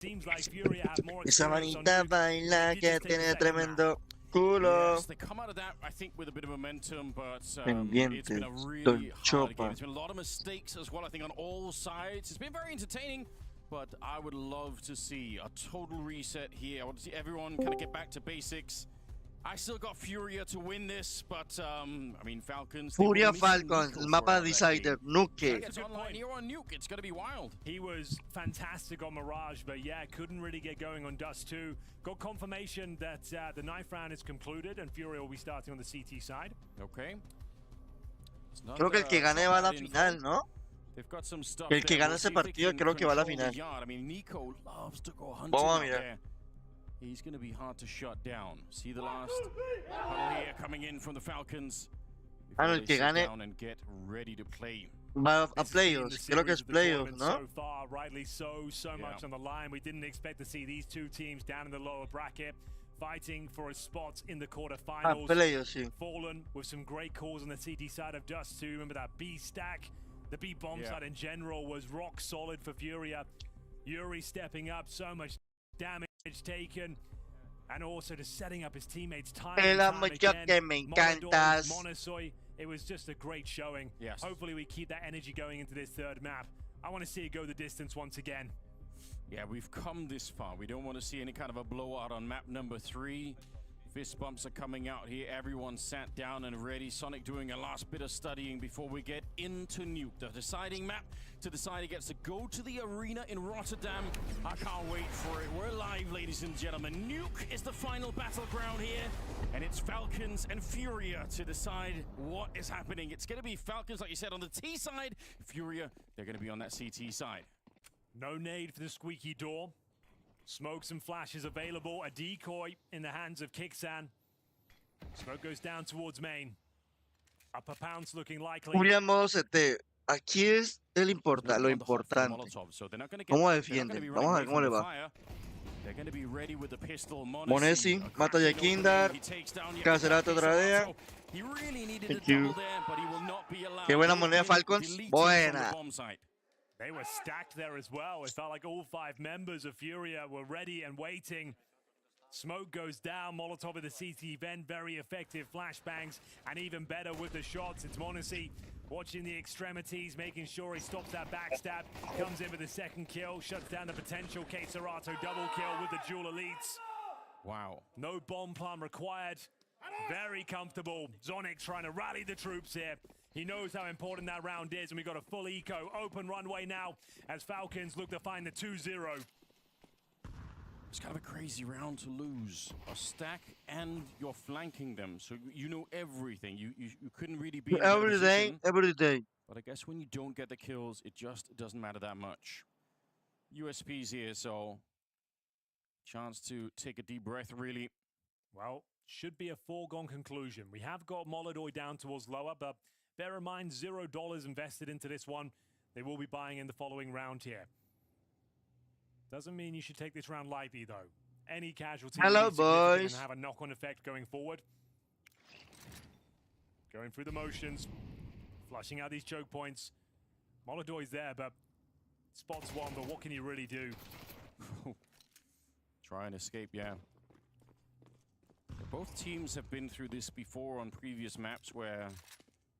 seems like Furia have more Esa experience on manita Nuke. baila They did que just take the tiene second map. tremendo culo. Yes, they come out of that, I think, with a bit of momentum, but it's Pendiente, been a Don really hard game. Chopa. It's been a lot of mistakes as well, I think, on all sides. It's been very entertaining, but I would love to see a total reset here. I want to see everyone kind of get back to basics. I still got Furia to win this, but I mean, Falcons. they Furia were missing Falcons, Nico el for mapa out of that decider, game. Nuke. Gets online here on Nuke. It's going to be wild. He was fantastic on Mirage, but yeah, couldn't really get going on Dust 2. Got confirmation that the ninth round is concluded and Furia will be starting on the CT side. Okay. It's not, Creo que el que gane va a la bad info. final, ¿no? They've got some stuff El que there. gane We'll ese see if they partido can creo que va a la control the final. yard. I mean, Nico loves to go hunting Vamos a out mirar. there. He's going to be hard to shut down. See the last huddle here coming in from the Falcons. Ah, no, before el they que sit gane down and get ready to play. va a This has been playoffs. the Creo que es series of the playoffs, tournament ¿no? So far, rightly so Yeah. much on the line. We didn't expect to see these two teams down in the lower bracket fighting for a spot in the Ah, quarterfinals. playoffs, sí. Fallen with some great calls on the CT side of Dust 2. Remember that B stack? The B bomb Yeah. side in general was rock solid for Furia. Yuri stepping up, so much damage taken. And also just setting up his teammates time and El time amo again. que me Molodoi, encantas. Monosoy, it was just a great showing. Yes. Hopefully we keep that energy going into this third map. I want to see it go the distance once again. Yeah, we've come this far. We don't want to see any kind of a blowout on map number 3. Fist bumps are coming out here. Everyone sat down and ready. Sonic doing a last bit of studying before we get into Nuke. The deciding map to decide he gets to go to the arena in Rotterdam. I can't wait for it. We're live, ladies and gentlemen. Nuke is the final battleground here. And it's Falcons and Furia to decide what is happening. It's going to be Falcons, like you said, on the T side. Furia, they're going to be on that CT side. No nade for the squeaky door. Smokes and flashes available. A decoy in the hands of Kixan. Smoke goes down towards main. Upper pounce looking likely. Furia en modo CT. Aquí es lo importante. ¿Cómo defienden? Vamos a ver cómo le va. Monesi mata a Yakindar. Cacerato tradea. Thank you. Qué buena moneda, Falcons. Buena. They were stacked there as well. It felt like all 5 members of Furia were ready and waiting. Smoke goes down. Molotov at the CT vent. Very effective flashbangs. And even better with the shots. It's Monesi watching the extremities, making sure he stops that backstab. Comes in with the second kill. Shuts down the potential Serato double kill with the dual elites. Wow. No bomb plant required. Very comfortable. Zonic trying to rally the troops here. He knows how important that round is, and we got a full eco. Open runway now as Falcons look to find the 2-0. It's kind of a crazy round to lose. A stack and you're flanking them, so you know everything. You couldn't really be in a better position. Every day. But I guess when you don't get the kills, it just doesn't matter that much. USP's here, so chance to take a deep breath, really. Well, should be a foregone conclusion. We have got Molodoi down towards lower, but bear in mind, $0 invested into this one. They will be buying in the following round here. Doesn't mean you should take this round lightly, though. Any casualty Hello, is significant boys. and have a knock-on effect going forward. Going through the motions, flushing out these choke points. Molodoi's there, but spots one, but what can you really do? Try and escape, yeah. Both teams have been through this before on previous maps where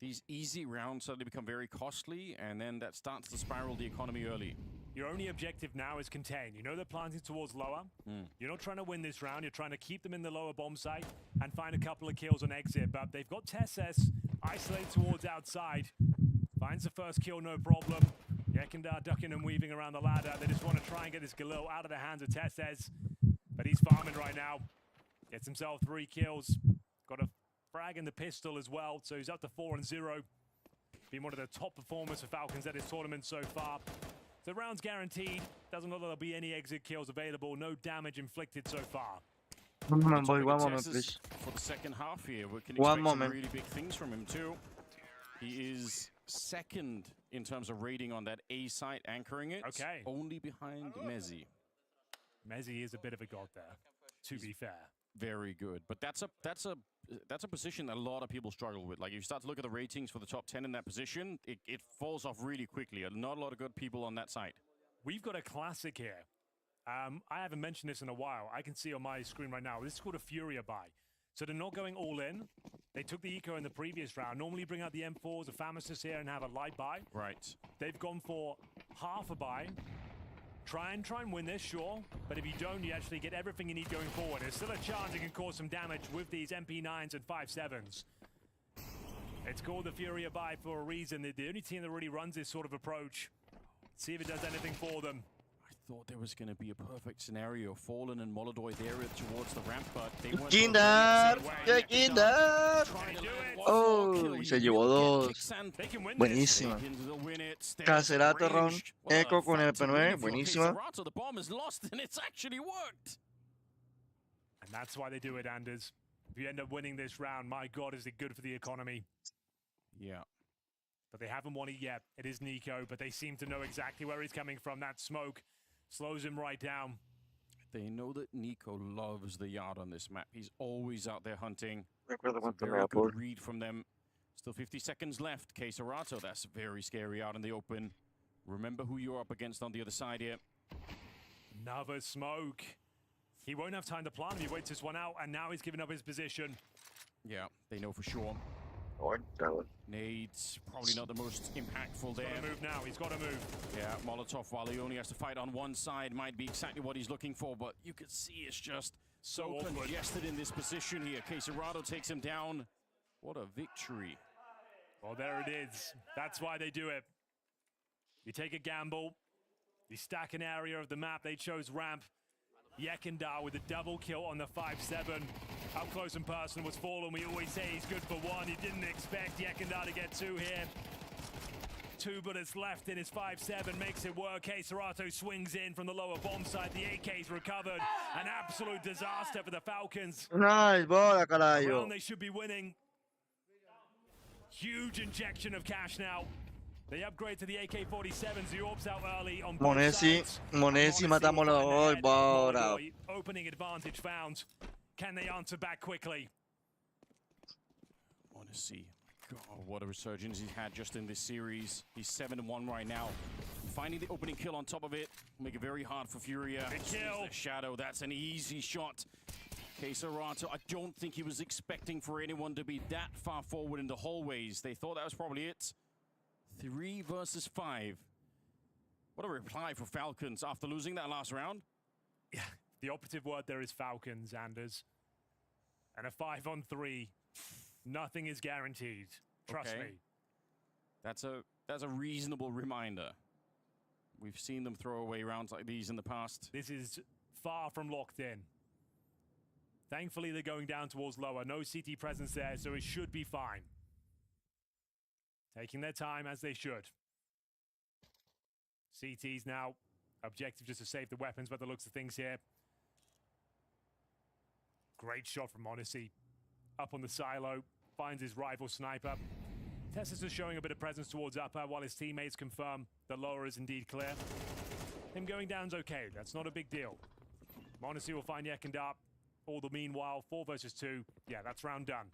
these easy rounds suddenly become very costly, and then that starts to spiral the economy early. Your only objective now is contain. You know they're planting towards lower. You're not trying to win this round. You're trying to keep them in the lower bomb site and find a couple of kills on exit. But they've got Tesses isolated towards outside. Finds the first kill, no problem. Yekindar ducking and weaving around the ladder. They just want to try and get this Galil out of the hands of Tesses. But he's farming right now. Gets himself 3 kills. Got a frag in the pistol as well. So he's up to 4-0. Been one of the top performers for Falcons at this tournament so far. The round's guaranteed. Doesn't look like there'll be any exit kills available. No damage inflicted so far. One moment, boy. Topic One of moment, Tessus please. For the second half here, we can One expect moment. some really big things from him too. He is second in terms of rating on that A site, anchoring it. Okay. Only behind Mezzi. Mezzi is a bit of a god there, to be fair. Very good, but that's a position that a lot of people struggle with. Like, if you start to look at the ratings for the top 10 in that position, it falls off really quickly. Not a lot of good people on that side. We've got a classic here. I haven't mentioned this in a while. I can see on my screen right now. This is called a Furia buy. So they're not going all in. They took the eco in the previous round. Normally bring out the M4s, the Pharmacist here, and have a light buy. Right. They've gone for half a buy. Try and win this, sure. But if you don't, you actually get everything you need going forward. There's still a chance you can cause some damage with these MP9s and 5.7s. It's called the Furia buy for a reason. They're the only team that really runs this sort of approach. See if it does anything for them. I thought there was going to be a perfect scenario. Fallen and Molodoi there towards the ramp, but they weren't. Kindar, ¡qué Kindar! Oh, se llevó dos. Buenísima. Caserato Ron, Echo con el P9, buenísima. The bomb is lost and it's actually worked. And that's why they do it, Anders. If you end up winning this round, my God, is it good for the economy? Yeah. But they haven't won it yet. It is Nico, but they seem to know exactly where he's coming from. That smoke slows him right down. They know that Nico loves the yard on this map. He's always out there hunting. Recuerda It's a cuánto me very da por. good read from them. Still 50 seconds left. Caserato, that's very scary out in the open. Remember who you're up against on the other side here. Another smoke. He won't have time to plant him. He waits this one out, and now he's giving up his position. Yeah, they know for sure. Nades, probably not the most impactful there. He's got to move now. He's got to move. Yeah, Molotov, while he only has to fight on one side, might be exactly what he's looking for, but you can see it's just so awkward. congested in this position here. Caserato takes him down. What a victory. Well, there it is. That's why they do it. You take a gamble. You stack an area of the map. They chose ramp. Yekindar with a double kill on the 5.7. Up close and personal was Fallen. We always say he's good for one. You didn't expect Yekindar to get two here. 2 bullets left in his 5.7. Makes it work. Caserato swings in from the lower bomb side. The AK's recovered. An absolute disaster for the Falcons. Nice, bola, carajo. Round they should be winning. Huge injection of cash now. They upgrade to the AK-47s. The orbs out early on both sides. Monesi, matamos los dos, bora. Opening advantage found. Can they answer back quickly? Want to see. God, what a resurgence he's had just in this series. He's 7-1 right now. Finding the opening kill on top of it. Make it very hard for Furia. Big kill. Shadow, that's an easy shot. Caserato, I don't think he was expecting for anyone to be that far forward in the hallways. They thought that was probably it. 3 versus 5. What a reply for Falcons after losing that last round. Yeah, the operative word there is Falcons, Anders. And a 5-on-3. Nothing is guaranteed. Trust me. That's a reasonable reminder. We've seen them throw away rounds like these in the past. This is far from locked in. Thankfully, they're going down towards lower. No CT presence there, so it should be fine. Taking their time as they should. CT's now objective just to save the weapons by the looks of things here. Great shot from Odyssey. Up on the silo, finds his rival sniper. Tessus is showing a bit of presence towards upper while his teammates confirm the lower is indeed clear. Him going down's okay, that's not a big deal. Odyssey will find Yekindar. All the meanwhile, 4 versus 2. Yeah, that's round done.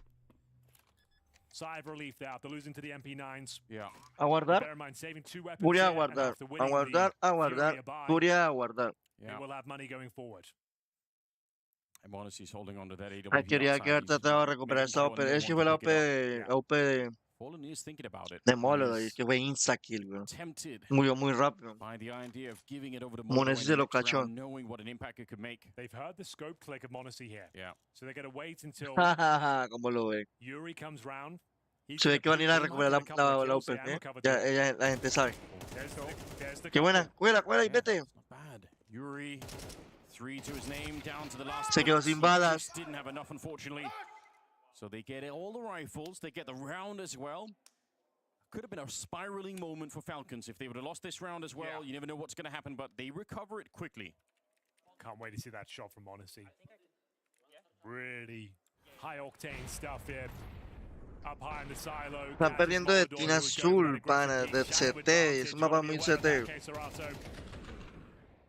Sigh of relief there after losing to the MP9s. Yeah. Aguardar. Bear in mind, saving 2 weapons. Furia aguardar. Aguardar. Furia aguardar. They will have money going forward. And Odyssey's holding on to that AWP. Ay, quería que haber tratado de recuperar esa OP. Es que fue la OP de Fallen is thinking about it. de Molodoi, que fue insta-kill, bro. Tempted Murió muy rápido. by the idea of giving it over to Monesi se lo cachó. knowing what an impact it could make. They've heard the scope click of Monacy here. Yeah. So they're going to wait until Como lo ve. Yuri comes round. Se ve que van a ir a recuperar la OP, ¿eh? Ya, la gente sabe. Qué buena. Cuela, y vete. It's not bad. Yuri, 3 to his name, down to the last. Se quedó sin balas. Didn't have enough, unfortunately. So they get all the rifles. They get the round as well. Could have been a spiraling moment for Falcons if they would have lost this round as well. Yeah. You never know what's going to happen, but they recover it quickly. Can't wait to see that shot from Monacy. Really high-octane stuff here. Up high in the silo. Están perdiendo de Tina Azul, pana, de CT. Es un mapa muy CT.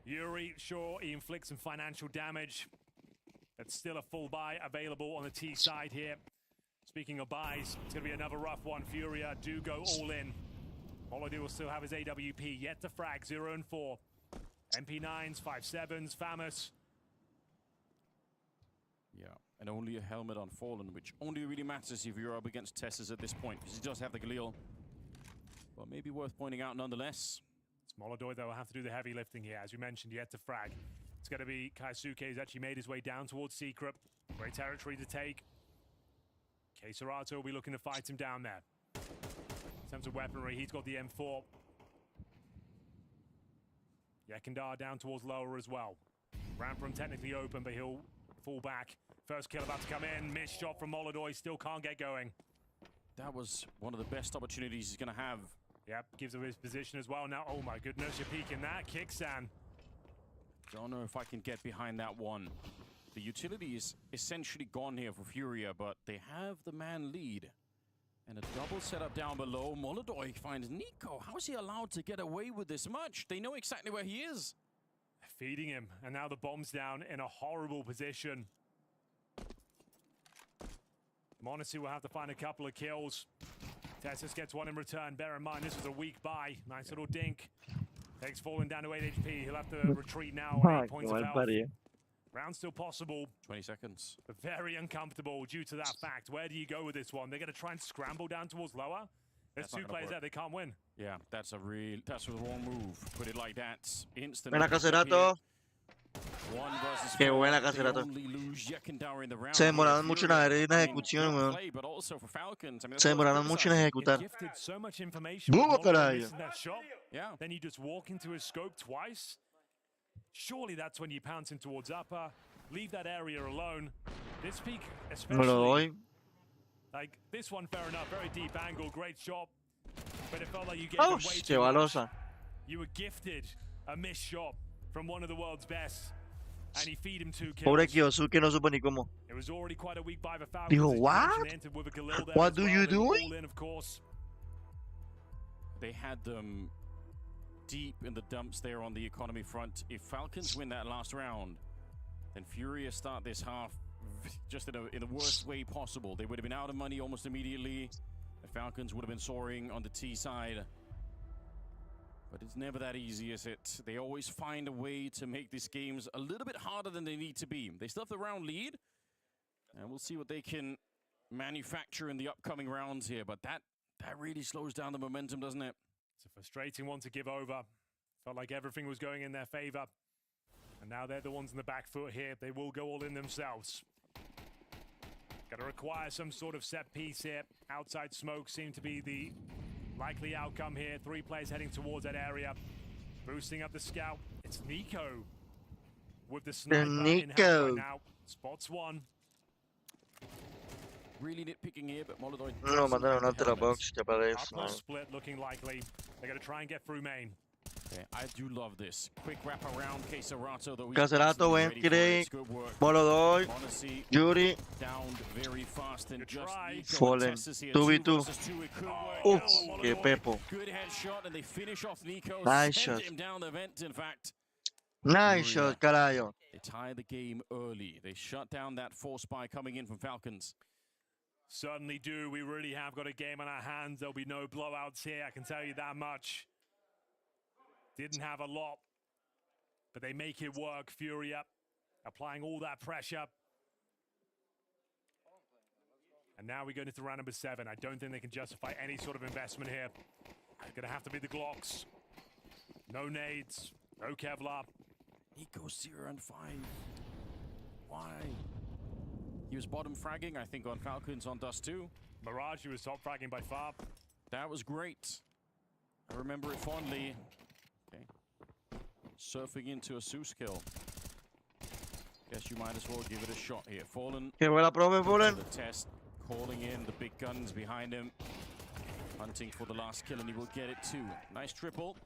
Yuri, sure, he inflicts some financial damage. That's still a full buy available on the T side here. Speaking of buys, it's going to be another rough one. Furia do go all in. Molodoi will still have his AWP, yet to frag, 0 and 4. MP9s, 5.7s, FAMAS. Yeah, and only a helmet on Fallen, which only really matters if you're up against Tessus at this point, because he does have the Galil. But maybe worth pointing out nonetheless. Molodoy, though, will have to do the heavy lifting here. As you mentioned, yet to frag. It's going to be Kaisuke, who's actually made his way down towards Secret. Great territory to take. Keiserato will be looking to fight him down there. In terms of weaponry, he's got the M4. Yekindar down towards lower as well. Rampram technically open, but he'll fall back. First kill about to come in. Missed shot from Molodoy, still can't get going. That was one of the best opportunities he's going to have. Yep, gives him his position as well. Now, oh my goodness, you're peeking that. Kicksan. Don't know if I can get behind that one. The utility is essentially gone here for Furia, but they have the man lead. And a double setup down below. Molodoy finds NiKo. How is he allowed to get away with this much? They know exactly where he is. Feeding him, and now the bomb's down in a horrible position. m0NESY will have to find a couple of kills. Tessus gets one in return. Bear in mind, this was a weak buy. Nice little dink. Takes Fallen down to 8 HP. He'll have to retreat now on 8 points of health. Round still possible. 20 seconds. But very uncomfortable due to that fact. Where do you go with this one? They're going to try and scramble down towards lower. There's two players there. They can't win. Yeah, that's the wrong move. Put it like that. Instant. Buena Caserato. Qué buena Caserato. Se demoraron mucho en hacer una ejecución, weón. Se demoraron mucho en ejecutar. ¡Bumo, carajo! Yeah. Then you just walk into his scope twice. Surely that's when you pounce in towards upper. Leave that area alone. This peak, Me lo especially. doy. Like this one, fair enough. Very deep angle, great shot. But it felt like you gave ¡Oh, him way qué too much. balosa! You were gifted a missed shot from one of the world's best, and he feed him 2 kills. Pobre Kyosuke, no supo ni cómo. It was already quite a weak buy for Falcons. Dijo, as you "What? mentioned, entered with a Galil there What as do well. you They were doing?" all in, of course. They had them deep in the dumps there on the economy front. If Falcons win that last round, then Furia start this half just in the worst way possible. They would have been out of money almost immediately. The Falcons would have been soaring on the T side. But it's never that easy, is it? They always find a way to make these games a little bit harder than they need to be. They still have the round lead, and we'll see what they can manufacture in the upcoming rounds here. But that really slows down the momentum, doesn't it? It's a frustrating one to give over. Felt like everything was going in their favor. And now they're the ones in the back foot here. They will go all in themselves. Got to require some sort of set piece here. Outside smoke seemed to be the likely outcome here. 3 players heading towards that area. Boosting up the scout. It's NiKo with the sniper in hand right now. Spots one. Really nitpicking here, but Molodoy. No, mandaron una alta box que para eso. Upper split looking likely. They're going to try and get through main. Okay, I do love this. Quick wrap around Keiserato, though. Caserato, buen kill. Molodoy. m0NESY Yuri. downed very fast and just Fallen. 2v2. Uf, qué pepo. Good headshot, and they finish off NiKo. Nice Send shot. him down the vent, in fact. Nice shot, carajo. They tie the game early. They shut down that force spy coming in from Falcons. Certainly do. We really have got a game on our hands. There'll be no blowouts here, I can tell you that much. Didn't have a lot, but they make it work. Furia applying all that pressure. And now we go into round number 7. I don't think they can justify any sort of investment here. They're gonna have to be the Glocks. No nades, no Kevlar. NiKo 0-5. Why? He was bottom fragging, I think, on Falcons on Dust 2. Mirage, who was top fragging by far. That was great. I remember it fondly. Okay. Surfing into a Zeus kill. Guess you might as well give it a shot here. Fallen. Que buena profe, Fallen. The test. Calling in the big guns behind him. Hunting for the last kill, and he will get it too. Nice triple.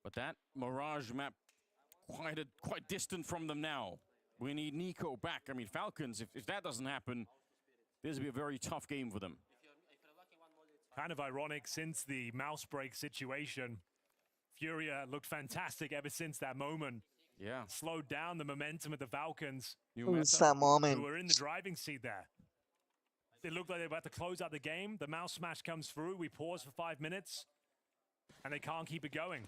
But that Mirage map quite distant from them now. We need NiKo back. I mean, Falcons, if that doesn't happen, this will be a very tough game for them. Kind of ironic, since the mouse break situation, Furia looked fantastic ever since that moment. Yeah. Slowed down the momentum of the Falcons, That who moment. were in the driving seat there. It looked like they were about to close out the game. The mouse smash comes through. We pause for 5 minutes, and they can't keep it going.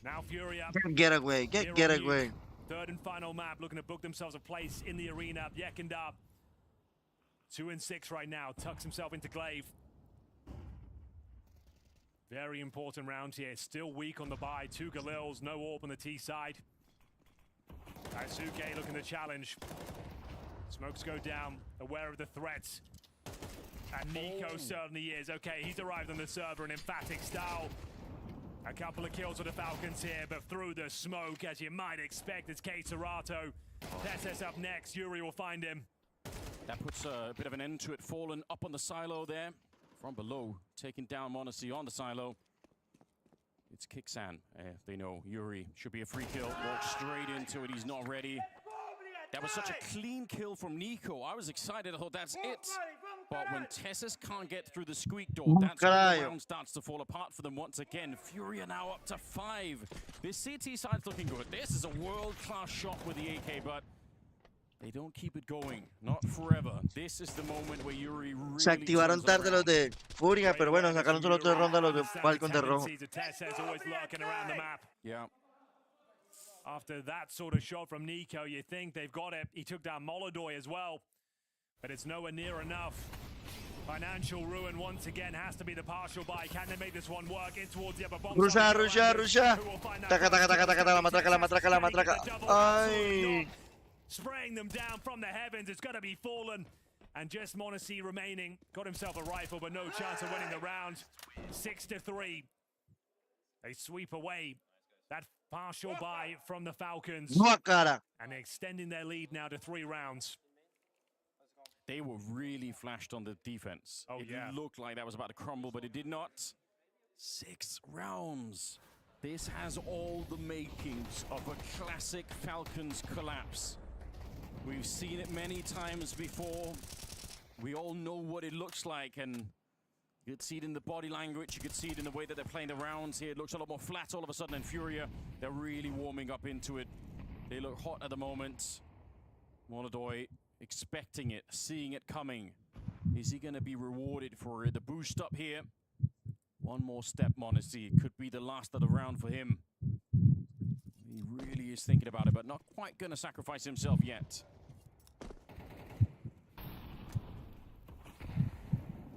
Now Furia. Get away. Get away. Third and final map, looking to book themselves a place in the arena. Yekindar, 2-6 right now, tucks himself into Glaive. Very important round here. Still weak on the buy. 2 Galils, no AWP on the T side. Daisuke looking to challenge. Smokes go down, aware of the threats. And Nico certainly is. Okay, he's arrived on the server in emphatic style. A couple of kills for the Falcons here, but through the smoke, as you might expect, it's KScerato. TeSeS up next. Yuri will find him. That puts a bit of an end to it. Fallen up on the silo there. From below, taking down m0NESY on the silo. It's Kixan. They know Yuri should be a free kill. Walk straight into it. He's not ready. That was such a clean kill from NiKo. I was excited. I thought that's it. But when TeSeS can't get through the squeak door, that's when the round starts to fall apart for them once again. Furia now up to 5. This CT side's looking good. This is a world-class shot with the AK, but they don't keep it going. Not forever. This is the moment where Yuri really Se activaron tarde los de Furia, pero bueno, sacaron solo 3 rondas los de Falcons de rojo. TeSeS always lurking around the map. Yeah. After that sort of shot from NiKo, you think they've got it. He took down Molodoi as well, but it's nowhere near enough. Financial ruin once again has to be the partial buy. Can they make this one work in towards the upper bomb? Rusha. Taca. La matraca. Ay. Spraying them down from the heavens. It's going to be Fallen. And just m0NESY remaining. Got himself a rifle, but no chance of winning the round. 6-3. They sweep away that partial buy from the Falcons. No cara. And extending their lead now to 3 rounds. They were really flashed on the defense. Oh, it yeah. looked like that was about to crumble, but it did not. 6 rounds. This has all the makings of a classic Falcons collapse. We've seen it many times before. We all know what it looks like, and you could see it in the body language. You could see it in the way that they're playing the rounds here. It looks a lot more flat all of a sudden, and Furia, they're really warming up into it. They look hot at the moment. Molodoi expecting it, seeing it coming. Is he going to be rewarded for the boost up here? One more step, m0NESY. Could be the last of the round for him. He really is thinking about it, but not quite going to sacrifice himself yet.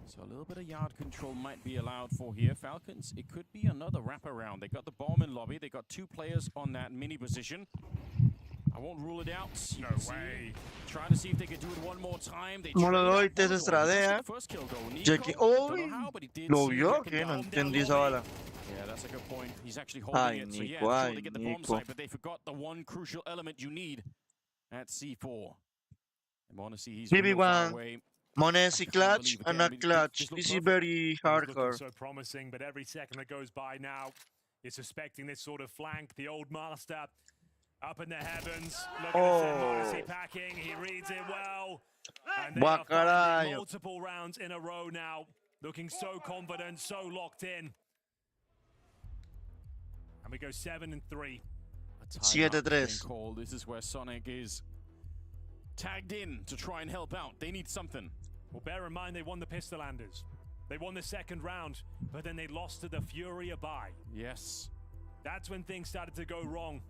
So a little bit of yard control might be allowed for here. Falcons, it could be another wraparound. They got the bomb in lobby. They got 2 players on that mini position. I won't rule it out. No way. Trying to see if they could do it one more time. Molodoi te estradea. Jackie, oh, lo vio que no entendí esa bala. Yeah, that's a good point. He's actually holding it. So yeah, sure they get the bomb site, but they forgot the one crucial element you need at C4. And honestly, he's really far away. m0NESY clutch and not clutch. This is very hardcore. So promising, but every second that goes by now is suspecting this sort of flank. The old master up in the heavens, looking to send m0NESY packing. He reads it well. And they are finding multiple rounds in a row now. Looking so confident, so locked in. And we go 7-3. 7-3. This is where Sonic is tagged in to try and help out. They need something. Well, bear in mind they won the Pistolanders. They won the second round, but then they lost to the Furia buy. Yes. That's when things started to go wrong.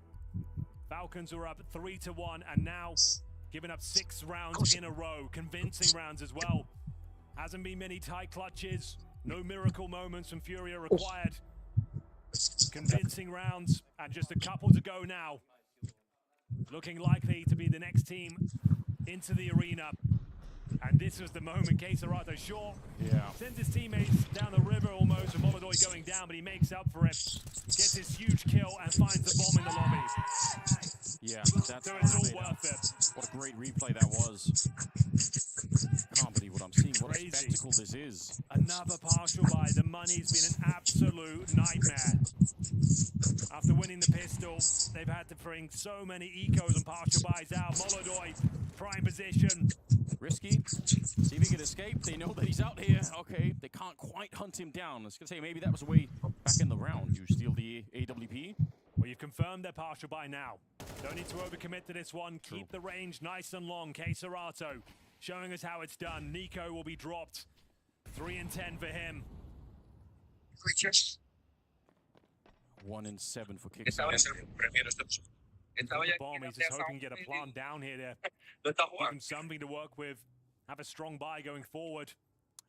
Falcons are up 3-1 and now giving up 6 rounds in a row. Convincing rounds as well. Hasn't been many tight clutches. No miracle moments from Furia required. Convincing rounds and just a couple to go now. Looking likely to be the next team into the arena. And this was the moment KScerato short. Yeah. Sends his teammates down the river almost with Molodoi going down, but he makes up for it. Gets his huge kill and finds the bomb in the lobby. Yeah, that's so it's all worth it. What a great replay that was. Can't believe what I'm seeing. What a spectacle this is. Another partial buy. The money's been an absolute nightmare. After winning the pistol, they've had to bring so many ecos and partial buys out. Molodoi, prime position. Risky. See if he can escape. They know that he's out here. Okay, they can't quite hunt him down. I was going to say, maybe that was a way back in the round. You steal the AWP. Well, you've confirmed their partial buy now. Don't need to overcommit to this one. True. Keep the range nice and long. KScerato showing us how it's done. NiKo will be dropped. 3-10 for him. 1 in 7 for Esta kicks hora out. es el primero. Estaba The ya bomb, he's just hoping to get a plant down here to Lo está give him jugando. something to work with. Have a strong buy going forward.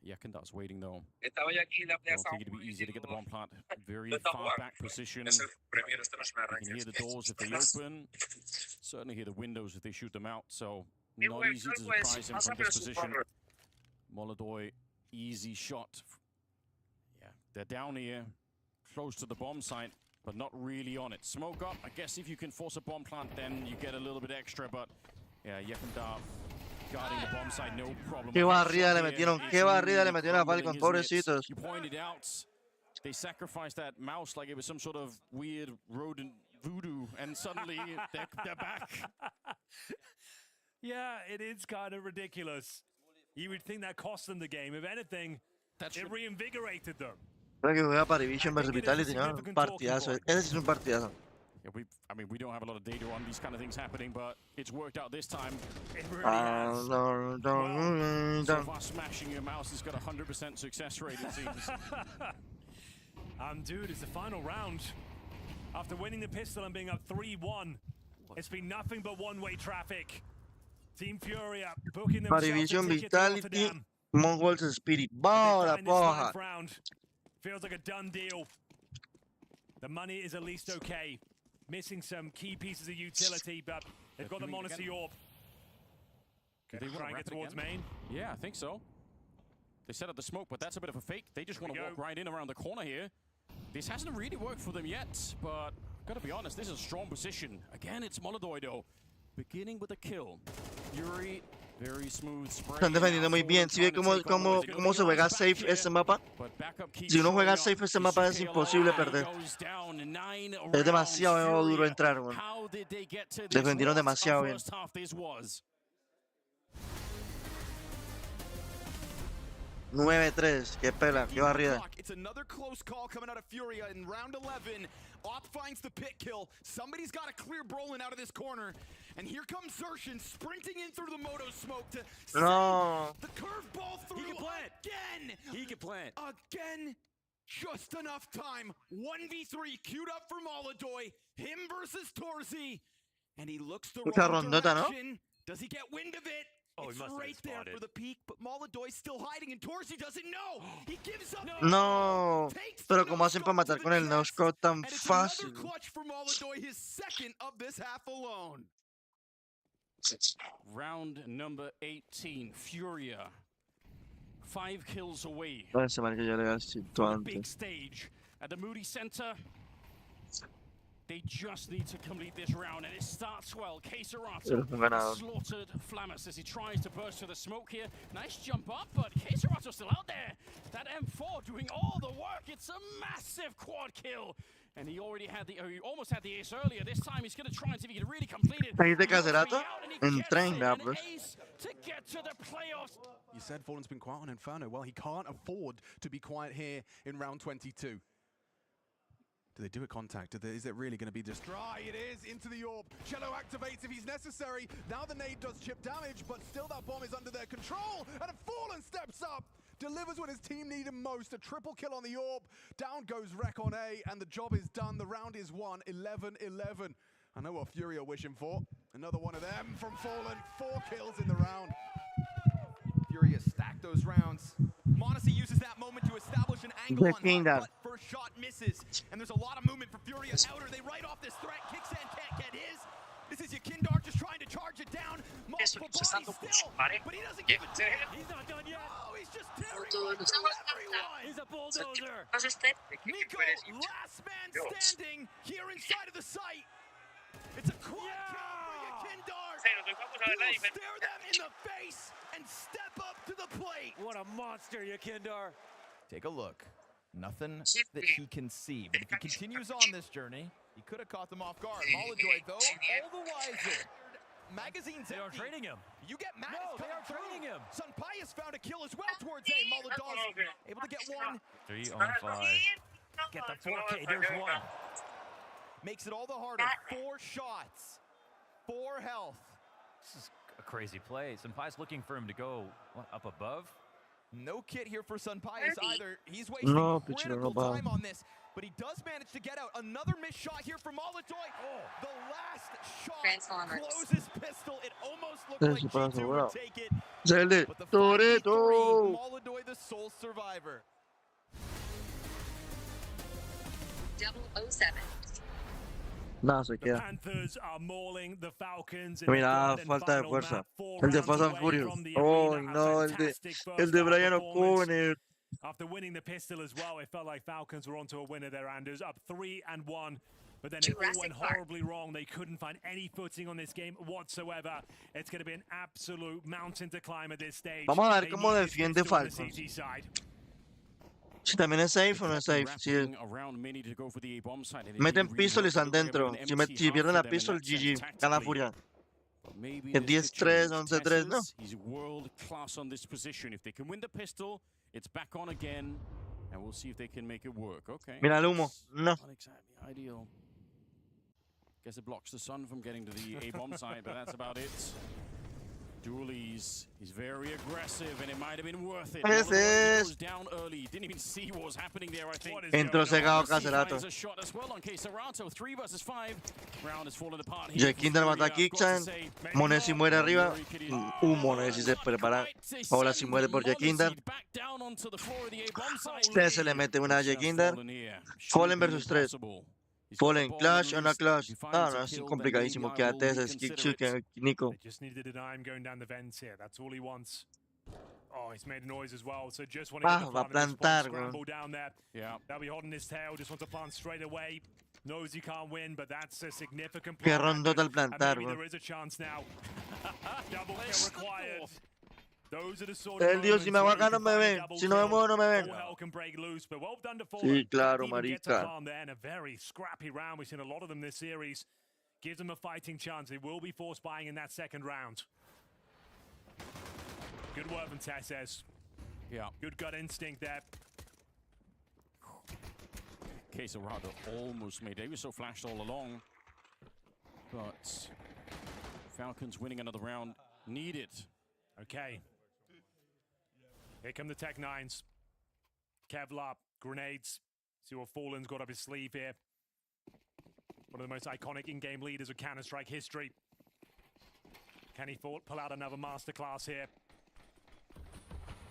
Yekendar's waiting though. Estaba ya aquí en la Don't plaza. think it'd be easy to get the bomb plant. Very Lo está far jugando. back position. Es el primero, esto no es un You arranque. can hear the doors if they open. Certainly hear the windows if they shoot them out. So Y not bueno, easy to pues, surprise him más from rápido this su position. corner. Molodoi, easy shot. Yeah, they're down here, close to the bomb site, but not really on it. Smoke up. I guess if you can force a bomb plant, then you get a little bit extra. But yeah, Yekendar guarding the bomb site, no problem. Qué A barrida le headshot metieron, here qué is barrida le really metieron a crumbling, Falcon, isn't it? pobrecitos. You pointed out they sacrificed that mouse like it was some sort of weird rodent voodoo, and suddenly they're back. Yeah, it is kind of ridiculous. You would think that cost them the game. If anything, That's it reinvigorated them. Creo que juega Parivision versus Vitality, ¿no? Un partidazo. Ese sí es un partidazo. Yeah, I mean, we don't have a lot of data on these kind of things happening, but it's worked out this time. It really Ah, has. So far, smashing your mouse has got 100% success rate, it seems. Dude, it's the final round. After winning the pistol and being up 3-1, it's been nothing but one-way traffic. Team Furia booking themselves a Parivision, ticket to Vitality, Rotterdam. Mongols Spirit. They ¡Vamos la find this poja! ninth round. Feels like a done deal. The money is at least okay. Missing some key pieces of utility, but they've got the doing it Monacy again. Orb. Do they Try want and to get wrap it towards again? main. Yeah, I think so. They set up the smoke, but that's a bit of a fake. They just want to we walk go. right in around the corner here. This hasn't really worked for them yet, but gotta be honest, this is a strong position. Again, it's Molodoi though. Beginning with a kill. Fury, very smooth spray. Están defendiendo muy bien. Si ve cómo se juega safe ese mapa. Si uno juega safe ese mapa es imposible perder. Es demasiado duro entrar, weón. Defendieron demasiado bien. bien. 9-3, qué pela, qué barrida. It's another close call coming out of Furia in round 11. Op finds the pit kill. Somebody's got to clear Brolin out of this corner. And here comes Zershin sprinting in through the Moto smoke to send No. the curveball through He can plant. again. He can plant. Again. Just enough time. 1v3 queued up for Molodoi. Him versus Torzi. And he looks the Mucha wrong rondota, ¿no? direction. Does he get wind of it? Oh, he It's must have right there spotted. for the peak, but Molodoi's still hiding, and Torzi doesn't know. He gives up. No. Takes Pero the como hacen para no-scope to matar the con el chest, no-scope tan and it's fácil. another clutch for Molodoi, his second of this half alone. Round number 18, Furia. 5 kills away. No, ese marica ya le había escrito from the big antes. stage at the Moody Center. They just need to complete this round, and it starts well. Keserato Eres un ganador. slaughtered Flamus as he tries to burst through the smoke here. Nice jump up, but Keserato's still out there. That M4 doing all the work. It's a massive quad kill. And he already had he almost had the ace earlier. This time he's going to try and see if he can really complete it. Ahí de He knocks me Caserato, out, and he en gets tren, it, vea, an pues. ace to get to the playoffs. You said Fallen's been quiet on Inferno. Well, he can't afford to be quiet here in round 22. Do they do a contact? Is it really going to be just dry? It is into the orb. Cello activates if he's necessary. Now the nade does chip damage, but still that bomb is under their control. And Fallen steps up, delivers what his team need him most. A triple kill on the orb. Down goes Rek on A, and the job is done. The round is won. 11-11. I know what Fury are wishing for. Another one of them from Fallen. 4 kills in the round. Furia stacked those rounds. Monacy uses that moment to establish an angle on Defenda. Hunt, but first shot misses. And there's a lot of movement for Furia outer. They write off this threat. Kicksand can't get his. This is Yakindar just trying to charge it down. Multiple se está bodies still, but he doesn't give a damn. He's not done yet. Oh, he's just tearing right through everyone. He's a bulldozer. Nico, last man standing here inside of the site. It's a quad kill for Yakindar. He'll stare them in the face and step up to the plate. What a monster, Yakindar. Take a look. Nothing that he can see. But if he continues on this journey, he could have caught them off guard. Molodoi, though, all the wiser. Magazine's They are empty. training him. You get Max No, they coming are through. training him. Sunpai has found a kill as well towards A. Molodoi able to get one. 3 on 5. Get the 4K. There's one. Makes it all the harder. 4 shots. 4 health. This is a crazy play. Senpai's looking for him to go up above. No kit here for Sunpius either. He's wasting No, Pichiro, no critical va. time on this, but he does manage to get out. Another missed shot here from Molotoy. The last shot Transformers. closes pistol. It almost looked Ese like sí pasa, G2 bravo. would take it, Es el de but the 5v3, Toretto. Molotoy the sole survivor. 007. Nada, se The queda. Panthers are mauling the Falcons. Mira, falta de fuerza. El de Fast and Furious. Oh, no, el de Brian O'Connor. After winning the pistol as well, it felt like Falcons were onto a winner there, Anders. Up 3-1. But then it all Jurassic went Park. horribly wrong. They couldn't find any footing on this game whatsoever. It's going to be an absolute mountain to climb at this stage. Vamos a ver They cómo need this defiende pistol on the Falcons. CT side. Si también es safe o no es safe. Si meten pistol y están dentro. Si pierden la pistol, GG. Gana Furia. Que 10-3, 11-3, ¿no? He's world class on this position. If they can win the pistol, it's back on again, and we'll see if they can make it work. Okay. Mira el humo. No. Not exactly ideal. Guess it blocks the sun from getting to the A-bomb side, but that's about it. Dooley's, he's very aggressive, and it might have been worth it. Ese Molotoy es. goes down early. Didn't even see what was happening there, I think. What is Entró going on? cegado Caserato. Finds a shot as well on Caserato. 3 versus 5. Round has fallen apart here Jack for Kinder Furia, mata a I've got to Kixan. say. Monesi muere arriba. Very pity. Monesi se prepara. Ahora sí muere por Jack Kinder. Back down onto the floor of the A-bomb side. Ustedes se le mete una a Jack Kinder. Fallen here. Fallen Should be versus 3. impossible. He's got the Fallen ball Clash o loose. no Clash. If he finds No, a no, es kill, then complicadísimo. maybe I Quédate will ese reconsider Kick it. Nico. They just needed to deny him going down the vents here. That's all he wants. Oh, he's made a noise as well. So just want to get the Va a plant at this point, plantar, scramble down there. Yeah. That'll be holding his tail. Just wants to plant straight away. Knows he can't win, but that's a significant Qué plant. rondota el And plantar, maybe bro. there is a chance now. Double kill required. Those are the sort Él of dijo, si me hago moments acá where no you me can find a ven. double Si no me kill. muevo, no me ven. All hell can break loose, but well done to Sí, Fallen. claro, Didn't even get to marica. plan there, and a very scrappy round. We've seen a lot of them this series. Gives them a fighting chance. They will be force buying in that second round. Good work from Tesses. Yeah. Good gut instinct there. Caserato almost made it. He was so flashed all along. But Falcons winning another round. Need it. Okay. Here come the Tech Nines. Kevlar, grenades. See what Fallen's got up his sleeve here. One of the most iconic in-game leaders of Counter-Strike history. Can he pull out another masterclass here?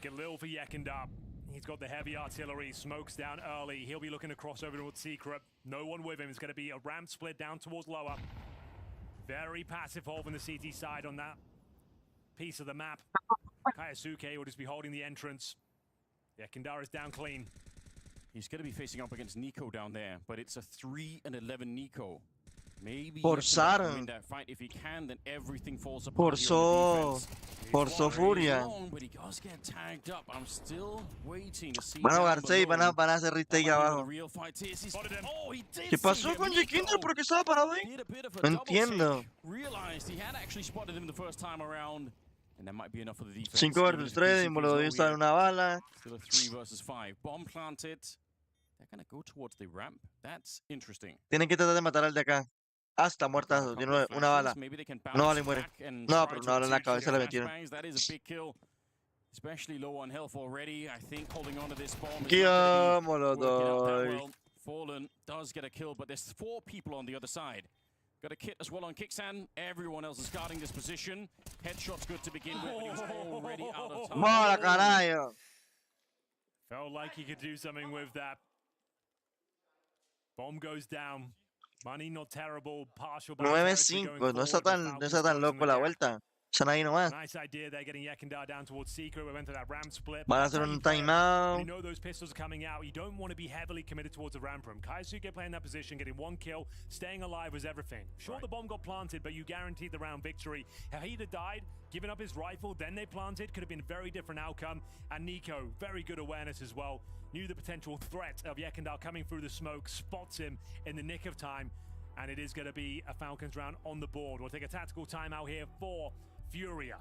Galil for Yekindar. He's got the heavy artillery, smokes down early. He'll be looking to cross over towards Secret. No one with him. It's going to be a ramp split down towards lower. Very passive hold from the CT side on that piece of the map. Kaisuke will just be holding the entrance. Yekindar is down clean. He's going to be facing up against Nico down there, but it's a 3-11 Nico. Maybe Forzaron. he can win that fight. If he can, then everything falls apart. Forzó. Forzó Furia. Long, but he does get tagged up. I'm still waiting to see. Van a down jugar 6, below van a hacer retake what abajo. the real fight is. Oh, he did ¿Qué see pasó him. con Jack Kinder? Nico ¿Por qué estaba parado ahí? did a bit of a No double entiendo. take, realized he had actually spotted him the first time around, and that might be enough for the defense. 5 Even versus if 3, the y me lo DCP dio is estar en all una bala. Still a 3 versus 5. Bomb planted. They're going to go towards the ramp. That's interesting. Tienen que tratar de matar al de acá. Hasta muertazo. Tiene una bala. Maybe they can No, bounce le muere. back and No, try pero to una bala en la execute cabeza le their metieron. flashbangs. That is a big kill. Especially low on health already. I think holding on to this bomb is Aquí not vamos gonna los be working out that dos. well. Fallen does get a kill, but there's 4 people on the other side. Got a kit as well on Kixan. Everyone else is guarding this position. Headshot's good to begin with, but he's already out of time. ¡Mola, carajo! Felt like he could do something with that. Bomb goes down. Money not terrible. Partial by territory 9-5. going No está forward, tan, but no está Falcons tan closing loco the la gap. vuelta. Están ahí nomás. Nice idea. They're getting Yekindar down towards Secret. We went to that ramp split. Van a That's hacer how you un play it. When timeout. you know those pistols are coming out, you don't want to be heavily committed towards the ramp room. Kaisuke playing that position, getting 1 kill, staying alive was everything. Sure, the bomb got planted, but you guaranteed the round victory. If he'd have died, given up his rifle, then they planted, could have been a very different outcome. And Nico, very good awareness as well. Knew the potential threat of Yekindar coming through the smoke, spots him in the nick of time. And it is going to be a Falcons round on the board. We'll take a tactical timeout here for Furia,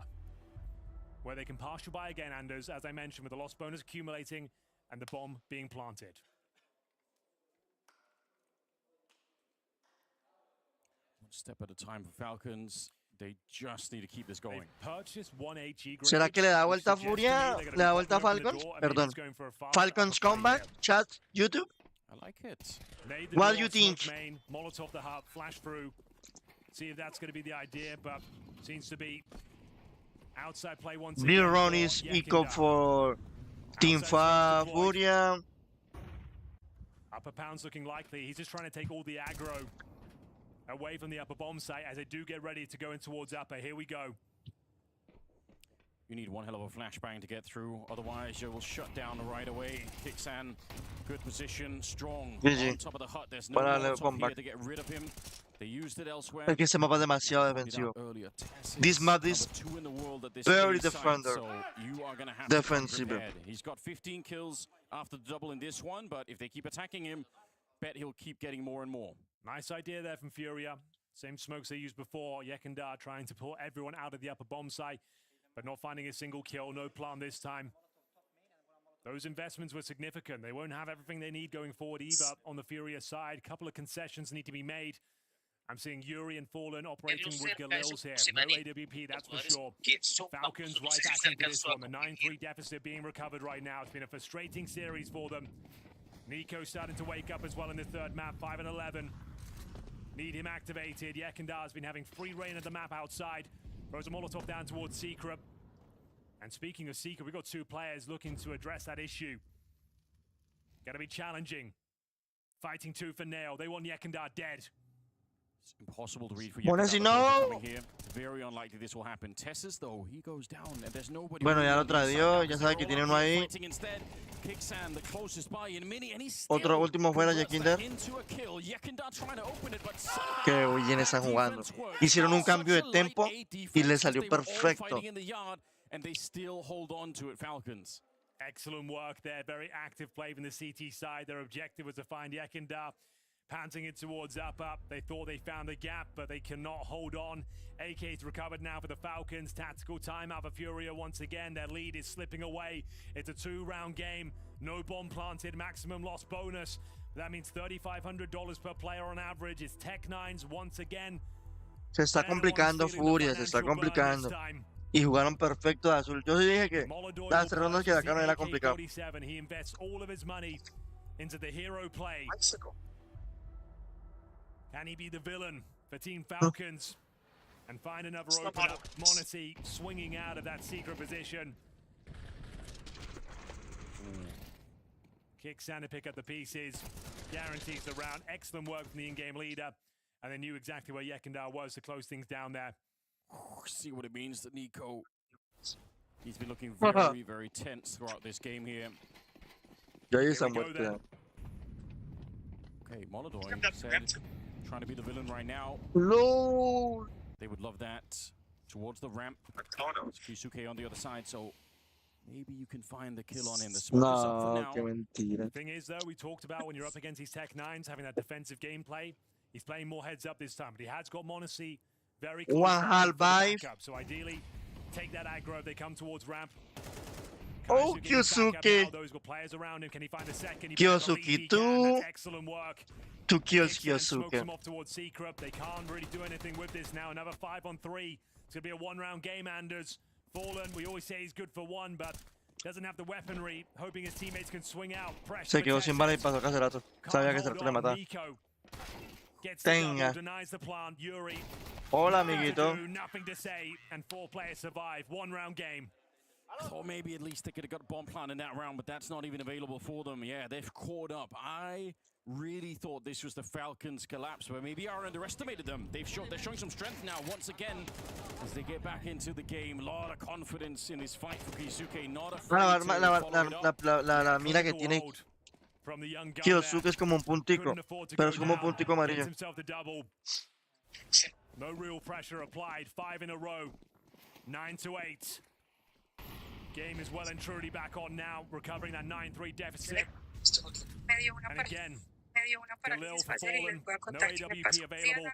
where they can partial buy again, Anders, as I mentioned, with the lost bonus accumulating and the bomb being planted. One step at a time for Falcons. They just need to keep this going. ¿Será que le da vuelta a Furia? ¿Le da vuelta a Falcons? Perdón. Falcons comeback? Chat? YouTube? I like it. What do you think? Molotov the heart, flash through. See if that's going to be the idea, but seems to be outside play once again. Real run is eco for Team Furia. Upper pound's looking likely. He's just trying to take all the aggro away from the upper bomb site as they do get ready to go in towards upper. Here we go. You need one hell of a flashbang to get through, otherwise you will shut down right away. Kixan, good position, strong. GG. On top of the hut, there's no Molotov here to get rid of him. They used it elsewhere. Es que ese mapa es demasiado defensivo. This map is very defender. Defensive. He's got 15 kills after the double in this one, but if they keep attacking him, bet he'll keep getting more and more. Nice idea there from Furia. Same smokes they used before. Yekindar trying to pull everyone out of the upper bomb site, but not finding a single kill. No plan this time. Those investments were significant. They won't have everything they need going forward either on the Furia side. A couple of concessions need to be made. I'm seeing Yuri and Fallen operating with Galils here. No AWP, that's for sure. Falcons right back into this one. The 9-3 deficit being recovered right now. It's been a frustrating series for them. Nico starting to wake up as well in the third map, 5 and 11. Need him activated. Yekendar's been having free reign of the map outside. Throws a Molotov down towards Secret. And speaking of Secret, we've got two players looking to address that issue. Gotta be challenging. Fighting tooth and nail. They want Yekindar dead. It's impossible to read for Bueno, si no... It's very unlikely this will happen. Tessus, though, he goes down and there's nobody. Bueno, ya lo tradio, ya sabe que tiene uno ahí. Otro último fuera, Yekindar. Qué bien están jugando. Hicieron un cambio de tempo y le salió perfecto. Excellent work there. Very active play from the CT side. Their objective was to find Yekindar. Panting it towards up. They thought they found the gap, but they cannot hold on. AK's recovered now for the Falcons. Tactical timeout for Furia once again. Their lead is slipping away. It's a 2-round game. No bomb planted. Maximum loss bonus. That means $3,500 per player on average. It's Tech9s once again. Se está complicando Furia, se está complicando. Y jugaron perfecto de azul. Yo sí dije que las 3 rondas que de acá no era complicado. He invests all of his money into the hero play. Can he be the villain for Team Falcons and find another open up? m0NESY swinging out of that secret position. Kixan to pick up the pieces. Guarantees the round. Excellent work from the in-game leader. And they knew exactly where Yekindar was to close things down there. See what it means that Nico. He's been looking very, very tense throughout this game here. Ya hay esa muerte. Okay, Molodoi said, trying to be the villain right now. No. They would love that. Towards the ramp. Kisuke on the other side, so maybe you can find the kill on him. The smoke is up for now. Qué mentira. Thing is, though, we talked about when you're up against these Tech9s, having that defensive gameplay. He's playing more heads up this time, but he has got m0NESY very close. One half vibe. So ideally, take that aggro if they come towards ramp. Oh, Kyosuke. Those got players around him. Can he find a second? Kyosuke, 2. Excellent work. 2 kills, Smokes Kyosuke. him off towards Secret. They can't really do anything with this now. Another 5-on-3. It's going to be a 1-round game, Anders. Fallen, we always say he's good for 1, but doesn't have the weaponry. Hoping his teammates can swing out. Se quedó sin bala y pasó casi rato. Sabía que se le mataba. Tenga. Denies the plant. Yuri. Hola, amiguito. Nothing to say, and 4 players survive. 1-round game. Thought maybe at least they could have got a bomb plant in that round, but that's not even available for them. Yeah, they've caught up. I really thought this was the Falcons' collapse, but maybe I underestimated them. They're showing some strength now once again as they get back into the game. A lot of confidence in this fight for Kisuke. Not afraid La mira que tiene Kyosuke es como un puntico, pero es como un puntico amarillo. No real pressure applied. 5 in a row. 9-8. Game is well and truly back on now, recovering that 9-3 deficit. And again, Galil for Fallen, no AWP available.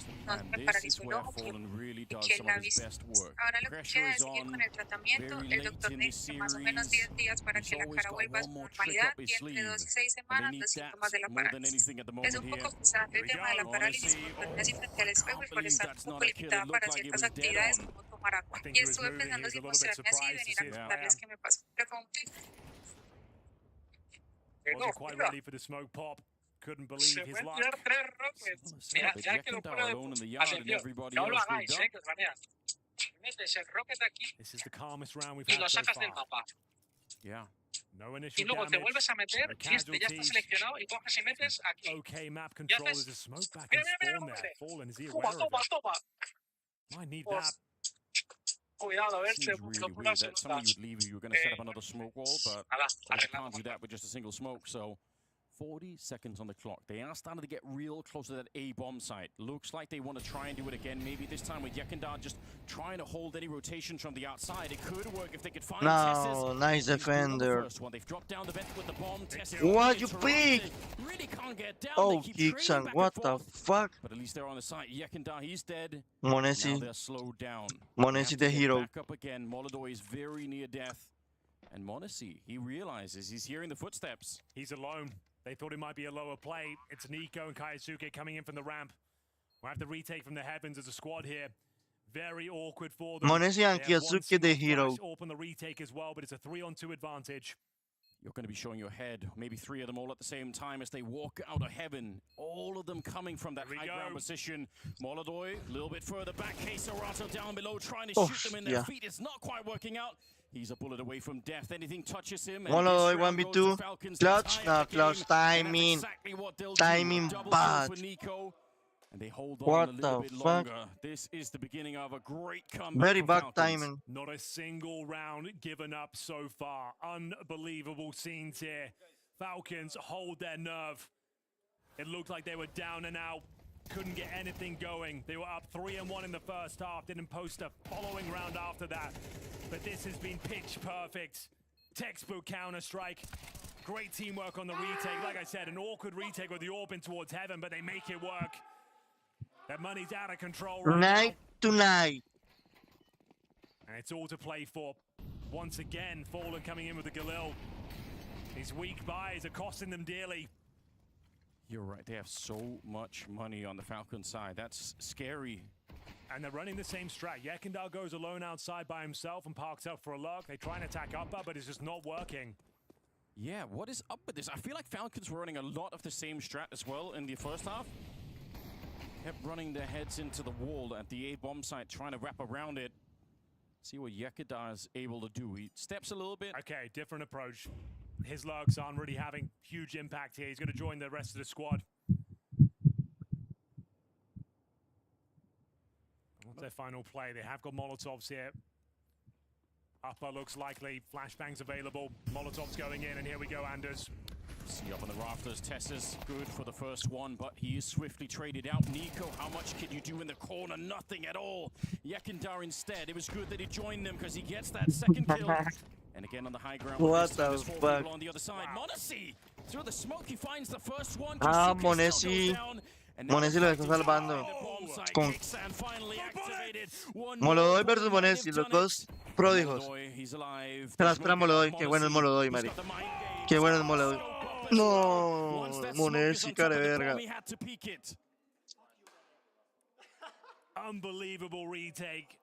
nos And paralizó this is el where ojo, Fallen really y does que some la of his vista. best work. Ahora lo que Pressure queda es is seguir on con el tratamiento. very El late doctor in me the dice más o menos series. 10 días para He's que la always cara got vuelva a one su more trick normalidad up his y entre 2 sleeve. y 6 And they semanas need los that síntomas de la more than parálisis. anything at the Es moment un here. poco frustrante el tema de la parálisis Honestly, por verme así frente al espejo y por believe estar un that's poco not a kill. It limitada looked para like it ciertas was dead actividades on. como tomar agua. I think Y he was estuve moving. He pensando was si a little bit mostrarme así y surprised to venir a see the contarles player. qué me pasa. Pero fue un clic. Wasn't quite ready for the smoke pop. Couldn't believe Se his pueden luck. tirar 3 rockets. Mira, But ya que lo Yekindar fuera de alone in the yard and atención, everybody no lo else hagáis, moved up. que os banean. Metes el rocket aquí This is the calmest round we've y had lo so sacas del far. mapa. Yeah. No Y initial luego te damage. vuelves a meter, No y ya está casualties. seleccionado, y coges y metes aquí. Okay, map control. haces- There's a smoke back Mira, and mira, mira spawn cómo there. hace. Fallen, is he Toma, aware of toma, it? toma. Might need Pues, that. cuidado, a ver, Seems really lo weird. se That's nota. something you'd leave if you were going to set up another smoke wall, but Nada, of course you arreglamos. can't do that with just a single smoke. So 40 seconds on the clock. They are starting to get real close to that A bomb site. Looks like they want to try and do it again. Maybe this time with Yekindar just trying to hold any rotations from the outside. It could work if they could find No, Tessus. nice He's good on the defender. first one. They've dropped down the vent with the bomb. Tessus What really you interrupted. pick? Really can't get down. Oh, They keep kicks trading and back what and the forth. fuck? But at least they're on the site. Yekindar, he's dead. Now Monesi, they're slowed down. Monesi the hero. Back up again. Molodoi is very near death. And Monesi, he realizes he's hearing the footsteps. He's alone. They thought it might be a lower play. It's Nico and Kaisuke coming in from the ramp. We'll have to retake from the heavens as a squad here. Very awkward for them. Monesi and They have one Kiyotsuki the single hero. flash AWP on the retake as well, but it's a 3-on-2 advantage. You're going to be showing your head, maybe 3 of them all at the same time as they walk out of heaven. All of them coming from that Here we high ground go. position. Molodoi, a little bit further back. Serato down below, trying to Oh, shoot them in their yeah. feet. It's not quite working out. He's a bullet away from death. Anything touches him. and Molodoi this round goes 1v2. to Falcons. Clutch? They tie No, up the clutch game, and that's timing. exactly what they'll Timing do. Double bad. kill for Nico. And they hold on What a little the bit fuck? longer. This is the beginning of a great comeback Very for bad Falcons. timing. Not a single round given up so far. Unbelievable scenes here. Falcons hold their nerve. It looked like they were down and out. Couldn't get anything going. They were up 3-1 in the first half. Didn't post a following round after that. But this has been pitch perfect. Textbook Counter-Strike. Great teamwork on the retake. Like I said, an awkward retake with the AWP in towards heaven, but they make it work. That money's out of control right Night now. to night. And it's all to play for. Once again, Fallen coming in with the Galil. These weak buys are costing them dearly. You're right. They have so much money on the Falcon side. That's scary. And they're running the same strat. Yekindar goes alone outside by himself and parks up for a lurk. They try and attack upper, but it's just not working. Yeah, what is up with this? I feel like Falcons were running a lot of the same strat as well in the first half. Kept running their heads into the wall at the A bomb site, trying to wrap around it. See what Yekindar is able to do. He steps a little bit. Okay, different approach. His lurks aren't really having huge impact here. He's going to join the rest of the squad. What's their final play? They have got Molotovs here. Upper looks likely. Flashbangs available. Molotovs going in, and here we go, Anders. See up on the rafters. Tessa's good for the first one, but he is swiftly traded out. Nico, how much can you do in the corner? Nothing at all. Yekindar instead. It was good that he joined them because he gets that second kill. And again on the high ground. What this time the there's 4 fuck? people on the other side. Monesi through the smoke. He finds the first one. Ah, Kisuke still Monesi. goes down, and now Monesi lo está fighting salvando. the bomb site. Con Kickstand finally activated. One Molodoi more versus point, Monesi, they've los done dos it. pródigos. Molodoi, he's alive. Se la espera Molodoi. Qué bueno es Molodoi, He's Mari. got the mind game. Qué bueno es Molodoi. No, Once that smoke is Monesi, on top cara of de the verga. bomb, he had to peek it. Unbelievable retake.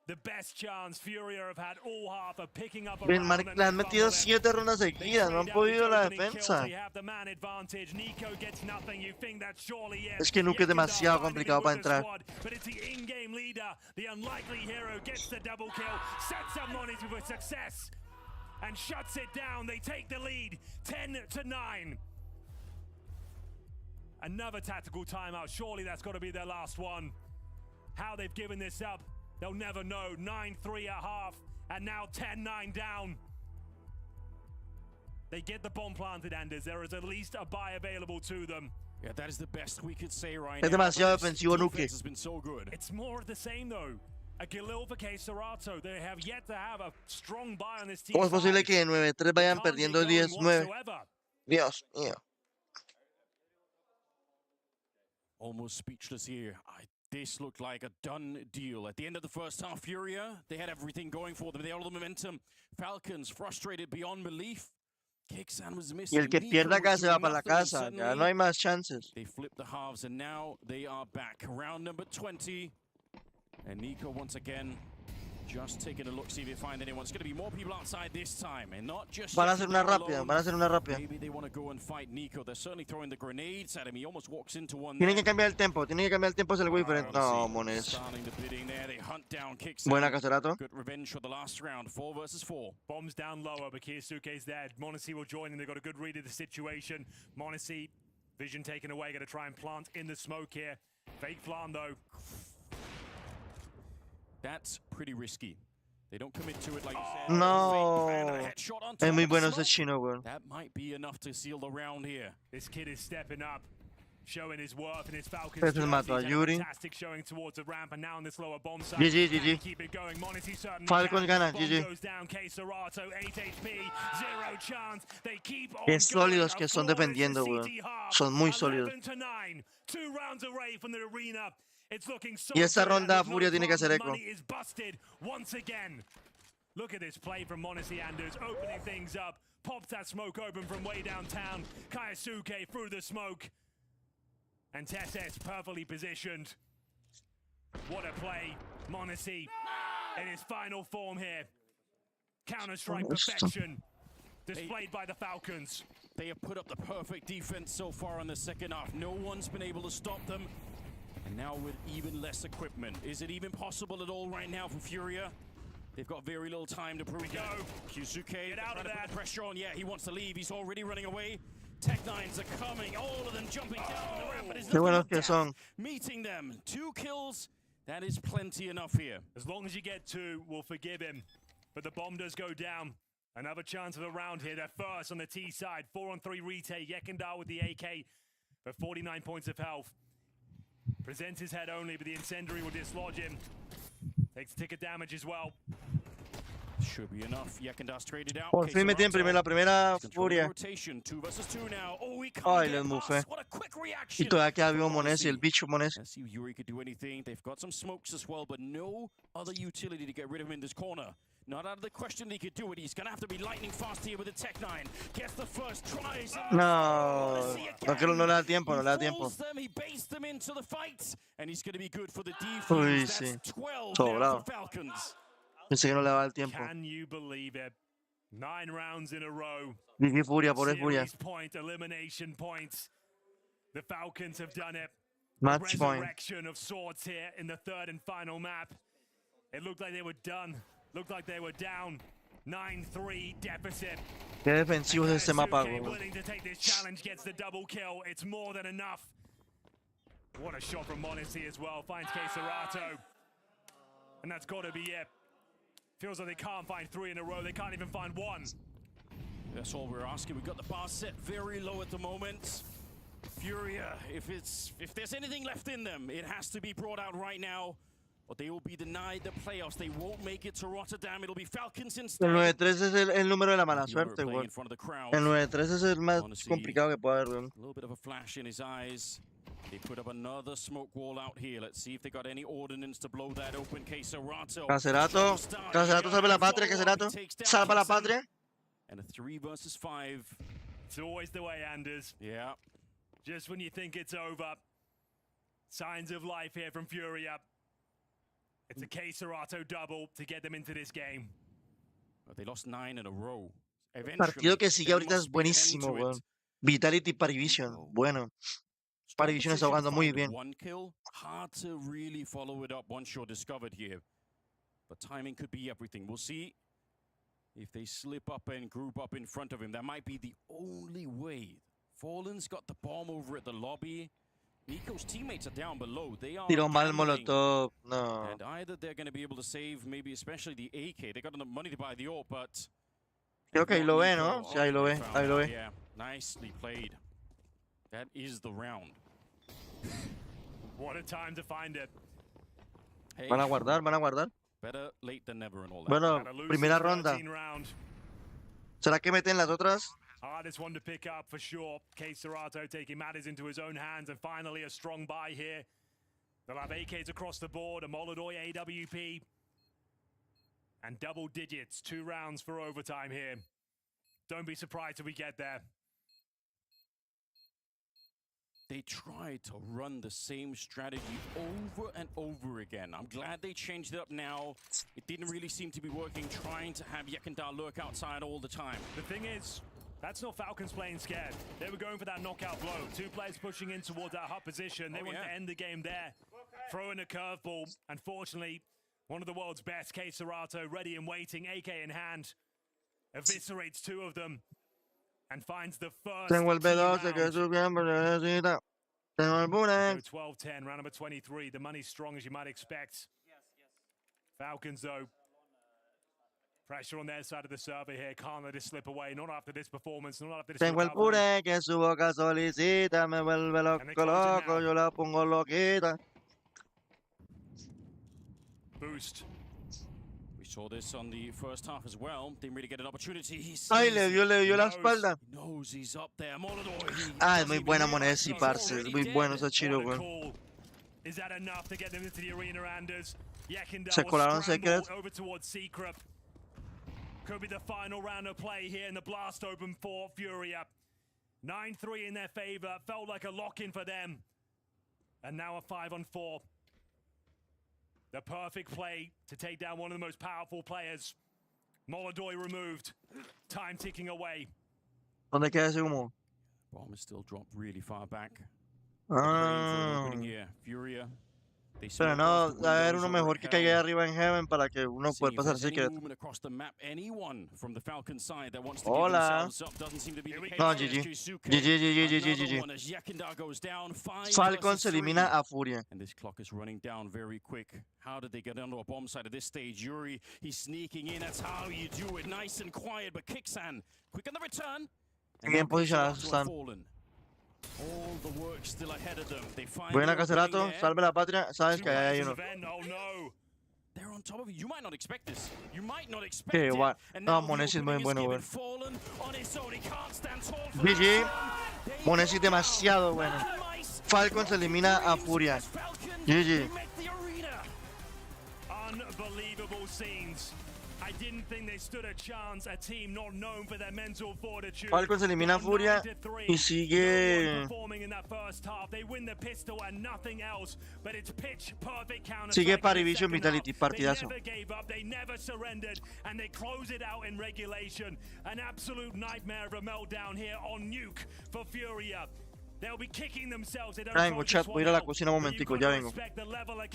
The best chance Furia have had all half of picking up a Ven, round Mark, and le han they metido fumble it. 7 rondas They seguidas. No han trade out podido his la opening kills, defensa. they have the man advantage. Nico gets nothing. You think that surely yes. Es que Nuke es Yekindar demasiado finally complicado with para the entrar. squad, but it's the in-game leader, the unlikely hero, gets the double kill, sets up Monesi with success, and shuts it down. They take the lead, 10-9. Another tactical timeout. Surely that's got to be their last one. How they've given this up, they'll never know. 9-3 at half, and now 10-9 down. They get the bomb planted, Anders. There is at least a buy available to them. Yeah, that is the best we could say right Es now. demasiado but this defensivo, Nuke. defense has been so good. It's more of the same, though. A Galil for Serato. They have yet to have a strong buy on this team. ¿Cómo es posible que de 9-3 vayan perdiendo 10-9? Dios mío. almost speechless here. This looked like a done deal. At the end of the first half, Furia, they had everything going for them. They had all the momentum. Falcons, frustrated beyond belief. Kixan was missing. Y el que Nico pierda acá was se va doing para la nothing, and casa. Ya suddenly no hay más chances. they flipped the halves, and now they are back. Round number 20. And Nico, once again, just taking a look, see if they find anyone. It's going to be more people outside this time, and not just Van a hacer una Yakindar rápida, alone. van a hacer una rápida. Maybe they want to go and fight Nico. They're certainly throwing the grenades at him. He almost walks into one Tienen que there. cambiar el tempo, tienen que cambiar el tempo, es algo diferente. No, Mones. Starting the bidding there. They hunt down Kixan. Buena, Caserato. Good revenge for the last round. 4 versus 4. Bombs down lower, but Kiyasuke's dead. Monacy will join, and they've got a good read of the situation. Monacy, vision taken away, going to try and plant in the smoke here. Fake Flan, though. That's pretty risky. They don't commit to it like you said. No. Fake plan, a headshot on top Es muy of the bueno ese smoke. chino, weón. That might be enough to seal the round here. This kid is stepping up, showing his worth in his Falcons. Este es el mato a jersey. Yuri. Fantastic showing towards the ramp, and now on this lower bomb side. GG, Can GG. keep it going. Monacy certainly Falcons can. gana, Bomb GG. goes down. K Serato, 8 HP, 0 chance. They keep on Qué going. sólidos A que son flawless defendiendo, CT weón. half. Son muy sólidos. 11-9, 2 rounds away from the arena. It's looking so Y esta good, and ronda there's no Furia tiene que hacer problem. eco. Money is busted once again. Look at this play from Monacy Anders, opening things up. Pops that smoke open from way downtown. Kayasuke through the smoke. And Tesses perfectly positioned. What a play. Monacy in his final form here. Counter-strike perfection displayed by the Falcons. They have put up the perfect defense so far in the second half. No one's been able to stop them. And now with even less equipment. Is it even possible at all right now for Furia? They've got very little time to prove it. go. Kyusuke, Get out of trying to put that. the pressure on. Yeah, he wants to leave. He's already running away. Tech9s are coming. All of them jumping down the ramp. But it's Qué buenos nothing que but son. death meeting them. 2 kills. That is plenty enough here. As long as you get 2, we'll forgive him. But the bomb does go down. Another chance of the round here. They're first on the T side. 4-on-3 retake. Yekindar with the AK for 49 points of health. Presents his head only, but the incendiary will dislodge him. Takes ticket damage as well. Should be enough. Yekendar's traded out. Por fin metí en la primera Furia. Rotation. 2 versus 2 now. Oh, he can't Ay, get les past. mufé. What a quick Y reaction. todavía queda vivo Mones y el bicho Mones. Let's see if Yuri could do anything. They've got some smokes as well, but no other utility to get rid of him in this corner. Not out of the question that he could do it. He's going to have to be lightning fast here with the Tech9. Gets the first try. No, no que no le da tiempo, no le da tiempo. He baits them into the fight, and he's going to be good for the defense. Uy, That's sí. 12 now Sobrado. for Falcons. Pensé que no le daba el tiempo. Can you believe it? 9 rounds in a row. GG Furia, por Furia. Series point, elimination points. The Falcons have done it. Match point. Resurrection of sorts here in the third and final map. It looked like they were done. Looked like they were down. 9-3 deficit. Qué defensivo es este mapa, Kayasuke weón. willing to take this challenge, gets the double kill. It's more than enough. What a shot from Monacy as well. Finds K Serato. And that's got to be it. Feels like they can't find 3 in a row. They can't even find 1. That's all we're asking. We've got the bar set very low at the moment. Furia, if there's anything left in them, it has to be brought out right now. Or they will be denied the playoffs. They won't make it to Rotterdam. It'll be Falcons instead. El 9-3 es el número de la mala Yuri suerte, playing weón. in front of the crowd. El 9-3 es el más Honestly, complicado que puede haber, weón. A little bit of a flash in his eyes. They put up another smoke wall out here. Let's see if they got any ordnance to blow that open. Caserato. Caserato, Caserato salva la patria, Caserato. Salva la patria. And a 3 versus 5. It's always the way, Anders. Yeah. Just when you think it's over, signs of life here from Furia. It's a K Serato double to get them into this game. But they lost 9 in a row. El partido que sigue ahorita es buenísimo, weón. Vitality Parivision, bueno. Parivision está jugando muy bien. One kill, hard to really follow it up once you're discovered here. But timing could be everything. We'll see if they slip up and group up in front of him. That might be the only way. Fallen's got the bomb over at the lobby. Nico's teammates are down below. They are Tiró mal gambling. Molotov, no. And either they're going to be able to save, maybe especially the AK. They got enough money to buy the AWP, but Creo que ahí lo ve, ¿no? Sí, ahí lo ve, ahí lo ve. yeah, nicely played. That is the round. What a time to find it. Hey, Van a guardar, van a guardar. better late than never and all that. Bueno, Gotta lose primera this ronda. 13 round. ¿Será que meten las otras? Hardest one to pick up for sure. KScerato taking matters into his own hands, and finally a strong buy here. They'll have AKs across the board, a Molodoi AWP, and double digits, 2 rounds for overtime here. Don't be surprised if we get there. They tried to run the same strategy over and over again. I'm glad they changed it up now. It didn't really seem to be working, trying to have Yekindar lurk outside all the time. The thing is, that's not Falcons playing scared. They were going for that knockout blow. 2 players pushing in towards that hot position. They wanted to end the game there. Throwing a curveball. Unfortunately, one of the world's best, KScerato, ready and waiting, AK in hand. Eviscerates 2 of them. And finds the first Tengo el B12 que su tiempo necesita. Tengo el Bunex. 12-10, round number 23. The money's strong as you might expect. Falcons, though, pressure on their side of the server here. Can't let it slip away. Not after this performance. Not after this. Tengo el Bunex que su boca solicita. Me vuelve loco, yo la pongo loquita. Boost. We saw this on the first half as well. Didn't really get an opportunity. Ay, le dio la espalda. He knows he's up there. Molodoi. Ay, muy buena Monesi, parce. Muy bueno ese Chiro, güey. Is that enough to get them into the arena, Anders? Se colaron secret. Over towards Secret. Could be the final round of play here in the blast open for Furia. 9-3 in their favor. Felt like a lock-in for them. And now a 5-on-4. The perfect play to take down one of the most powerful players. Molodoi removed. Time ticking away. ¿Dónde queda ese humo? Bomb is still dropped really far back. Ah. Furia. Pero no, a ver uno mejor que caiga arriba en Heaven para que uno pueda pasar secret. Hola. No, GG. Falcons elimina a Furia. And this clock is running down very quick. How did they get onto a bomb site at this stage? Yuri, he's sneaking in. That's how you do it. Nice and quiet, but Kixan, quick on the return. Bien posicionados están. All the work still ahead of them. They find Buena KScerato, salve la patria. Sabes que ahí hay uno. They're on top of it. You might not expect this. You might not expect Que it. igual. No, Monesi es muy bueno, güey. GG. Monesi es demasiado bueno. Falcons elimina a Furia. GG. Unbelievable scenes. I didn't think they stood a chance. A team not known for their mental fortitude. Falcons elimina a Furia y sigue. Sigue Parivision Vitality, partidazo. They never surrendered and they close it out in regulation. An absolute nightmare of a meltdown here on Nuke for Furia. They'll be kicking themselves. They don't vengo, chat, voy a ir a la cocina un momentico, ya vengo.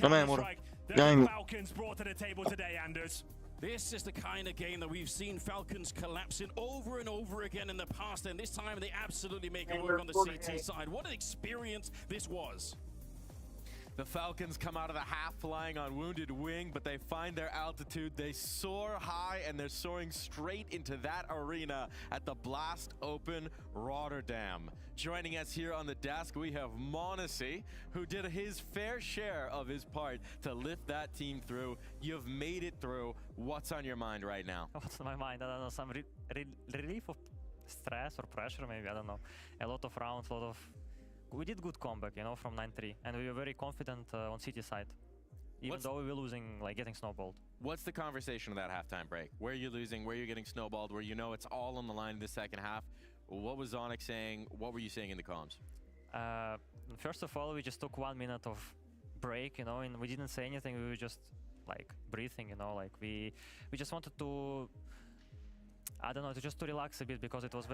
No me demoro. Ya vengo. Falcons brought to the table today, Anders. This is the kind of game that we've seen Falcons collapsing over and over again in the past, and this time they absolutely make it work on the CT side. What an experience this was. The Falcons come out of the half flying on Wounded Wing, but they find their altitude. They soar high, and they're soaring straight into that arena at the Blast Open Rotterdam. Joining us here on the desk, we have Monesi, who did his fair share of his part to lift that team through. You've made it through. What's on your mind right now? What's on my mind? I don't know, some relief of stress or pressure, maybe, I don't know. A lot of rounds, we did good comeback, you know, from 9-3, and we were very confident on City side, even though we were losing, like getting snowballed. What's the conversation of that halftime break? Where you're losing, where you're getting snowballed, where you know it's all on the line in the second half. What was Onyx saying? What were you saying in the comms? First of all, we just took 1 minute of break, you know, and we didn't say anything. We were just like breathing, you know, like we just wanted to, I don't know, just to relax a bit, because it was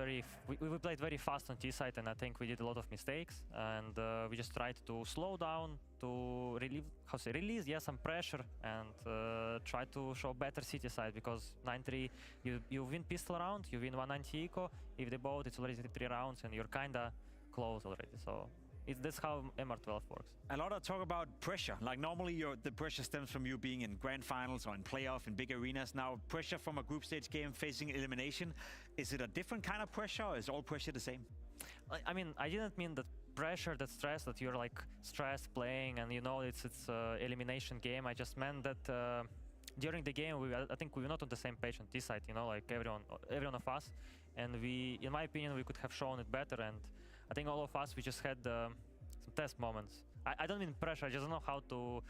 we played very fast on T side, and I think we did a lot of mistakes, and we just tried to slow down, to release some pressure, and try to show better City side, because 9-3, you win pistol round, you win 190 eco. If they both, it's already 3 rounds, and you're kinda close already. So that's how MR12 works. A lot of talk about pressure. Like normally the pressure stems from you being in grand finals or in playoff in big arenas. Now pressure from a group stage game facing elimination. Is it a different kind of pressure, or is all pressure the same? I mean, I didn't mean that pressure, that stress, that you're like stressed playing and you know it's elimination game. I just meant that during the game I think we were not on the same page on this side, you know, like everyone of us. and we, in my opinion, we could have shown it better. And I think all of us, we just had some test moments. I don't mean pressure. I just don't know how to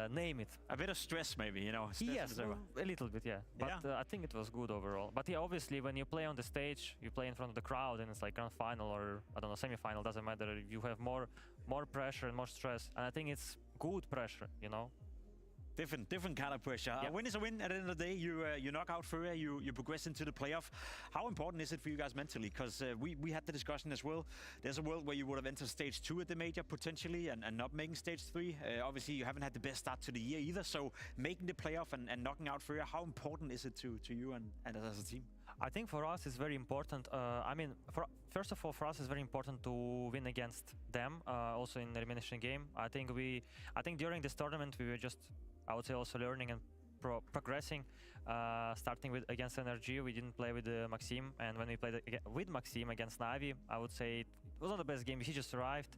name it. A bit of stress, maybe, you know. Stress Yes, a little bit, yeah. But I think it was good overall. But yeah, obviously, when you play on the stage, you play in front of the crowd, and it's like grand final or I don't know, semi-final, doesn't matter. You have more pressure and more stress, and I think it's good pressure, you know. Different kind of pressure. Yep. A win is a win. At the end of the day, you knock out Furia, you progress into the playoff. How important is it for you guys mentally? Because we had the discussion as well. There's a world where you would have entered stage 2 at the major potentially and not making stage 3. Obviously, you haven't had the best start to the year either. So making the playoff and knocking out Furia, how important is it to you and as a team? I think for us it's very important. I mean, first of all, for us it's very important to win against them. Also in the elimination game, I think during this tournament we were just, I would say, also learning and progressing. Starting against NRG, we didn't play with Maxime, and when we played with Maxime against Navi, I would say it wasn't the best game. He just arrived.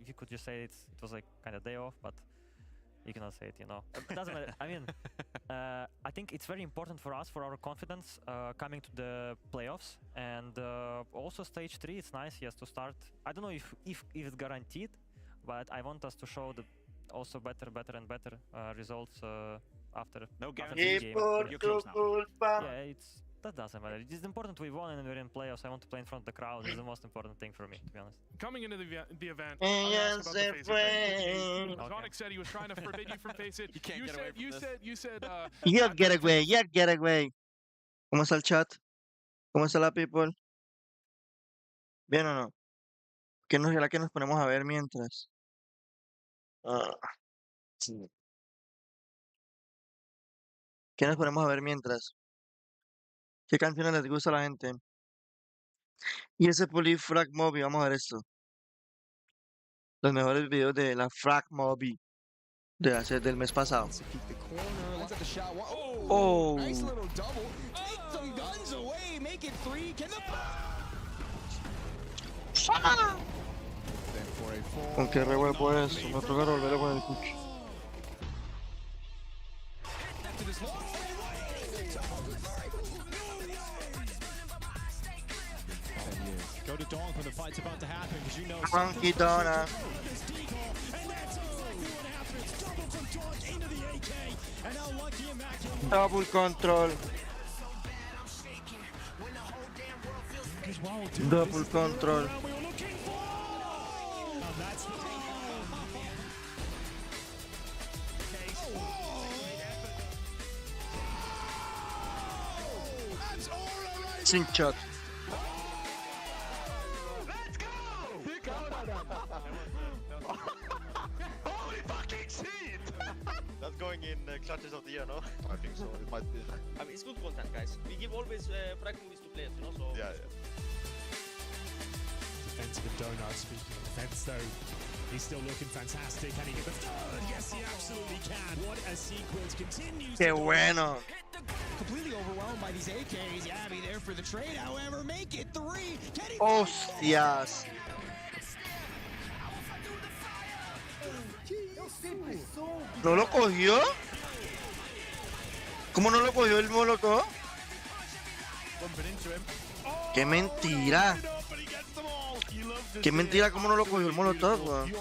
You could just say it was like kind of day off, but you cannot say it, you know. It doesn't matter. I mean, I think it's very important for us, for our confidence coming to the playoffs, and also stage 3. It's nice, yes, to start. I don't know if it's guaranteed, but I want us to show the also better and better results after. No guarantee. Yeah, that doesn't matter. It's important we won and we're in playoffs. I want to play in front of the crowd. It's the most important thing for me, to be honest. Coming into the event, Sonic said he was trying to forbid you from Face It. You can't get away from this. You said. Yet get away. ¿Cómo está el chat? ¿Cómo está la people? ¿Bien o no? ¿Qué será que nos ponemos a ver mientras? Sí. ¿Qué nos ponemos a ver mientras? ¿Qué canciones les gusta a la gente? Y ese Frag Mobi, vamos a ver esto. Los mejores videos de la Frag Mobi del mes pasado. Oh. ¿Con qué revuelvo eso? Me toca volver con el cucho. Go to Donk when the fight's about to happen, because you know Funky Donna. Double control. Double control. Sin shot. Holy fucking shit! That's going in clutches of the year, no? I think so. It might be. I mean, it's good content, guys. We give always frag movies to players, you know. So Yeah. Defensive and Donut. Speaking of defense, though, he's still looking fantastic. Can he get the third? Yes, he absolutely can. What a sequence continues. Qué bueno. completely overwhelmed by these AKs. Yeah, be there for the trade. However, make it 3. Hostias. ¿No lo cogió? ¿Cómo no lo cogió el Molotov? ¡Qué mentira! ¡Qué mentira! ¿Cómo no lo cogió el Molotov, weón?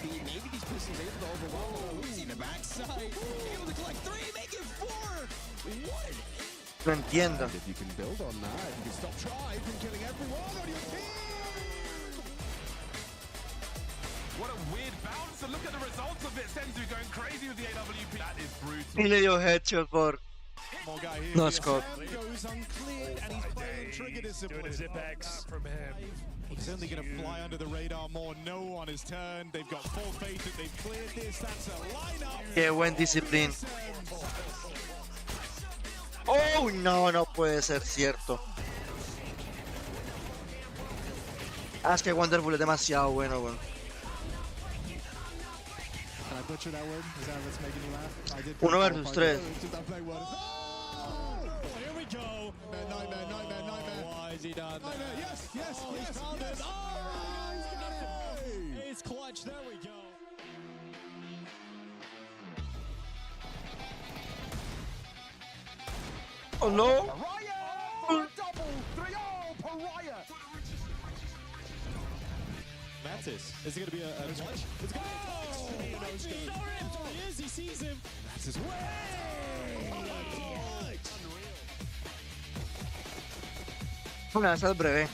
Maybe these pistons able to overwhelm Lucy in the backside. Able to collect 3, make it 4. What? No entiendo. If you can build on that, you can stop Try from killing everyone on your team. What a weird bounce, and look at the results of it. Senzu going crazy with the AWP. That is brutal. Y le dio headshot por... No scope. Goes uncleared, and he's playing trigger discipline. Zipex from him. He's only going to fly under the radar more. No one is turned. They've got full faith that they've cleared this. That's a lineup. Qué buen disciplín. Oh, no, no puede ser cierto. Ah, es que Wonderful es demasiado bueno, weón. Can I butcher that word? Is that what's making you laugh? I did 1 versus 3. Here we go. Nightmare. Why is he done? Nightmare, yes. He found it. Oh, is clutch. There we go. Oh no! Pariah! Double 3-0 Pariah! Mattis, is it going to be a clutch? It's going to be a clutch. He is, he sees him. Mattis Una esa es breve.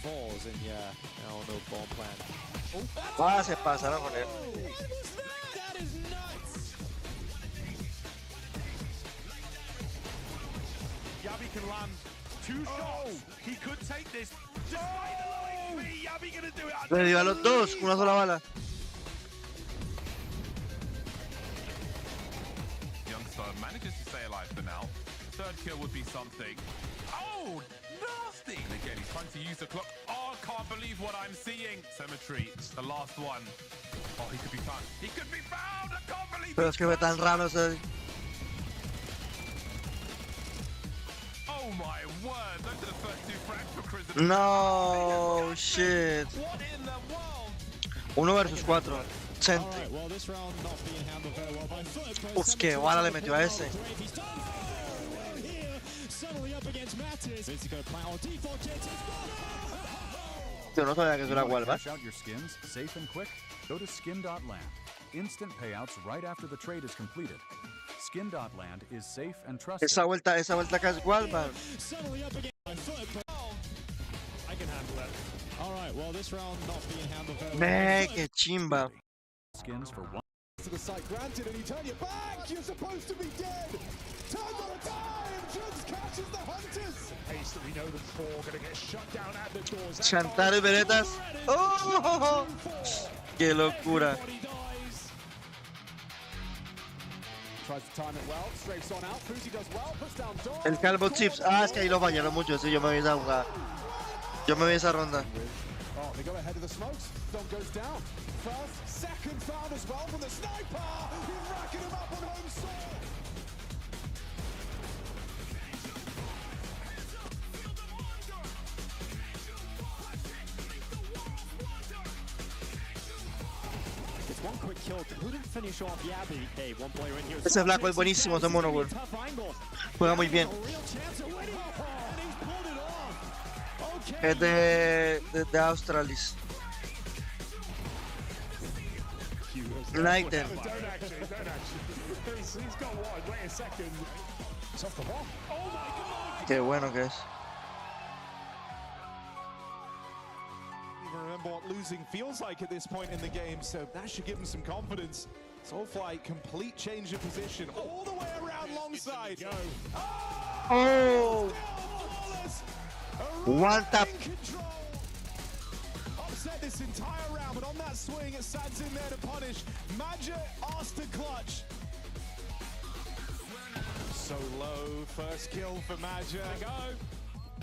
falls and yeah, I don't know, ball plan. Ah, se pasaron con él. That is nuts! Yabi can land 2 shots. He could take this. Despite the low HP, Yabi gonna do it. Le dio a los dos, una sola bala. Youngster manages to stay alive for now. Third kill would be something. Oh, nasty! And again, he's trying to use the clock. Oh, I can't believe what I'm seeing. Cemetery, the last one. Oh, he could be found. He could be found! I can't believe. Pero es que fue tan raro ese. Oh my word! Those are the first 2 frags for Crimson. No, shit. What in the world? 1 versus 4. Sentry. Well, this round not being handled very well by Foot. Uf, qué bala le metió a ese. Suddenly up against Mattis. Is he going to plan on default kits? Yo no sabía que eso era Walva. Cash out your skins safe and quick? Go to skin.land. Instant payouts right after the trade is completed. Skin.land is safe and trusted. Esa vuelta acá es Walva. Suddenly up against Foot. I can handle that. All right, well, this round not being handled very well. Qué chimba. Skins for 1. To the site, granted, and you turn your back. You're supposed to be dead. Turns on a dime. Jugs catches the hunters. The pace that we know them for, going to get shut down at the doors. Chantar y veretas. Oh, qué locura. Tries to time it well. Strafes on out. Fuzi does well. Puts down Dom. El Calvo Chips. Ah, es que ahí lo fallaron mucho. Sí, yo me vi esa jugada. Yo me vi esa ronda. Oh, they go ahead of the smokes. Dom goes down. First, second foul as well from the sniper. He's racking him up on home soil. It's one quick kill. Couldn't finish off Yabi. Hey, one player in here. Ese flaco es buenísimo, ese mono, güey. Juega muy bien. Es de Australis. United. Qué bueno que es. Remember what losing feels like at this point in the game, so that should give him some confidence. Soulfly, complete change of position all the way around long side. Oh! One tap. Upset this entire round, but on that swing, Sad's in there to punish. Magic asked to clutch. So low, first kill for Magic.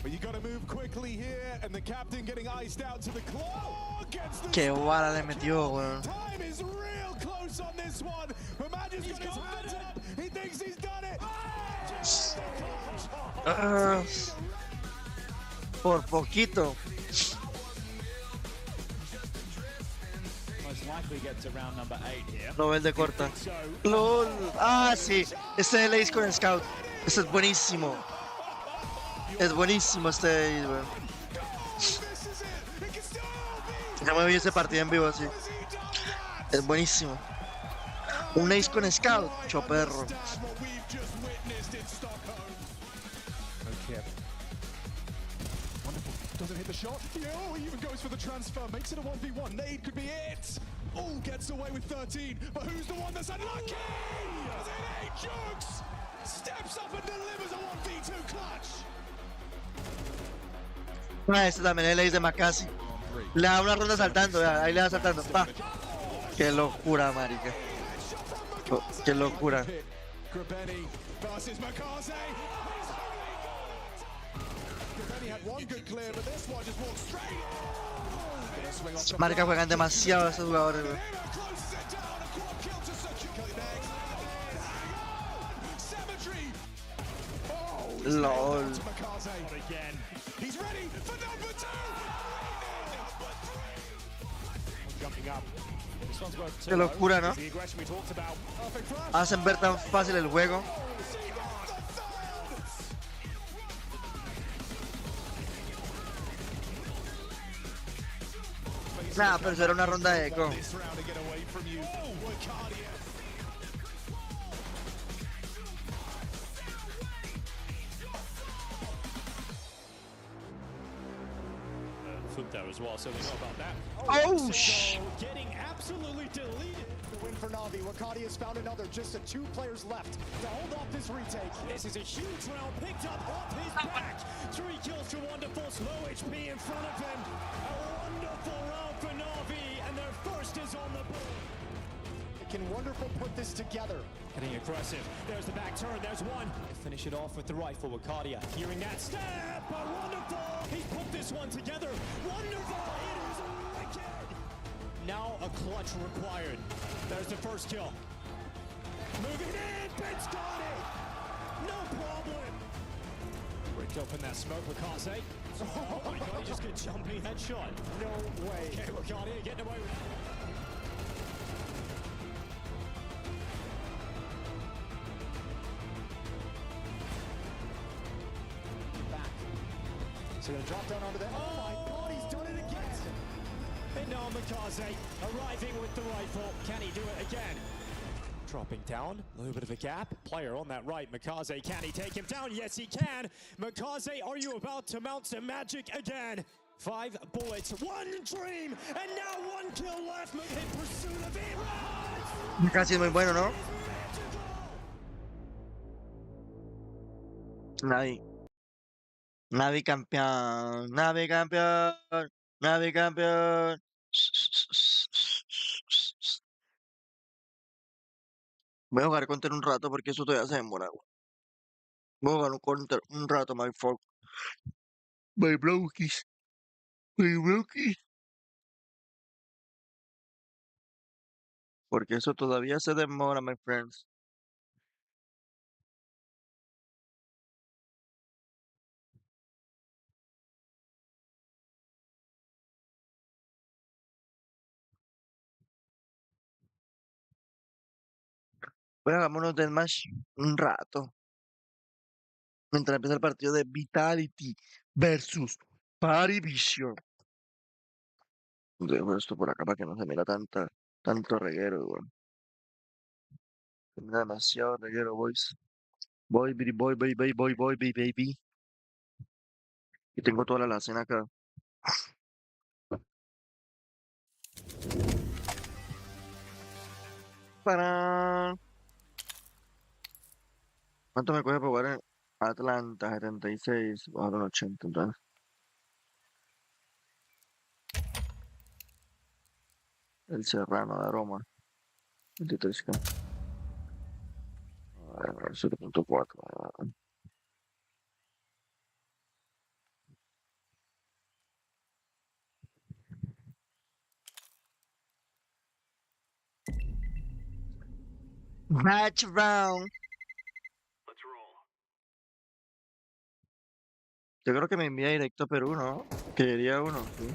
But you got to move quickly here, and the captain getting iced out to the claw. Qué bala le metió, weón. Time is real close on this one. But Magic's got his hands up. He thinks he's done it. Por poquito. Most likely get to round number 8 here. Nobel de corta. LOL. Ah, sí. Este es el Ace con Scout. Este es buenísimo. Es buenísimo este Ace, weón. Ya me vi ese partido en vivo así. Es buenísimo. Un Ace con Scout. Choperro. Doesn't hit the shot. Oh, he even goes for the transfer. Makes it a 1v1. Nade could be it. Oh, gets away with 13. But who's the one that's unlucky? Jugs steps up and delivers a 1v2 clutch. Ah, este también es el Ace de Macasi. Le da una ronda saltando, ya, ahí le da saltando. Pa. Qué locura, marica. Qué locura. Grabeni versus Makase. Grabeni had one good clear, but this one just walks straight. Marica, juegan demasiado esos jugadores, güey. LOL. He's ready for number 2. Qué locura, ¿no? Hacen ver tan fácil el juego. Nah, pero eso era una ronda de eco. There as well, so we know about that. Oh, getting absolutely deleted. The win for Na'Vi. Wakati has found another. Just the 2 players left to hold off this retake. This is a huge round picked up off his back. 3 kills to Wonderful's low HP in front of him. A wonderful round for Na'Vi, and their first is on the board. Can Wonderful put this together? Getting aggressive. There's the back turn. There's one. Finish it off with the rifle. Wakadia hearing that step. But Wonderful. He's put this one together. Wonderful. It is wicked. Now a clutch required. There's the first kill. Moving in. Ben's got it. No problem. Ripped open that smoke. Wakaze. Oh my God. He just gets jumping headshot. No way. Okay, Wakadia getting away with it. So gonna drop down onto that. Oh my God, he's done it again. And now Mikaze arriving with the rifle. Can he do it again? Dropping down, a little bit of a gap. Player on that right, Mikaze, can he take him down? Yes, he can. Mikaze, are you about to mount some magic again? 5 bullets, 1 dream, and now 1 kill left in pursuit of it. Casi muy bueno, ¿no? Navi campeón, Navi campeón, Navi campeón. Voy a jugar Counter un rato porque eso todavía se demora. Voy a jugar un Counter un rato, my fuck. My brokies. My brokies. Porque eso todavía se demora, my friends. Bueno, hagámonos deathmatch un rato. Mientras empieza el partido de Vitality versus Parivision. Dejo esto por acá para que no se mira tanto reguero, weón. Se mira demasiado reguero, boys. Boy, baby. Y tengo toda la alacena acá. Para. ¿Cuánto me coge para jugar en Atlanta? 76, bajo los 80, entonces. El Serrano de Aroma. 23K. 0.4. Match round. Yo creo que me envía directo a Perú, ¿no? Quería uno, sí.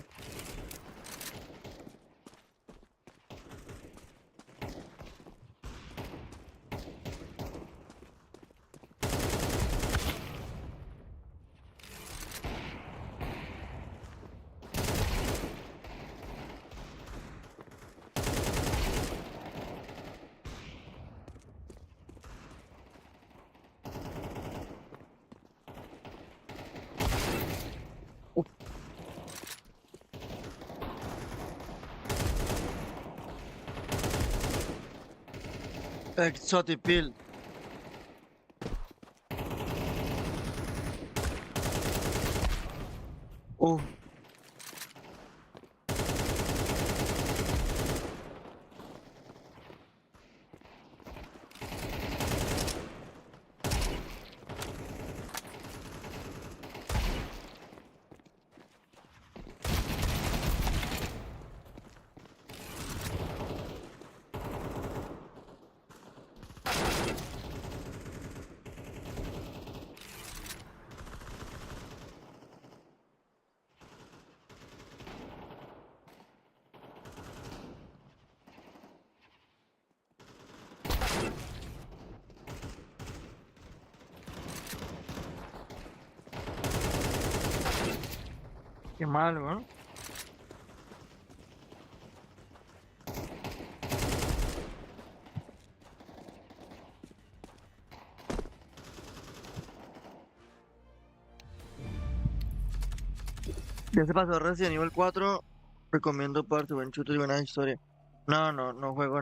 Exotic Pill. Oh. Qué mal, weón. Ya se pasó Resident Evil 4. Recomiendo parte, buen chute y buena historia. No juego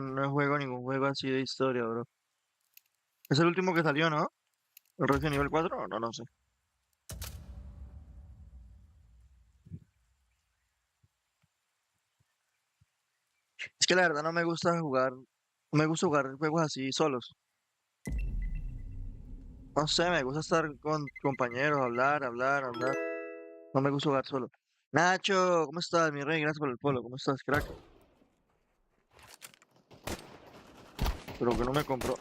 ningún juego así de historia, bro. Es el último que salió, ¿no? ¿El Resident Evil 4? No sé. Es que la verdad no me gusta jugar juegos así solos. No sé, me gusta estar con compañeros, hablar. No me gusta jugar solo. Nacho, ¿cómo estás, mi rey? Gracias por el follow. ¿Cómo estás, crack? Pero que no me compró.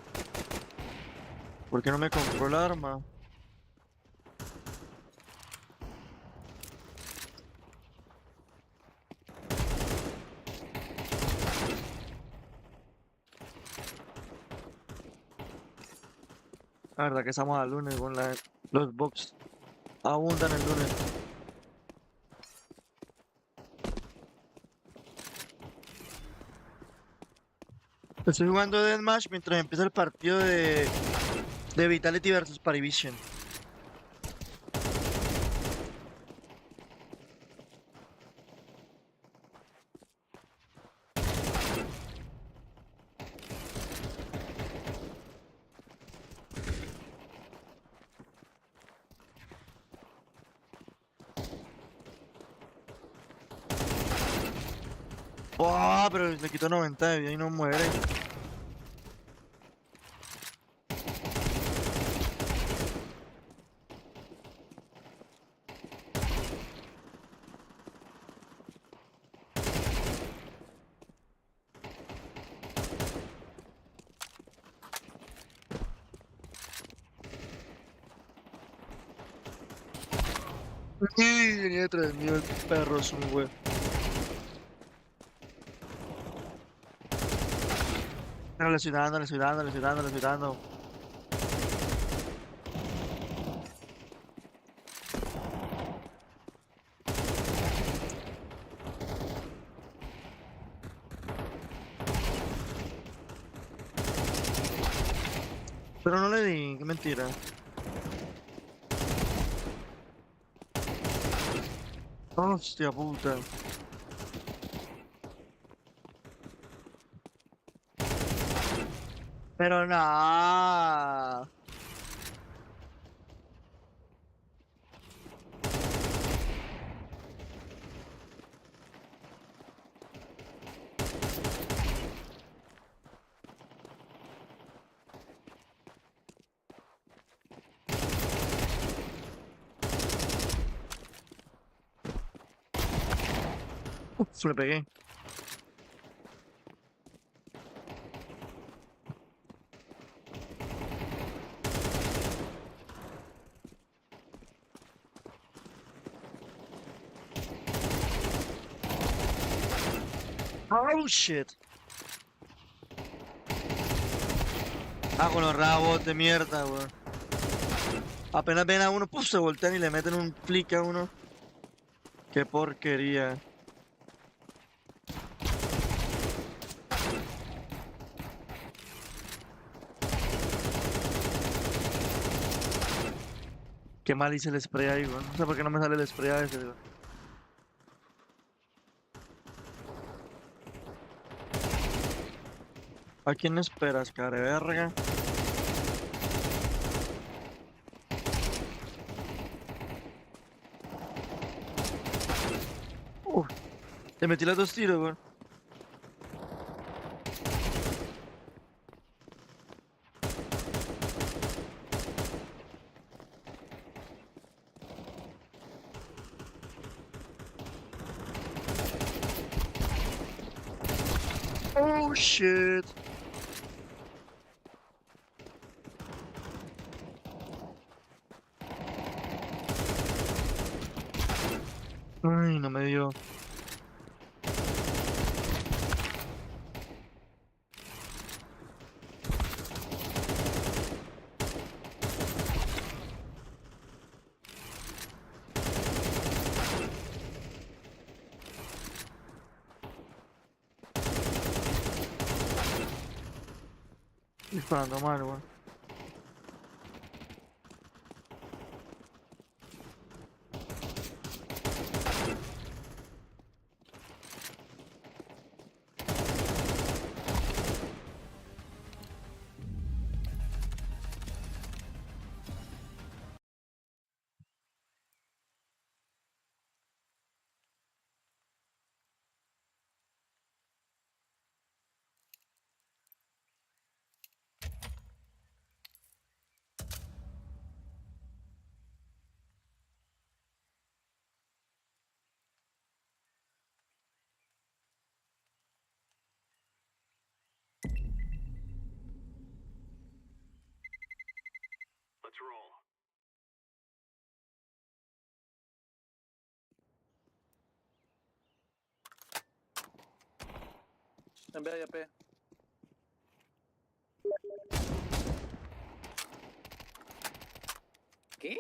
¿Por qué no me compró el arma? La verdad que estamos al lunes con los box abundan el lunes. Estoy jugando Deathmatch mientras empieza el partido de Vitality versus Parivision. ¡Oh! Pero le quito 90 de vida y no muere. Venía detrás mío el perro, es un güey. Pero le estoy dando. Pero no le di, qué mentira. Hostia puta. Pero no. Uf, le pegué. Oh shit. Ah, con los rabos de mierda, weón. Apenas ven a uno, pues se voltean y le meten un flick a uno. Qué porquería. Qué mal hice el spray ahí, weón. No sé por qué no me sale el spray a ese, weón. ¿A quién esperas, cara verga? Le metí los 2 tiros, weón. Oh shit. Ay, no me dio. Disparando mal, weón. En vez de AP. ¿Qué?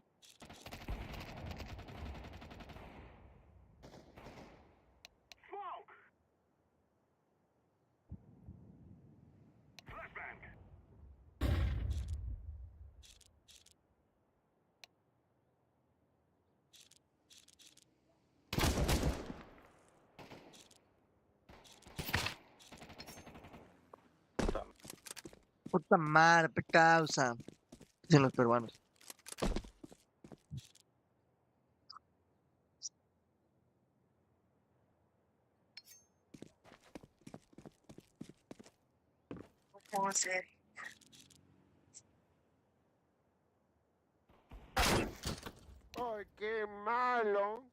Puta madre, qué causa. Dicen los peruanos. ¿Cómo hacer? ¡Ay, qué malo!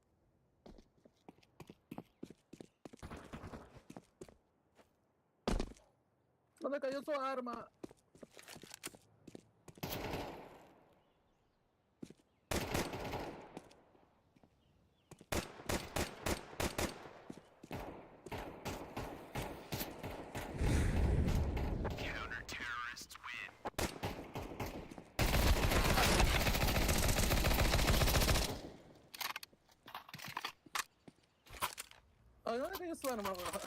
¿Dónde cayó su arma? Ay, ¿dónde cayó su arma, bro?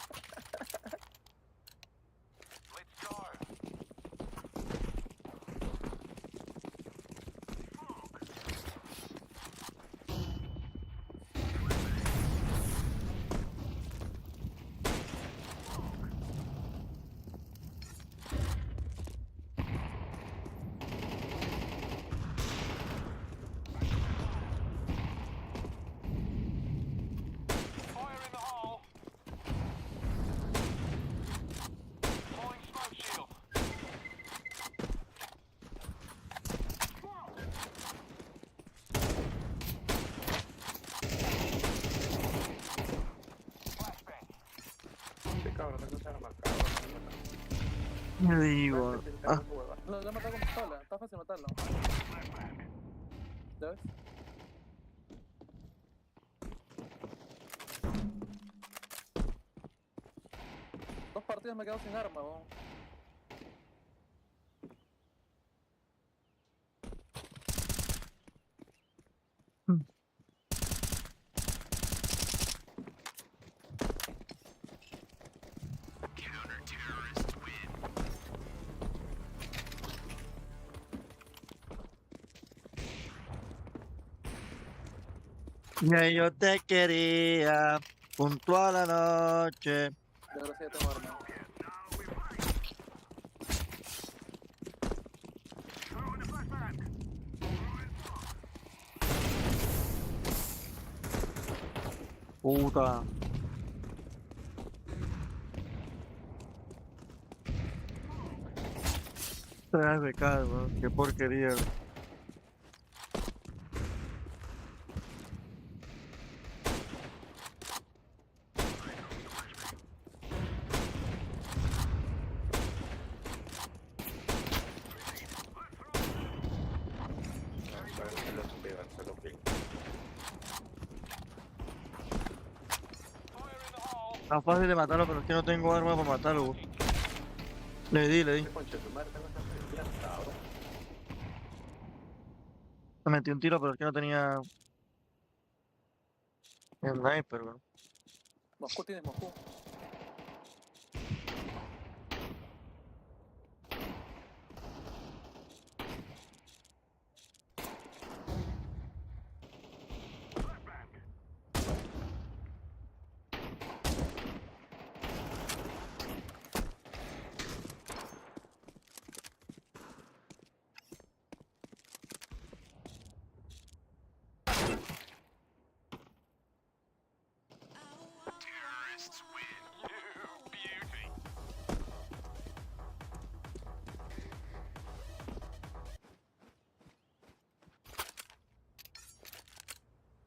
Me digo. Ah, Lo he matado con pistola, está fácil matarlo. ¿Ya ves? Dos partidas me he quedado sin arma, weón. ya yo te quería junto a la noche. De verdad sí ya tengo arma. Puta. Traes de cara, weón. Qué porquería. Está fácil de matarlo, pero es que no tengo arma para matarlo, weón. Le di. Le metí un tiro, pero es que no tenía el sniper, weón. Moscú tienes Moscú.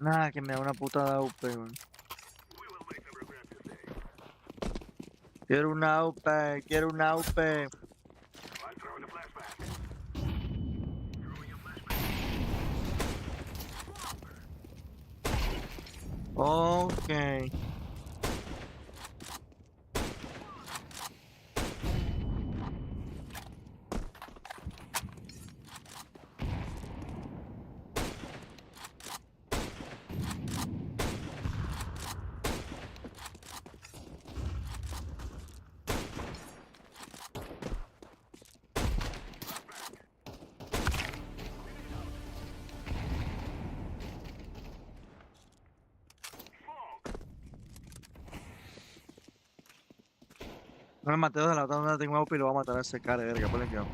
Nada, que me da una puta de AWP, weón. Quiero una AWP, quiero una AWP. Okay. No me maté de la otra donde tengo AWP y lo voy a matar a ese cara, verga, ponle cuidado.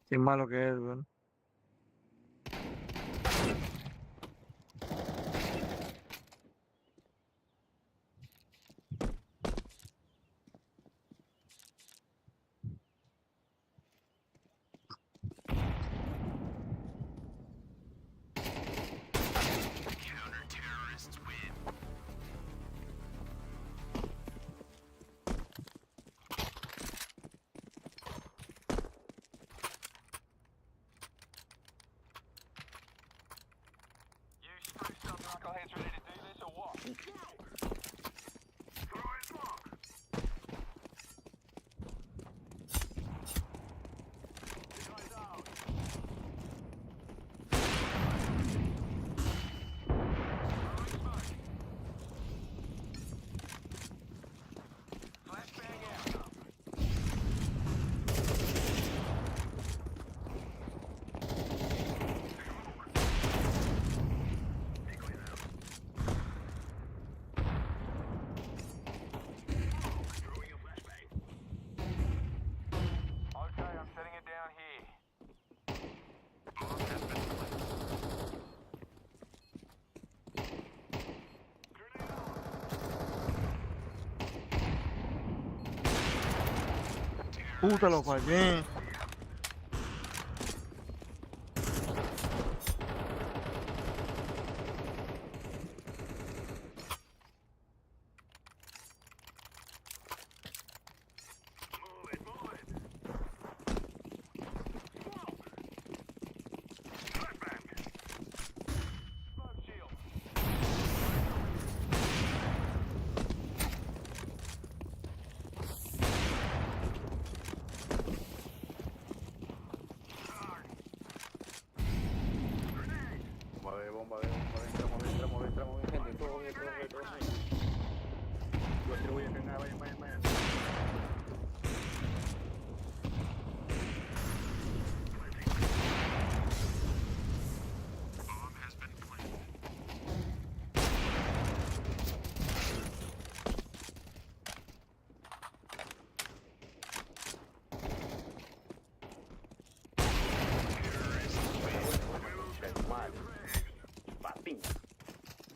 Qué malo que es, weón. Puta, lo fallé.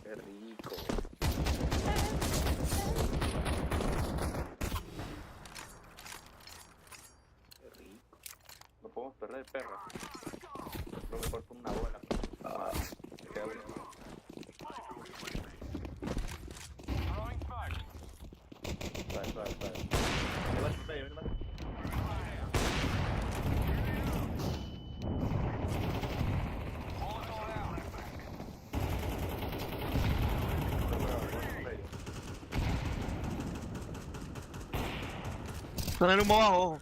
Qué rico. Qué rico. No podemos perder, perro. Creo que por una bola. Me queda bueno. Vale. Está en el humo abajo.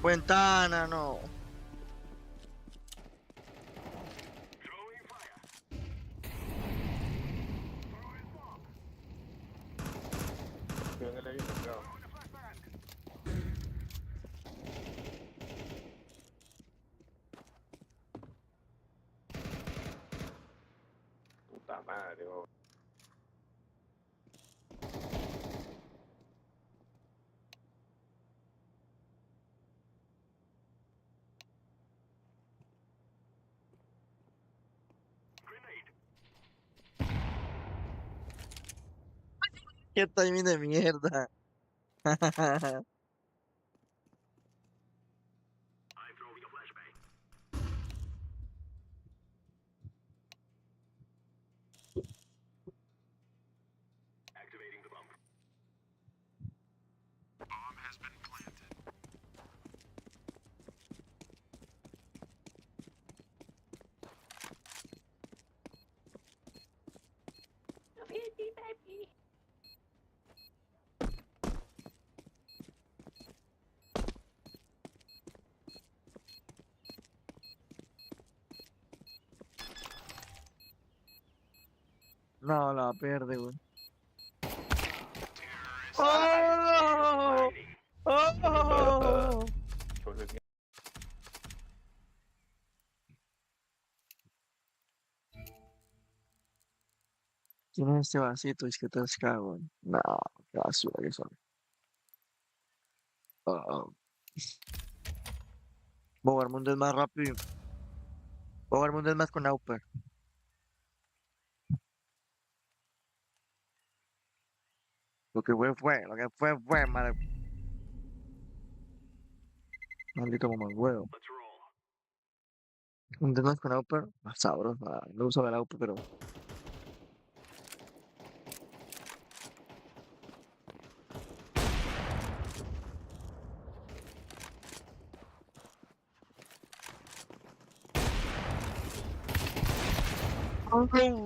Ventana, no. madre, weón. Qué timing de mierda. No, la pierde, güey. ¡Oh! ¡Oh! ¿Quién es este vasito? Es que te cago. No, qué basura que son. Bogarmundo es más rápido. Bogarmundo es más con Auper. Lo que fue, madre. Maldito como el huevo. Un más con Auper, más sabroso. No uso el Auper, pero.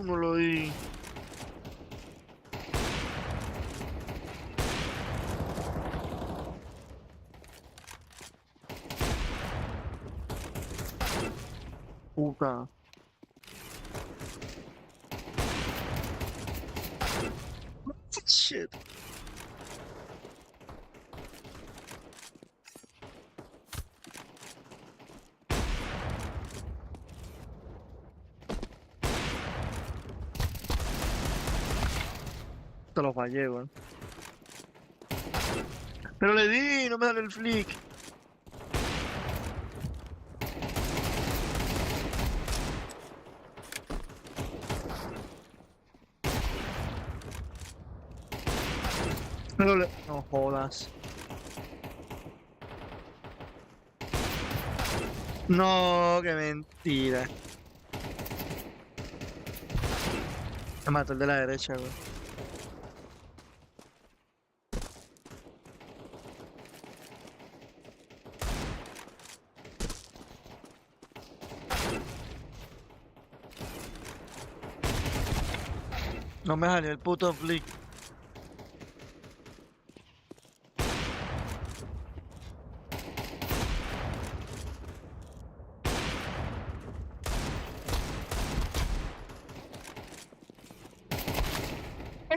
No lo di. Puta. Shit. Te lo fallé, weón. Pero le di, no me sale el flick. Pero le... No jodas. No, qué mentira. Me mató el de la derecha, güey. No me salió el puto flick.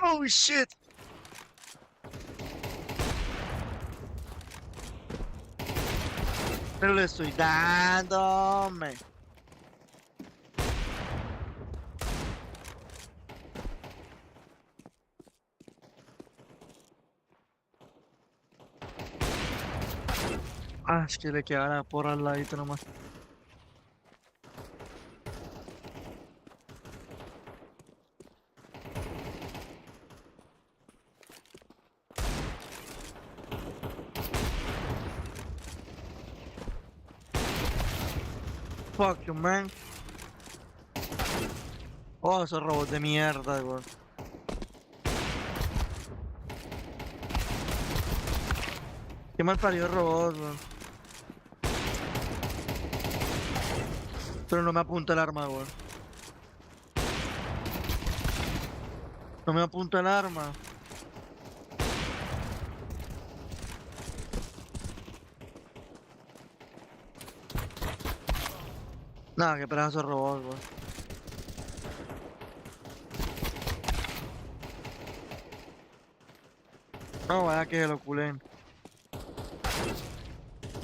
Oh shit. Pero le estoy dando, hombre. Ah, es que le queda la porra al ladito nomás. Fuck you, man. Oh, esos robots de mierda, güey. Qué mal parido robot, güey. Pero no me apunta el arma, güey. No me apunta el arma. Nada, qué pedazo de robot, güey. No, vaya que lo culen.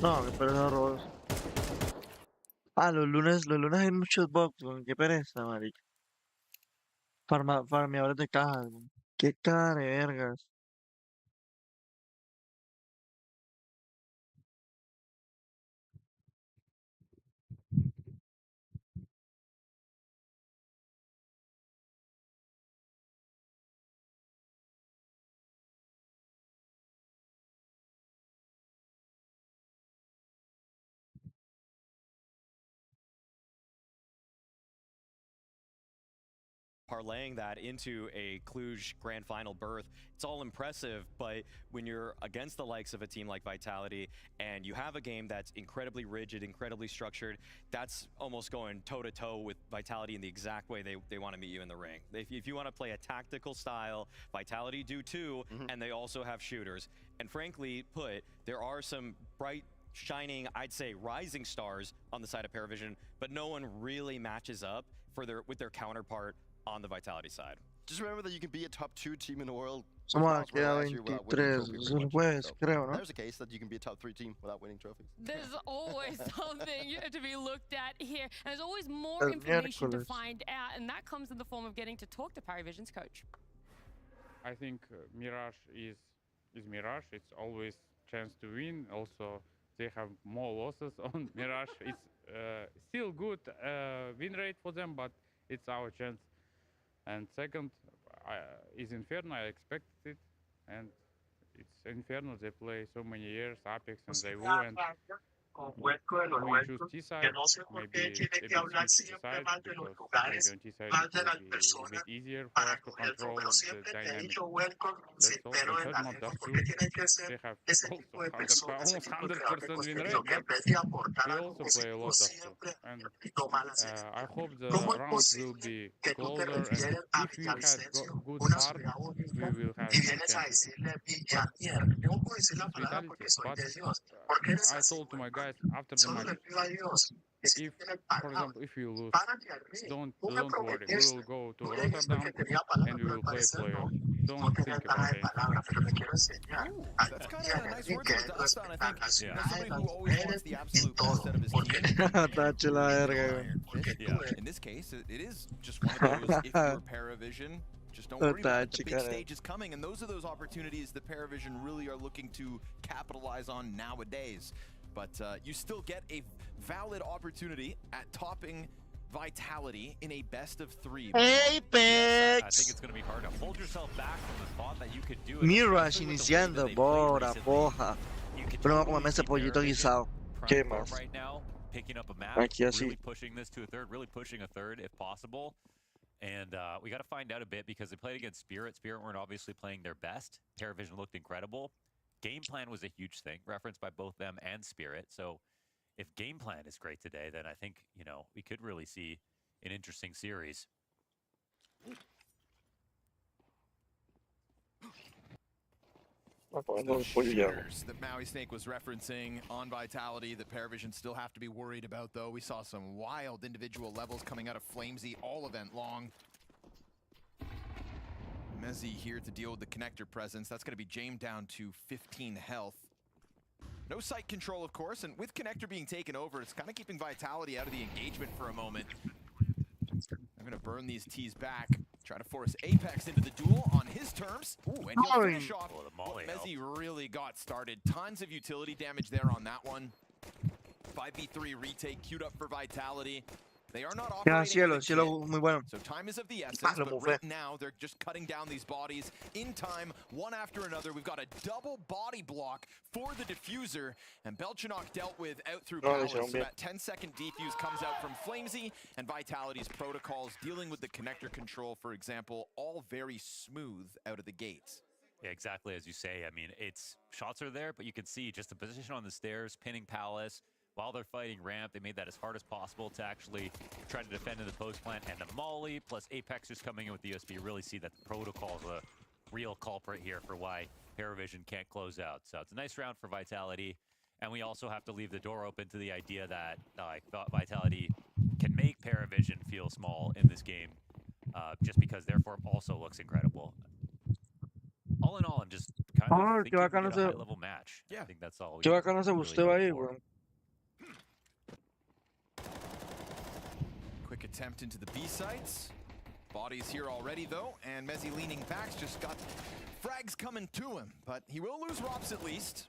No, qué pedazo de robot. Ah, los lunes hay muchos bugs, güey. Qué pereza, marica. Farmeadores de cajas, güey. Qué cara de vergas. Parlaying that into a Cluj Grand Final berth, it's all impressive, but when you're against the likes of a team like Vitality and you have a game that's incredibly rigid, incredibly structured, that's almost going toe-to-toe with Vitality in the exact way they want to meet you in the ring. If you want to play a tactical style, Vitality do too, and they also have shooters. And frankly put, there are some bright, shining, I'd say rising stars on the side of Paravision, but no one really matches up with their counterpart on the Vitality side. Just remember that you can be a top 2 team in the world. Somos aquí a 23, es el jueves, creo, ¿no? There's a case that you can be a top 3 team without winning trophies. There's always something to be looked at here. And there's always more information to find out, and that comes in the form of getting to talk to Paravision's coach. I think Mirage is Mirage. It's always chance to win. Also, they have more losses on Mirage. It's still good win rate for them, but it's our chance. And second is Inferno. I expected it, and it's Inferno. They play so many years, Apex, and they won. We choose T-side, maybe a bit switch T-side, because maybe on T-side it will be a bit easier for us to control the dynamic. That's all. The third map, Dark 2, they have also almost 100% win rate, but we also play a lot Dark 2. And I hope the rounds will be closer, and if we had good start, we will have chances. But I told to my guys after the match, if, for example, if you lose, don't worry. We will go to Rotterdam and we will play playoff. Don't think about it. Ooh, that's kind of a nice word to Aston, I think. As somebody who always wants the absolute best out of his team. In this case, it is just one of those, if you're Paravision, just don't worry about it. The big stage is coming, and those are those opportunities that Paravision really are looking to capitalize on nowadays. But you still get a valid opportunity at topping Vitality in a best-of-3. Apex! I think it's going to be hard to hold yourself back from the thought that you could do it. Mirage iniciando, bora, porra. Pero como ese pollito guisado. ¿Qué más? Right now, picking up a map, Aquí así. really pushing this to a third, really pushing a third if possible. And we got to find out a bit because they played against Spirit. Spirit weren't obviously playing their best. Paravision looked incredible. Game plan was a huge thing, referenced by both them and Spirit. So if game plan is great today, then I think, you know, we could really see an interesting series. The shooters that Maui Snake was referencing on Vitality that Paravision still have to be worried about, though. We saw some wild individual levels coming out of Flamesy all event long. Mezzi here to deal with the connector presence. That's going to be James down to 15 health. No sight control, of course, and with connector being taken over, it's kind of keeping Vitality out of the engagement for a moment. I'm going to burn these T's back. Try to force Apex into the duel on his terms. Ooh, and he'll finish off what Mezzi really got started. Tons of utility damage there on that one. 5v3 retake queued up for Vitality. They are not operating Cielo muy bueno. So time is of the essence, but right now they're just cutting down these bodies in time, one after another. We've got a double body block for the diffuser, and Belchanok dealt with out through power. So that 10-second defuse comes out from Flamesy, and Vitality's protocols dealing with the connector control, for example, all very smooth out of the gates. Yeah, exactly as you say. I mean, it's shots are there, but you can see just the position on the stairs, pinning Palace. While they're fighting ramp, they made that as hard as possible to actually try to defend in the post plant, and the Molly plus Apex just coming in with the USB. You really see that the protocol is a real culprit here for why Paravision can't close out. So it's a nice round for Vitality, and we also have to leave the door open to the idea that Vitality can make Paravision feel small in this game, just because their form also looks incredible. All in all, I'm just kind of thinking we get a high-level match. Yeah. I think that's all. Qué bacano se gustó ahí, weón. Quick attempt into the B sites. Bodies here already, though, and Mezzi leaning back's just got frags coming to him, but he will lose Rops at least.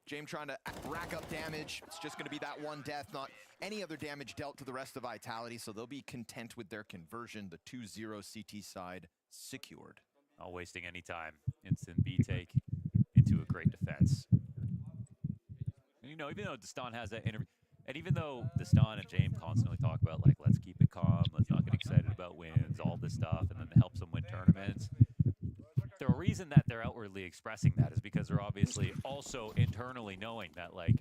James trying to rack up damage. It's just going to be that one death, not any other damage dealt to the rest of Vitality, so they'll be content with their conversion. The 2-0 CT side secured. Not wasting any time. Instant B take into a great defense. And, you know, even though Destan has that interview, and even though Destan and James constantly talk about, like, let's keep it calm, let's not get excited about wins, all this stuff, and then it helps them win tournaments. The reason that they're outwardly expressing that is because they're obviously also internally knowing that, like,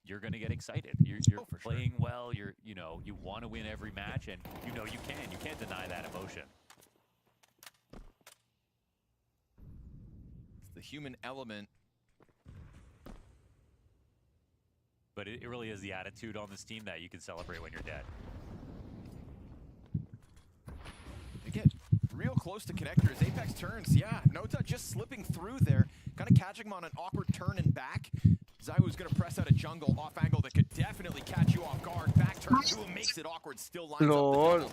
you're going to get excited. You're playing well. You know, you want to win every match, and you know you can. You can't deny that emotion. It's the human element. But it really is the attitude on this team that you can celebrate when you're dead. They get real close to connector as Apex turns. Yeah, Nota just slipping through there, kind of catching him on an awkward turn and back. ZywOo's going to press out a jungle off angle that could definitely catch you off guard. Back turn to him makes it awkward, still lines LOL.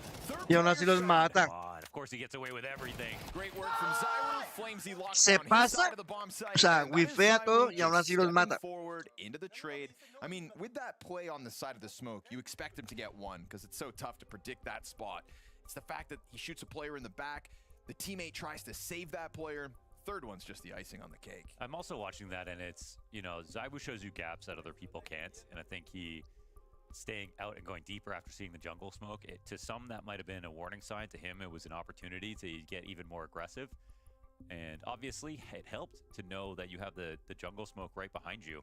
Y aún así los matan. Of course he gets away with everything. Great work from ZywOo. Flamesy locks Se down his pasa, side of the bomb site. o sea, And that is wifea todo ZywOo y aún así los stepping mata. forward into the trade. I mean, with that play on the side of the smoke, you expect him to get one because it's so tough to predict that spot. It's the fact that he shoots a player in the back, the teammate tries to save that player. Third one's just the icing on the cake. I'm also watching that, and it's, you know, ZywOo shows you gaps that other people can't, and I think he staying out and going deeper after seeing the jungle smoke, to some that might have been a warning sign. To him, it was an opportunity to get even more aggressive. And obviously, it helped to know that you have the jungle smoke right behind you.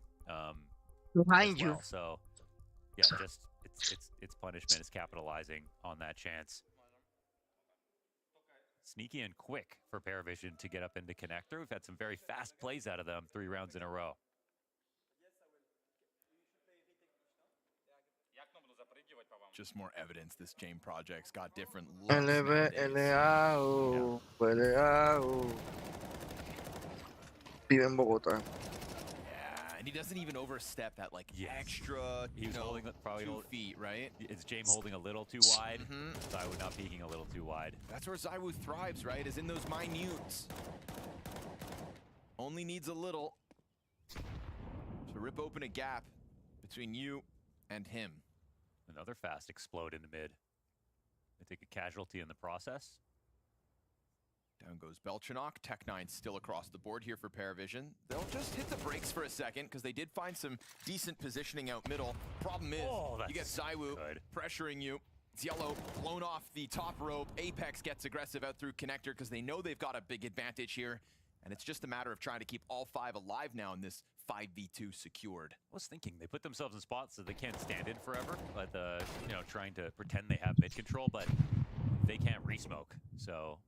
Behind well. you. So, yeah, just it's punishment. It's capitalizing on that chance. Sneaky and quick for Paravision to get up into connector. We've had some very fast plays out of them 3 rounds in a row. Just more evidence this James project's got different looks nowadays. LBLAO, LAO. Vive en Bogotá. Yeah, and he doesn't even overstep that like extra, He was holding probably 2 feet, right? It's James holding a little too wide. ZywOo not peeking a little too wide. That's where ZywOo thrives, right? Is in those minutes. Only needs a little to rip open a gap between you and him. Another fast explode in the mid. They take a casualty in the process. Down goes Belchanok. Tech9 still across the board here for Paravision. They'll just hit the brakes for a second because they did find some decent positioning out middle. Problem is, you get ZywOo pressuring you. It's yellow, blown off the top rope. Apex gets aggressive out through connector because they know they've got a big advantage here. And it's just a matter of trying to keep all 5 alive now in this 5v2 secured. I was thinking they put themselves in spots that they can't stand in forever, but you know, trying to pretend they have mid control, but they can't re-smoke. So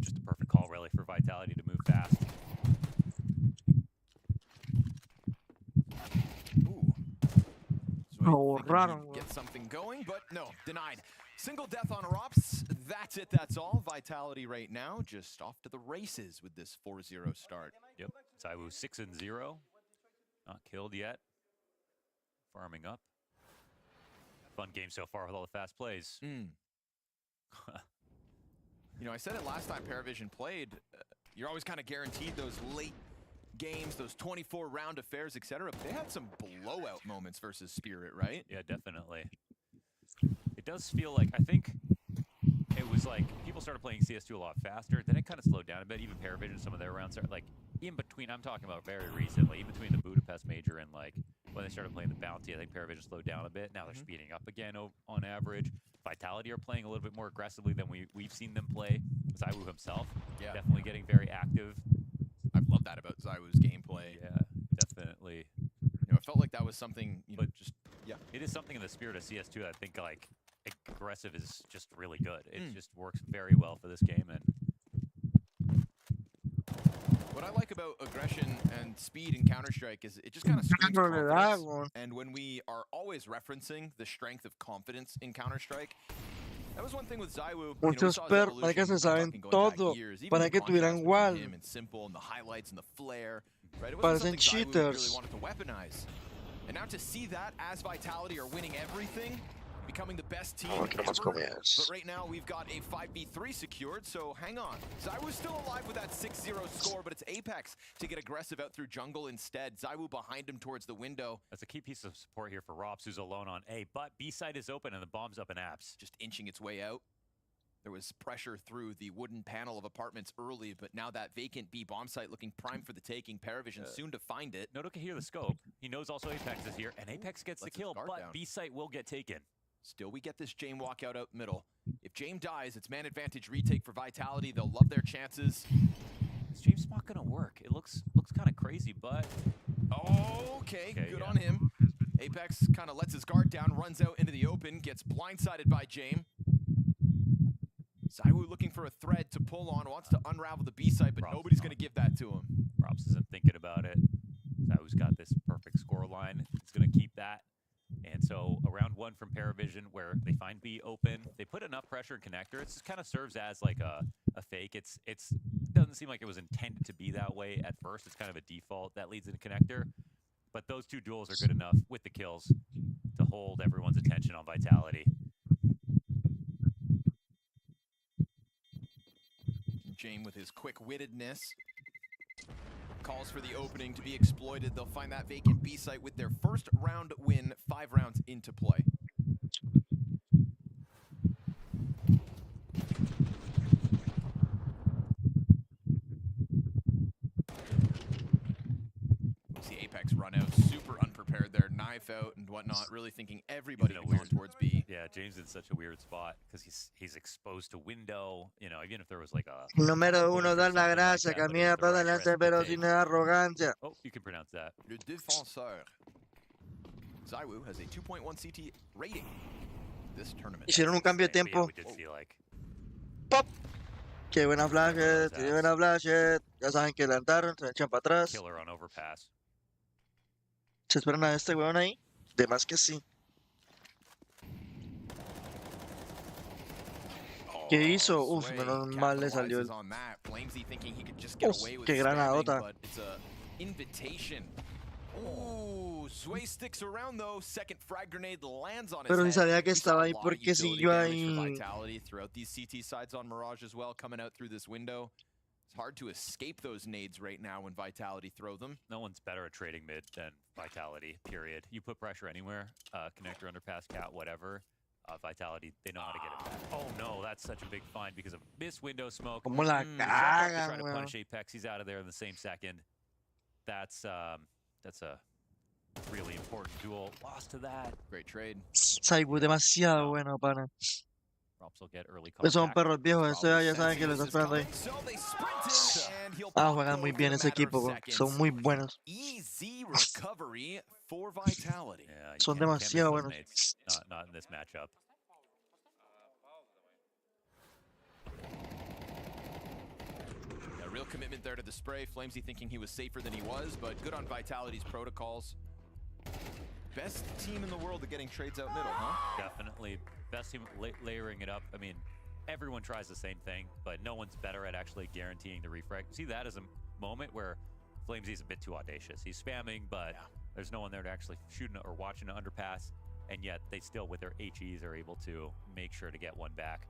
just a perfect call really for Vitality to move fast. So get something going, but no, denied. Single death on Rops. That's it. That's all. Vitality right now just off to the races with this 4-0 start. Yep. ZywOo 6-0. Not killed yet. Farming up. Fun game so far with all the fast plays. You know, I said it last time Paravision played. You're always kind of guaranteed those late games, those 24-round affairs, etc. But they had some blowout moments versus Spirit, right? Yeah, definitely. It does feel like, I think it was like people started playing CS2 a lot faster, then it kind of slowed down a bit. Even Paravision, some of their rounds are like in between. I'm talking about very recently, in between the Budapest Major and like when they started playing the Bounty, I think Paravision slowed down a bit. Now they're speeding up again on average. Vitality are playing a little bit more aggressively than we've seen them play. ZywOo himself, definitely getting very active. I've loved that about ZywOo's gameplay. Yeah, definitely. You know, it felt like that was something, you know, just, It is something in the spirit of CS2 that I think like aggressive is just really good. It just works very well for this game. And what I like about aggression and speed in Counter-Strike is it just kind of screams confidence. And when we are always referencing the strength of confidence in Counter-Strike, that was one thing with ZywOo. Muchos perros, para que se saben todo, para que tuvieran igual. And simple, and the highlights and the flare, right? It Parecen wasn't something ZywOo cheaters. really wanted to weaponize. And now to see that as Vitality are winning everything, becoming the best team No, quiero más ever. comidas. But right now we've got a 5v3 secured, so hang on. ZywOo's still alive with that 6-0 score, but it's Apex to get aggressive out through jungle instead. ZywOo behind him towards the window. That's a key piece of support here for Rops, who's alone on A, but B side is open and the bomb's up in apps. Just inching its way out. There was pressure through the wooden panel of apartments early, but now that vacant B bomb site looking prime for the taking. Paravision soon to find it. Noto can hear the scope. He knows also Apex is here, and Apex gets the kill, but down. B site will get taken. Still, we get this Jame walkout out middle. If Jame dies, it's man advantage retake for Vitality. They'll love their chances. This Jame's not gonna work. It looks kind of crazy, but Okay, good on him. Apex kind of lets his guard down, runs out into the open, gets blindsided by Jame. ZywOo looking for a thread to pull on, wants to unravel the B site, but nobody's going to give that to him. Rops isn't thinking about it. ZywOo's got this perfect score line. He's going to keep that. And so around one from Paravision, where they find B open, they put enough pressure in connector. It just kind of serves as like a fake. It doesn't seem like it was intended to be that way at first. It's kind of a default that leads into connector. But those two duels are good enough with the kills to hold everyone's attention on Vitality. Jame with his quick-wittedness calls for the opening to be exploited. They'll find that vacant B site with their first round win, 5 rounds into play. We'll see Apex run out, super unprepared there, knife out and whatnot, really thinking everybody going towards B. Yeah, James in such a weird spot because he's exposed to window. You know, even if there was like a Número uno, dar la gracia, camina para adelante, pero sin arrogancia. Oh, you can pronounce that. Le défenseur. ZywOo has a 2.1 CT rating this tournament. Hicieron un cambio de tiempo. We did see like ¡Pop! Qué buena flashet, qué buena flashet. Ya saben que levantaron, se echan para atrás. killer on overpass. ¿Se esperan a este weón ahí? De más que sí. ¿Qué hizo? Uf, menos mal le salió el... Uf, qué granadota. Sway sticks around though. Second frag grenade lands on his Pero ni head. sabía que estaba ahí porque siguió ahí. Vitality throughout these CT sides on Mirage as well, coming out through this window. It's hard to escape those nades right now when Vitality throw them. No one's better at trading mid than Vitality, period. You put pressure anywhere, connector, underpass, cat, whatever. Vitality, they know how to get it back. Oh no, that's such a big find because of missed window smoke. Como la Trying cagan, to weón. punish Apex, he's out of there in the same second. That's a really important duel. Lost to that. Great trade. ZywOo, demasiado bueno, pana. Rops will get early Esos son contact. perros viejos, eso ya saben que lo están esperando ahí. Ah, juegan muy bien ese equipo, bro. Son muy buenos. Easy recovery for Vitality. Yeah, you Son can't miss demasiado those buenos. mates. Not in this matchup. A real commitment there to the spray. Flamesy thinking he was safer than he was, but good on Vitality's protocols. Best team in the world at getting trades out middle, huh? Definitely. Best team layering it up. I mean, everyone tries the same thing, but no one's better at actually guaranteeing the refrag. See, that is a moment where Flamesy's a bit too audacious. He's spamming, but there's no one there to actually shoot or watching an underpass, and yet they still, with their HEs, are able to make sure to get one back.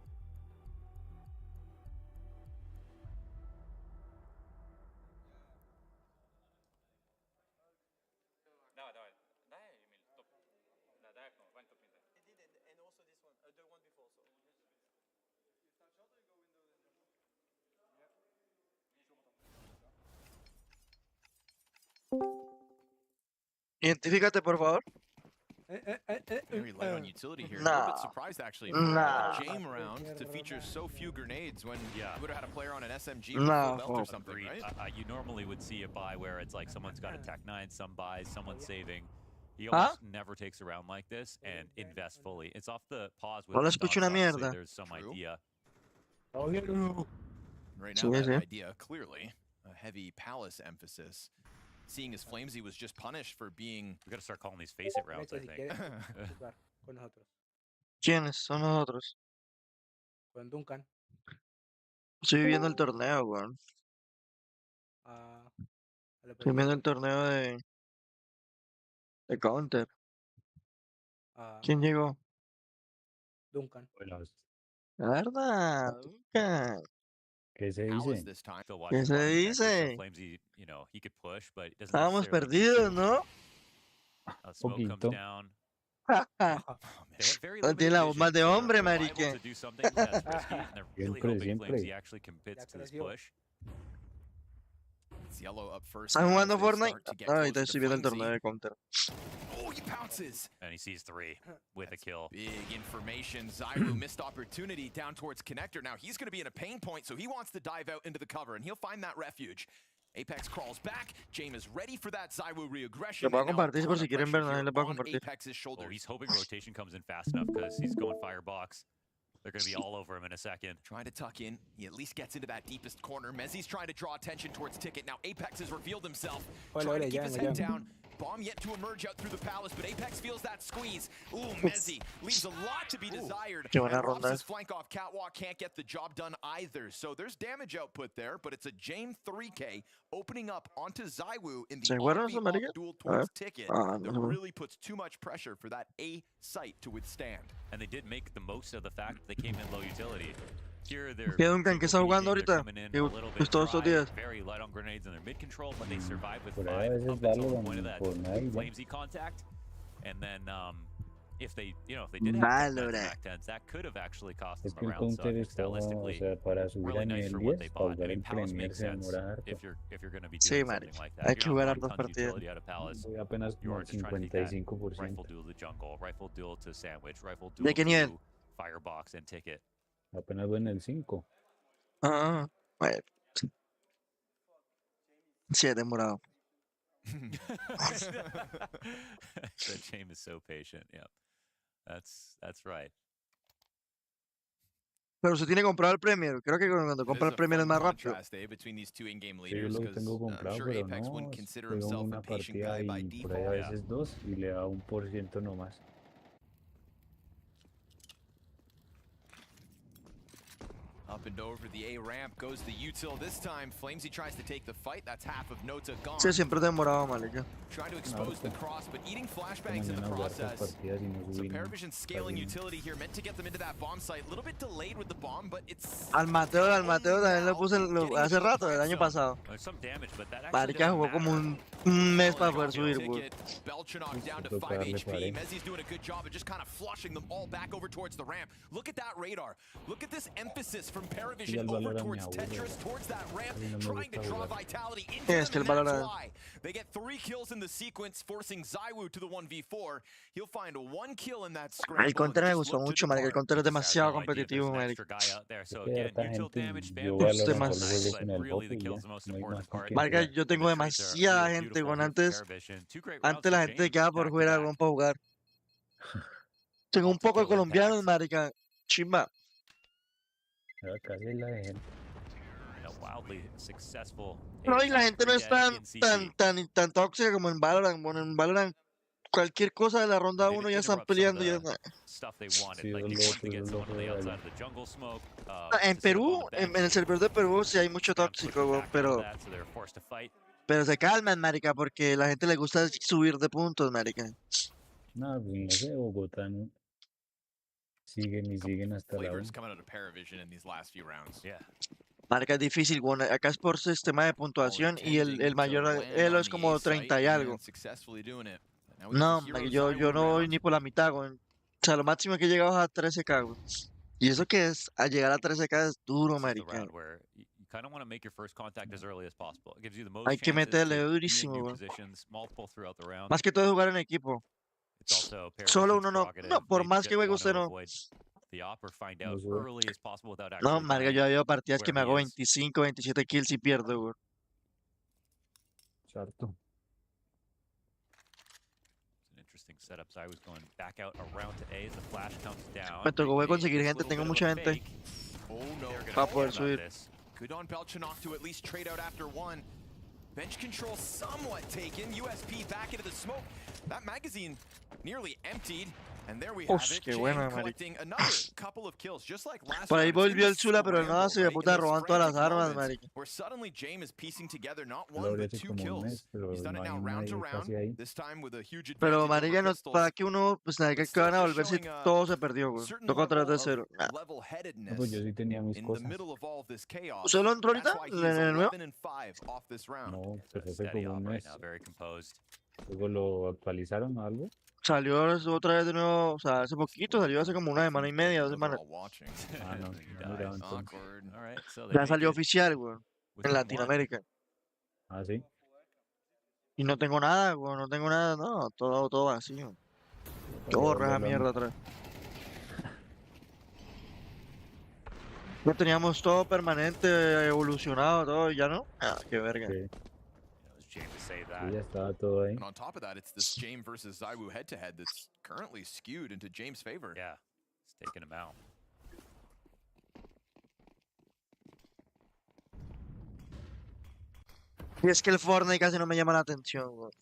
Identifícate, por favor. Very light on utility here. A Nah. little bit surprised actually for Nah. a Jame round to feature so few grenades when you would have had a player on an SMG Nah, with full belt or oh. something, Agreed. right? You normally would see a buy where it's like someone's got a Tech 9, some buys, someone's saving. He Huh? almost never takes a round like this and invests fully. It's off the pause with No le the escucho dots, una obviously mierda. True. there's some idea. Right Sí, now, that sí. idea, clearly, a heavy Palace emphasis. Seeing as Flamesy was just punished for being... We gotta start calling these face it rounds, I think. Con nosotros. ¿Quiénes son nosotros? Con Duncan. Estoy viviendo el torneo, weón. A la Estoy viendo el torneo de Counter. ¿Quién llegó? Duncan. La verdad, Duncan. ¿Qué se Alice dice? this time. Still ¿Qué watching se bottom connector, so dice? Flamesy, you know, he could push, but it doesn't Estábamos necessarily perdidos, need to. ¿no? Smoke comes Poquito. down. Ja, ja. They have very No tiene limited la voz más vision, de so hombre, they're liable marique. to do something that's risky, and they're really Siempre, hoping siempre. Flamesy actually commits Ya to this creció. push. It's Yellow up first. ¿Están now jugando as they Fortnite? start to get No, ahorita closer estoy to viendo el Flamesy. torneo de Counter. Oh, he pounces. And he sees 3 with a kill. Big information. Zyru missed opportunity down towards Connector. Now he's going to be in a pain point, so he wants to dive out into the cover, and he'll find that refuge. Apex crawls back. James is ready for that Zyru reaggression. Les voy a and now a compartir por ton si of quieren pressure ver, no here les voy a on compartir. Apex's Oh, shoulders. he's hoping rotation comes in fast enough because he's going firebox. They're going to be all over him in a second. Trying to tuck in. He at least gets into that deepest corner. Mezzi's trying to draw attention towards Ticket. Now Apex has revealed himself. Trying to keep his head down. Bomb yet to emerge out through the palace, but Apex feels that squeeze. Ooh, Mezzi leaves a lot to be desired. Qué buena And ronda. Robs' flank off Catwalk can't get the job done either. So there's damage output there, but it's a Jame 3K opening up onto Zywu in the ¿Se fueron esos on-beat maricas? duel A ver. towards Ticket Ah, that no. really puts too much pressure for that A site to withstand. And they did make the most of the fact that they came in low utility. Here they're ¿Qué Duncan? ¿Qué está jugando ahorita? Pues todos estos días. very light on grenades in their mid control, but they survive with Por ahí a 5 veces up until the Valorant point of that por nadie. Flamesy contact. And then if they have Mac 10s, that could have actually cost Es them que a el round. So counter es como, o stylistically, sea, para subir really a nice for nivel what 10, they para bought. I jugar mean, en Palace Premier makes se sense demora harto. if you're going to be Sí, doing marica. something like that. Hay If que you're jugar not hartas getting tons of partidas. utility out of Palace, Voy apenas you como are al just trying to get that 55%. rifle duel to jungle, rifle duel to sandwich, rifle ¿De duel qué nivel? to firebox and ticket. Apenas voy en el 5. Ah, bueno. Sí, es demorado. That James is so patient. Yeah, that's right. Pero se tiene que comprar el Premier. Creo que cuando compra el Premier es más rápido. Contrast, between these two in-game Sí, yo leaders, lo 'cause, tengo I'm comprado, sure pero Apex no, wouldn't consider juego himself a una patient partida guy by y por ahí a default. veces 2 y le da 1% nomás. Up and over the A ramp goes the util. This time, Flamesy tries to take the fight. That's half of Nota gone. Sí, siempre es demorado, marica. Trying to expose the cross, but eating flashbangs in the Mañana jugar estas process. partidas y no So subí nada. Paravision scaling utility here, meant to get them into that bomb site. A little bit delayed with the bomb, but it's... Al Mateo también lo puse hace rato, el año pasado. There's some damage, but that actually Marica doesn't jugó como matter. un mes para poder subir, güey. Belchanok down to Toca 5 darle HP. 40. Mezzi's doing a good job of just kind of flushing them all back over towards the ramp. Look at that radar. Look at this emphasis from Y Paravision el over Valorant me towards aburre. Tetris, towards that ramp, A mí no me trying to gusta draw jugar. Vitality into Es que them, el and that's Valorant- why. They get 3 kills in the sequence, forcing Zywu to the 1v4. He'll find 1 kill in that scramble. El Counter me and just gustó look to mucho, marica. El depart. Counter es demasiado No idea if there's competitivo, an marica. extra guy out there. So Que again, harta util gente, damage, yo spam Valorant damage, solo nice, juego but con el really the Poppy, kill is ya. the most No hay important más part. que Marica, jugar. yo tengo The trades are demasiada really gente, beautiful con here for antes, Paravision. 2 great rounds antes for la gente James, quedaba por back to fuera back. algún para jugar. Tengo un poco de Multi-kill colombianos, impact. marica. Chimba. Ya casi la de gente. A wildly successful No, y la Apex gente no es again tan, in CT. tan tóxica como en Valorant. Bueno, en Valorant, cualquier cosa de la ronda They 1 did ya están interrupt some of peleando. Ya, the stuff they wanted. Sí, Like eso they es lo wanted to otro, get eso es someone lo on the otro de outside Valorant. of the jungle smoke. En to sit up Perú, on the en bench. el servidor de Perú sí hay mucho Trying to push tóxico, them güey, back out of pero that, so they were forced to fight. se calman, marica, porque a la gente le gusta subir de puntos, marica. No, pues no sé, Bogotá no. Siguen y siguen hasta la Flavors 1. coming out of Paravision in these last few rounds. Yeah. Marica, es difícil, bueno, acá es por sistema de puntuación y el mayor elo es como 30 y algo. No, marica, yo no voy ni por la mitad, güey. O sea, lo máximo que he llegado es a 13k, güey. Y eso que es, a llegar a 13k es duro, This is the marica. round where you kind of want to make your first contact as early as possible. It gives you the most Hay que chances meterle to be in durísimo, new güey. positions, multiple throughout the round. Más que todo es jugar en equipo. It's also Solo Paravision's uno no. prerogative. No, por They más just que juegue want usted to no. avoid the op or find No out sé. early as possible without No, actually marica, knowing yo he habido partidas que where me he hago is. 25, 27 kills y pierdo, güey. Sarto. It's an interesting setup. So I was going back out around to A as the flash comes down. Me tocó They conseguir made this gente, little tengo bit of mucha a gente. fake. Oh no. They're gonna Para poder forget about subir. this. Good on Belchanok to at least trade out after 1. Bench control somewhat taken. USP back into the smoke. That magazine nearly emptied. And there we Uf, have it. qué Jame buena, marica. collecting another couple of kills, just like last Por ahí round. It's in volvió the el Zula, pero no, scramble, se de right? puta In those roban todas las frantic armas, moments marica. where suddenly Jame is piecing together not one Gloria but hace two como un kills. mes, pero He's done no it now hay round to nadie round. casi ahí. This time with a huge advantage Pero over marica, no, Pistols. para que uno, pues nada, que van a volver si todo se perdió, güey. Certain Tocó otra level vez de of cero. Nah. No, level-headedness pues yo sí tenía mis in the cosas. middle of all of this chaos. ¿Usted lo entró ahorita? That's why he ¿En is el nuevo? 11-5 off this round. No, pues hace Steady como on un right mes. now, very composed. Luego lo actualizaron o algo. Salió otra vez de nuevo, o sea, hace poquito, salió hace como una semana y media, 2 semanas. Ah, no, no miraba entonces. All right, so they Ya make salió it oficial, güey, with en one. Latinoamérica. Ah, sí. Y no tengo nada, güey, no tengo nada, no, todo vacío. Yo borré esa mierda atrás. Ya teníamos todo permanente, evolucionado, todo, y ya no. Ah, qué verga. Sí, Jame to save sí, that. ya estaba todo ahí. And on top of that, it's this Jame versus Zywoo head-to-head that's currently skewed into Jame's favor. Yeah, it's taking him out. Y es que el Fortnite casi no me llama la atención, güey.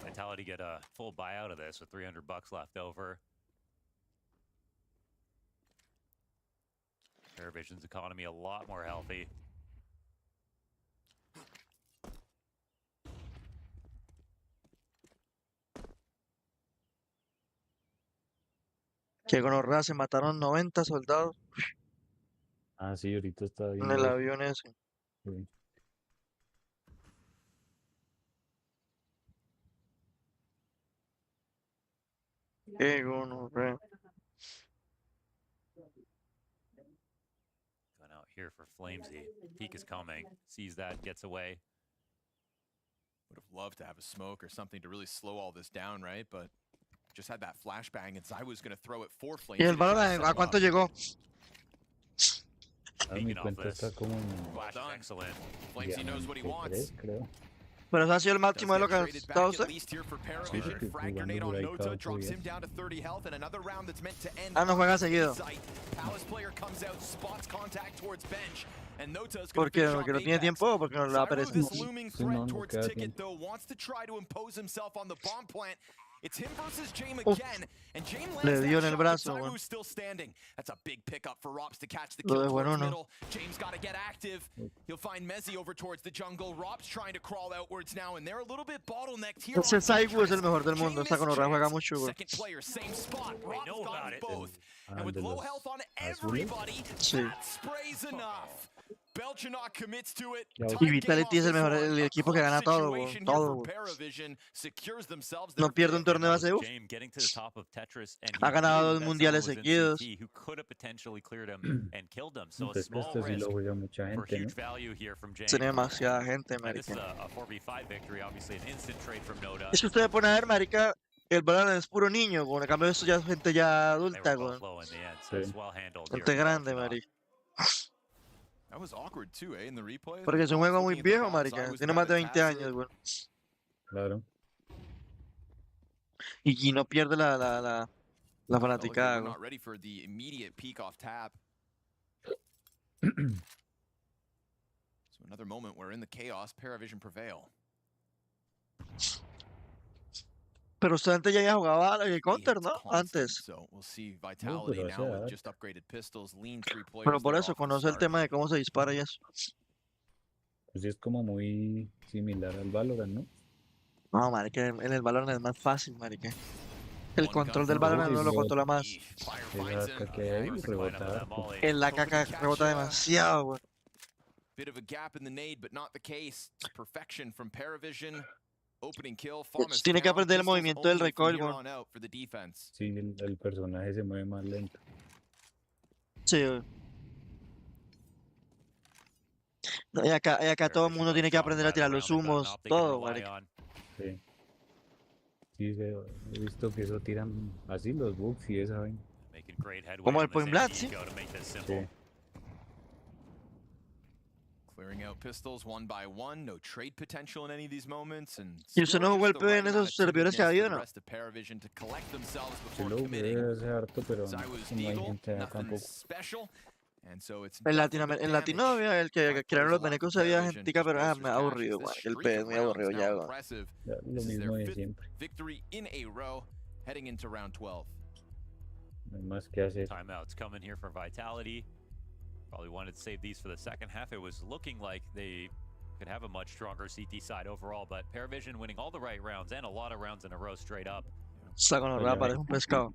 Vitality get a full buyout of this with $300 left over. Paravision's economy a lot more healthy. Que gonorrea, se mataron 90 soldados Ah, sí, ahorita está en viendo el eso. avión ese. Sí. Qué gonorrea. Going out here for Flamesy. Peak is coming. Sees that, gets away. Would have loved to have a smoke or something to really slow all this down, right? But just had that flashbang, and Zywoo's going to throw it for Flames. ¿Y el balón a cuánto llegó? Ah, mi cuenta está como en Well done. Excellent. Flamesy knows what he wants. 3, creo. Pero eso ha sido el máximo de lo que ha Traded back estado at usted. least here for Sí, Paravision. porque Frag jugando grenade por on ahí Nota cada 8 drops him días. down to 30 health, and another round that's meant to end. Ah, no juega seguido. Sight. Palace player comes out, spots contact towards bench, and Nota's ¿Por going qué? to ¿Porque no tiene tiempo o porque no le da pereza? this looming Sí, threat no, no towards queda Ticket, tiempo. though, wants to try to impose himself on the bomb plant. It's him versus Jame Uf. again, and Jame lands Le dio that en el shot, brazo, but güey. Zywoo's still standing. That's a big pickup for Rops to catch the Lo kill dejó en towards uno. middle. James got to get active. He'll find Mezzi over towards the jungle. Rops trying to crawl outwards now, and they're a little bit bottlenecked here. Ese on Zywoo es el Ventress. mejor del mundo. Jame Esta missed gonorrea juega chance. mucho, güey. Second player, same spot. Rops know got about them it. both. Ah, And with de low los health on azules. everybody, Sí. that spray's enough. Belchanok commits to it. Ya, Tied Y game Vitality off es el this mejor, one. el A equipo que clutch gana todo, güey. situation here Todo, for güey. Paravision secures themselves No their pierde un fifth. torneo hace, uf. Jame getting to the top of Tetris, and Ha he ganado knew 2 that mundiales someone was in seguidos. CT who could have potentially cleared him and killed him. So a Pues small esto sí risk lo juega mucha for gente, ¿no? huge value here from Jame. Tiene demasiada gente, And this is marica. a 4v5 victory, obviously an instant trade from Noda. Es que ustedes ponen a ver, marica, el Valorant es puro niño, güey. En cambio, esto ya es gente ya They adulta, were güey. both low in the end, so it's well handled here Gente from grande, Belchanok. marica. That was awkward too, in the replay. Porque es un juego muy viejo, marica. Tiene más de 20 años, güey. Claro. Y no pierde la We're fanaticada, güey. not ready for the immediate peak off tap. So another moment where in the chaos, Paravision prevail. Pero usted antes ya jugaba el Counter, ¿no? Antes. So we'll see Vitality pero now with hace just upgraded pistols, lean 3 players. Pero por there eso off the conoce el start. tema de cómo se dispara y eso. Pues sí es como muy similar al Valorant, ¿no? No, marica, en el Valorant es más fácil, marica. El One control gun del from Valorant no lo Rosie, controla más. Fire Esa finds him. caca que hay, rebotar. En la caca rebota demasiado, güey. Bit of a gap in the nade, but not the case. It's perfection from Paravision. Opening kill. Tiene que aprender el movimiento del recoil, güey. For the defense. Sí, el personaje se mueve más lento. Sí, güey. No, y acá todo el mundo tiene que aprender a tirar los humos, todo, marica. Sí. Sí, he visto que eso tiran así los bugs y esa vaina. Como el Point Blank, sí. Sí. Clearing out pistols one by one, no trade potential in any of these moments, and ¿Y usted no jugó el PvE en esos servidores que ha habido, no? Paravision to collect themselves Sí before lo committing. jugué hace harto, pero Zywoo's no hay Deagle, gente acá nothing tampoco. special. And so it's En latino había el que crearon los venecos había gentica, pero me ha aburrido, man. El PD es muy aburrido ya, man. Lo mismo de siempre. Victory in a row heading into round 12. No hay más que hacer. Timeouts coming here for Vitality. Probably wanted to save these for the second half. It was looking like they could have a much stronger CT side overall, but Paravision winning all the right rounds and a lot of rounds in a row straight up. Saco no parece un pescado.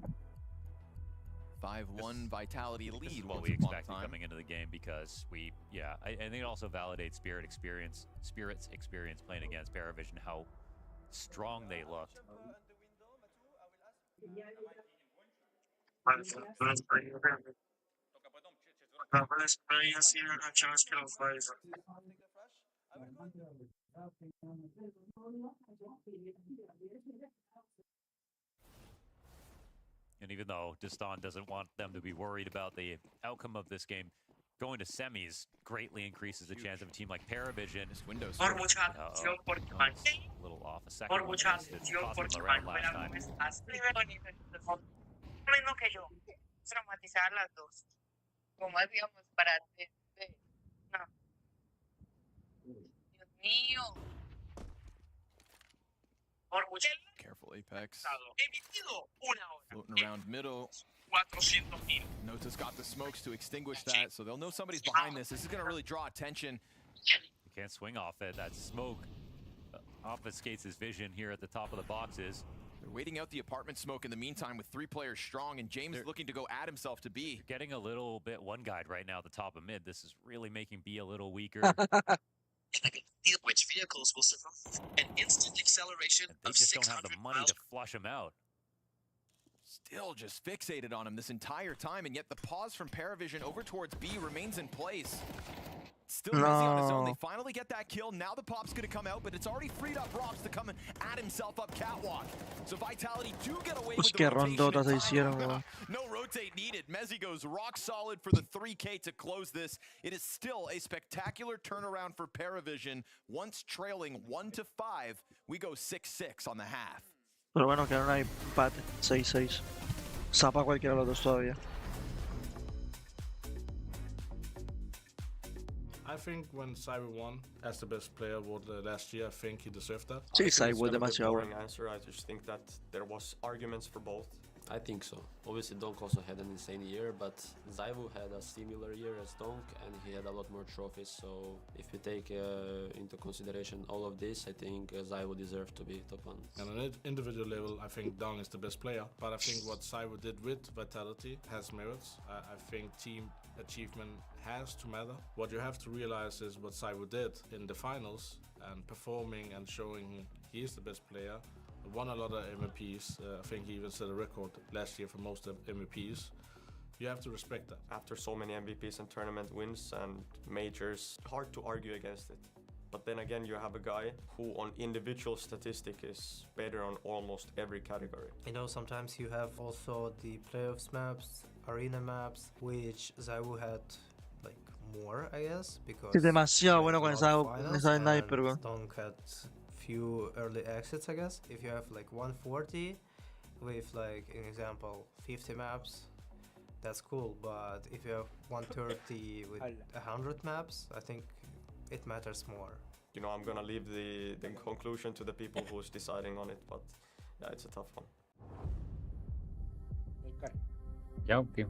5-1 Vitality This lead. is what we expected coming into the game because I think it also validates Spirit's experience playing against Paravision, how strong they looked. And even though Distan doesn't want them to be worried about the outcome of this game, going to semis greatly increases the chance of a team like Paravision. This window's a little off a second. Cost them around last time. Mismo que yo, traumatizar las dos. Como habíamos para no. Dios mío. Careful, Apex. He Floating around middle. 400,000. Nota's got the smokes to extinguish that, so they'll know somebody's behind this. This is going to really draw attention. You can't swing off it. That smoke obfuscates his vision here at the top of the boxes. They're waiting out the apartment smoke in the meantime with 3 players strong, and James looking to go add himself to B. Getting a little bit one-guyed right now at the top of mid. This is really making B a little weaker. Which vehicles will survive an instant acceleration They of just don't 600 have the money to flush him out. Still just fixated on him this entire time, and yet the pause from Paravision over towards B remains in place. Still busy on his own. They finally get that kill. Now the pop's going to come out, but it's already freed up Rox to come and add himself up catwalk. So Vitality do get away with the rotation. No rotate needed. Mezzi goes rock solid for the 3K to close this. It is still a spectacular turnaround for Paravision. Once trailing 1-5, we go 6-6 on the half. Pero bueno, quedaron ahí empate, 6-6. Zapa cualquiera de los dos todavía. I think when Cyber won as the best player last year, I think he deserved that. Sí, Cyber demasiado bueno. Answer. I just think that there was arguments for both. I think so. Obviously, Donk also had an insane year, but Zaivu had a similar year as Donk, and he had a lot more trophies. So if you take into consideration all of this, I think Zaivu deserved to be top 1. And on an individual level, I think Donk is the best player. But I think what Cyber did with Vitality has merits. I think team achievement has to matter. What you have to realize is what Cyber did in the finals and performing and showing he is the best player. Won a lot of MVPs. I think he even set a record last year for most MVPs. You have to respect that. After so many MVPs and tournament wins and majors, hard to argue against it. But then again, you have a guy who on individual statistic is better on almost every category. You know, sometimes you have also the playoffs maps, arena maps, which Zaivu had like more, I guess, because Es demasiado bueno con esa sniper, bro. Donk had few early exits, I guess. If you have like 140 with like an example 50 maps, that's cool, but if you have 130 with 100 maps, I think it matters more. You know, I'm gonna leave the conclusion to the people who's deciding on it, but yeah, it's a tough one. Ya, ok.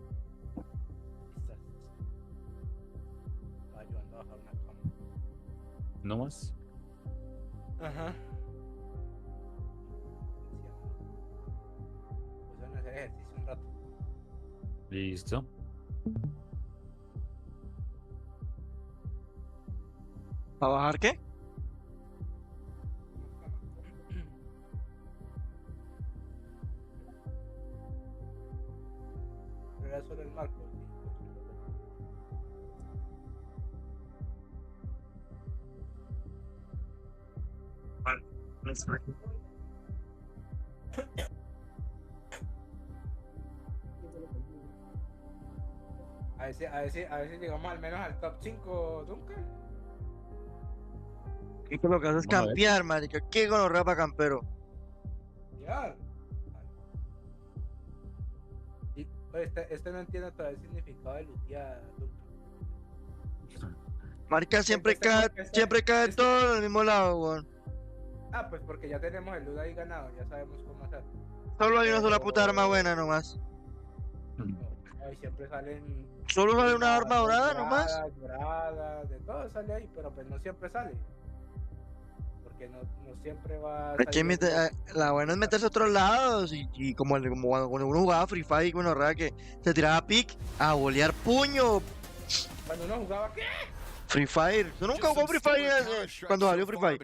¿No más? Ajá. Pues van a hacer ejercicio un rato. Listo. ¿A bajar qué? Pero era solo el marco. A ver si llegamos al menos al top 5, Duncan. Y que lo que hace es campear, marica. ¿Qué gonorrea para campero? Ya. Este no entiendo todavía el significado de lutear, Duncan. Marica, siempre cae todo en el mismo lado, weón. Ah, pues porque ya tenemos el loot ahí ganado, ya sabemos cómo hacer. Solo hay una sola puta arma buena nomás. Ahí siempre salen. Solo sale una arma dorada nomás. Doradas, de todo sale ahí, pero pues no siempre sale. Porque no siempre va a salir. La buena es meterse a otros lados y como cuando uno jugaba Free Fire, bueno, que se tiraba pick a bolear puño. Cuando uno jugaba, ¿qué? Free Fire. Yo nunca jugó Free Fire cuando salió Free Fire.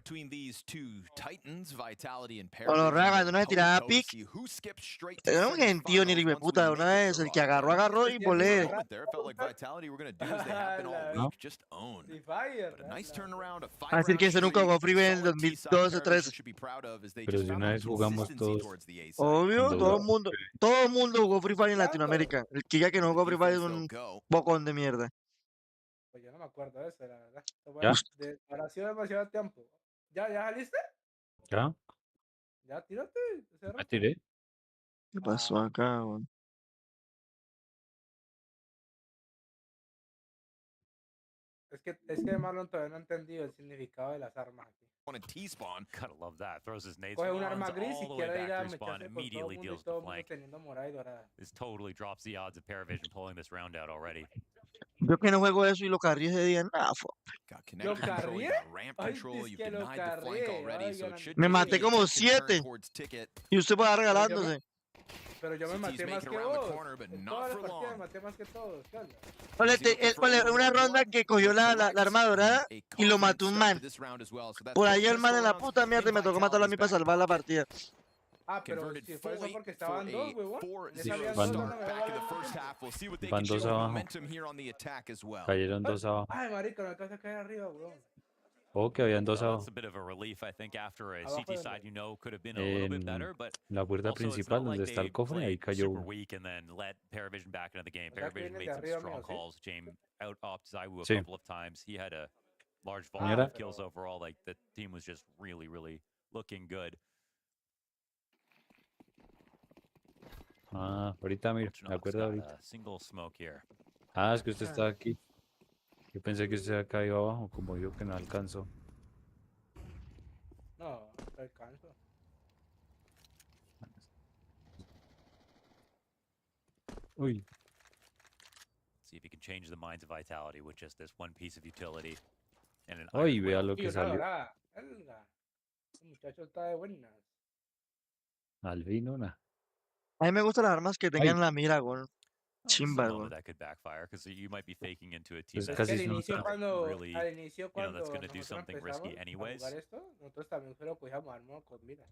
Cuando cuando uno se tiraba pick, era un gentío ni el puta. Una vez el que agarró y volé. Así que eso nunca jugó Free Fire en el 2012 o 13. Pero si una vez jugamos todos. Obvio, todo el mundo jugó Free Fire en Latinoamérica. El que diga que no jugó Free Fire es un bocón de mierda. Pues yo no me acuerdo de eso, la verdad. ¿Ya? Ahora ha sido demasiado tiempo. ¿Ya saliste? ¿Ya? ¿Ya tírate? ¿Ya tiré? ¿Qué pasó acá, weón? Es que Marlon todavía no ha entendido el significado de las armas aquí. Gotta love that. Throws his nades, Coge un arma runs gris all y the way quiere ir a back to respawn, mecharse con todo el immediately mundo y deals todo the el mundo flank. teniendo morada y dorada. This totally drops the odds of Paravision pulling this round out already. Yo que no juego eso y lo carrí ese día, nada, ¿Lo carrié? Ay, es que lo carrié. Me maté como 7 y usted va regalándose. Pero yo me maté más que vos. En todas las partidas me maté más que todos. ¿Qué onda? Ponle una ronda que cogió la arma dorada y lo mató un man. Por ahí el man en la puta mierda y me tocó matarlo a mí para salvar la partida. Ah, pero si fue eso porque estaban dos, huevón. Sí, van dos abajo. Cayeron dos abajo. Ay, marica, me alcanza a caer arriba, huevón. Oh, que habían dos abajo. It's a bit of a relief, I think, after a CT side, you know, could have been a little bit better, but La puerta also it's principal not like donde está el they cofre, ahí played cayó super uno. weak and then let Paravision back into the game. ¿Verdad que Paravision viene made de some arriba strong mío, sí? calls. James out-opt Zywoo a Sí. couple of times. He had a large volume Señora. of kills overall. Like, the team was just really, really looking good. Ah, ahorita miro, me acuerdo Got ahorita. a single smoke here. Ah, es que usted está aquí. Yo pensé que usted había caído abajo, como yo que no alcanzó. No, no alcanzo. Uy, See if he can change the minds of Vitality with just this one piece of utility. And an uy, Iron vea Will. lo que Una salió. dorada. Venga. El muchacho está de buenas. Al fin una. A mí me gustan las armas que tengan la mira, weón. Oh, this is a Chimba, moment weón. that could backfire because you might be faking into a team Pues that's casi Al se inicio nota. cuando, really, al inicio you know, that's cuando going to do nosotros something empezamos risky a anyways. jugar esto, nosotros también solo podíamos armar con mira.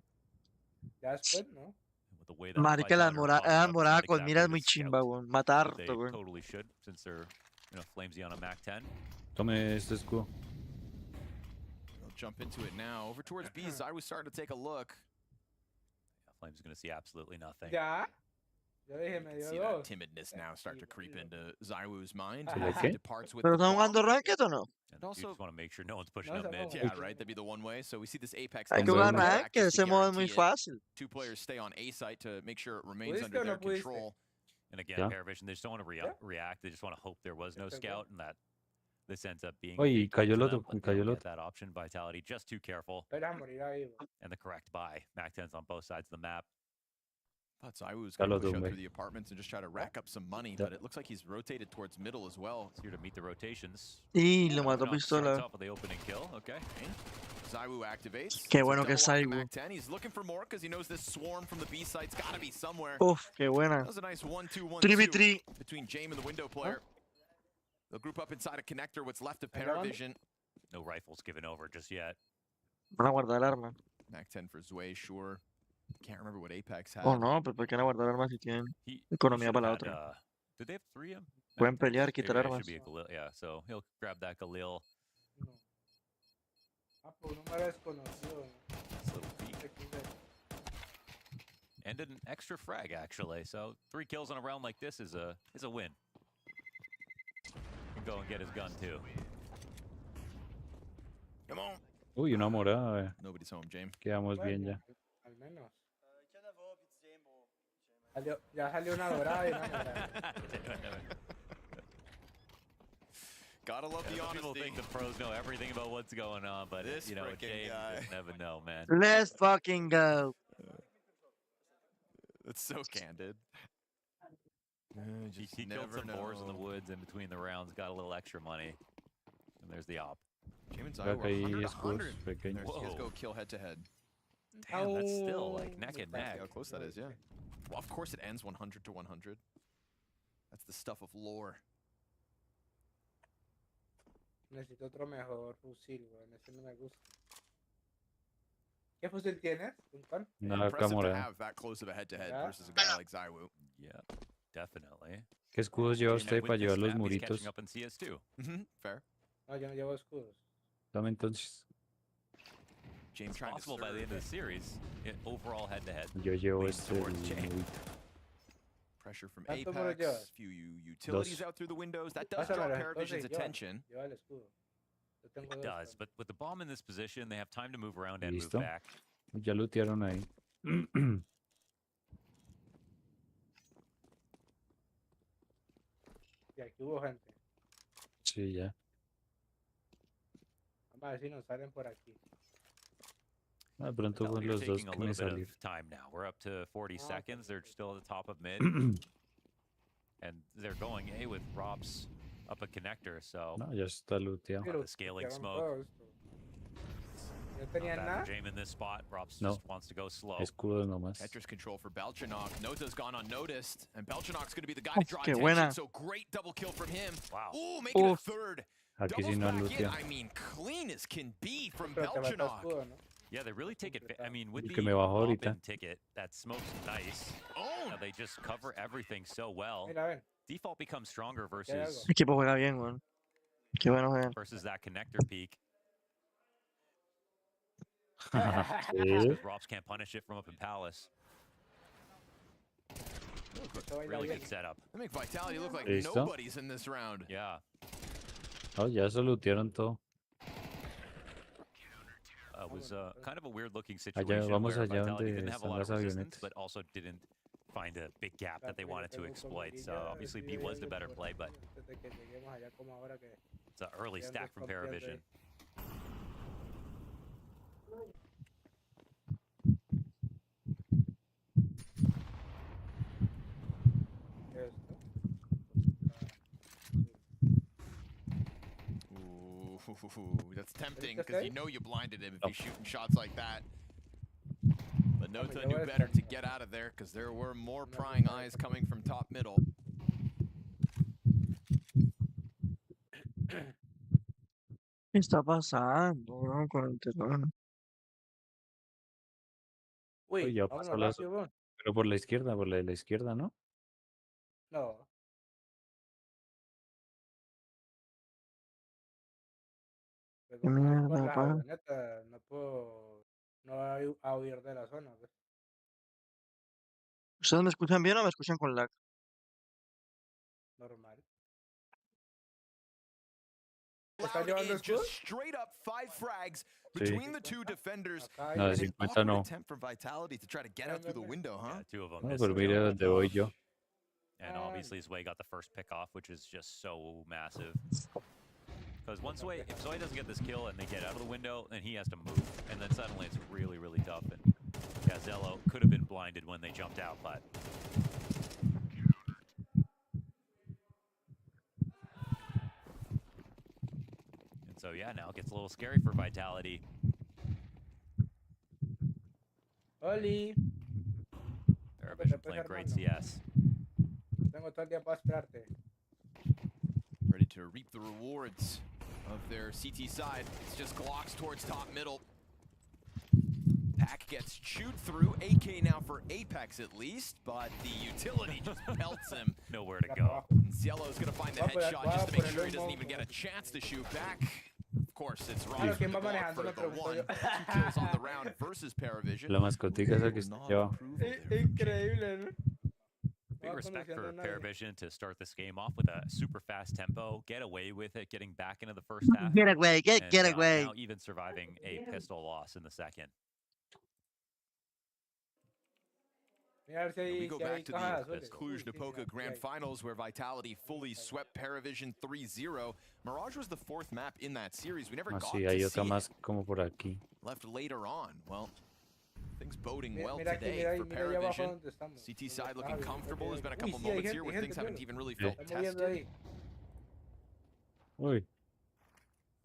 Ya después, ¿no? With the way that Marica, la Vitality are posted up, it's morada not con mira es exactly muy the scout chimba, weón. Mata that they harto, weón. totally should, since they're, you know, flamesy on a Mac 10. Tome este escudo. We'll jump into it now. Over towards B, Zywoo starting to take a look. Yeah, Flames going to see absolutely nothing. Ya. Yo dije, me dio See that dos. timidness now start to creep into Zywoo's mind. ¿Pero as qué? he departs with ¿Pero the están bomb. jugando ranked o no? And also- you just want to make sure no one's pushing No, up esa mid. no. Yeah, right. That'd be the one way. So we see this Apex. Hay que Cuando jugar uno- ranked, just ese to modo es muy guarantee it. fácil. Two players stay on A site to make sure it remains ¿Pudiste under o no their pudiste? control. And again, Yeah. Paravision, they just don't want to react. They just want to hope there was no Okay. scout and that this ends up being Oye, a y cayó el for otro, them, but y they don't cayó el get otro. that option. Vitality just too careful, Pero a morir ahí, weón. and the correct buy. Mac 10's on both sides of the map. Thought Zywoo was Ya going lo to push up tumbé. through the apartments and just try to rack up some money, Ya. but it looks like he's rotated towards middle as well. It's here to meet the rotations. Y lo mató Open up, starts pistola. off with the opening kill. Okay. Zywoo activates. Qué It's a bueno que es double off the Zywoo. Mac 10. He's looking for more because he knows this swarm from the B site's got to be somewhere. Uf, qué buena. That was a nice 1-2-1-2 3v3. between Jame and the window player. They'll group up inside a connector, what's left of Ahí la van. Paravision. No rifles given over just yet. Van a guardar el arma. Mac 10 for Zway, sure. Can't remember what Apex had. Oh, no, pero ¿por qué no guardar armas si tienen He economía should para la have had, otra? did they have 3 Pueden pelear, quitar There armas. should be a Galil. Yeah, so he'll grab that Galil. No. Ah, pues un número desconocido. This little peek. And an extra frag actually. So 3 kills on a round like this is a win. Can go and get his gun too. Come on. Uy, una morada. Nobody's home, Jame. Quedamos bien ya. Al menos. Ya salió una dorada y una morada. Gotta love the Some honesty. people think the pros know everything about what's going on, but This you know, frickin' James guy. just never know, man. Let's fucking go. It's so candid. He killed some boars in the woods in between the rounds, got a little extra money, and there's the op. James Acá Iowa, hay 100, escudos 100. pequeños. There's CSGO kill head to head. Damn, that's still like neck and neck. How close that is, yeah. Well, of course it ends 100 to 100. That's the stuff of lore. Necesito otro mejor fusil, weón. Ese no me gusta. ¿Qué fusil tienes? ¿Cuál? Una Impressive to cámara. have that close of a head to head Yeah. versus a guy like Zywoo. Yeah, definitely. ¿Qué escudos lleva And usted with para this llevar los map, he's muritos? catching up in CS2. Fair. No, yo no llevo escudos. Dame entonces. James It's trying possible to by the end of the series, overall head-to-head. Yo llevo leans este towards James. murito. Pressure from ¿Cuánto me lo Apex. llevas? Few utilities Dos. out through the windows. That does Pásamelo, draw entonces, Paravision's llévalo. attention. Lleva el escudo. Yo tengo It dos does, también. but with the bomb in this position, they have time to move around and move Listo. back. Ya lootearon ahí. Y aquí hubo gente. Sí, ya. Vamos a ver si nos salen por aquí. Ah, pronto Now con we're los dos taking a que me little bit salir. of time now. We're up to 40 seconds. They're still at the top of mid. And they're going A with Robs up a connector, so No, ya está looteado. Pero the scaling lootearon smoke. todo esto. No not tenían bad nada. for Jame in this spot. Robs No. just wants to go slow. Escudos nomás. Tetris control for Belchanok. Nota's gone unnoticed, and Belchanok's going to be the guy to Uf, draw qué attention. buena. So great double kill from him. Wow. Ooh, making a Uf. third. Aquí Doubles sí no han back in. looteado. I mean, clean as can be from Pero te falta Belchanok. escudo, ¿no? Yeah, they really take it. I mean, with El the que me bajó bump ahorita. in ticket, that smoke's nice. Oh, They just cover everything so well. Mira, ven. Default becomes stronger algo. versus El equipo juega bien, weón. Qué bueno juegan. that connector peak. Sí. Because Robs can't punish it from up in Palace. Eso baila Really bien. good setup. they make Vitality look like Listo. nobody's in this round. Yeah. Oh, ya se lootearon todo. It was kind of a weird looking Allá, situation vamos where allá Vitality donde didn't have a están lot of las resistance, avionetas. but also didn't find a big gap that they wanted to Tengo exploit. So comidilla, obviously estoy B was the viendo better por play, but desde que lleguemos allá como ahora que it's an early ya stack from desconfiando Paravision. esto. Ooh, that's tempting que because you say? know you blinded him if No. he's shooting shots like that. But Nota yo knew voy a better to estar- get out of there because there were more No, prying no, no. eyes coming from top middle. ¿Qué está pasando, weón, con el terreno? Uy, Uy, ya vámonos pasó la... rápido, weón. Pero por la izquierda, por la de la izquierda, ¿no? No. Pues ¿Qué vamos mierda, por las pa? avionetas, no puedo no a huir de la zona, pues. ¿Ustedes me escuchan bien o me escuchan con lag? Normal. ¿Estás Round llevando is just escudos? straight up 5 frags Sí. between the two defenders. Acá hay No, de And an 50 awkward no. attempt from Vitality to try to get out through the window, huh? Yeah, two of them No, missed pero the mira jump. dónde voy yo. And obviously Zwei got the first pick off, which is just so massive. Because once Zwei, if Zwei doesn't get this kill and they get out of the window, then he has to move. And then suddenly it's really, really tough. And Gazello could have been blinded when they jumped out, but and so yeah, now it gets a little scary for Vitality. Oli, Paravision playing great CS. tengo todo el día para esperarte. Ready to reap the rewards of their CT side. It's just Glocks towards top middle. Pack gets chewed through. AK now for Apex at least, but the utility just pelts him. Nowhere to go. And Cielo is going to find the headshot just to make sure he doesn't even get a chance to shoot back. Of course, it's Claro, Rob ¿quién va for manejando? Me the pregunto one. yo. 2 kills on the round versus Paravision. La mascotica esa que Will está not lleva. approve of their Increíble, ¿no? Big No va respect conociendo for a nadie. Paravision to start this game off with a super fast tempo, get away with it, getting back into the first half. Get away, get and, away. Now even surviving a pistol loss in the second. Mira a ver si hay, We go si hay back to cajas the azules. Cluj-Napoca Grand Finals where Vitality fully swept Paravision 3-0. Mirage was the fourth map in that series. We never got Sí, to hay see otra it. más como por aquí. Left later on. Well, things boding well Mira aquí, today mira ahí, for mira ahí abajo Paravision. donde estamos. CT side looking Donde está, comfortable. There's been a Uy, couple sí, hay moments gente, here where hay things gente, haven't mira. even really Yeah. felt Está moviendo tested. ahí. Uy,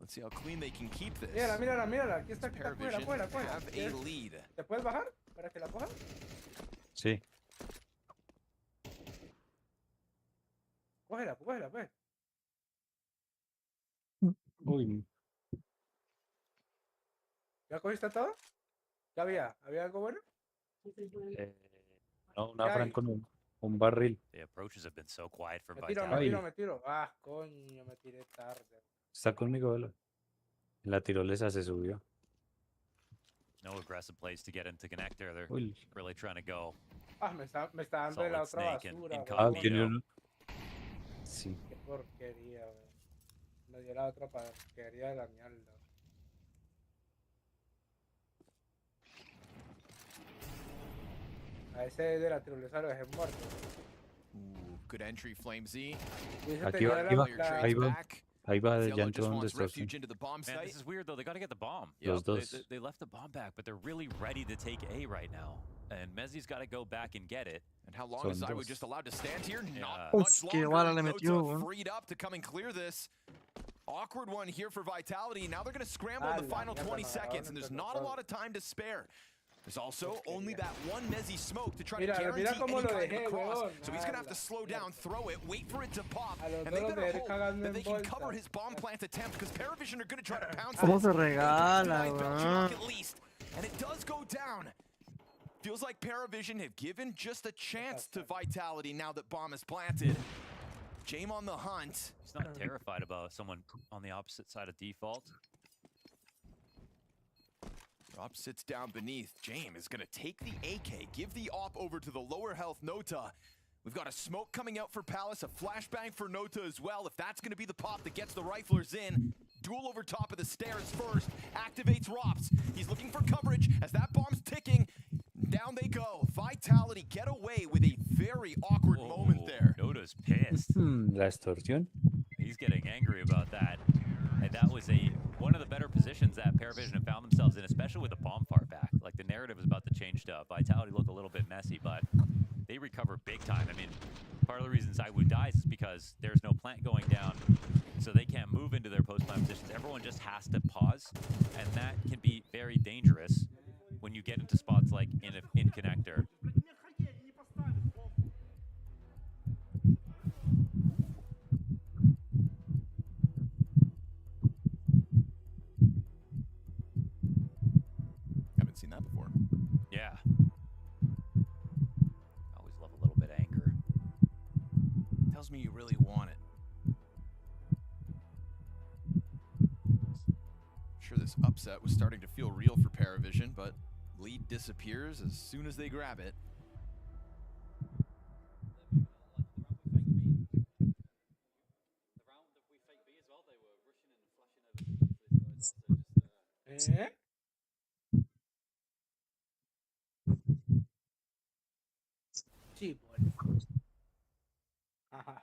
Let's see how clean they can keep this. Mírala, mírala, mírala. Aquí está, está afuera, Paravision afuera, afuera. have a lead. ¿Te puedes bajar para que la cojan? sí. Cógela, cógela, pues. Uy, ¿Ya cogiste todo? ¿Qué había? ¿Había algo bueno? no, una ¿Qué Fran hay? con un barril. The approaches have been so quiet from Me tiro, me Vitality. tiro, me tiro. Ah, coño, me tiré tarde. Está conmigo, velo. La tirolesa se subió. No aggressive plays to get into connector. They're Uy. really trying to go. Ah, me está dando de la otra Solid Snake basura. and weón. Tiene Incognito. un... Sí. Qué porquería, weón. Me dio la otra porquería de la mierda. A ese de la tirolesa lo dejé muerto. Ooh, good entry, FlameZ. Ese Aquí tenía va, la- aquí va. la- Ahí va. Back. Ahí va, Cielo ya entró just donde wants está usted. refuge into the bomb Man, site. this is weird though. They got to get the bomb. Los They, dos. they left the bomb back, but they're really ready to take A right now. And Mezzi's got to go back and get it. And how long Son is Zywu dos. just allowed to stand here? Not Yeah. much Uf, qué longer. bala le Nota metió, weón. freed up to come and clear this. Awkward one here for Vitality. Now they're going to scramble in the Ala, final mierda, 20 no, seconds, ahora and there's empezó not a todo. lot of time to spare. There's also only that one Mezzi smoke to try Mira, to mira guarantee cómo any lo kind dejé, of a cross. weón. So he's going to have to Ala, slow down, throw it, wait for it to pop, A los and dos they los better dejé hope cagando that en they can bolsa. cover his bomb plant attempt, because Paravision are going to try to pounce ¿Cómo this. se They regala, deny Belgium weón? at least, and it does go down. Feels like Paravision have given just a chance to Vitality now that bomb is planted. Jame on the hunt. He's not terrified about someone on the opposite side of default. Drop sits down beneath. Jame is going to take the AK, give the op over to the lower health Nota. We've got a smoke coming out for Palace, a flashbang for Nota as well. If that's going to be the pop that gets the riflers in. Duel over top of the stairs first. Activates Rops. He's looking for coverage as that bomb's ticking. Down they go. Vitality get away with a very awkward moment there. Nota's pissed. La extorsión. He's getting angry about that. And that was one of the better positions that Paravision have found themselves in, especially with the bomb far back. Like, the narrative is about to change to Vitality look a little bit messy, but they recover big time. I mean, part of the reason Zywu dies is because there's no plant going down, so they can't move into their post-plant positions. Everyone just has to pause, and that can be very dangerous when you get into spots like in connector. Haven't seen that before. Yeah. Always love a little bit of anger. Tells me you really want it. Sure, this upset was starting to feel real for Paravision, but lead disappears as soon as they grab it. ¿Eh? Sí, bueno. Ajá.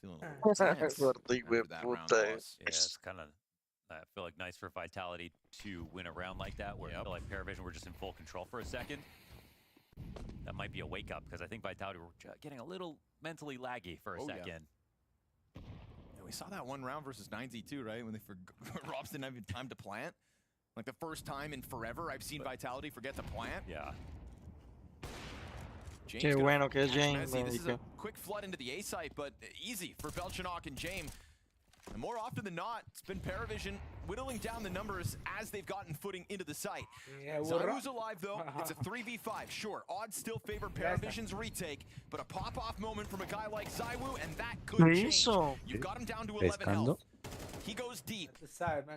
Feeling a little tense Gordo, hijo de after that round puta. loss. Yeah, it's kind of, I feel like nice for Vitality to win a round like that, where I feel like Paravision were just in full control for a second. That might be a wake up, because I think Vitality were getting a little mentally laggy for a Oh, yeah. second. Yeah, we saw that one round versus 9Z2, right? When they Robs didn't have time to plant. Like the first time in forever I've seen Vitality forget to plant. Yeah. James Qué gonna bueno que es catch James, Messi. This is a marica. quick flood into the A site, but easy for Belchanok and Jame. And more often than not, it's been Paravision whittling down the numbers as they've gotten footing into the site. Zyu's alive though. It's a 3v5. Sure, odds still favor Paravision's retake, but a pop-off moment from a guy like Zywu, and that could ¿Qué change. hizo? You've got him down to 11 Pescando. health. He goes deep,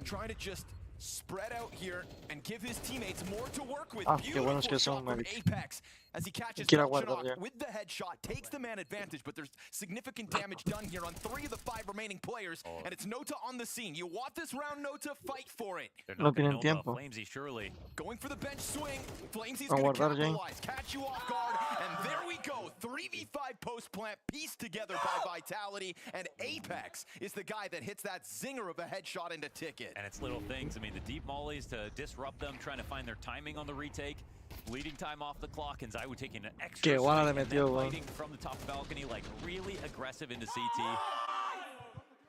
trying to just spread out here and give his teammates more to work with. Qué buenos que son, Beautiful shot from Maverick. Apex as he catches Quiero guardar Belchenok ya. with the headshot, takes the man advantage, but there's significant damage done here on 3 of the 5 remaining players, and it's Nota on the scene. You want this round, Nota? Fight for it. No tienen tiempo. Flamesy, surely. Going for the bench swing. Flamesy's A gonna guardar, Jane. capitalize, catch you off guard, and there we go. 3v5 post plant pieced together by Vitality, and Apex is the guy that hits that zinger of a headshot into Ticket. And it's little things. I mean, the deep mollies to disrupt them, trying to find their timing on the retake. Bleeding time off the clock, and Zywoo taking an extra Qué guana swing le and then metió, weón. fighting from the top balcony, like really aggressive into CT.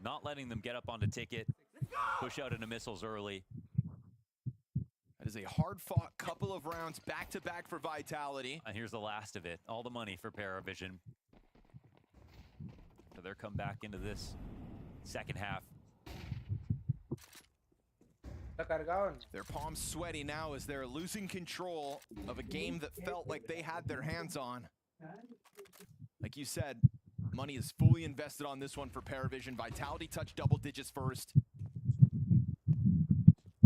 Not letting them get up onto Ticket. Push out into missiles early. That is a hard-fought couple of rounds back-to-back for Vitality. And here's the last of it. All the money for Paravision. So they're come back into this second half. Their palms sweaty now as they're losing control of a game that felt like they had their hands on. Like you said, money is fully invested on this one for Paravision. Vitality touched double digits first.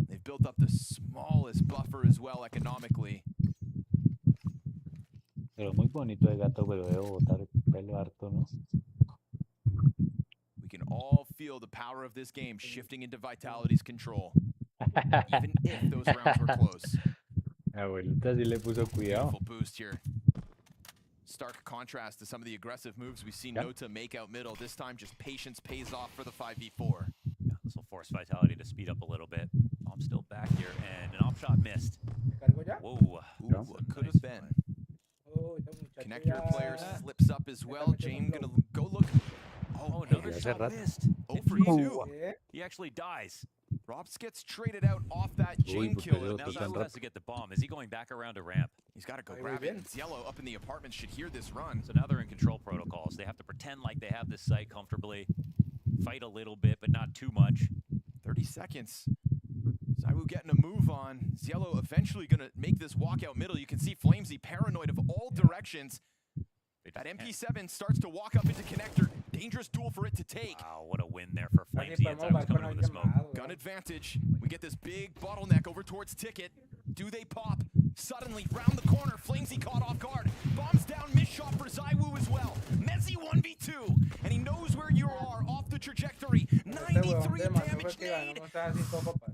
They've built up the smallest buffer as well economically. Pero muy bonito el gato, pero debo botar pelo harto, ¿no? We can all feel the power of this game shifting into Vitality's control. Even if those rounds were close. Abuelita sí le puso cuidado. Beautiful boost here. Stark contrast to some of the aggressive moves we've seen Nota make out middle. This time just patience pays off for the 5v4. Yeah, this will force Vitality to speed up a little bit. I'm still back here, and an op shot missed. Whoa. Ooh, what could have been. Connector player slips up as well. James gonna go look. Oh, another shot missed. 0 for 2. He actually dies. Robs gets traded out off that Jane kill. Now Zywoo has to get the bomb. Is he going back around to ramp? He's got to go grab it. Yellow up in the apartments should hear this run. So now they're in control protocols. They have to pretend like they have this site comfortably. Fight a little bit, but not too much. 30 seconds. Zywoo getting a move on. Cielo eventually going to make this walkout middle. You can see Flamesy paranoid of all directions. That MP7 starts to walk up into Connector. Dangerous duel for it to take. Wow, what a win there for Flamesy. And Zywoo's coming in with the smoke. Gun advantage. We get this big bottleneck over towards Ticket. Do they pop? Suddenly, round the corner, Flamesy caught off guard. Bombs down, miss shot for Zywoo as well. Mezzy 1v2, and he knows where you are off the trajectory. 93 damage made.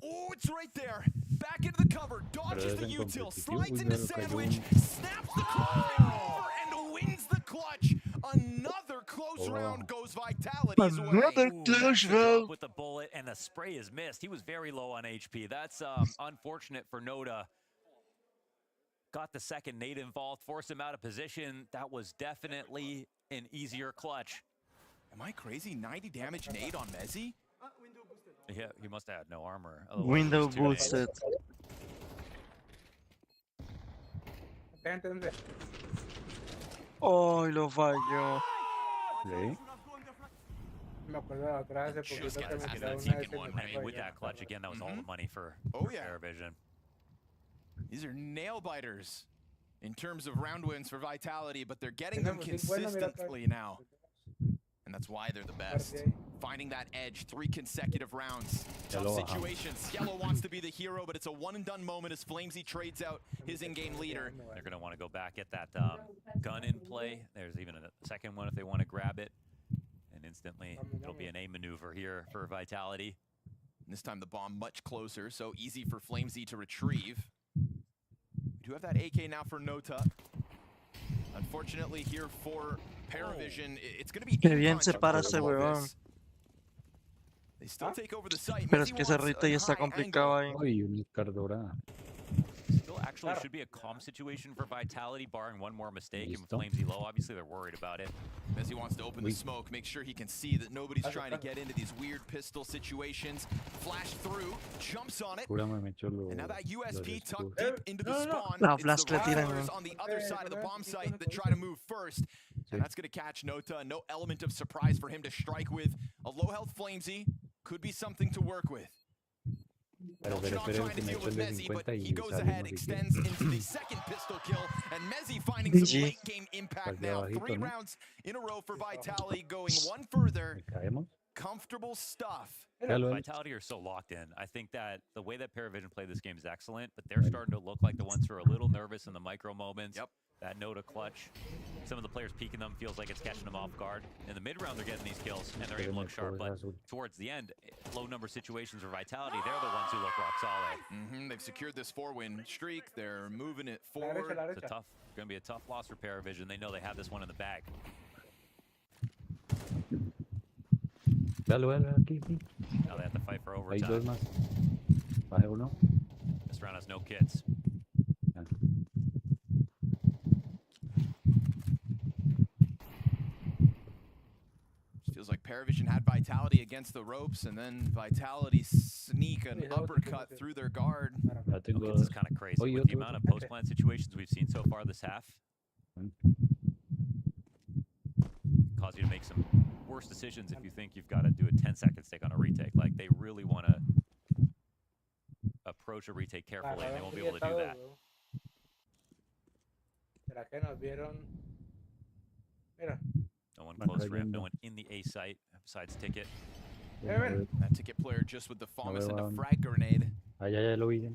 Oh, it's right there. Back into the cover, dodges the util, slides into sandwich, snaps the crosshair over, and wins the clutch. Another close round goes Vitality's way. Another close round. With the bullet, and the spray is missed. He was very low on HP. That's unfortunate for Nota. Got the second nade involved, forced him out of position. That was definitely an easier clutch. Am I crazy? 90 damage nade on Mezzy? Yeah, he must have had no armor. Window boosted. Oh, lo falló. ¿Sí? Me acuerdo de otra vez hace Just poquito got que me that tiraron una second one. I mean, with that clutch, again, that was all the money for Paravision. These are nail biters in terms of round wins for Vitality, but they're getting them consistently now. And that's why they're the best. Finding that edge, 3 consecutive rounds. Tough situations. Yellow wants to be the hero, but it's a one-and-done moment as Flamesy trades out his in-game leader. They're going to want to go back, get that gun in play. There's even a second one if they want to grab it. And instantly, it'll be an A maneuver here for Vitality. And this time the bomb much closer, so easy for Flamesy to retrieve. We do have that AK now for Nota. Unfortunately here for Paravision, it's going to be Qué bien se para ese huevón. They still take over the site. Pero es que ese rito ya está complicado ahí. Uy, una cardora. Still actually should be a calm situation for Vitality, barring one more mistake. And with Flamesy low, obviously they're worried about it. Mezzy wants to open the smoke, make sure he can see that nobody's trying to get into these weird pistol situations. Flash through, jumps on it. And now that USP tucked deep into the spawn. No, It's Flash the le tiran. Raptors on the other side of the bomb site that try to move first. And that's going to catch Nota. No element of surprise for him to strike with. A low health Flamesy could be something to work with. Pero trying to deal with Mezzy, but he goes ahead, extends into the second pistol kill, and Mezzy finding some late game impact now. 3 rounds in a row for Vitality, going one further. comfortable stuff. Vitality are so locked in. I think that the way that Paravision played this game is excellent, but they're starting to look like the ones who are a little nervous in the micro moments. Yep. That Nota clutch. Some of the players peeking them feels like it's catching them off guard. In the mid round, they're getting these kills and they're able to look sharp. But towards the end, low number situations for Vitality, they're the ones who look rock solid. They've secured this 4-win streak. They're moving it forward. It's going to be a tough loss for Paravision. They know they have this one in the bag. Dale, aquí. Now they have to fight for Hay dos overtime. más. Baje uno. This round has no kits. Feels like Paravision had Vitality against the ropes, and then Vitality sneak an uppercut through their guard. This is kind of crazy. With the amount of post-plant situations we've seen so far this half, cause you to make some worse decisions if you think you've got to do a 10-second stick on a retake. Like, they really want to approach a retake carefully, and they won't be able to do that. ¿Será que nos vieron? Mira. No one close ramp, no one in the A site besides Ticket. That Ticket player just with the Famas and a frag grenade. Allá lo vi.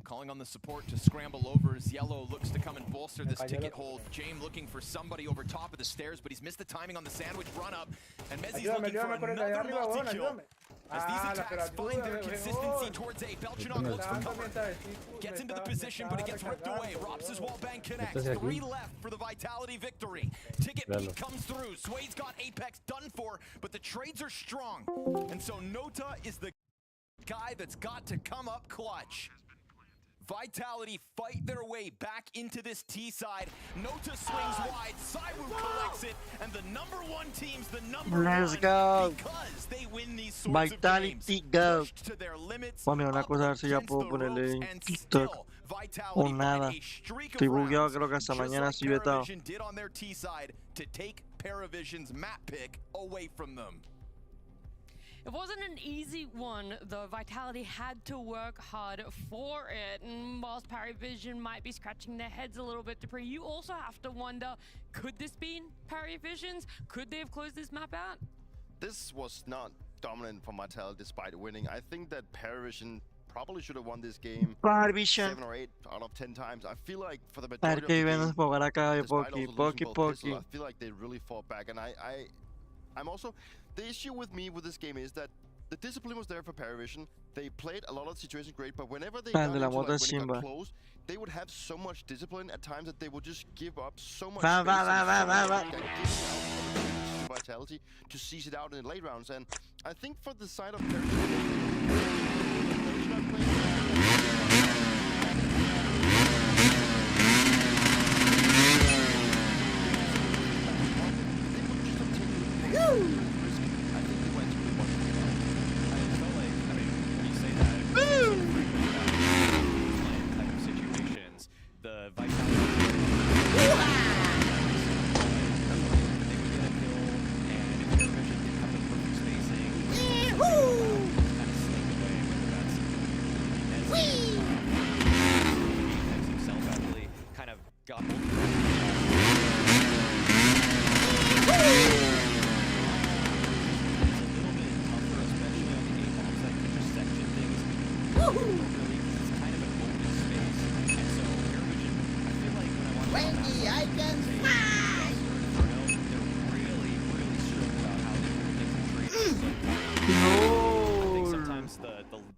Calling on the support to scramble over as Yellow looks to come and bolster this Ticket hold. Jame looking for somebody over top of the stairs, but he's missed the timing on the sandwich run up. And Mezzi's looking for another multi-kill. As these attacks find their consistency towards A, Belchanok looks for cover. Gets into the position, but it gets ripped away. Robs' wallbang connects. 3 left for the Vitality victory. Ticket Pete comes through. Swade's got Apex done for, but the trades are strong. And so Nota is the guy that's got to come up clutch. Vitality fight their way back into this T side. Nota swings wide, Saiwu collects it, and the #1 team's the Let's go. because they win these sorts Vitality go. Voy a mirar una cosa a ver si ya puedo ponerle en TikTok o nada. Estoy bugueado, creo que hasta mañana sí vetado. Paravision did on their T side to take Paravision's map pick away from them. It wasn't an easy one, though. Vitality had to work hard for it. And whilst Paravision might be scratching their heads a little bit, Dupree, you also have to wonder, could this be Paravision's? Could they have closed this map out? This was not dominant for Vitality despite winning. I think that Paravision probably should have won this game 7 or 8 out of 10 times. I feel like for the majority of the game, despite also losing both pistols, I feel like they really fought back. And I'm also... The issue with me with this game is that the discipline was there for Paravision. They played a lot of situations great, but whenever they got into, like, when it got close, they would have so much discipline at times that they would just give up so much Vitality to seize it out in the late rounds. And I think for the side of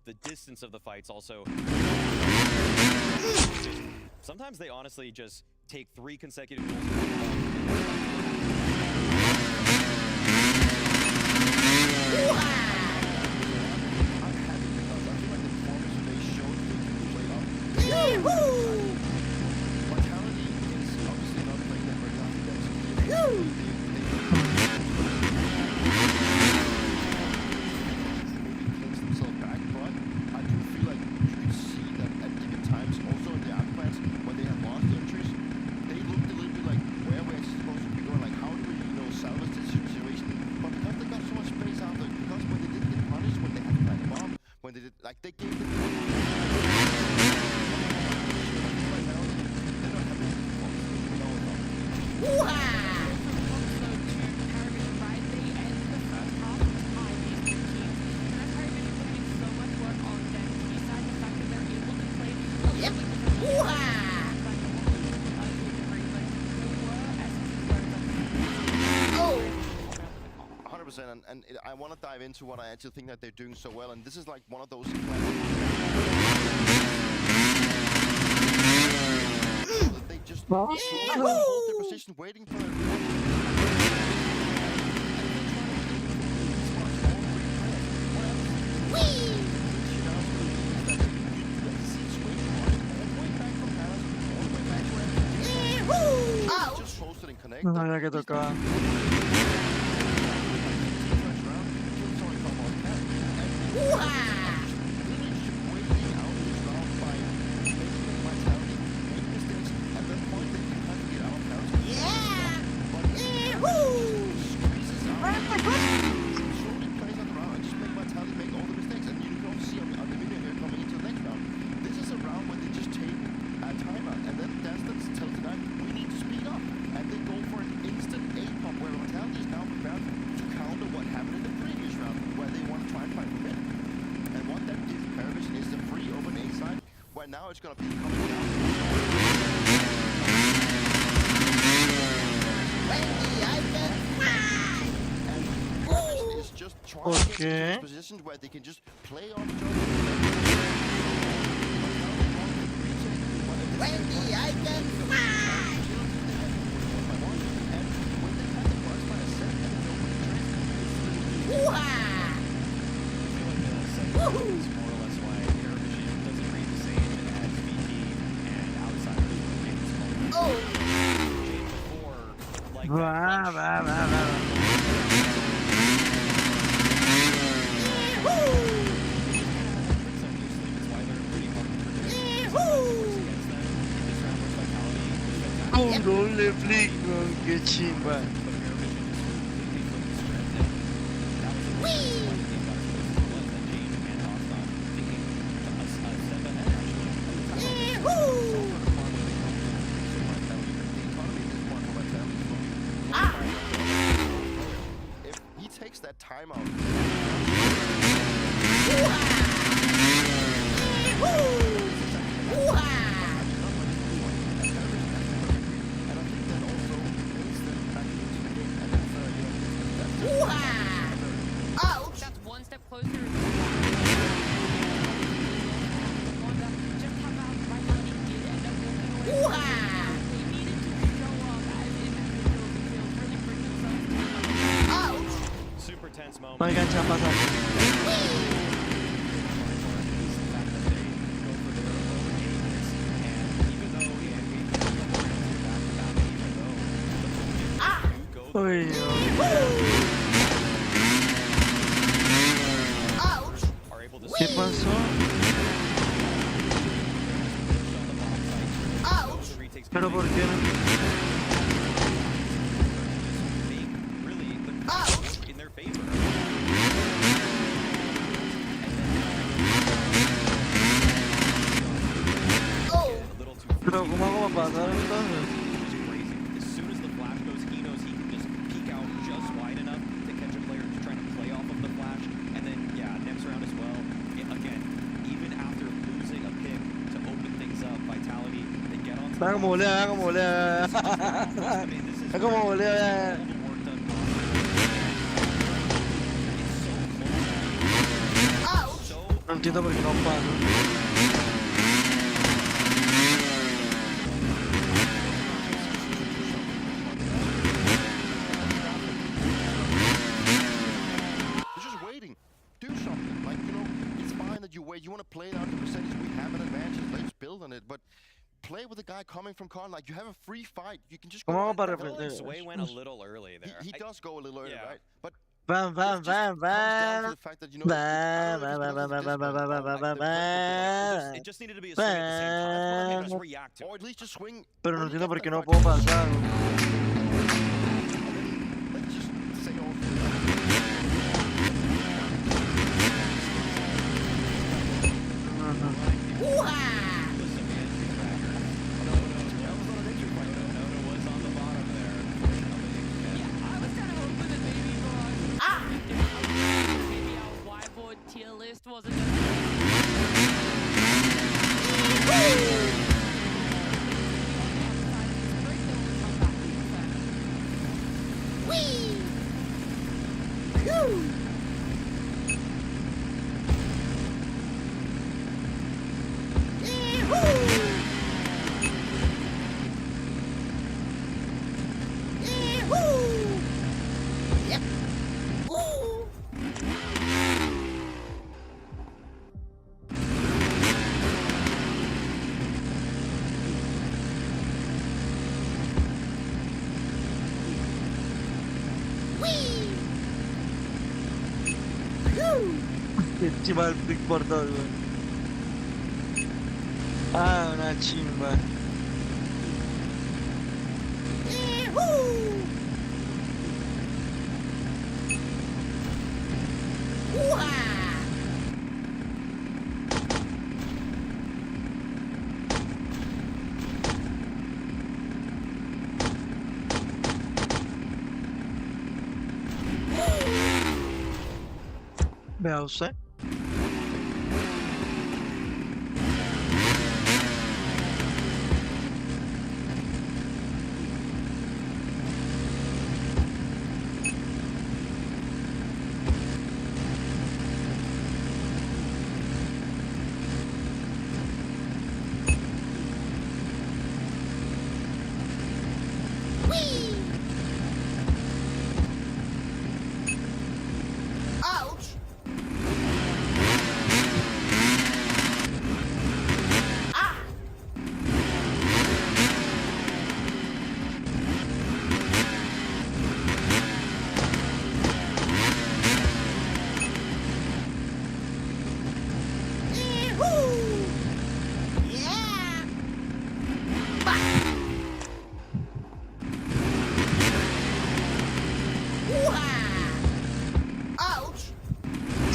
the distance of the fights also. Sometimes they honestly just take 3 consecutive goals. 100%, and I want to dive into what I actually think that they're doing so well, and this is like one of those they just hold their position, waiting for just posted and connected. No sabía que tocaba. Now it's gonna be coming down. And is just trying to get into positions where they can just play on Wendy, I can fly! Un doble flick, qué chimba. If he takes that timeout. That's one step closer. Just how about Vitality did end up walking away. They needed to show up as individuals and really bring themselves to Super tense moment. No hay cancha a pasar. Uy, ¿qué pasó? ¿Pero por qué no? Pero ¿cómo hago para pasar entonces? Haga como volea, haga como volea. Haga como volea. No entiendo por qué no pasa. You want to play it out the percentage, we have an advantage, let's build on it, but play with the guy coming from con, like you have a free fight, you can just go. Sway went a little early there. He does go a little early, right? But Bam, bam, bam, bam. It just needed to be a swing at the same time. Let him just react to it. Or at least just swing. Pero no entiendo por qué no puedo pasar. Let's just say all. tier list wasn't encima del Big por todo, güey. Ah, una chimba. Vea usted.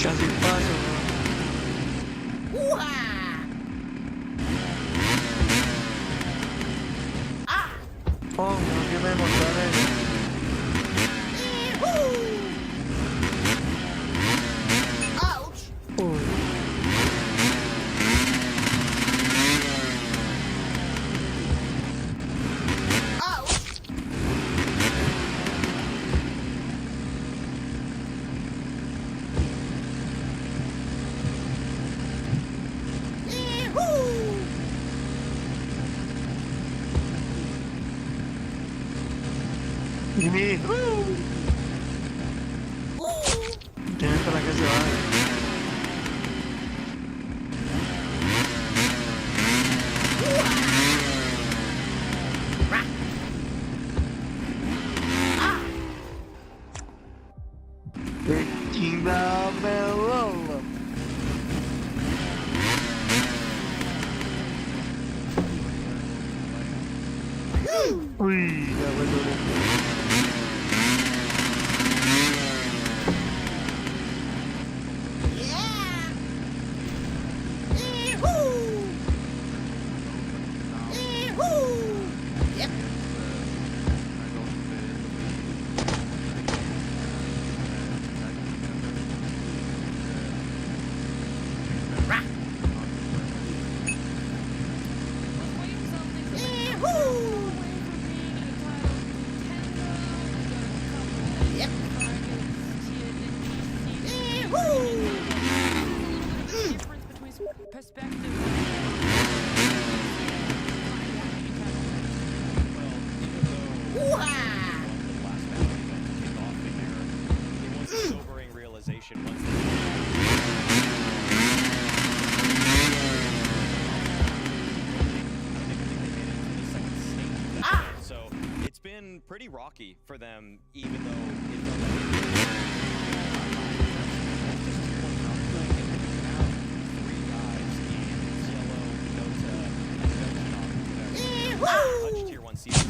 Casi paso, bro. Oh, no, que me emocioné. Tienes para que se vaya. Uy, ya vuelvo. So it's been pretty rocky for them, even though it felt like Hutch tier 1 season.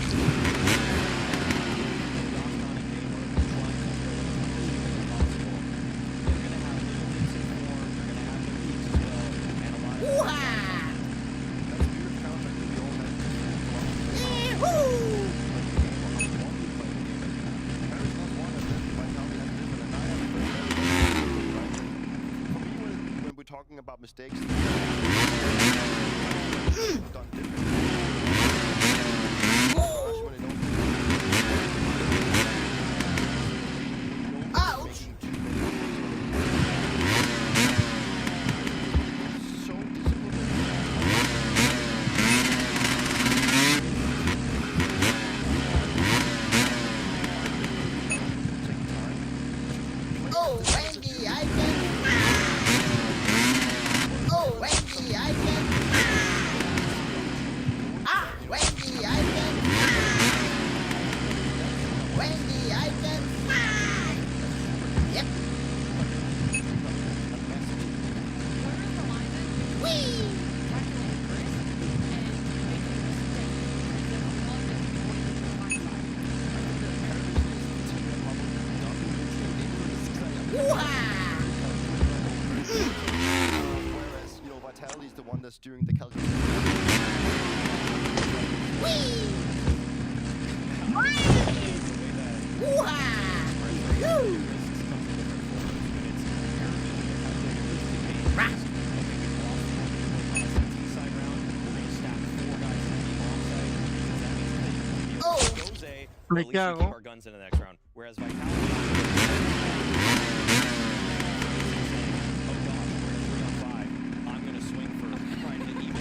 Talking about mistakes done differently. Ouch! So Oh, Randy, I can. Oh, Randy. just during the calculation. Me cago. Our guns in the next round. Whereas Vitality. I'm gonna swing for trying to even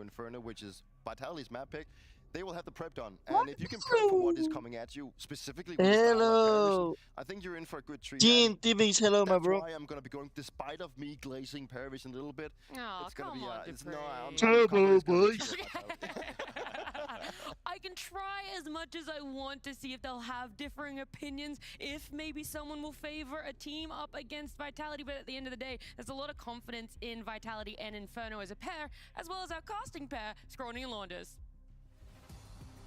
Inferno, which is Vitality's map pick, they will have the prep done. And if you can prep for what is coming at you, specifically with Hello. I think you're in for a good treat. TV's hello, my bro. That's why I'm going to be going, despite of me glazing Paravision a little bit. Oh, it's going to be, Turbo boys. I can try as much as I want to see if they'll have differing opinions, if maybe someone will favor a team up against Vitality, but at the end of the day, there's a lot of confidence in Vitality and Inferno as a pair, as well as our casting pair, Scrawny and Launders.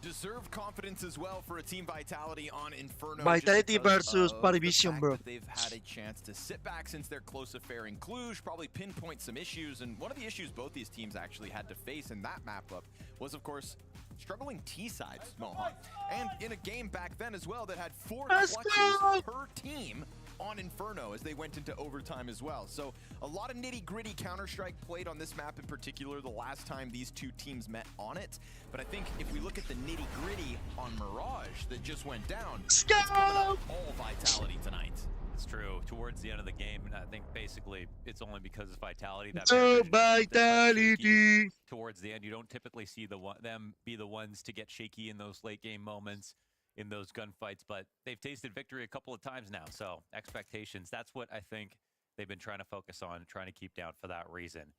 Deserved confidence as well for a team Vitality on Inferno. Vitality versus Parivision, bro. They've had a chance to sit back since their close affair in Cluj, probably pinpoint some issues, and one of the issues both these teams actually had to face in that map-up was, of course, struggling T-sides, Mohan. And in a game back then as well that had 4 clutches per team on Inferno as they went into overtime as well. So a lot of nitty-gritty Counter-Strike played on this map in particular the last time these two teams met on it. But I think if we look at the nitty-gritty on Mirage that just went down, it's coming up all Vitality tonight. It's true. Towards the end of the game, I think basically it's only because it's Vitality that Vitality. Towards the end, you don't typically see them be the ones to get shaky in those late game moments, in those gunfights, but they've tasted victory a couple of times now. So expectations, that's what I think they've been trying to focus on, trying to keep down for that reason,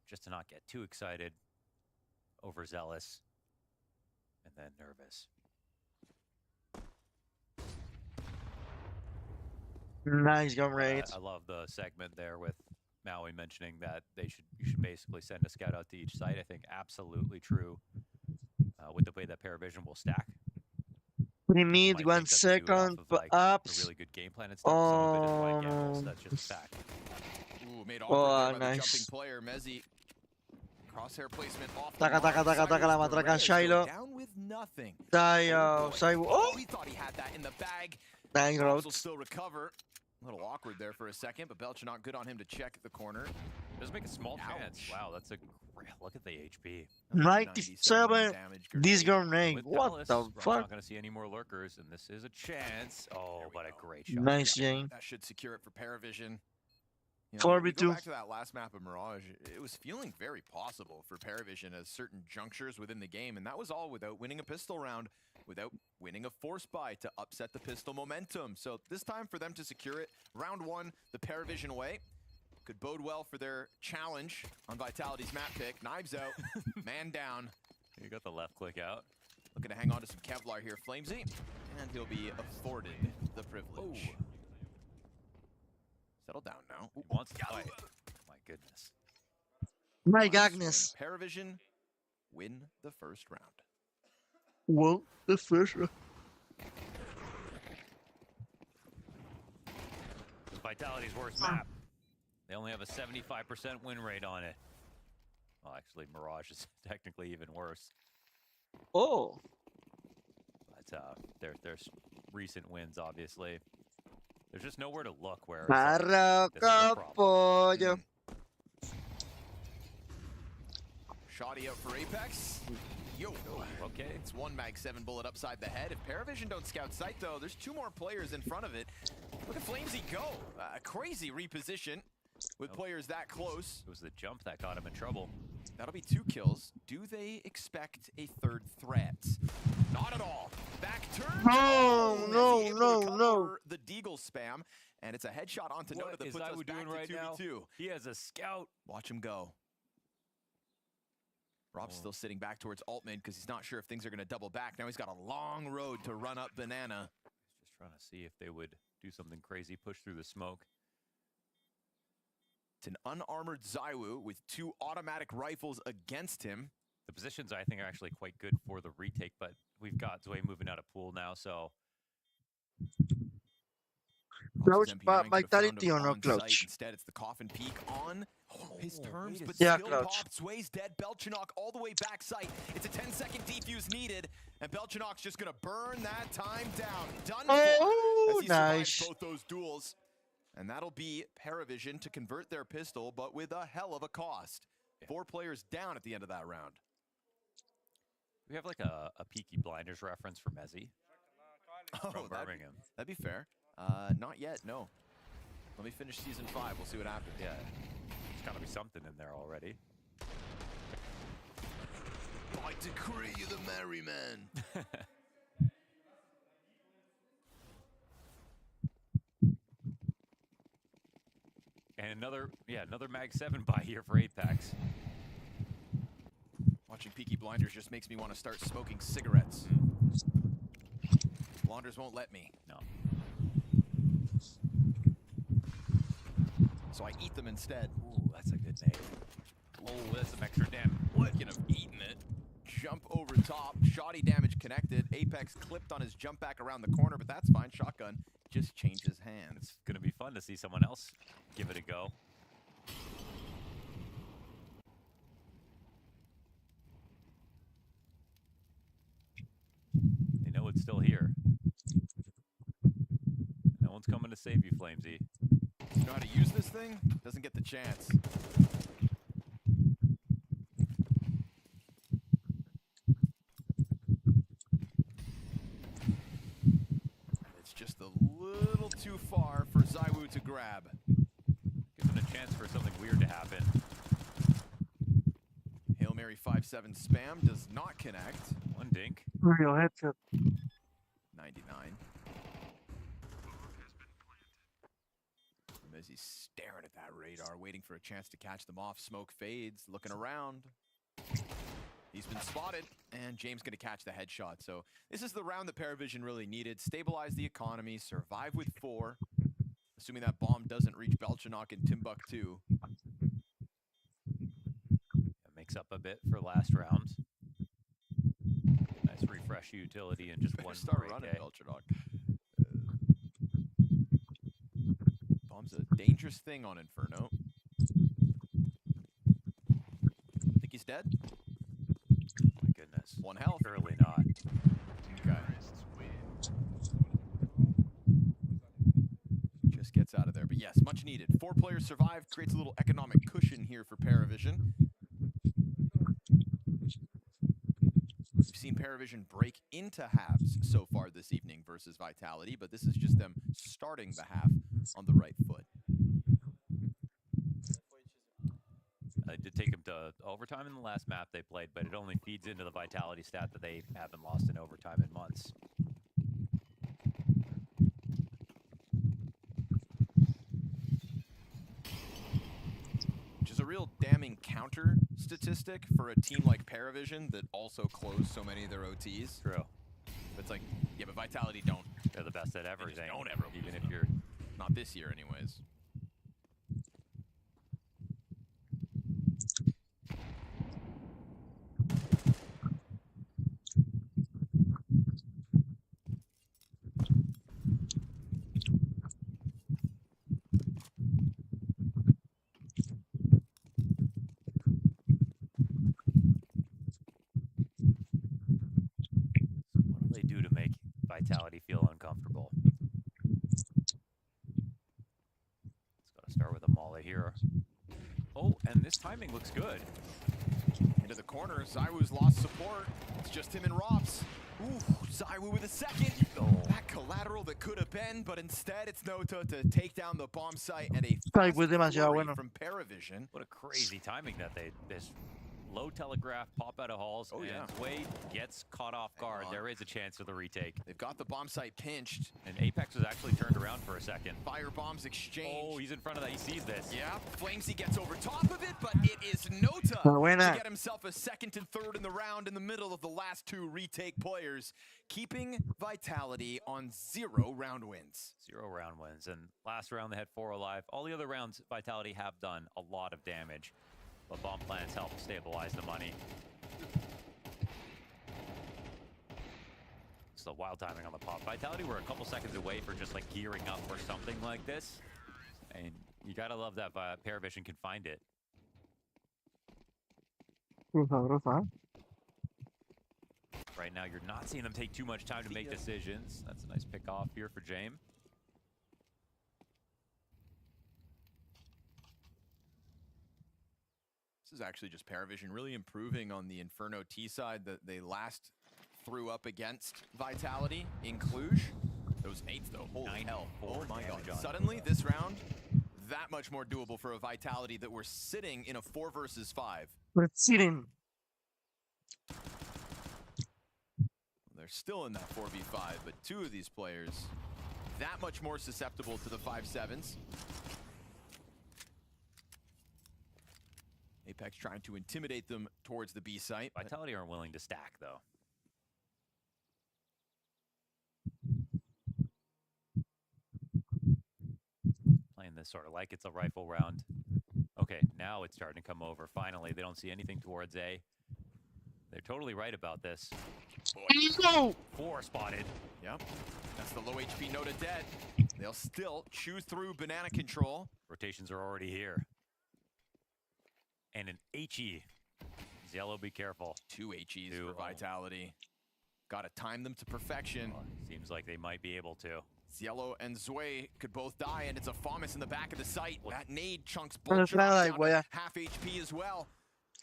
just to not get too excited, overzealous, and then nervous. Nice gun raids. I love the segment there with Maui mentioning that you should basically send a scout out to each site. I think absolutely true with the way that Paravision will stack. We need 1 second for ups. A really good game plan. It's not some of it is white gambles. That's just a fact. Ooh, made all by the jumping player, Mezzi. Crosshair placement off. Taka la matraca Shiloh. Down with nothing. Oh, he thought he had that in the bag. Nice road. Will still recover. A little awkward there for a second, but Belcher not good on him to check the corner. Does make a small chance. Wow, that's a great look at the HP. 97. This gun raid. What the fuck? Not gonna see any more lurkers, and this is a chance. Oh, what a great shot! Nice, Jane. That should secure it for Paravision. 4v2. Go back to that last map of Mirage, it was feeling very possible for Paravision at certain junctures within the game, and that was all without winning a pistol round, without winning a force buy to upset the pistol momentum. So this time for them to secure it, round 1, the Paravision way, could bode well for their challenge on Vitality's map pick. Knives out, man down. You got the left click out. Looking to hang on to some Kevlar here, Flamesy, and he'll be afforded the privilege. Ooh. Settle down now. He wants to fight. My goodness. My goodness. Paravision win the first round. Well, the first round. Vitality's worst map. They only have a 75% win rate on it. Well, actually, Mirage is technically even worse. Oh. But there's recent wins, obviously. There's just nowhere to look where it's Marroco pollo. Shoddy out for Apex. Yo, okay. It's one Mag 7 bullet upside the head. If Paravision don't scout sight, though, there's 2 more players in front of it. Look at Flamesy go. A crazy reposition with players that close. It was the jump that got him in trouble. That'll be 2 kills. Do they expect a 3rd threat? Not at all. Back turn. No. The Deagle spam, and it's a headshot onto Nota that puts us back doing right to 2v2. now? He has a scout. Watch him go. Rob's still sitting back towards Altman because he's not sure if things are going to double back. Now he's got a long road to run up Banana. Just trying to see if they would do something crazy, push through the smoke. It's an unarmored Zywoo with 2 automatic rifles against him. The positions, I think, are actually quite good for the retake, but we've got Zwei moving out of pool now, so... Clutch Vitality or no clutch? Instead, it's the coffin peak on his terms, but yeah, still clutch. popped. Zway's dead. Belchanok all the way back site. It's a 10-second defuse needed, and Belchanok's just going to burn that time down. Done for as he survives both those duels. And that'll be Paravision to convert their pistol, but with a hell of a cost. 4 players down at the end of that round. We have like a Peaky Blinders reference for Mezzy from Birmingham. That'd be fair. Not yet, no. Let me finish season 5. We'll see what happens. Yeah, there's got to be something in there already. By decree, the merry man. And another Mag 7 buy here for Apex. Watching Peaky Blinders just makes me want to start smoking cigarettes. Blonders won't let me. No. So I eat them instead. Ooh, that's a good name. Oh, that's some extra damage. Speaking of eating it. Jump over top. Shoddy damage connected. Apex clipped on his jump back around the corner, but that's fine. Shotgun just changes hands. It's going to be fun to see someone else give it a go. They know it's still here. No one's coming to save you, Flamesy. You know how to use this thing? Doesn't get the chance. It's just a little too far for Zywoo to grab. Gives him a chance for something weird to happen. Hail Mary 5-7 spam does not connect. One dink. Real headshot. 99. As he's staring at that radar, waiting for a chance to catch them off. Smoke fades, looking around. He's been spotted, and James going to catch the headshot. So this is the round that Paravision really needed. Stabilize the economy, survive with 4. Assuming that bomb doesn't reach Belchanok and Timbuktu. That makes up a bit for last round. Nice refresh utility and just one start running Belchanok. Bomb's a dangerous thing on Inferno. Think he's dead? My goodness. 1 health. Surely not. Okay. Just gets out of there. But yes, much needed. 4 players survived. Creates a little economic cushion here for Paravision. We've seen Paravision break into halves so far this evening versus Vitality, but this is just them starting the half on the right foot. I did take them to overtime in the last map they played, but it only feeds into the Vitality stat that they haven't lost in overtime in months. Which is a real damning counter statistic for a team like Paravision that also closed so many of their OTs. True. But it's like, yeah, but Vitality don't. They're the best at everything. Don't ever even lose if you're not this year anyways. Vitality feel uncomfortable. It's got to start with a molly here. Oh, and this timing looks good. Into the corner, ZywOo's lost support. It's just him and Robs. Ooh, ZywOo with a second. That collateral that could have been, but instead it's Nota to take down the bomb site and a fast flurry from Paravision. What a crazy timing that this low telegraph pop out of halls. Oh, yeah. Wade gets caught off guard. There is a chance for the retake. They've got the bomb site pinched. And Apex was actually turned around for a second. Fire bombs exchange. Oh, he's in front of that. He sees this. Yeah, Flamesy gets over top of it, but it is Nota to get himself a second and third in the round in the middle of the last two retake players, keeping Vitality on 0 round wins. 0 round wins. And last round they had 4 alive. All the other rounds, Vitality have done a lot of damage. But bomb plants help stabilize the money. So wild timing on the pop. Vitality were a couple seconds away for just like gearing up for something like this. And you gotta love that Paravision can find it. Right now you're not seeing them take too much time to make decisions. That's a nice pick off here for Jame. This is actually just Paravision really improving on the Inferno T side that they last threw up against Vitality in Cluj. Those 8s though, holy hell. Oh my god. Suddenly this round, that much more doable for a Vitality that we're sitting in a 4 versus 5. We're sitting. They're still in that 4v5, but 2 of these players that much more susceptible to the 5-7s. Apex trying to intimidate them towards the B site. Vitality aren't willing to stack, though. Playing this sort of like it's a rifle round. Okay, now it's starting to come over. Finally, they don't see anything towards A. They're totally right about this. 4 spotted. Yep, that's the low HP Nota dead. They'll still chew through banana control. Rotations are already here. And an HE. Yellow, be careful. 2 HEs for Vitality. Gotta time them to perfection. Seems like they might be able to. Ziello and Zwei could both die, and it's a FAMAS in the back of the site. That nade chunks Pero both es nada, down güey. to half HP as well.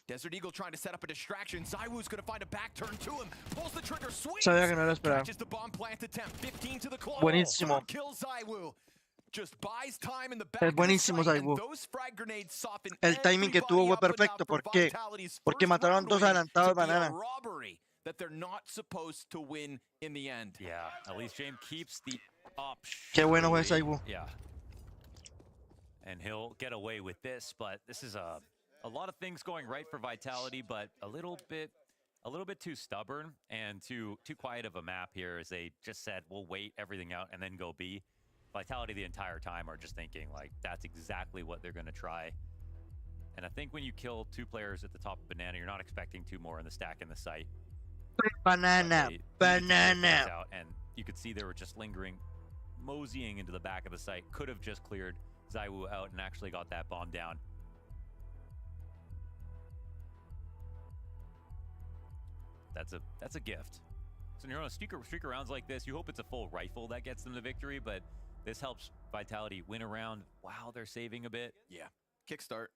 Desert Eagle trying to set up a distraction. ZywOo's gonna find a back turn to him. Pulls the trigger, swings. Sabía que no lo esperaba. Catches the bomb plant attempt. 15 to the claw. Buenísimo. Kills ZywOo. Just buys time in the back Es buenísimo, of the site, ZywOo. and those frag grenades soften El timing que tuvo fue perfecto. ¿Por qué? Porque mataron todos adelantados de banana. Robbery that they're not supposed to win in the end. Yeah, at least James keeps the option. Qué bueno fue ZywOo. Yeah. And he'll get away with this, but this is a lot of things going right for Vitality, but a little bit too stubborn and too quiet of a map here, as they just said, we'll wait everything out and then go B. Vitality the entire time are just thinking like that's exactly what they're going to try. And I think when you kill 2 players at the top of banana, you're not expecting 2 more in the stack in the site. Banana. Banana. Out, and you could see they were just lingering, moseying into the back of the site. Could have just cleared ZywOo out and actually got that bomb down. That's a gift. So when you're on a streak of rounds like this, you hope it's a full rifle that gets them the victory, but this helps Vitality win a round while they're saving a bit. Yeah, kickstart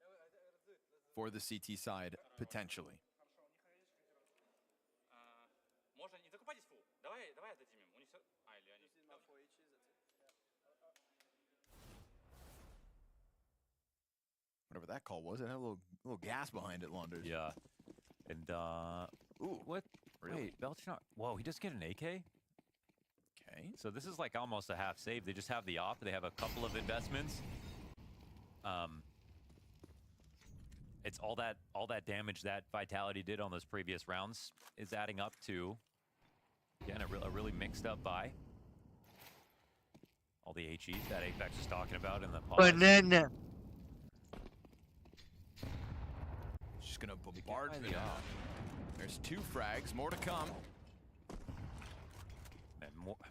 for the CT side, potentially. Whatever that call was, it had a little gas behind it, Launders. Yeah. And, ooh, what? Really? Wait, Belchner. Whoa, he doesn't get an AK? Okay. So this is like almost a half save. They just have the op. They have a couple of investments. It's all that damage that Vitality did on those previous rounds is adding up to, again, a really mixed up buy. All the HEs that Apex was talking about in the pause. Banana. Just gonna bombard the op. There's 2 frags, more to come.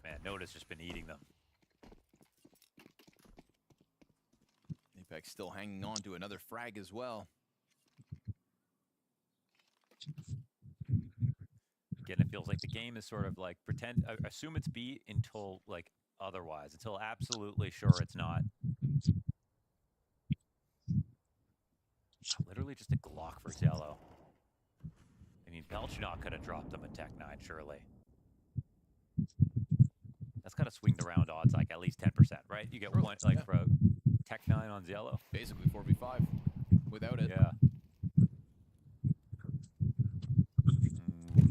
Man, Nota's just been eating them. Apex still hanging on to another frag as well. and it feels like the game is sort of like assume it's B until like otherwise, until absolutely sure it's not. Literally just a Glock for Zello. I mean, Belchnok could have dropped him a Tech 9, surely. That's got to swing the round odds like at least 10%, right? You get one, like, for a Tech 9 on Zello. Basically 4v5 without it. Yeah.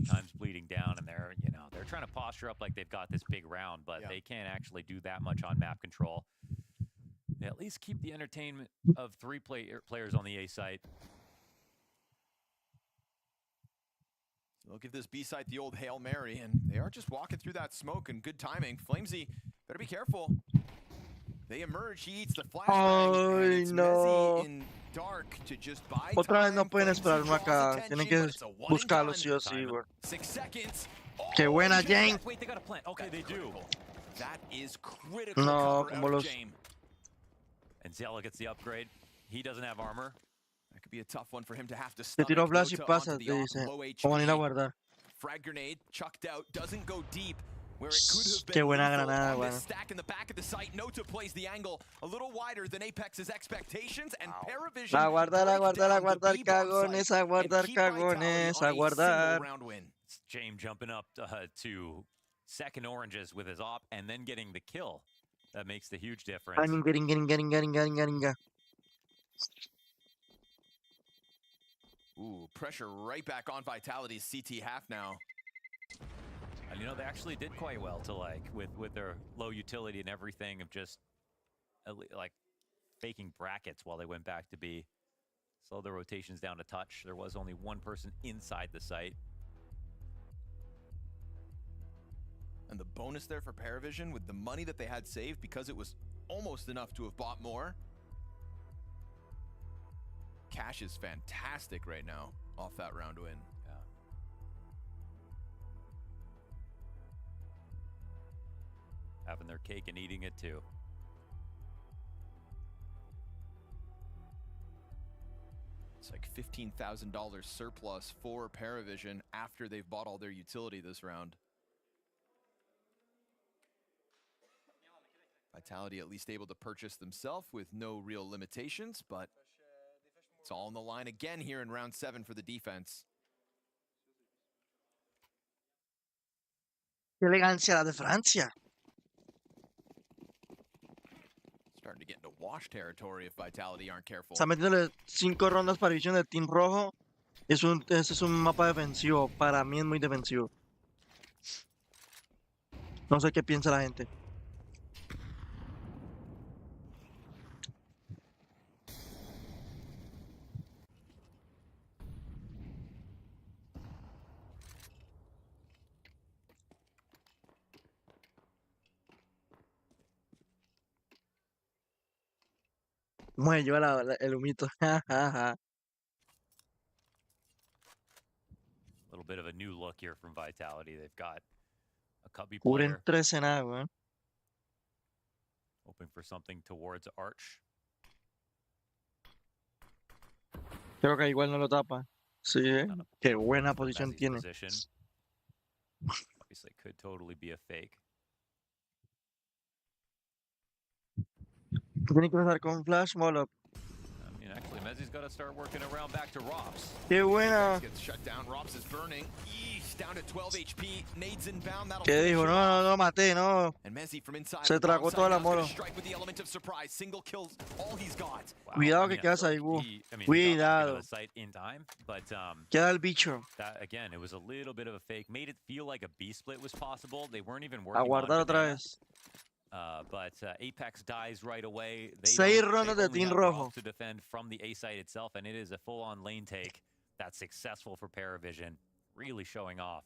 Time's bleeding down, and they're trying to posture up like they've got this big round, but they can't actually do that much on map control. They at least keep the entertainment of 3 players on the A site. They'll give this B site the old Hail Mary, and they are just walking through that smoke and good timing. Flamesy, better be careful. They emerge, he eats the flashbang, and it's Mezzy in dark to just buy Otra vez no time. pueden esperar uno acá. Tienen que buscarlo sí o sí, güey. Qué buena, Jane. Wait, they got a plant. Okay, they do. That is critical. No, como los... And Zello gets the upgrade. He doesn't have armor. That could be a tough one for him to have to Te stomach. tiró flash y Nota pasa, onto te the dice. low Vamos a ir a HP. guardar. Frag grenade chucked out, doesn't go deep. Where it could have Qué been buena lethal granada, on this bueno. stack in the back of the site. Nota plays the angle a little wider than Apex's expectations, and Paravision A guardar, a break guardar, a down the guardar, B bomb cagones, site a guardar, and keep Vitality cagones, on a a guardar. single round win. James jumping up to second oranges with his op and then getting the kill. That makes the huge difference. Ringa. Ooh, pressure right back on Vitality's CT half now. And they actually did quite well to with their low utility and everything of just like faking brackets while they went back to B. Slowed the rotations down a touch. There was only one person inside the site. And the bonus there for Paravision with the money that they had saved, because it was almost enough to have bought more. Cash is fantastic right now off that round win. Yeah. Having their cake and eating it too. It's like $15,000 surplus for Paravision after they've bought all their utility this round. Vitality at least able to purchase themselves with no real limitations, but it's all on the line again here in round 7 for the defense. Qué elegancia la de Francia. Starting to get into wash territory if Vitality aren't careful. Está metiéndole 5 rondas para visión del Team Rojo. Ese es un mapa defensivo. Para mí es muy defensivo. No sé qué piensa la gente. Bueno, lleva el humito. A little bit of a new look here from Vitality. They've got a cubby player. Cubren 13 nada, weón. Hoping for something towards Arch. Creo que igual no lo tapa. Sí, qué buena posición Mezzy's tiene. position. Obviously, could totally be a fake. Tiene que empezar con Flash Molotov. I mean, actually, Mezzy's got to start working around back to Rops. Qué buena. Gets shut down. Rops is burning. Eesh, down to 12 HP. Nades inbound. That'll ¿Qué dijo? No, lo maté, no. And Mezzy from inside. Se tragó toda la molo. Strike with the element of surprise. Single kills all he's got. Cuidado que quedas ahí, Bu. Cuidado. In time, but Queda el bicho. that again, it was a little bit of a fake. Made it feel like a B split was possible. They weren't even A working guardar on otra banana. vez. But Apex dies right away. They 6 don't- rondas they de only Team have Rojo. Rob to defend from the A site itself, and it is a full-on lane take that's successful for Paravision. Really showing off.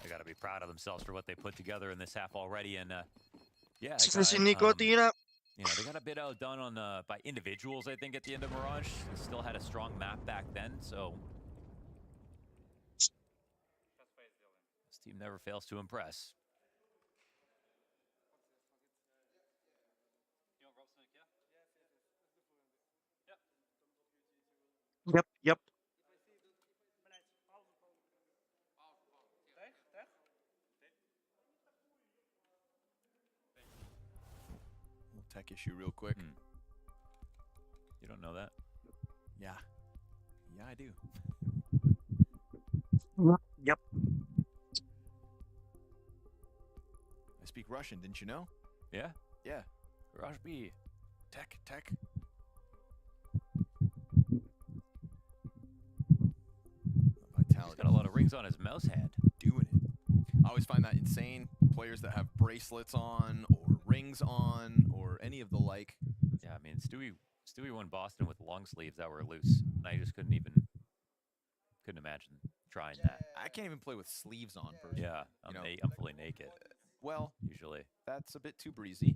They got to be proud of themselves for what they put together in this half already, and yeah, Sin nicotina. they got a bit outdone on by individuals, I think, at the end of Mirage. They still had a strong map back then, so Team never fails to impress. Yep. Little tech issue real quick. You don't know that? Yeah. Yeah, I do. Yep. I speak Russian, didn't you know? Yeah? Yeah. Rashbi. Tech. He's got a lot of rings on his mouse hand. Doing it. I always find that insane. Players that have bracelets on, or rings on, or any of the like. Yeah, I mean, Stewie won Boston with long sleeves that were loose, and I just couldn't imagine trying that. I can't even play with sleeves on, personally. Yeah, I'm fully naked. Well, usually that's a bit too breezy.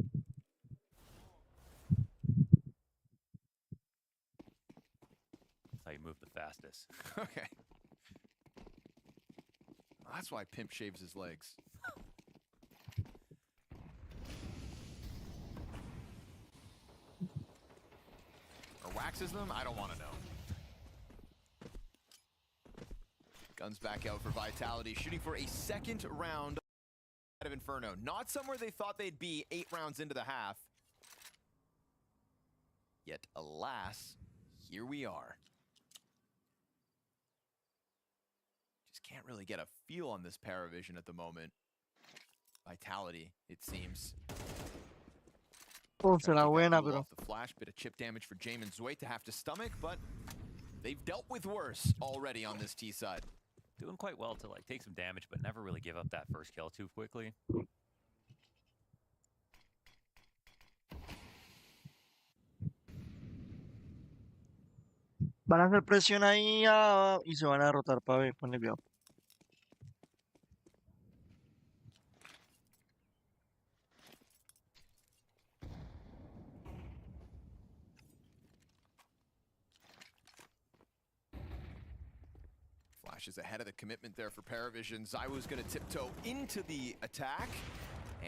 That's how you move the fastest. Okay. That's why Pimp shaves his legs. Or waxes them? I don't want to know. Guns back out for Vitality, shooting for a second round out of Inferno. Not somewhere they thought they'd be 8 rounds into the half. Yet, alas, here we are. Just can't really get a feel on this Paravision at the moment. Vitality, it seems. Será buena, pero... The flash, bit of chip damage for Jamin Zway to have to stomach, but they've dealt with worse already on this T side. Doing quite well to like take some damage, but never really give up that first kill too quickly. Van a hacer presión ahí y se van a derrotar para ver, ponle cuidado. Flash is ahead of the commitment there for Paravision. Zywoo's going to tiptoe into the attack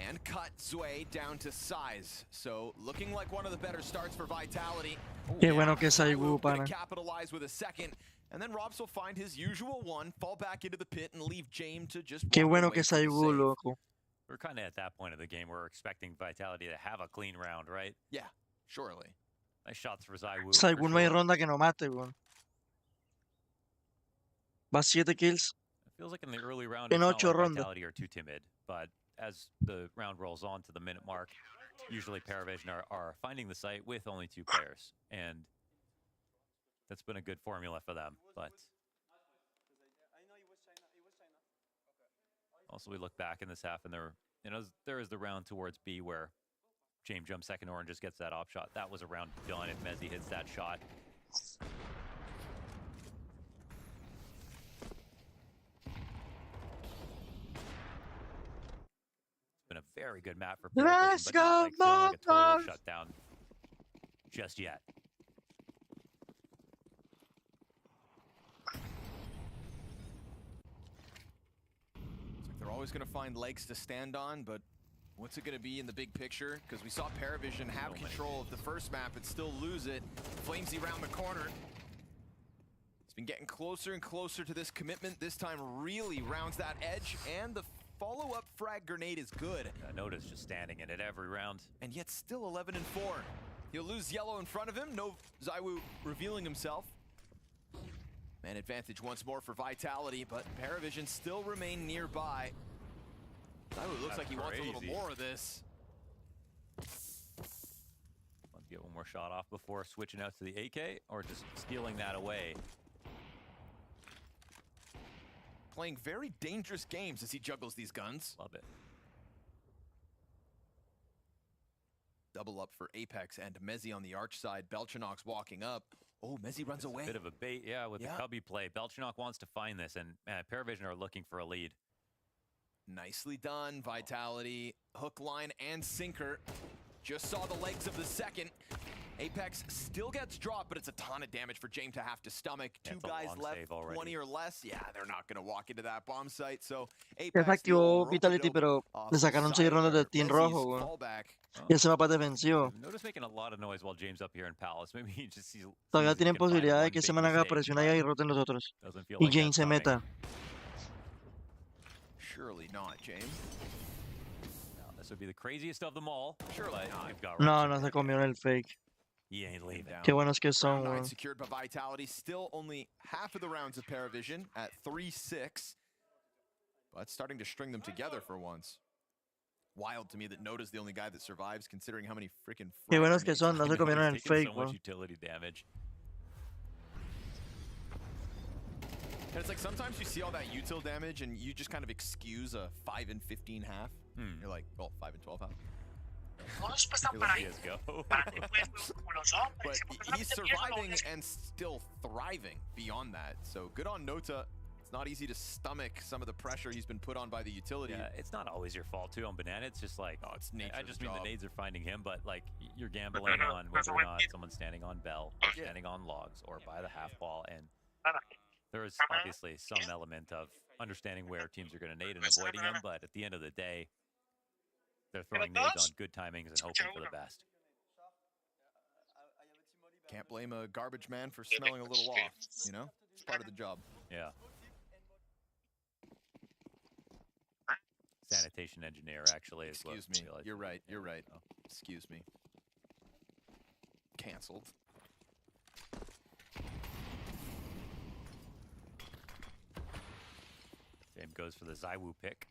and cut Zway down to size. So looking like one of the better starts for Vitality. Qué bueno que es Zywoo, pana. Capitalize with a second, and then Robs will find his usual one, fall back into the pit, and leave James to just. Qué bueno que es Zywoo, loco. We're kind of at that point of the game where we're expecting Vitality to have a clean round, right? Yeah, surely. Nice shots for Zywoo. Zywoo no hay ronda que no mate, weón. Va 7 kills. It feels like in the early round, En it's 8 not like rondas. Vitality are too timid, but as the round rolls on to the minute mark, usually Paravision are finding the site with only 2 players, and that's been a good formula for them. But also, we look back in this half, and there is the round towards B where James jumps second or and just gets that op shot. That was a round done if Mezzi hits that shot. Been a very good map for Paravision, Let's but not like feeling like a total Bulldogs! shutdown just yet. They're always going to find legs to stand on, but what's it going to be in the big picture? Because we saw Paravision have control of the first map and still lose it. Flamesy round the corner. He's been getting closer and closer to this commitment. This time really rounds that edge, and the follow-up frag grenade is good. Noda's just standing in it every round. And yet still 11-4. He'll lose yellow in front of him. No Zywoo revealing himself. Man advantage once more for Vitality, but Paravision still remain nearby. Zywoo looks like he wants a little more of this. Want to get one more shot off before switching out to the AK, or just stealing that away? Playing very dangerous games as he juggles these guns. Love it. Double up for Apex and Mezzi on the arch side. Belchanox walking up. Oh, Mezzi runs away. Bit of a bait, yeah, with the cubby play. Belchanock wants to find this, and Paravision are looking for a lead. Nicely done, Vitality. Hook, line, and sinker. Just saw the legs of the second. Apex still gets dropped, but it's a ton of damage for James to have to stomach. Two guys left, 20 or less. Yeah, they're not going to walk into that bomb site. So Ya se activó Vitality, pero le sacaron 6 rondas del Team Rojo, weón. Y ese mapa es defensivo. Notice making a lot of noise while James up here in Palace. Maybe he just sees Todavía tienen posibilidad de que ese man haga presión allá y roten los otros. Y James se meta. Surely not, James. This would be the craziest of them all. Surely not. No, no se comió el fake. He ain't leaving. Qué buenos que son, Round 9 weón. secured by Vitality. Still only half of the rounds of Paravision at 3-6. But starting to string them together for once. Wild to me that Noda's the only guy that survives, considering how many freaking. Qué buenos que son, no se comieron el fake, So much weón. utility damage. And it's like sometimes you see all that util damage and you just kind of excuse a 5 and 15 half. You're like, well, 5 and 12 half. Todos pasan para ahí. Para que puedas como los hombres. But he's surviving and still thriving beyond that. So good on Nota. It's not easy to stomach some of the pressure he's been put on by the utility. Yeah, it's not always your fault too on Banana. It's just like, oh, it's nature. I just mean the nades are finding him, but like you're gambling on whether or not someone's standing on Bell, or standing on logs, or by the half wall, and there is obviously some element of understanding where teams are going to nade and avoiding them, but at the end of the day, they're throwing nades on good timings and hoping for the best. Can't blame a garbage man for smelling a little off, you know? It's part of the job. Yeah. Sanitation engineer, actually. Is Excuse me. You're right. You're right. Excuse me. Cancelled. Same goes for the ZywOo pick.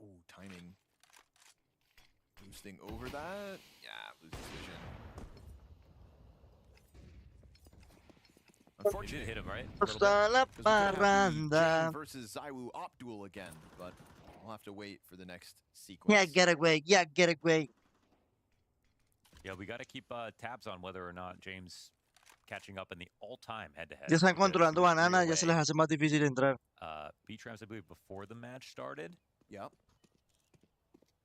Ooh, timing. Boosting over that. Yeah, lose decision. Unfortunately, hit him, right? Hasta la parranda. Versus ZywOo op duel again, but we'll have to wait for the next sequence. Yeah, get away. Yeah, get away. Yeah, we got to keep tabs on whether or not James catching up in the all-time head-to-head. Ya están controlando Banana, ya se les hace más difícil entrar. B-Trams, I believe, before the match started. Yep.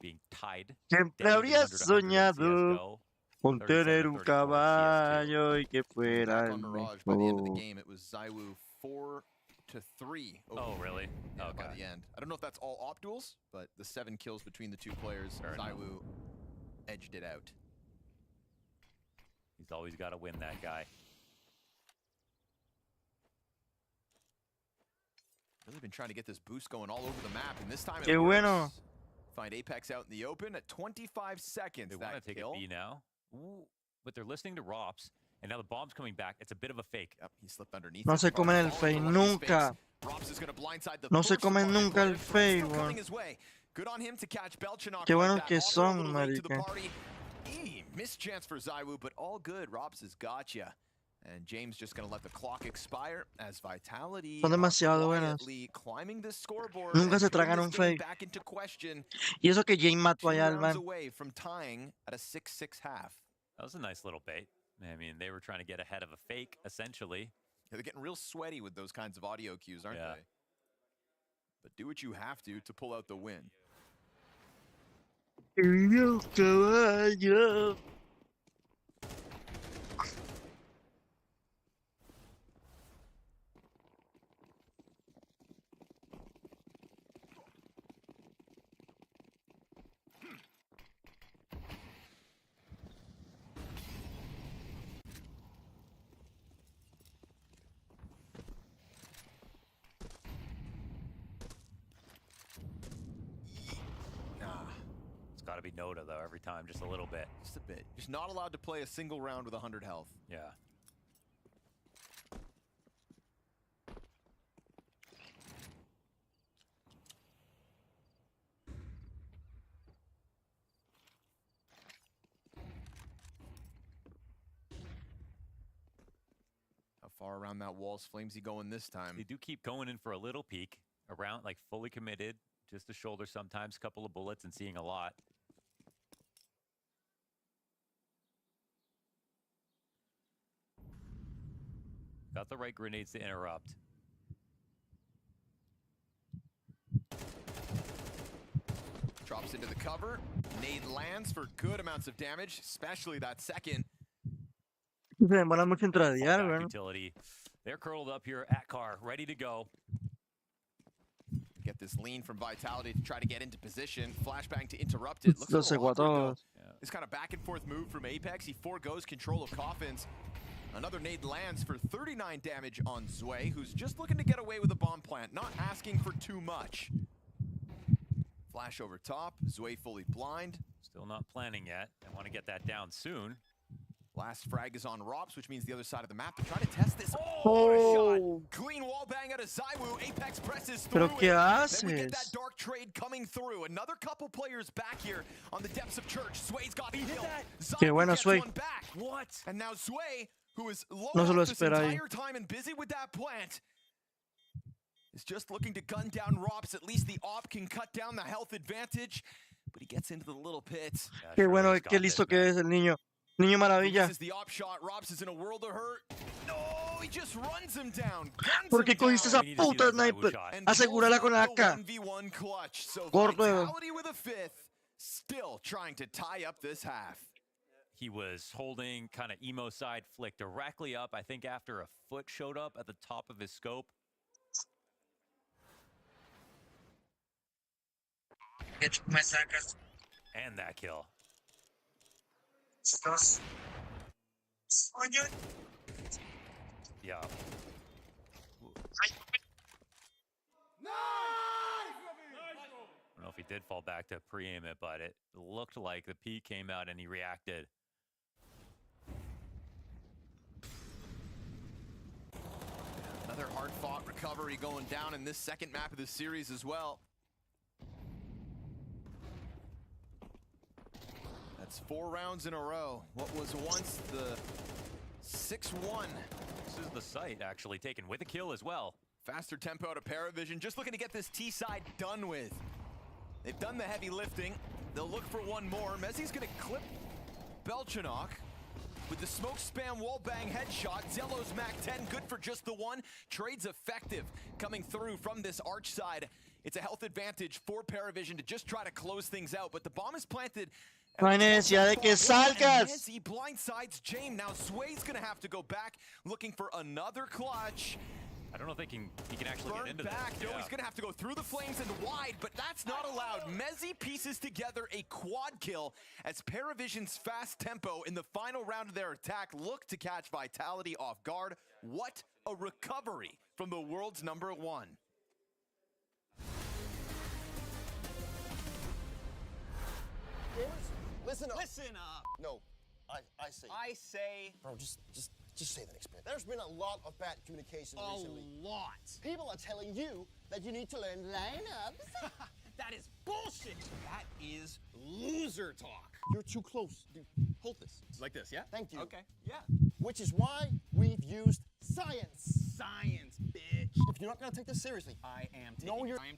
Being tied. Siempre habría soñado con tener un caballo y que fuera el Mirage, by the end of the mejor. game, it was ZywOo 4-3. Oh, really? Yeah, Okay. by the end. I don't know if that's all op duels, but the 7 kills between the two players, ZywOo edged it out. He's always got to win, that guy. Really been trying to get this boost going all over the map, and this time Qué it bueno. works. Find Apex out in the open at 25 seconds. They want to take a B now. Ooh, but they're listening to Rops, and now the bomb's coming back. It's a bit of a fake. Yep, he slipped underneath. No se comen el fake nunca. No se comen nunca el fake, weón. Good on him to catch Belchanok. Qué buenos que son, marica. Missed chance for ZywOo, but all good. Robs has got ya. And James just going to let the clock expire as Vitality Son demasiado buenas. climbing the scoreboard. Nunca se and putting tragan this un game fake. Back into question. Y eso que James mató 2 allá al rounds man. away from tying at a 6-6 half. That was a nice little bait. I mean, they were trying to get ahead of a fake, essentially. Yeah, they're getting real sweaty with those kinds of audio cues, aren't they? But do what you have to pull out the win. El caballo. It's got to be Noda, though, every time, just a little bit. Just a bit. Just not allowed to play a single round with 100 health. Yeah. How far around that wall's Flamesy going this time? They do keep going in for a little peek, around, like, fully committed, just a shoulder sometimes, couple of bullets, and seeing a lot. Got the right grenades to interrupt. Drops into the cover. Nade lands for good amounts of damage, especially that second. Se demora mucho en tradear, Fallback weón. utility. They're curled up here at car, ready to go. Get this lean from Vitality to try to get into position. Flashbang to interrupt it. Looks a Los little awkward, though. secuatos. This kind of back and forth move from Apex. He forgoes control of Coffins. Another nade lands for 39 damage on Zwei, who's just looking to get away with a bomb plant, not asking for too much. Flash over top. Zwei fully blind. Still not planning yet. I want to get that down soon. Last frag is on Rops, which means the other side of the map to try to test this. Oh. Shot. Clean wall bang out of Zywoo. Apex presses through. ¿Pero qué Then we get that haces? dark trade coming through. Another couple players back here on the depths of Church. Zwei's got the kill. Qué bueno, gets Zwei. one back. What? And now Zwei, who is low No se lo this espera ahí. entire time and busy with that plant, is just looking to gun down Rops. At least the op can cut down the health advantage, but he gets into the little pit. Qué bueno, qué listo que es el niño. Niño maravilla. This is the op shot. Rops is in a world of hurt. No, he just runs him down. Guns ¿Por qué him cogiste esa down. puta sniper? Asegúrala con la AK. 1v1 clutch. So Gordo. Vitality with a fifth, still trying to tie up this half. He was holding kind of emo side flick directly up, I think after a foot showed up at the top of his scope. And that kill. Yeah. I don't know if he did fall back to pre-aim it, but it looked like the P came out and he reacted. Another hard-fought recovery going down in this second map of the series as well. That's 4 rounds in a row. What was once the 6-1. This is the site actually taken with a kill as well. Faster tempo out of Paravision, just looking to get this T side done with. They've done the heavy lifting. They'll look for one more. Mezzi's gonna clip Belchanok with the smoke spam wall bang headshot. Zello's Mac 10, good for just the one. Trade's effective coming through from this arch side. It's a health advantage for Paravision to just try to close things out, but the bomb is planted. No hay necesidad de que salgas. Mezzi blindsides James. Now Zwei's gonna have to go back looking for another clutch. I don't know if he can actually get into back. this. No, he's gonna have to go through the flames and wide, but that's not allowed. Mezzi pieces together a quad kill as Paravision's fast tempo in the final round of their attack look to catch Vitality off guard. What a recovery from the world's #1. Listen up. Listen up. No, I say. I say. Bro, just say the next bit. There's been a lot of bad communication recently. A lot. People are telling you that you need to learn lineups. That is bullshit. That is loser talk. You're too close. Dude, hold this. Like this, yeah? Thank you. Okay, yeah. Which is why we've used science. Science, bitch. If you're not gonna take this seriously, I am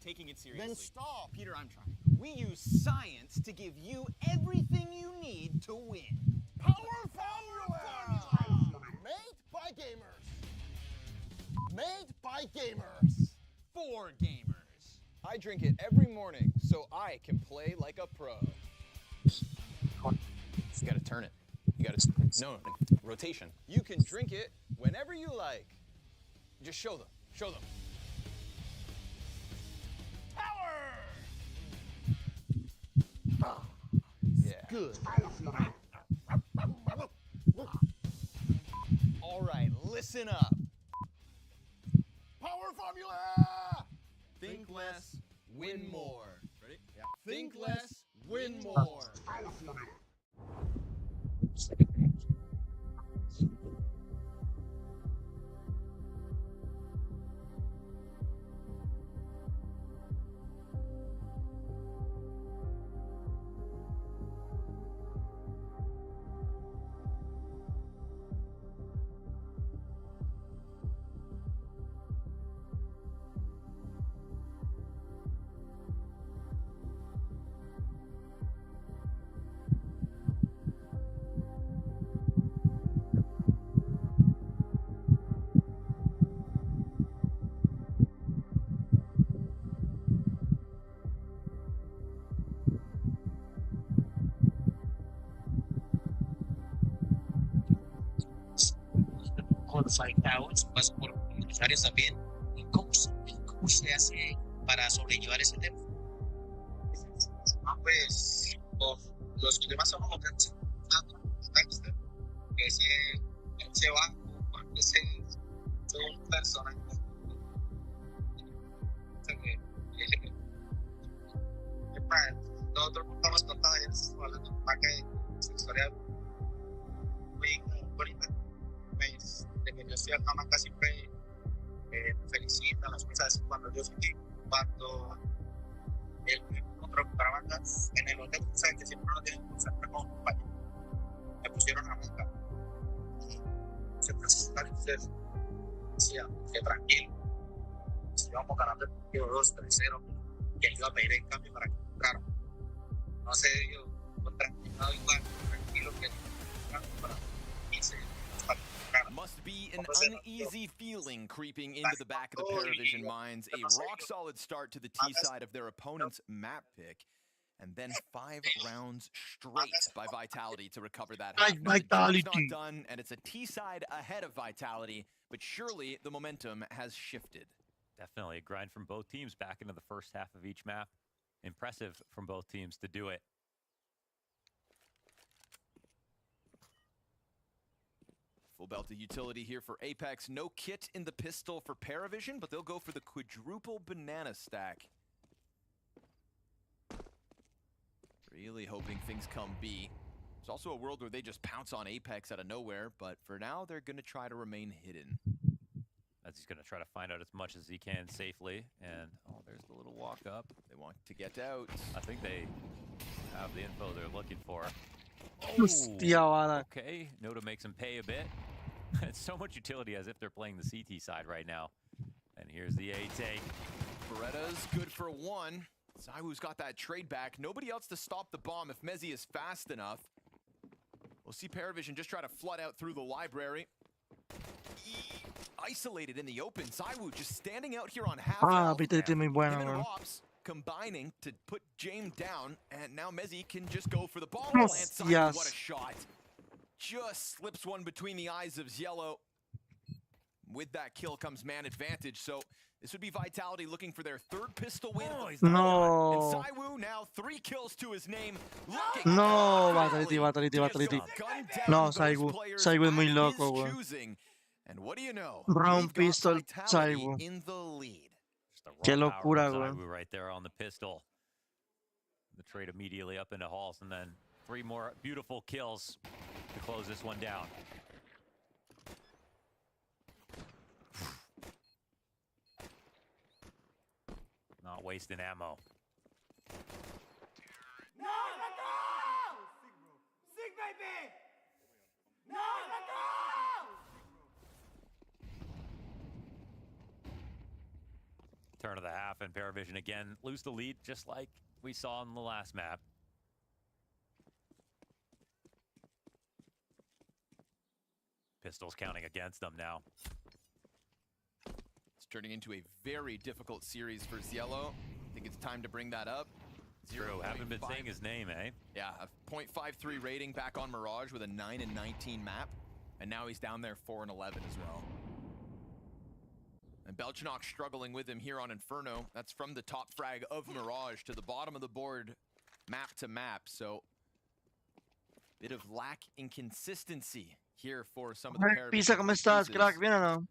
taking it seriously. Then stop. Peter, I'm trying. We use science to give you everything you need to win. Power Formula! Made by gamers. Made by gamers. For gamers. I drink it every morning so I can play like a pro. You gotta turn it. You gotta, no, rotation. You can drink it whenever you like. Just show them, show them. Power! Yeah. Good. All right, listen up. Power Formula! Think less, win more. Ready? Yeah. Think less, win more. por 5 hours, pasa por comentarios también. ¿Y cómo se hace para sobrellevar ese tema? Pues los temas son como que se va porque son personas nosotros estamos contados hablando para que sexualidad muy bonita de que yo estoy acá más siempre me felicitan las cosas cuando yo soy cuando el otro Bucaramanga en el hotel saben que siempre lo tienen que usar como compañero me pusieron a marca siempre se están ustedes decía que tranquilo si íbamos ganando el partido 2-3-0 que iba a pedir el cambio para que entraran no sé yo tranquilo igual tranquilo que para 15 Must be an uneasy feeling creeping into the back of the Paravision minds. A rock-solid start to the T side of their opponent's map pick. And then 5 rounds straight by Vitality to recover that half. Vitality. The job's not done, and it's a T side ahead of Vitality, but surely the momentum has shifted. Definitely a grind from both teams back into the first half of each map. Impressive from both teams to do it. Full belted utility here for Apex. No kit in the pistol for Paravision, but they'll go for the quadruple banana stack. Really hoping things come B. There's also a world where they just pounce on Apex out of nowhere, but for now, they're going to try to remain hidden. As he's going to try to find out as much as he can safely. And, oh, there's the little walk up. They want to get out. I think they have the info they're looking for. Oh, okay, Noda makes him pay a bit. It's so much utility as if they're playing the CT side right now. And here's the A take. Beretta's good for 1. ZywOo's got that trade back. Nobody else to stop the bomb if Mezzi is fast enough. We'll see Paravision just try to flood out through the library. Isolated in the open. ZywOo just standing out here on half health. Vitality muy buena, Him and bro. Rops combining to put James down, and now Mezzi can just go for the ball. And ZywOo, Yes. what a shot. Just slips one between the eyes of Ziello. With that kill comes man advantage, so this would be Vitality looking for their 3rd pistol win. No. And ZywOo now 3 kills to his name. No, Vitality. No, ZywOo es muy loco, güey. Choosing. And what do you know? Round pistol, ZywOo. In the lead. Qué locura, güey. ZywOo right there on the pistol. The trade immediately up into Halls, and then 3 more beautiful kills to close this one down. Not wasting ammo. No, let go! Sig, baby! No, let go! Turn of the half, and Paravision again lose the lead, just like we saw in the last map. Pistols counting against them now. It's turning into a very difficult series for Ziello. I think it's time to bring that up. True, haven't been saying his name, eh? Yeah, a .53 rating back on Mirage with a 9-19 map. And now he's down there 4-11 as well. And Belchenok struggling with him here on Inferno. That's from the top frag of Mirage to the bottom of the board, map to map. So, bit of lack in consistency here for some of the Paravision Pisa, ¿cómo estás, pieces. crack? ¿Bien o no?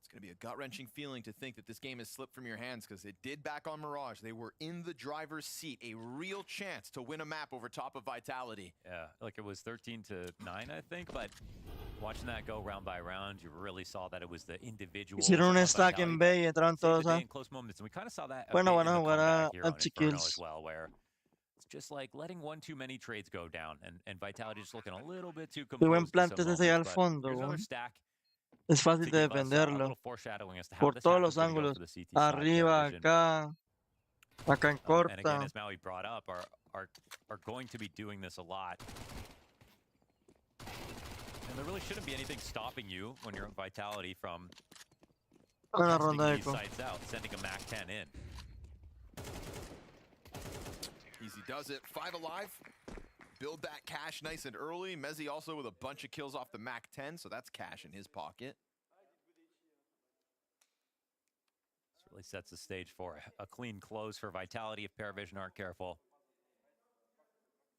It's going to be a gut-wrenching feeling to think that this game has slipped from your hands, because it did back on Mirage. They were in the driver's seat, a real chance to win a map over top of Vitality. Yeah, like it was 13-9, I think, but watching that go round by round, you really saw that it was the individual. Hicieron un stack en B y entraron todos, ¿ah? In close moments, and we kind of saw that. Bueno, van a in the jugar comeback here a on Inferno Kills. as well, where it's just like letting one too many trades go down, and Vitality just looking a little bit too Qué buen composed. plante desde allá al fondo, Here's another güey. stack. Es fácil to de give us, a defenderlo. little foreshadowing as to how Por this todos los happen's gonna go ángulos. for the CT side, Arriba, Paravision. acá. Acá en And again, corta. as Maui brought up, are going to be doing this a lot. And there really shouldn't be anything stopping you when you're on Vitality from Una testing ronda de these eco. sites out, sending a MAC-10 in. Easy does it. 5 alive. build that cash nice and early. Mezzi also with a bunch of kills off the MAC-10, so that's cash in his pocket. This really sets the stage for a clean close for Vitality if Paravision aren't careful.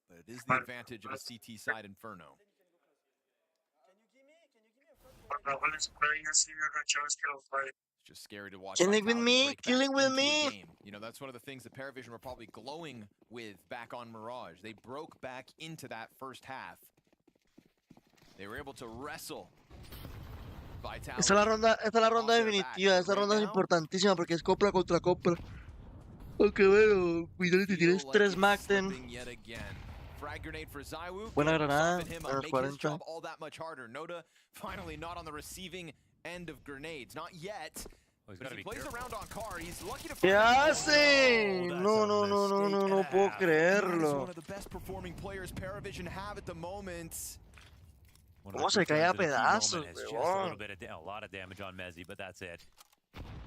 But it is the advantage of a CT side Inferno. It's just scary to watch. Killing with me, killing with me. You know, that's one of the things that Paravision were probably glowing with back on Mirage. They broke back into that first half. They were able to wrestle Vitality. Esta es la ronda definitiva. Esta ronda es importantísima porque es copla contra copla. Aunque bueno, Vitality tienes 3 MAC-10. Frag grenade for ZywOo. Buena granada, Make his 40. job all that much harder. Noda finally not on the receiving end of grenades. Not yet. Oh, As he plays around on car, he's lucky to ¿Qué hace? No puedo creerlo. One of the best performing players Paravision have at the moment. ¿Cómo se cae a pedazos, A weón? lot of damage on Mezzi, but that's it.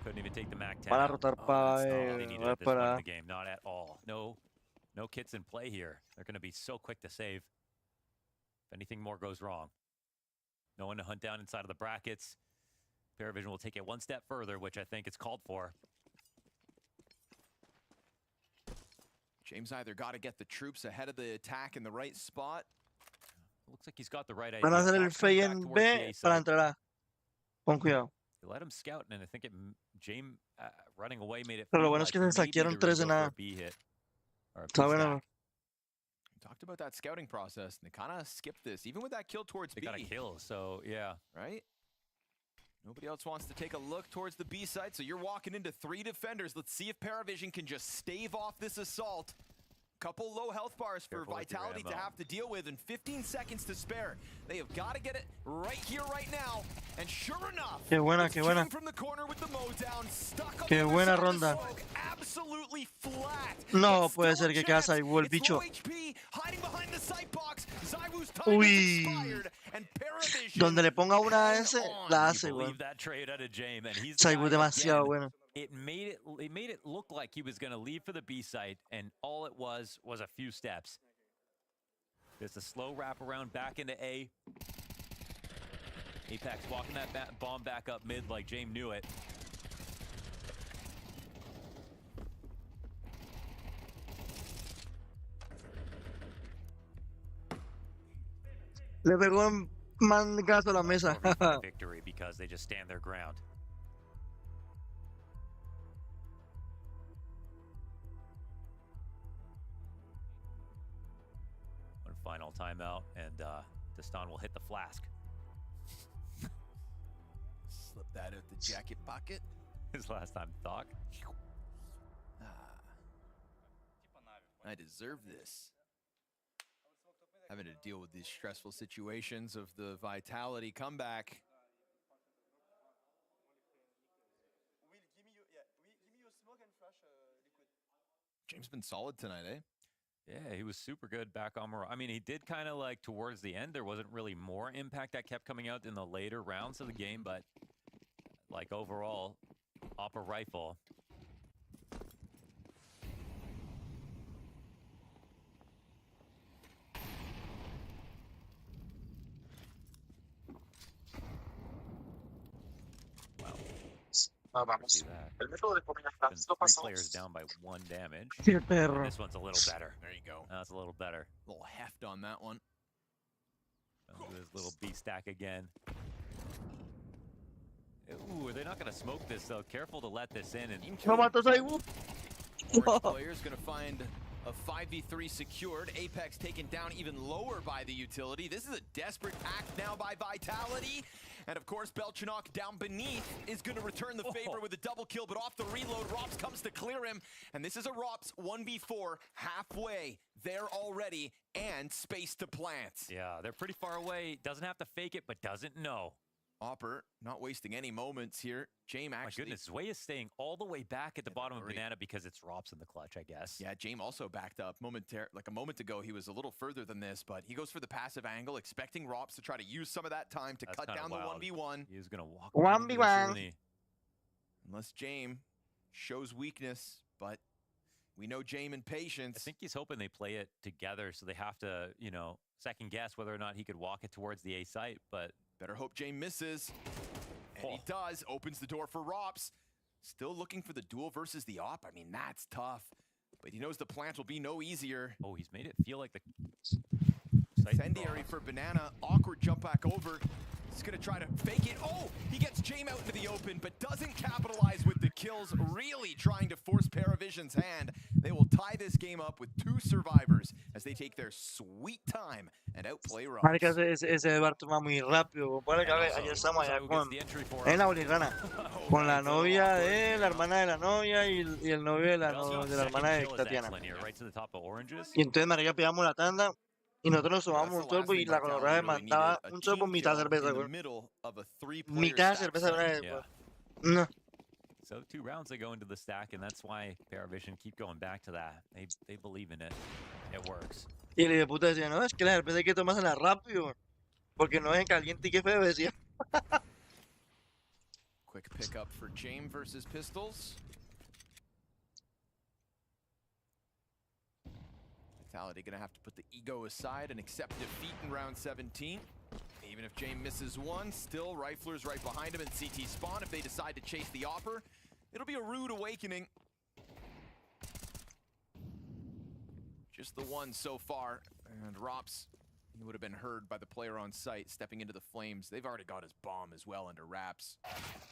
Couldn't even take the MAC-10. Van a rotar para the game, not at all. No kits in play here. They're going to be so quick to save. If anything more goes wrong. No one to hunt down inside of the brackets. Paravision will take it one step further, which I think is called for. James either got to get the troops ahead of the attack in the right spot. Looks like he's got the right idea. Van a hacer el fake en B para entrar A. Con cuidado. They let him scout, and I think James running away made it. Pero lo bueno es que se saquearon 3 de nada. Está bueno. We talked about that scouting process, and they kind of skipped this, even with that kill towards B. They got a kill, so yeah. Right? Nobody else wants to take a look towards the B side, so you're walking into 3 defenders. Let's see if Paravision can just stave off this assault. Couple low health bars for Vitality to have to deal with, and 15 seconds to spare. They have got to get it right here, right now. And sure enough, qué buena. From the corner with the mow down, stuck Qué buena ronda. Absolutely flat. No puede ser que quedas ahí, el bicho. Uy. Donde le ponga una a ese, la hace, güey. ZywOo demasiado bueno. It made it look like he was going to leave for the B site, and all it was a few steps. There's a slow wraparound back into A. Apex walking that bomb back up mid like James knew it. Le pegó un mangazo a la mesa. Victory because they just stand their ground. One final timeout, and Destan will hit the flask. Slip that out the jacket pocket. His last time thought. I deserve this. Having to deal with these stressful situations of the Vitality comeback. James been solid tonight, eh? Yeah, he was super good back on Mirage. I mean, he did kind of like towards the end, there wasn't really more impact that kept coming out in the later rounds of the game, but like overall, Opera Rifle. Vamos. El método de combinación lo 3 pasamos. players down by 1 damage. Qué perro. This one's a little better. There you go. That's a little better. A little heft on that one. This little B stack again. Ooh, they're not going to smoke this though. Careful to let this in. And No mató ZywOo. Players going to find a 5v3 secured. Apex taken down even lower by the utility. This is a desperate act now by Vitality. And of course, Belchanok down beneath is going to return the favor with a double kill, but off the reload, Rops comes to clear him. And this is a Rops 1v4 halfway there already and space to plant. Yeah, they're pretty far away. Doesn't have to fake it, but doesn't know. Opper not wasting any moments here. James actually... My goodness, Zway is staying all the way back at the bottom of Banana because it's Rops in the clutch, I guess. Yeah, James also backed up like a moment ago. He was a little further than this, but he goes for the passive angle, expecting Rops to try to use some of that time to cut down wild. the 1v1. He was going to walk 1v1. Unless James shows weakness, but We know Jame and Patience. I think he's hoping they play it together, so they have to, you know, second guess whether or not he could walk it towards the A site, but... Better hope Jame misses. And he does. Opens the door for Rops. Still looking for the duel versus the op. I mean, that's tough. But he knows the plant will be no easier. Oh, he's made it feel like the... Incendiary for Banana. Awkward jump back over. He's going to try to fake it. Oh, he gets Jame out into the open, but doesn't capitalize with the kills. Really trying to force Paravision's hand. They will tie this game up with 2 survivors as they take their sweet time and outplay Rops. Marica, ese Barto va muy rápido. Compadre, que ayer estamos allá en la Bolirrana, con la novia de la hermana de la novia y el novio de la hermana de Tatiana. Y entonces, Marica, pillamos la tanda y nosotros nos tomamos un sorbo y la colorada mandaba un sorbo mitad cerveza, güey. Mitad cerveza, güey. No. So 2 rounds they go into the stack, and that's why Paravision keep going back to that. They believe in it. It works. Y el hijo de puta decía, no, es que la cerveza hay que tomársela rápido, porque no es en caliente y que feo, decía. Quick pickup for Jame versus Pistols. Vitality gonna have to put the ego aside and accept defeat in round 17. Even if Jame misses one, still Rifler's right behind him in CT spawn. If they decide to chase the Opper, it'll be a rude awakening. Just the one so far, and Rops, he would have been heard by the player on site stepping into the flames. They've already got his bomb as well under wraps.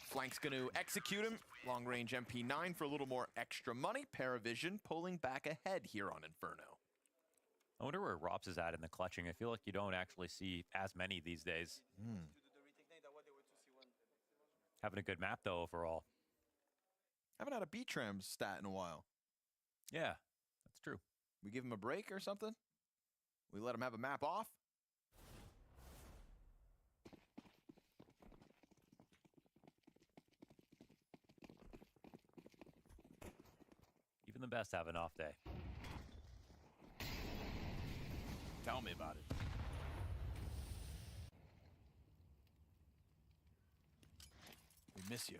Flank's gonna execute him. Long range MP9 for a little more extra money. Paravision pulling back ahead here on Inferno. I wonder where Rops is at in the clutching. I feel like you don't actually see as many these days. Having a good map, though, overall. Haven't had a B-Tram stat in a while. Yeah, that's true. We give him a break or something? We let him have a map off? Even the best have an off day. Tell me about it. We miss you.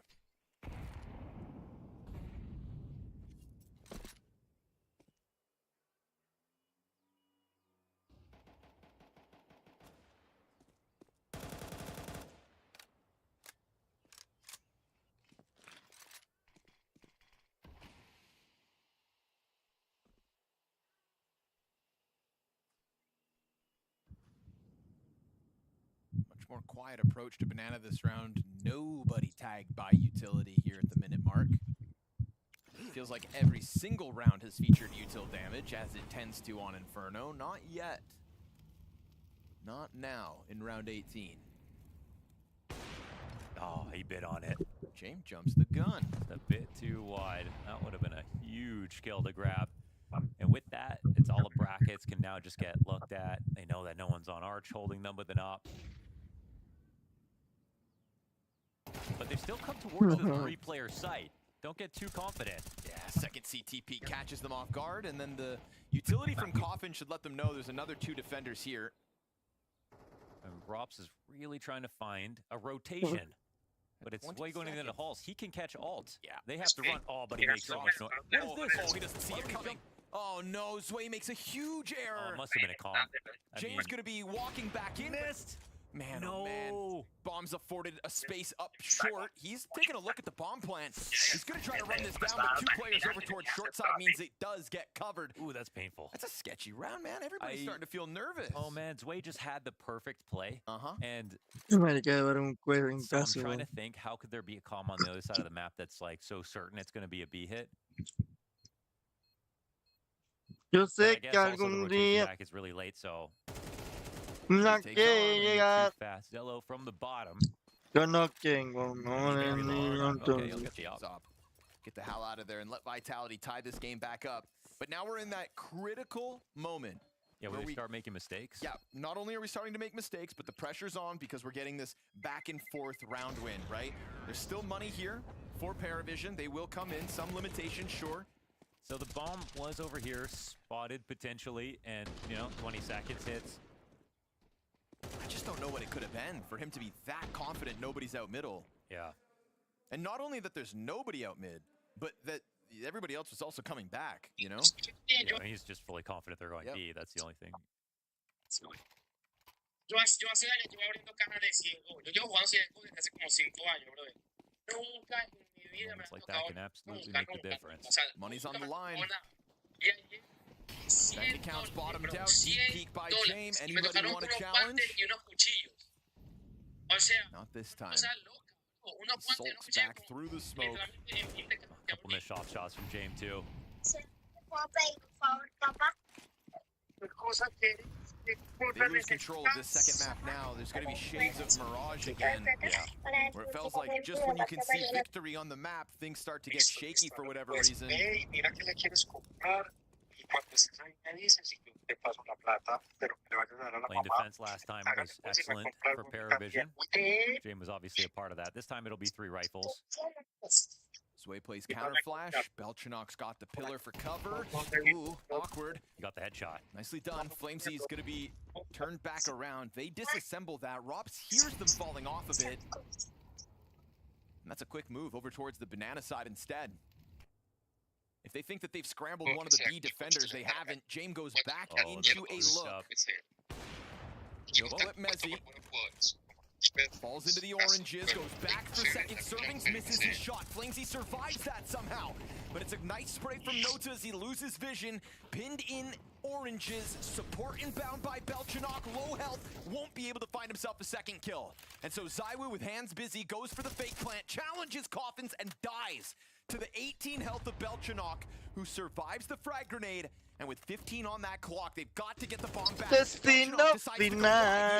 More quiet approach to Banana this round. Nobody tagged by utility here at the minute mark. Feels like every single round has featured util damage, as it tends to on Inferno. Not yet. Not now in round 18. Oh, he bit on it. Jame jumps the gun. A bit too wide. That would have been a huge kill to grab. And with that, it's all the brackets can now just get looked at. They know that no one's on Arch holding them with an op. But they've still come towards the 3-player site. Don't get too confident. Yeah, second CTP catches them off guard, and then the utility from Coffin should let them know there's another 2 defenders here. And Rops is really trying to find a rotation. But it's way going into the halls. He can catch ult. Yeah. They have to run. Oh, but he makes so much noise. What is this? Oh, he doesn't see it coming. Oh no, Zwei makes a huge error. Oh, it must have been a calm. James gonna be walking back in. Missed. Man, no. Oh man. Bombs afforded a space up short. He's taking a look at the bomb plant. He's going to try to run this down, but 2 players over towards short side means it does get covered. Ooh, that's painful. That's a sketchy round, man. Everybody's starting to feel nervous. Oh, man. Zwei just had the perfect play. And so I'm trying to think, how could there be a calm on the other side of the map that's like so certain it's going to be a B hit? Yo sé que algún día back is really late, so no quiere llegar. Fast. Zello from the bottom. Yo no tengo Get the hell out of there and let Vitality tie this game back up. But now we're in that critical moment. Yeah, where we start making mistakes. Yeah, not only are we starting to make mistakes, but the pressure's on because we're getting this back and forth round win, right? There's still money here for Paravision. They will come in, some limitations, sure. So the bomb was over here, spotted potentially, and, 20 seconds hits. I just don't know what it could have been for him to be that confident nobody's out middle. Yeah. And not only that there's nobody out mid, but that everybody else was also coming back, you know? Yeah, he's just fully confident they're going B. That's the only thing. Yo a Sega le estuve abriendo cajas de 5. Yo llevo jugando CSGO desde hace como 5 años, brother. Nunca en mi vida me ha Like that can absolutely make the difference. Money's on the line. Y ayer, Bank accounts bottomed out. Deep peek by James. y me Anybody tocaron want a unos challenge? guantes y unos cuchillos. O sea, Not this time. cosa loca. Unos guantes y unos Salt's cuchillos. back through the smoke. Couple missed shots from James too. They lose control of this second map now. There's going to be shades of Mirage again. Where it feels like just when you can see victory on the map, things start to get shaky for whatever reason. Playing defense last time was excellent for Paravision. James was obviously a part of that. This time it'll be 3 rifles. Sway plays counter flash. Belchanok's got the pillar for cover. Ooh, awkward. He got the headshot. Nicely done. Flamesy's going to be turned back around. They disassemble that. Robs hears them falling off of it. And that's a quick move over towards the banana side instead. If they think that they've scrambled one of the B defenders, they haven't. James goes back into a look. Bullet Mezzi. Falls into the oranges, goes back for second servings, misses his shot. Flamesy survives that somehow. But it's a nice spray from Nota as he loses vision. Pinned in oranges, support inbound by Belchanok, low health, won't be able to find himself a second kill. And so ZywOo with hands busy goes for the fake plant, challenges Coffins and dies to the 18 health of Belchanok, who survives the frag grenade. And with 15 on that clock, they've got to get the bomb back. Destino final. He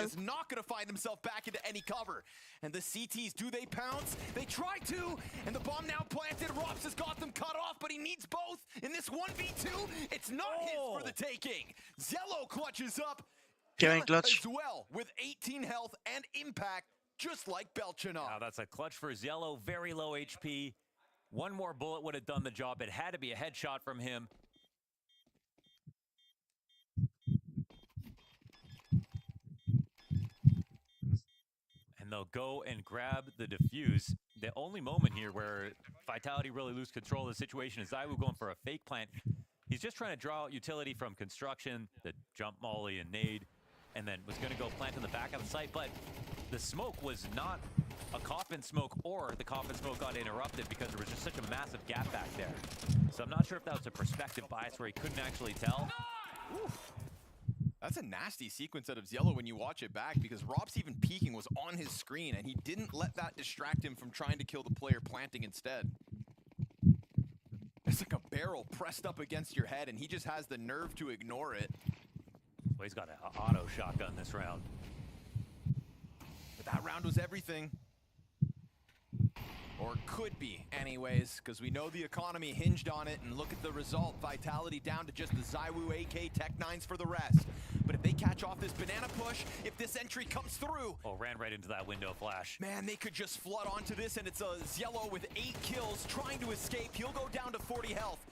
is not going to find himself back into any cover. And the CTs, do they pounce? They try to, and the bomb now planted. Robs has got them cut off, but he needs both. In this 1v2, it's not his for the taking. Zello clutches up Clutch as well with 18 health and impact, just like Belchanok. Now that's a clutch for Zello, very low HP. One more bullet would have done the job. It had to be a headshot from him. And they'll go and grab the defuse. The only moment here where Vitality really lose control of the situation is ZywOo going for a fake plant. He's just trying to draw out utility from construction, the jump molly and nade, and then was going to go plant in the back of the site. But the smoke was not a coffin smoke, or the coffin smoke got interrupted because there was just such a massive gap back there. So I'm not sure if that was a perspective bias where he couldn't actually tell. Oof. That's a nasty sequence out of Zello when you watch it back, because Rob's even peeking was on his screen, and he didn't let that distract him from trying to kill the player planting instead. It's like a barrel pressed up against your head, and he just has the nerve to ignore it. Well, he's got an auto shotgun this round. But that round was everything. Or could be, anyways, because we know the economy hinged on it, and look at the result. Vitality down to just the ZywOo AK Tech-9s for the rest. But if they catch off this banana push, if this entry comes through... Oh, ran right into that window flash. Man, they could just flood onto this, and it's a Zello with 8 kills trying to escape. He'll go down to 40 health.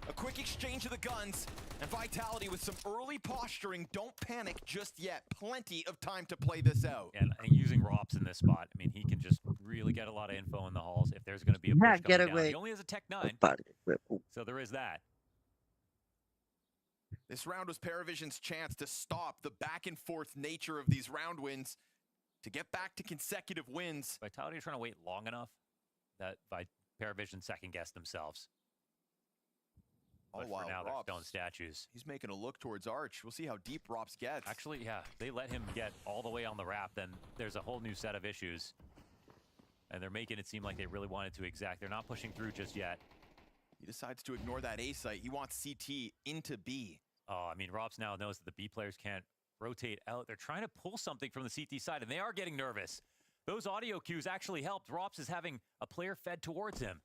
A quick exchange of the guns, and Vitality with some early posturing. Don't panic just yet. Plenty of time to play this out. And using Rops in this spot, I mean, he can just really get a lot of info in the halls if there's going to be a push coming down. He only has a Tech-9, so there is that. This round was Paravision's chance to stop the back-and-forth nature of these round wins, to get back to consecutive wins. Vitality are trying to wait long enough that Paravision second-guessed themselves. But for now, they're stone statues. He's making a look towards Arch. We'll see how deep Rops gets. Actually, yeah, they let him get all the way on the wrap, then there's a whole new set of issues. And they're making it seem like they really wanted to exact. They're not pushing through just yet. He decides to ignore that A site. He wants CT into B. Oh, I mean, Rops now knows that the B players can't rotate out. They're trying to pull something from the CT side, and they are getting nervous. Those audio cues actually helped. Rops is having a player fed towards him.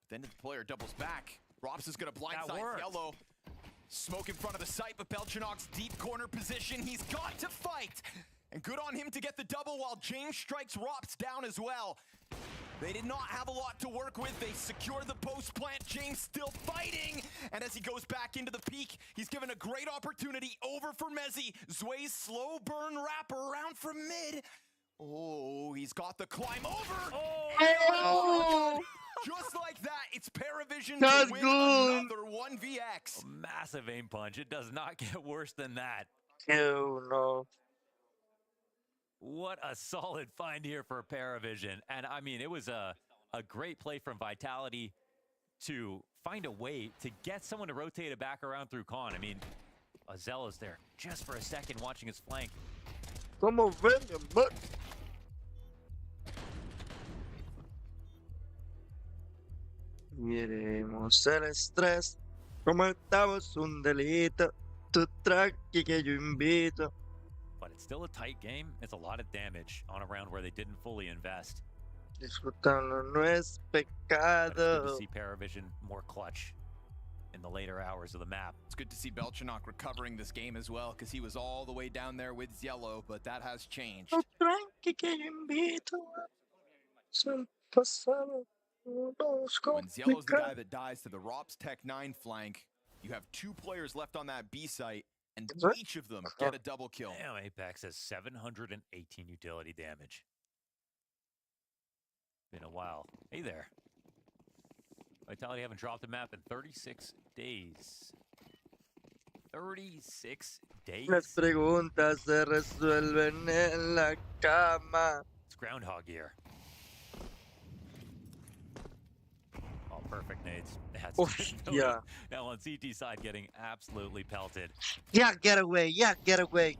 Then the player doubles back. Rops is going to blindside Yellow. Smoke in front of the site, but Belchanok's deep corner position. He's got to fight. And good on him to get the double while James strikes Rops down as well. They did not have a lot to work with. They secure the post plant. James still fighting. And as he goes back into the peak, he's given a great opportunity over for Mezzi. Zway's slow burn wrap around from mid Oh, he's got the climb over. Oh! Just like that, it's Paravision That's to win good. another 1vx. A massive aim punch. It does not get worse than that. Oh no. What a solid find here for Paravision. And I mean, it was a great play from Vitality to find a way to get someone to rotate it back around through Khan. I mean, Azella's there just for a second watching his flank. ¿Cómo ven, mi amor? Miremos el estrés, como estamos un delito, tu tranqui que yo invito. But it's still a tight game. It's a lot of damage on a round where they didn't fully invest. Disfrutarlo no es But it's good to pecado. see Paravision more clutch in the later hours of the map. It's good to see Belchanok recovering this game as well, because he was all the way down there with Yellow, but that has changed. Tu tranqui que yo invito. Son pasado. When Yellow's the guy that dies to the Rops Tech 9 flank, you have 2 players left on that B site, and each of them get a double kill. Damn, Apex has 718 utility damage. Been a while. Hey there. Vitality haven't dropped a map in 36 days. 36 days. Las preguntas se resuelven en la cama. It's Groundhog Year. Oh, perfect nades. That's Oof, yeah. Now on CT side, getting absolutely pelted. Yeah, get away. Yeah, get away.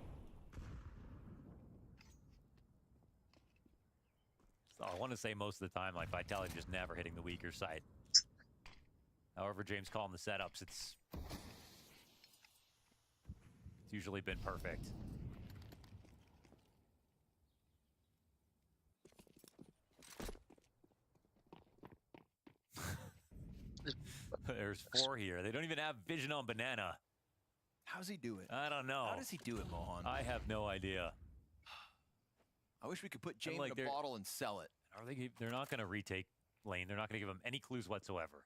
So I want to say most of the time, like Vitality just never hitting the weaker side. However, James calling the setups, it's usually been perfect. There's 4 here. They don't even have vision on Banana. How's he do it? I don't know. How does he do it, Mohan? I have no idea. I wish we could put James like in a they're- bottle and sell it. Are they? They're not going to retake lane. They're not going to give him any clues whatsoever.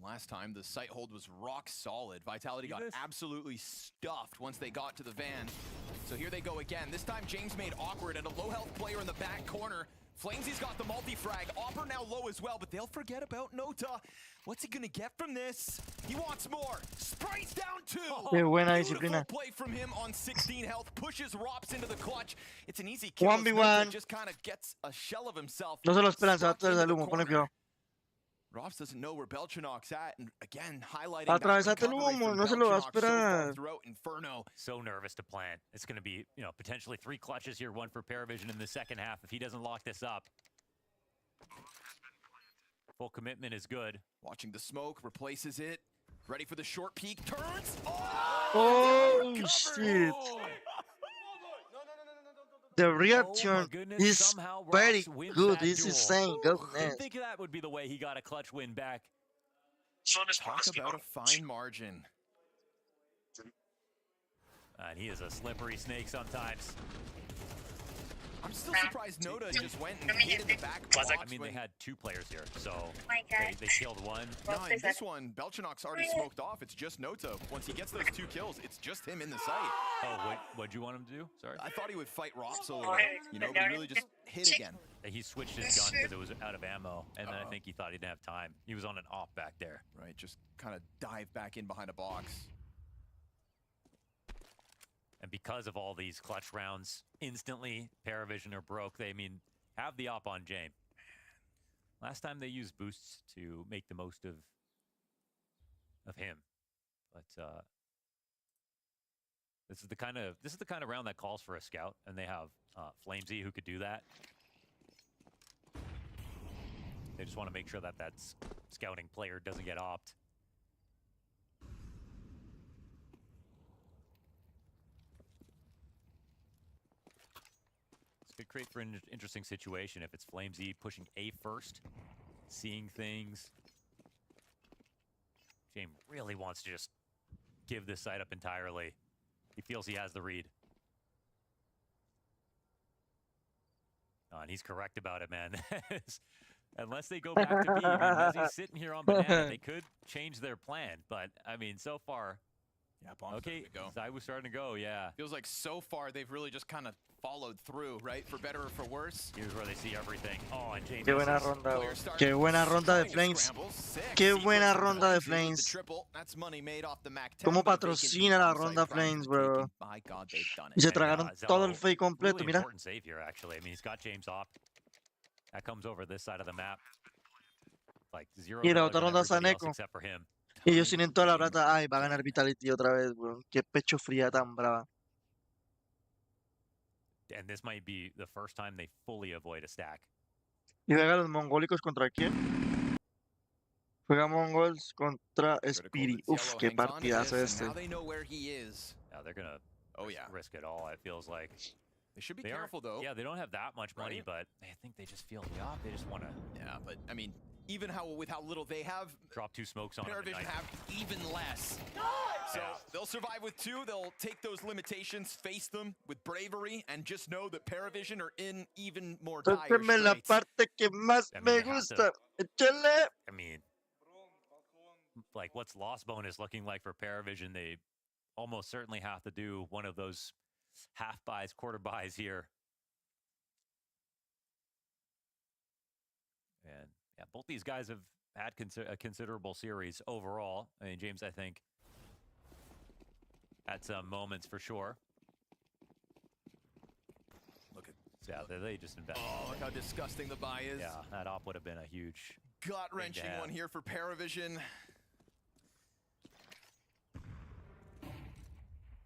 Last time, the site hold was rock solid. Vitality got this? absolutely stuffed once they got to the van. So here they go again. This time, James made awkward and a low health player in the back corner. Flamesy's got the multi-frag. Opper now low as well, but they'll forget about Nota. What's he gonna get from this? He wants more. Sprite's down 2. Qué buena Beautiful disciplina. play from him on 16 health. Pushes Rops into the clutch. It's an easy kill. 1v1. Nota just kind of gets a shell of himself. No se lo esperan, se va a Stuck traer into el the humo, ponle corner. cuidado. Rops doesn't know where Belchanok's at, and again, highlighting Atravesate el recovery humo, from no se lo va a Belchanok so far esperar. throughout Inferno. So nervous to plant. It's going to be, potentially 3 clutches here, 1 for Paravision in the second half if he doesn't lock this up. Full commitment is good. Watching the smoke, replaces it. Ready for the short peek, turns. Oh, shit. The reaction is Somehow very Rops wins good. that This duel. is insane. You'd Goodness. think that would be the way he got a clutch win back. Talk about a fine margin. And he is a slippery snake sometimes. I'm still surprised Nota just went and hit in the back box. I mean, they had 2 players here, so my God. they killed one. No, in this one, Belchanok's already smoked off. It's just Nota. Once he gets those 2 kills, it's just him in the site. Oh, what'd you want him to do? Sorry? I thought he would fight Rops a little bit, but he really just hit again. He switched his gun because it was out of ammo, and then I think he thought he didn't have time. He was on an op back there. Right, just kind of dive back in behind a box. And because of all these clutch rounds, instantly Paravision are broke. They, have the op on Jame. Last time they used boosts to make the most of him. But this is the kind of round that calls for a scout, and they have Flamesy who could do that. They just want to make sure that scouting player doesn't get opt. Could create for an interesting situation if it's Flamesy pushing A first, seeing things. James really wants to just give this side up entirely. He feels he has the read. And he's correct about it, man. Unless they go back to B, as he's sitting here on Banana, they could change their plan. But, so far, Yeah, bomb's Okay, starting to go. Zai was starting to go, yeah. Feels like so far they've really just kind of followed through, right? For better or for worse. Here's where they see everything. Oh, and James. Qué buena ronda, güey. Qué buena ronda de Flames. Qué buena ronda de Flames. Cómo patrocina la ronda Flames, bro. Y se tragaron todo el fake completo, really mira. important save here, actually. I mean, he's got James off. That comes over this side of the map. Like zero Y la value otra on ronda everybody else Saneco. except for him. Y ellos tienen toda la plata. Ay, va a ganar Vitality otra vez, bro. Qué pecho fría tan brava. And this might be the first time they fully avoid a stack. ¿Y juega los mongólicos contra quién? Juega Mongols contra Spirit. Uf, qué partidazo este. Now they know where he is. Yeah, they're gonna risk it all, it feels like. They should be They careful, aren't- though. Yeah, they don't have that much money, Right? but I think they just feel the op. They just want to Yeah, but I mean, even with how little they have, drop two smokes on him. Paravision tonight. have even less. So they'll survive with two. They'll take those limitations, face them with bravery, and just know that Paravision are in even more dire Tóquenme la straits. parte que más I mean, me they have gusta. to- Échale. I mean, like, what's lost bonus looking like for Paravision? They almost certainly have to do one of those half buys, quarter buys here. And yeah, both these guys have had a considerable series overall. I mean, James, I think, at some moments for sure. Look at they just invest. Oh, look how disgusting the buy is. Yeah, that op would have been a huge Gut-wrenching thing to one have. here for Paravision.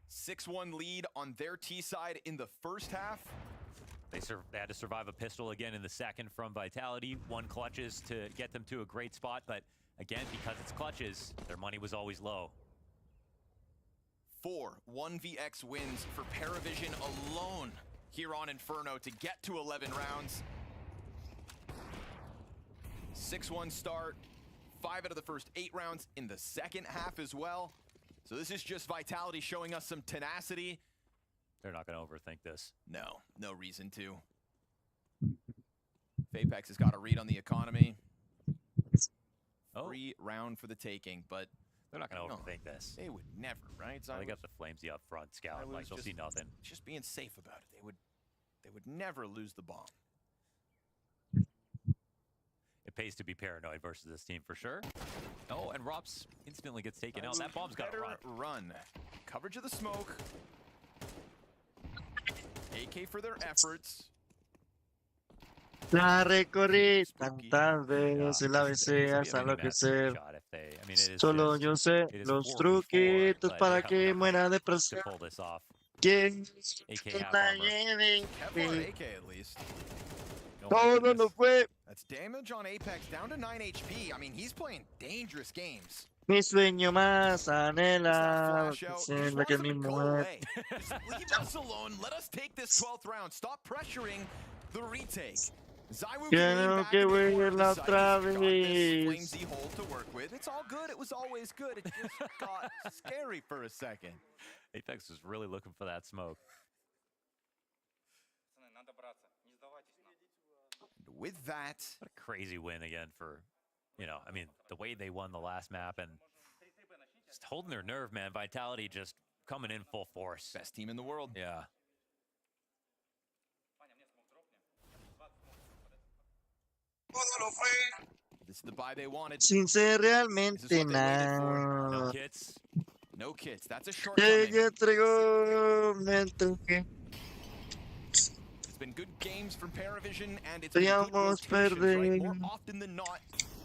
6-1 lead on their T side in the first half. They had to survive a pistol again in the second from Vitality. One clutches to get them to a great spot, but again, because it's clutches, their money was always low. 4 1vx wins for Paravision alone here on Inferno to get to 11 rounds. 6-1 start, 5 out of the first 8 rounds in the second half as well. So this is just Vitality showing us some tenacity. They're not going to overthink this. No, no reason to. Fapex has got a read on the economy. Free round for the taking, but they're not going to overthink this. They would never, right? They got the Flamesy up front, Scout. Like, they'll see nothing. Just being safe about it. They would never lose the bomb. It pays to be paranoid versus this team for sure. Oh, and Rops instantly gets taken out. That bomb's got to run. Coverage of the smoke. AK for their efforts. La recorrí tantas veces, la besé hasta enloquecer. Solo yo sé los truquitos para que muera de placer. ¿Quién la lleve? Kevlar AK at least. Todo lo fue. That's damage on Apex down to 9 HP. I mean, he's playing dangerous games. Mi sueño más anhelado, Flash out. es la que mi Go mujer. away. Just leave us alone. Let us take this 12th round. Stop pressuring the retake. Zywoo Quiero que vuela otra vez. flamesy hole to work with. It's all good. It was always good. It just got scary for a second. Apex was really looking for that smoke. With that, what a crazy win again for, I mean, the way they won the last map and just holding their nerve, man. Vitality just coming in full force. Best team in the world. Yeah. This is the buy they wanted. Sin ser realmente No nada. kits. No kits. That's a short Ella entregó, me entregué. It's been good games from Paravision, and it's been good Podríamos rotations, right? perder. More often than not,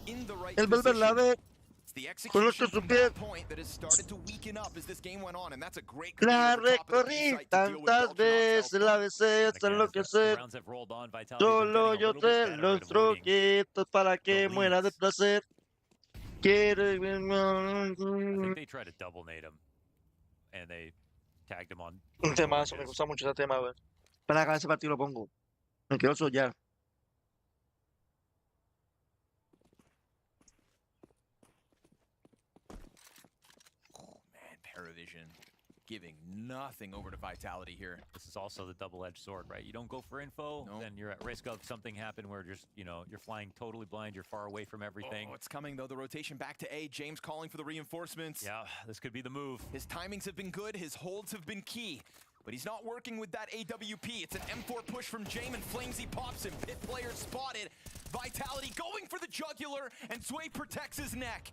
in the right El volverla a position. ver. It's the Con los execution que from supiera. that point that has started to weaken up as this game went on, and that's a great La creative top of the recorrí site to deal with tantas veces, la besé hasta enloquecer. Rounds have rolled on. Vitality Solo yo sé los truquitos para que muera de placer. Quiero. I think they tried to double nade him, and they tagged him on. Un temazo, me gusta mucho ese tema, güey. Para acabar ese partido lo pongo. Me quiero sollar. Man, Paravision. giving nothing over to Vitality here. This is also the double-edged sword, right? You don't go for info, then you're at risk of something happen where just, you know, you're flying totally blind, you're far away from everything. Oh, it's coming though. The rotation back to A. James calling for the reinforcements. Yeah, this could be the move. His timings have been good. His holds have been key. But he's not working with that AWP. It's an M4 push from James, and Flamesy pops him. Pit player spotted. Vitality going for the jugular, and Zwei protects his neck.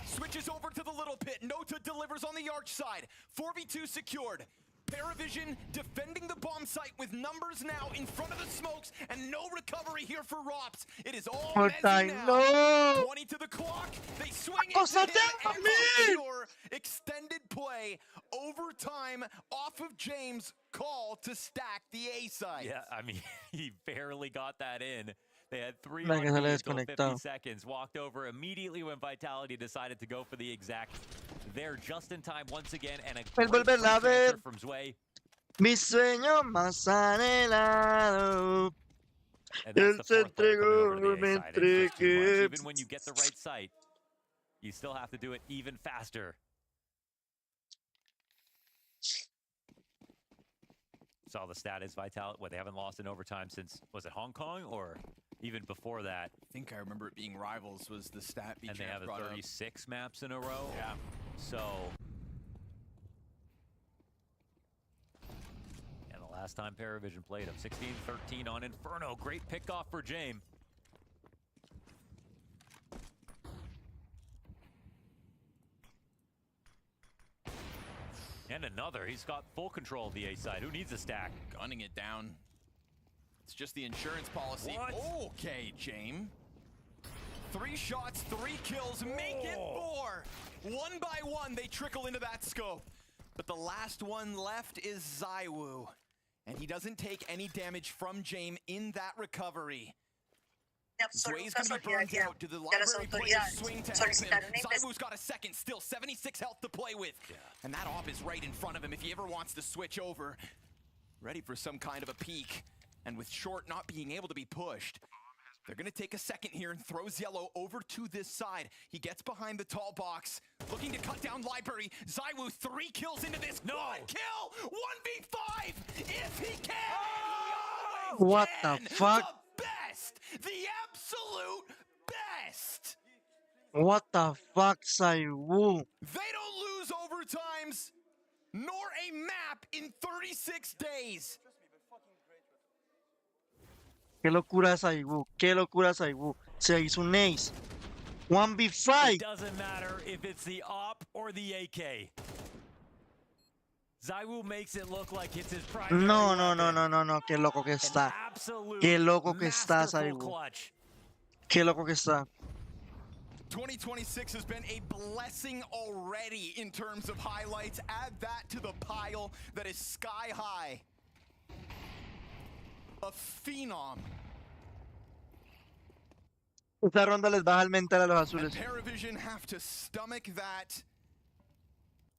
Switches over to the little pit. Nota delivers on the arch side. 4v2 secured. Paravision defending the bomb site with numbers now in front of the smokes, and no recovery here for Rops. It is all Mezzi now. No. 20 to the clock. They swing into him and secure extended play. Overtime off of James. Call to stack the A side. Yeah, I mean, he barely got that in. They had 3 Venga, se le until 50 desconectado. seconds. Walked over immediately when Vitality decided to go for the exact. They're just in time once again, and a El great volverla a free transfer ver. from Zwei. Mi sueño más anhelado. And Él that's se the fourth player coming over entregó, to the me A side. It's just too much. entregué. Even when you get the right sight, you still have to do it even faster. Saw the stat is Vitality. What, they haven't lost in overtime since, was it Hong Kong or even before that? I think I remember it being Rivals was the stat. And they have 36 maps in a row. Yeah. So. And the last time Paravision played him, 16-13 on Inferno. Great pickoff for James. And another. He's got full control of the A side. Who needs a stack? Gunning it down. It's just the insurance policy. What? Okay, James. 3 shots, 3 kills, make it 4. One by one, they trickle into that scope. But the last one left is ZywOo. And he doesn't take any damage from James in that recovery. Zwei's gonna be burned out. Do the library players swing to help him? ZywOo's got a second still, 76 health to play with. Yeah. And that op is right in front of him if he ever wants to switch over. Ready for some kind of a peek. And with Short not being able to be pushed, they're gonna take a second here and throws Yellow over to this side. He gets behind the tall box, looking to cut down Library. ZywOo 3 kills into this. No! 1 kill! 1v5! If he can! Oh! He What can! the fuck? The best! The absolute best! What the fuck, ZywOo? They don't lose overtimes, nor a map in 36 days. Qué locura ZywOo. Qué locura ZywOo. Se hizo un ace. 1v5. It doesn't matter if it's the op or the AK. ZywOo makes it look like it's his primary No, no, weapon. no, no, no, no. Qué loco que está. Absolute Qué loco que está masterful ZywOo. clutch. Qué loco que está. 2026 has been a blessing already in terms of highlights. Add that to the pile that is sky high. A phenom. Esta ronda les baja el mental a los And azules. Paravision have to stomach that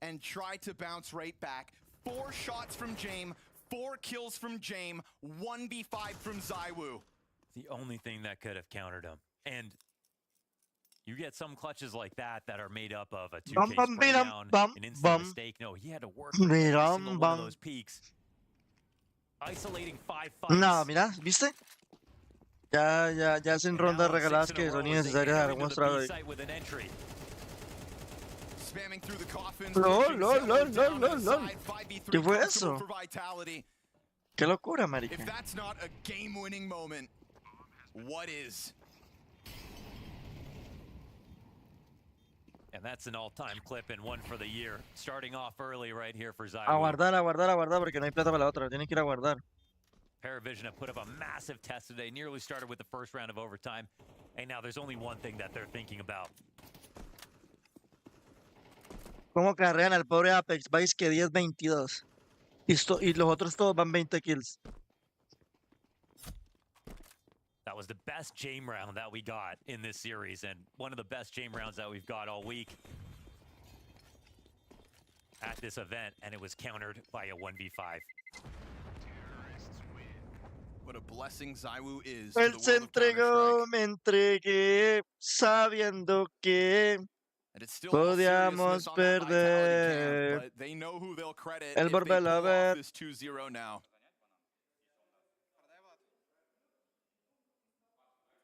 and try to bounce right back. 4 shots from James, 4 kills from James, 1v5 from ZywOo. The only thing that could have countered him. And you get some clutches like that that are made up of a 2K Bum, bum, spray bidum, down, bum, an instant bum. mistake. No, he had to work every Bidum, single one bum. of those peaks. Isolating 5 fights. No, mira, ¿viste? Ya hacen rondas regaladas que son innecesarias a demostrar hoy. Spamming through the coffins. LOL, LOL, LOL, LOL, LOL, LOL. ¿Qué fue eso? For Vitality. Qué locura, marica. If that's not a game-winning moment, what is? And that's an all-time clip and one for the year. Starting off early right here for A ZywOo. guardar, a guardar, a guardar, porque no hay plata para la otra. Tienen que ir a guardar. Paravision have put up a massive test today. Nearly started with the first round of overtime. And now there's only one thing that they're thinking about. ¿Cómo carrean al pobre Apex? Vais que 10-22. Y los otros todos van 20 kills. That was the best James round that we got in this series, and one of the best James rounds that we've got all week at this event, and it was countered by a 1v5. What a blessing ZywOo is. Él se entregó, me entregué, sabiendo que And it's still all seriousness Podíamos on that Vitality camp, perder. but they know who they'll credit El if they volverlo a pull ver. off this 2-0 now.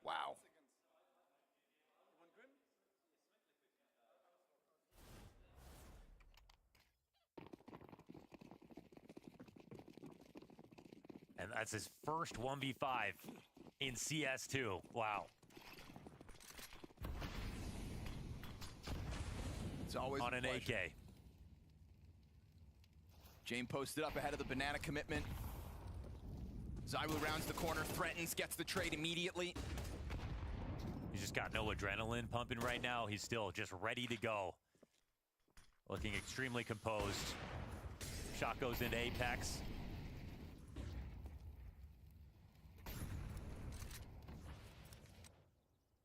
Wow. And that's his first 1v5 in CS2. Wow. It's always on a an pleasure. AK. Jame posted up ahead of the banana commitment. ZywOo rounds the corner, threatens, gets the trade immediately. He's just got no adrenaline pumping right now. He's still just ready to go. Looking extremely composed. Shot goes into Apex.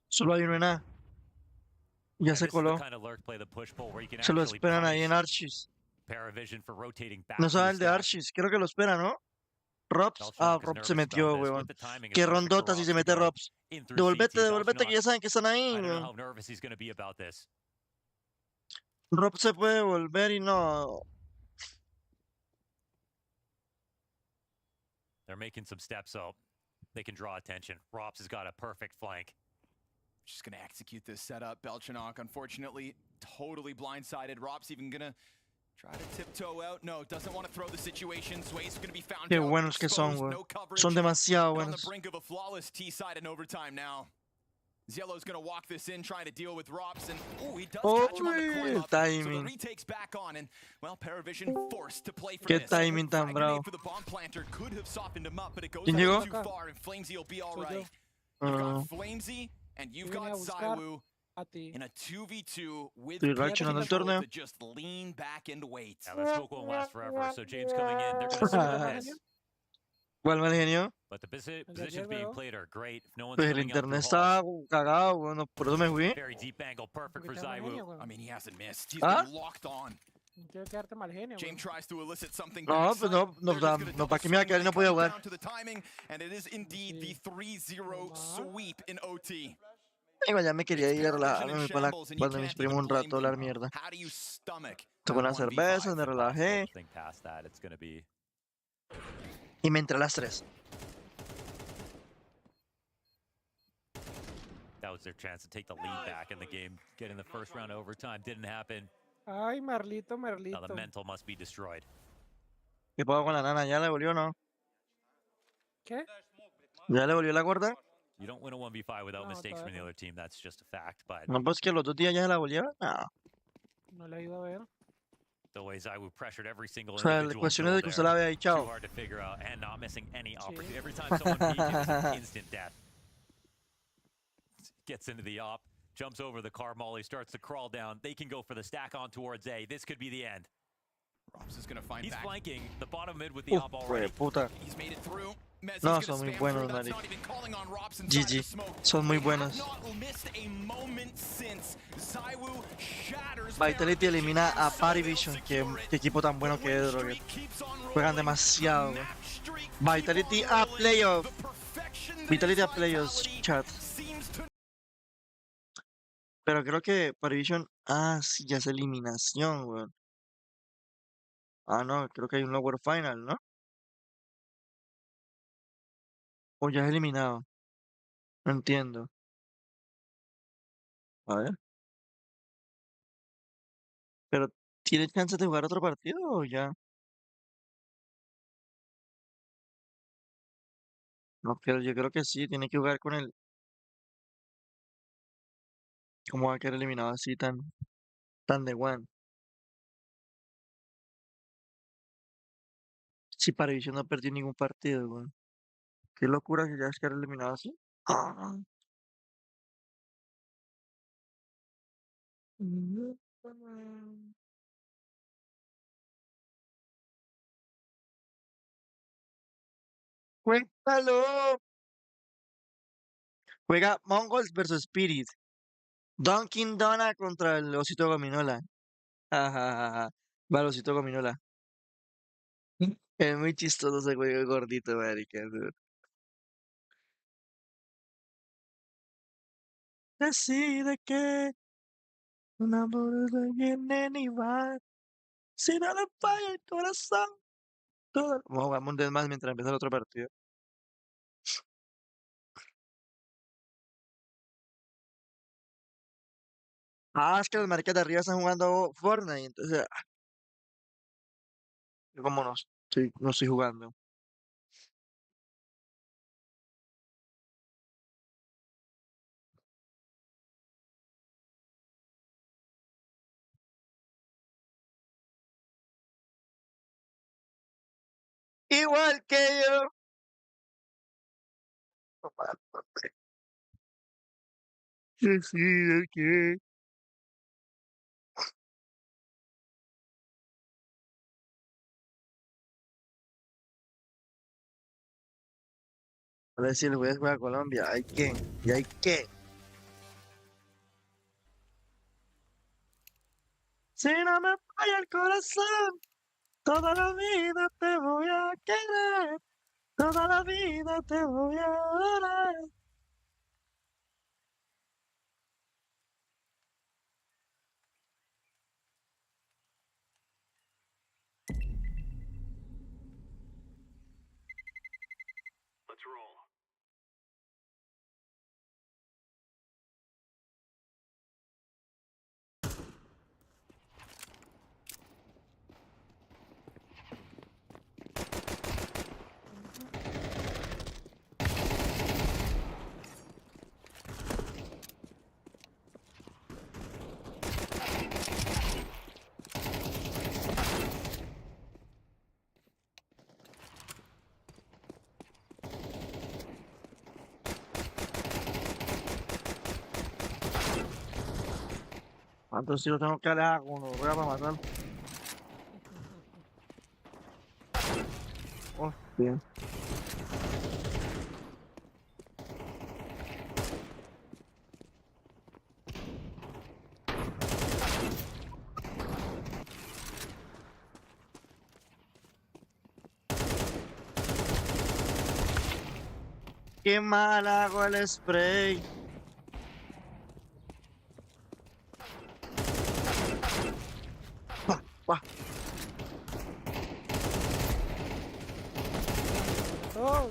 Solo hay uno en A. Ya se coló. Kind of lurk play, the push pull, where you can Se lo actually esperan ahí punish en Archis. Paravision for rotating back No to the sabe el de stack. Archis. Creo que lo espera, ¿no? Robs. Ah, Rob se metió, weón. Qué rondota si se mete Robs. Devolvete, devolvete, que ya saben que están ahí, I don't know weón. how nervous he's going to be about this. Rob se puede volver y no. They're making some steps up. They can draw attention. Robs has got a perfect flank. Just gonna execute this setup. Belchanok, unfortunately, totally blindsided. Rob's even gonna try to tiptoe out. No, doesn't want to throw the situation. Sway's gonna be found Qué out, buenos que son, exposed, weón. no coverage. Son demasiado On the buenos. brink of a flawless T-side in overtime now. Zielo's gonna walk this in, trying to deal with Robs, and he does catch him on the corner el up, so the timing. retake's back on, and well, Paravision forced to play for Qué this. timing tan Frag bravo. grenade for the bomb planter could have softened him up, but it goes ¿Quién a llegó? little too far, and Flamesy will be all Soy yo. right. You've Ah. got Flamesy, and you've Yo vine got a buscar ZywOo a ti. in a 2v2 with Estoy reaccionando al control torneo. to just lean back and wait. Now, that smoke won't last forever, so James coming in. They're going to secure this. ¿Cuál mal genio? But the El de positions ayer, being veo. played are great. If no one's Pues el coming up through internet Hall, estaba cagado, bueno, por eso me fui. very deep angle, perfect for Porque te da mal genio, ZywOo. weón. I mean, he hasn't missed. He's ¿Ah? been locked on. Quiero quedarte mal genio, James weón. tries to elicit something No, backside. pues no, no, They're just gonna no, double para que me iba a swing quedar y when no it podía comes jugar. down to the timing, and it is indeed the 3-0 sweep in OT. Igual ya me quería ir a Paravision in relajarme para shambles, and you cuando mis can't even primos un blame rato a hablar them. mierda. How do you stomach Tomé that unas 1v5? cervezas, me relajé Think past that, it's going to be y me entré a las 3. that was their chance to take the lead back in the game. Getting the first round overtime didn't happen. Ay, Merlito, Now Merlito. the mental must be destroyed. ¿Qué puedo con la nana? ¿Ya le volvió o no? ¿Qué? ¿Ya le volvió la cuerda? You don't win a 1v5 without No, mistakes from todavía the no. other team. That's just a fact. But No, pues que los 2 días ya se la volvió. No. No le he ido a ver. the way ZywOo pressured every single O sea, la individual cuestión es kill de que usted la there, vea ahí, too chao. hard to figure out, and not missing any Sí. opportunity. Every time someone peeks, it's an instant death. Gets into the op, jumps over the car molly, starts to crawl down. They can go for the stack on towards A. This could be the end. Robs is gonna find He's back. flanking the bottom mid with the op already. Puta. He's made it through. Mezzi's No, gonna son muy spam buenos, through. That's Nari. not even calling on Robs inside of the GG. smoke. Son muy They buenos. have not missed a moment since. ZywOo shatters Vitality elimina a Paravision. Qué equipo tan bueno que es, Rocket. Juegan demasiado, güey. Vitality a playoff. Vitality a playoffs, chat. Pero creo que Paravision. Ah, sí, ya es eliminación, weón. Ah, no, creo que hay un lower final, ¿no? O ya es eliminado. No entiendo. A ver. Pero, ¿tiene chance de jugar otro partido o ya? No, pero yo creo que sí, tiene que jugar con el. ¿Cómo va a quedar eliminado así tan de one? Si Paravision no perdió ningún partido, weón. Qué locura que ya es quedar eliminado así. Ah. ¡Cuéntalo! Juega Mongols versus Spirit. Dunkin' Dona contra el Osito Gominola. Jajajaja. Va el Osito Gominola. Es muy chistoso ese juego gordito, marica. Decide que Un amor no viene ni va. Si no le falla el corazón. Vamos a jugar un más mientras empieza el otro partido. Es que los maricas de arriba están jugando Fortnite, entonces. Yo como no estoy jugando. Igual que yo. Sí, que. A ver si el juez juega a Colombia. Hay que. Y hay que. Si no me falla el corazón, toda la vida te voy a querer. Toda la vida te voy a adorar. Let's roll. ¿Cuántos tiros tengo que alejar con los voy a matar? Hostia. Qué mal hago el spray. Oh.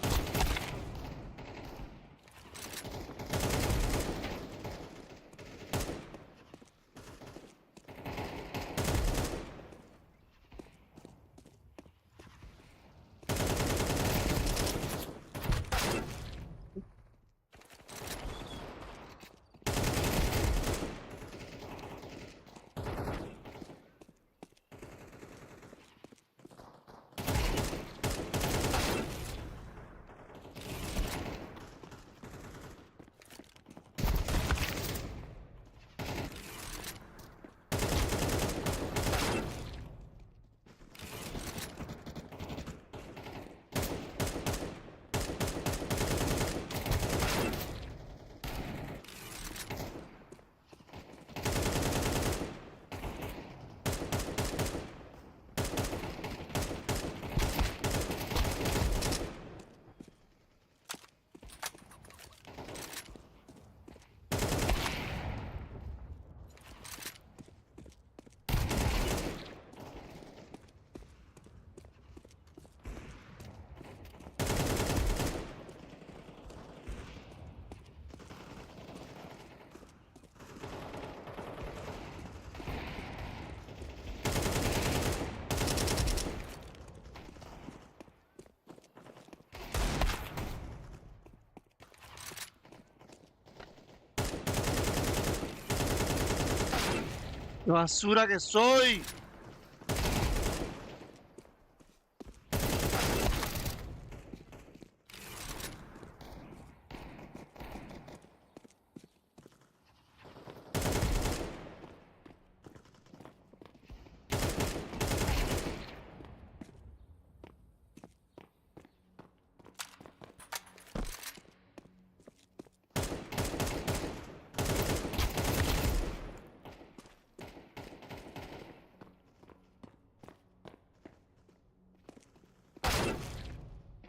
¡Qué basura que soy!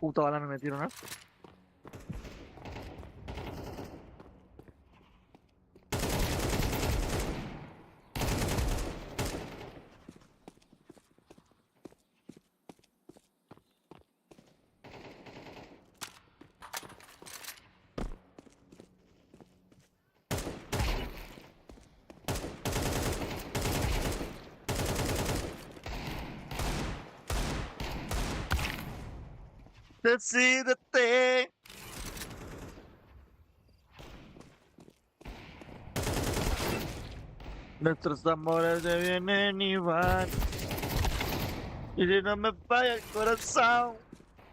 Puta bala me metieron, ¿eh? Decídete. Nuestros amores se vienen y van. Y si no me falla el corazón,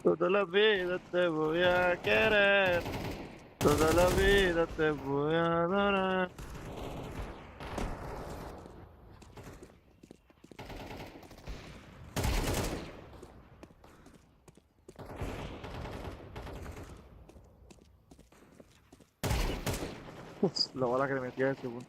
toda la vida te voy a querer. Toda la vida te voy a adorar. Uf, la bala que le metí a ese, güey.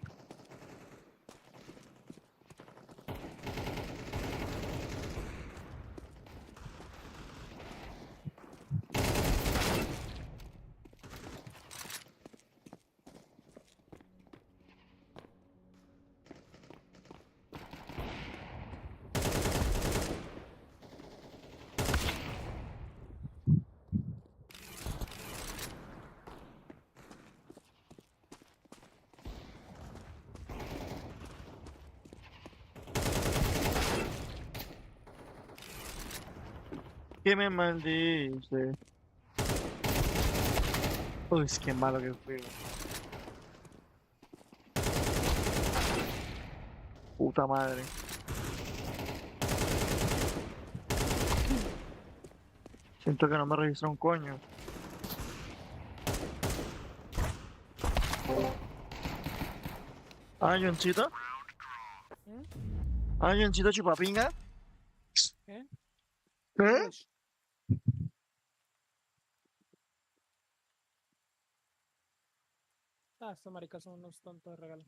Que me maldice. Uy, es que malo que fui. Puta madre. Siento que no me registra un coño. Ah, Johncito. Ah, Johncito chupapinga. ¿Qué? ¿Eh? Ah, estos maricas son unos tontos de regalo.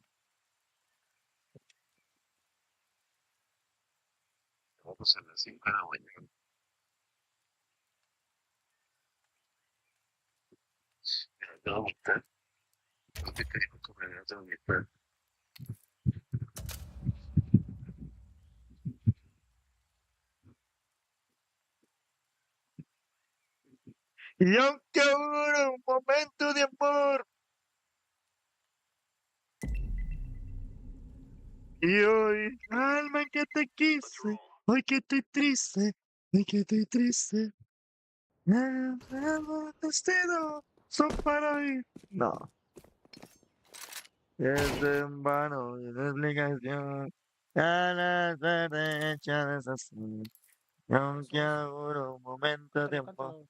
Vamos a las 5 de la mañana. No, ahorita. No te quería comer de dormir, pero. Y aunque hubo un momento de amor. Y hoy, alma que te quise, hoy que estoy triste, hoy que estoy triste. Destino, son para mí. No. Es en vano, es explicación. Ganas de derecha de desastre. Y aunque hubo un momento de amor.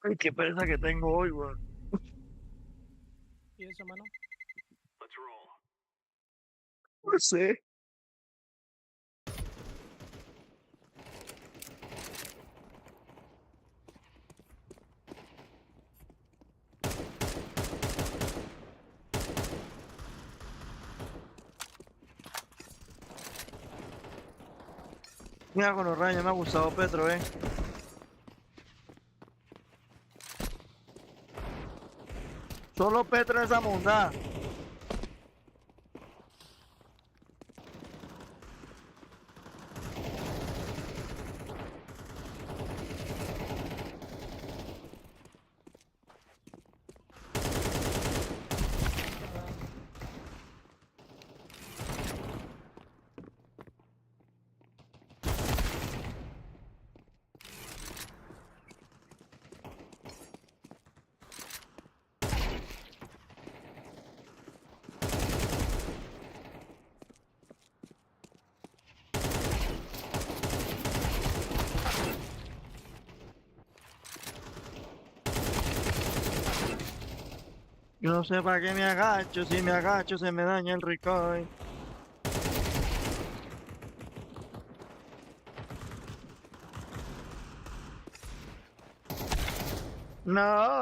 Ay, qué pereza que tengo hoy, weón. ¿Y eso, mano? No sé. Mira, con los rayos me ha gustado Petro, Solo Petro en esa monda. Yo no sé para qué me agacho, si me agacho se me daña el recoil. No.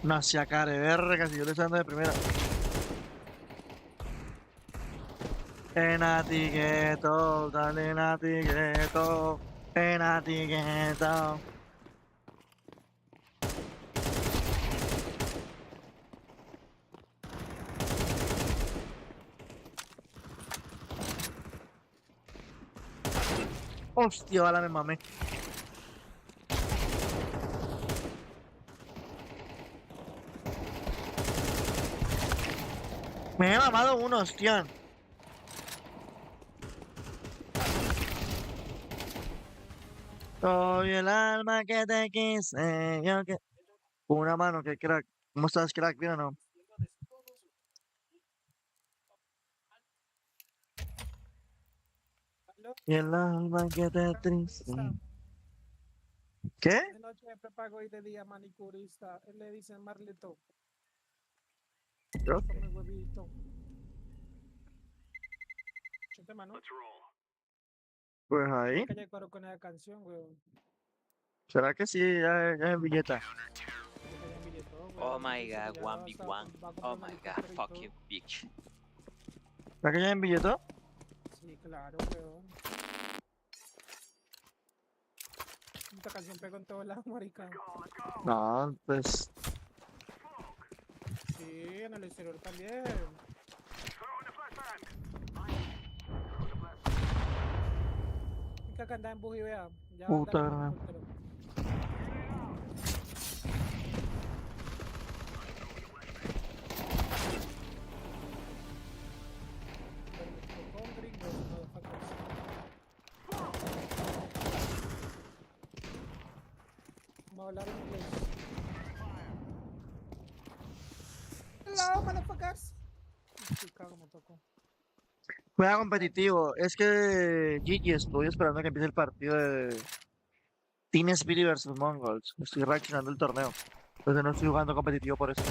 No hacía cara de verga si yo le estoy dando de primera. Nati quieto, dale Nati quieto, Nati quieto. Hostia, bala me mamé. Me he mamado uno, hostia. Soy el alma que te quise, yo que... Una mano, que crack. ¿Cómo estás, crack? ¿Bien o no? Y el alma que te triste. ¿Qué? De noche es prepago y de día manicurista. Él le dice Marlito. Creo Come huevito. Chute, mano. Pues ahí. Que ya coro con esa canción, weón. ¿Será que sí? Ya es billeta. Oh my god, 1v1. Oh my god, fuck you, bitch. ¿Será que ya es billetó? Sí, claro, weón. Esta canción pegó en todos lados, marica. No, pues... Sí, en el exterior también. Que acá anda en buggy, vea. Ya Puta. anda en soltero. Con gringos, motherfuckers. Vamos a hablar en inglés. Hello, motherfuckers. Sí, cago, me tocó. Juega competitivo. Es que Gigi, estoy esperando a que empiece el partido de Team Spirit vs Mongols. Estoy reaccionando el torneo. Entonces no estoy jugando competitivo por eso.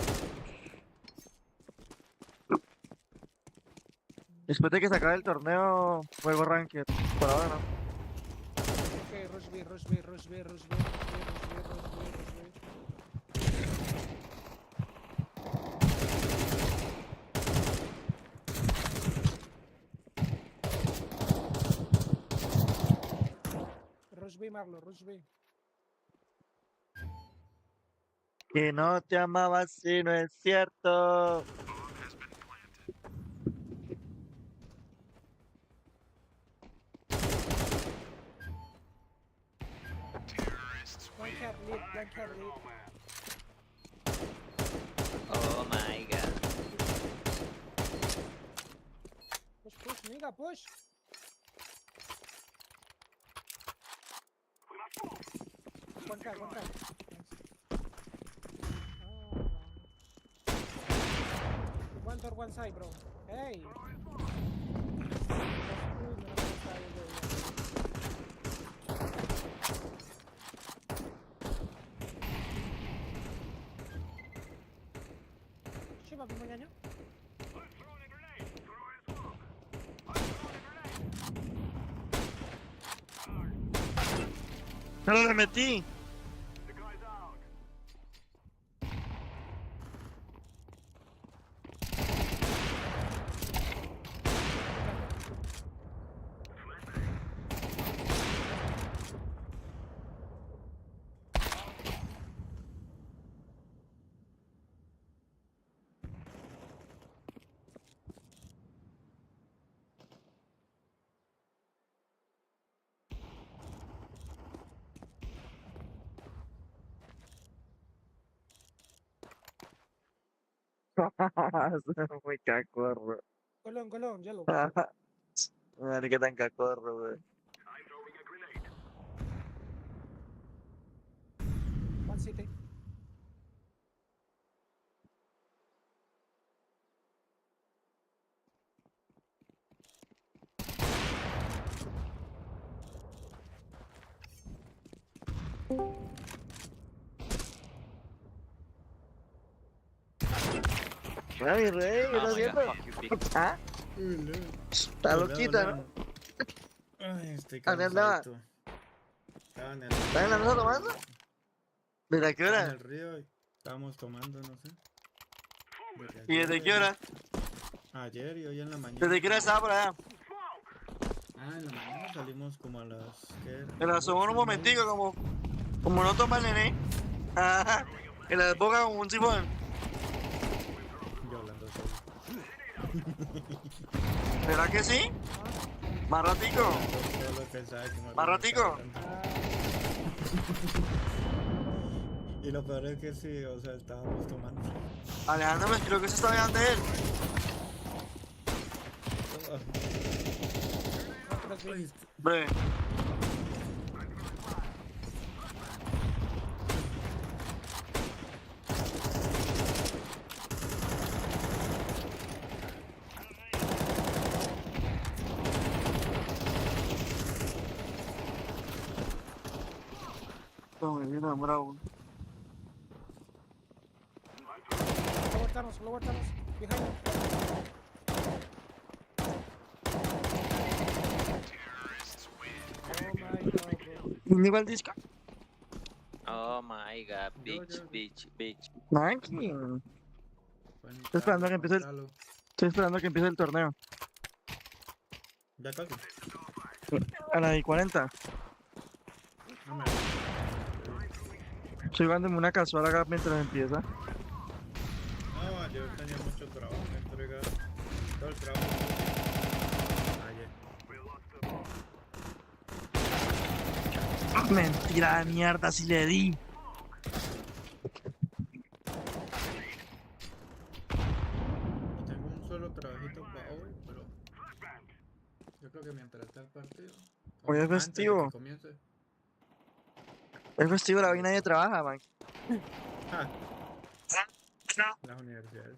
Después de que se acabe el torneo, juego Ranked. Por ahora no. Ok, rush B, rush B, rush B, rush B, rush B, rush B, rush B. Rush B, Marlo, rush B. Que no te amaba si no es cierto. One cat lead, one cat lead. Oh my god. Push, push, nigga, push. One cat, one cat. One door, one side, bro. Hey. Siema, wymonianiu. ¡No lo remetí! Muy cacorro. Colón, colón, yellow. Madre, qué tan cacorro, güey. One city. Ay, rey, ¿qué Oh estás my god, haciendo? fuck you, bitch. ¿Ah? Está loquita, ¿no? Ay, estoy ¿Dónde andaba? cansadito. Estaba en el ¿Estás en la mesa tomando? ¿Desde qué estaba hora? en el río Estábamos tomando, no sé. ¿Y desde qué hora? Ayer y hoy en la mañana. ¿Desde qué hora estaba por allá? Ah, en la mañana salimos como a las... ¿qué? Me la asomó un momentico, como no toma el nené. Ajá. En la boca como un sifón. Yo hablando solo. ¿Será que sí? ¿Más ratico? ¿Más ratico? Y lo peor es que sí, o sea, estábamos tomando. Alejandro me escribió que se está viendo de él. Ve. No, me viene bravo. Lower tunnels, behind you. Oh my god, bro. ¿Dónde va el disco? Oh my god, bitch. Tranqui. Estoy esperando a que empiece el torneo. Ya casi. A la de 40. Estoy jugando una casual acá mientras empieza. No, yo tenía mucho trabajo que entregar. Todo el trabajo. Ayer. Mentira de mierda, si le di. Tengo un solo trabajito para hoy, pero yo creo que mientras está el partido. Hoy es antes de que festivo. comience. Es festivo, la vaina nadie trabaja, man. Ah. Las universidades.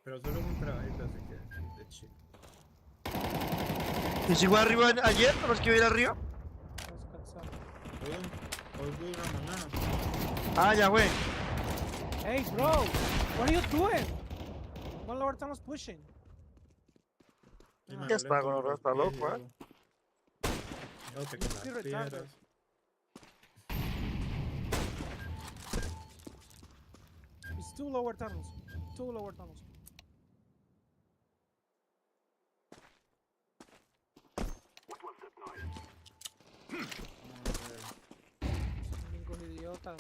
Pero solo un trabajito, así que de chill. ¿Y si fue arriba ayer? ¿No los que iba a ir arriba? Hoy fue una mañana. Ah, ya fue. Hey, bro, what are you doing? One lower tunnel's pushing. ¿Qué está con los está loco, eh? No, que con las piedras. It's two lower tunnels. Two lower tunnels. Ningún idiota.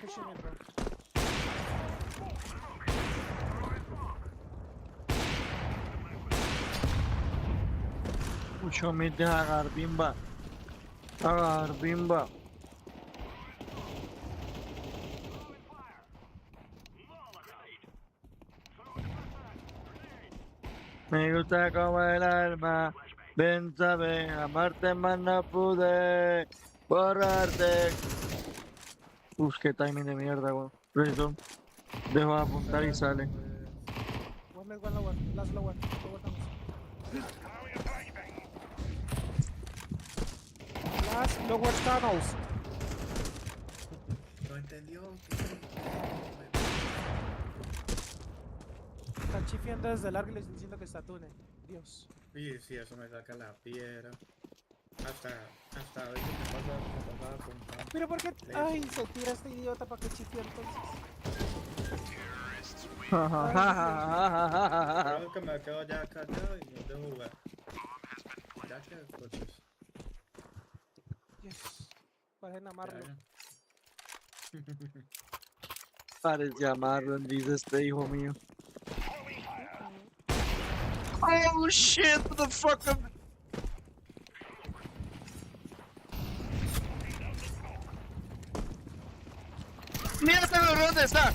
Pushing it, bro. Mucho mid de Agarbimba. Agarbimba. Me gusta como el alma. Ven, sabe, amarte más no pude. Borrarte. Uf, qué timing de mierda, weón. Rezo. Dejo de apuntar y sale. One mid, one lower. Last lower. Lower tunnels. Last lower tunnels. No entendió. Están chifiando desde largo y les estoy diciendo que está túnel. Dios. Y si eso me saca la piedra. Hasta a veces me pasa apuntando. Pero ¿por qué? Ay, se tira este idiota para que chifie entonces. Creo que me quedo ya callado y no dejo jugar. Ya que coches. Yes. Pueden amarlo. Parece amarlo en dice este hijo mío. Oh shit, what the fuck? Mira, ¿dónde está?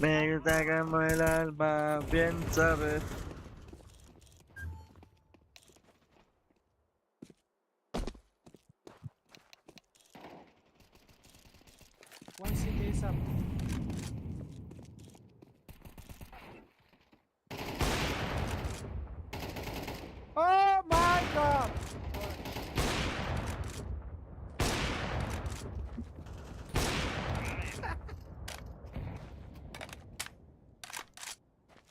Me gusta como el alma, bien sabes. One CT is up. Oh my god!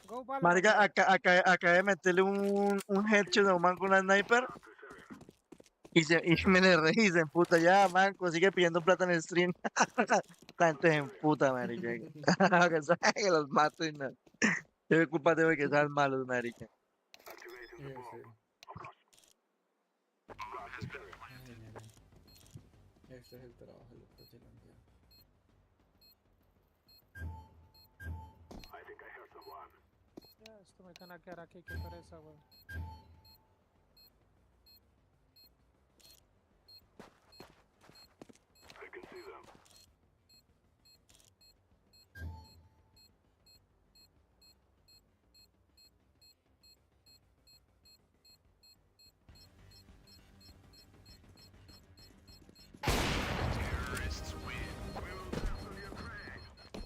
Go Valorant. Marica, acabé de meterle un headshot a un man con una sniper y me le reí, se emputa. Ya, manco, sigue pidiendo plata en el stream. Tanto en puta, marica. Que los mato y nada. Yo qué culpa tengo de que sean malos, marica. Ese es el trabajo de los cochilandia. Ya, esto me van a quedar aquí, qué pereza, weón.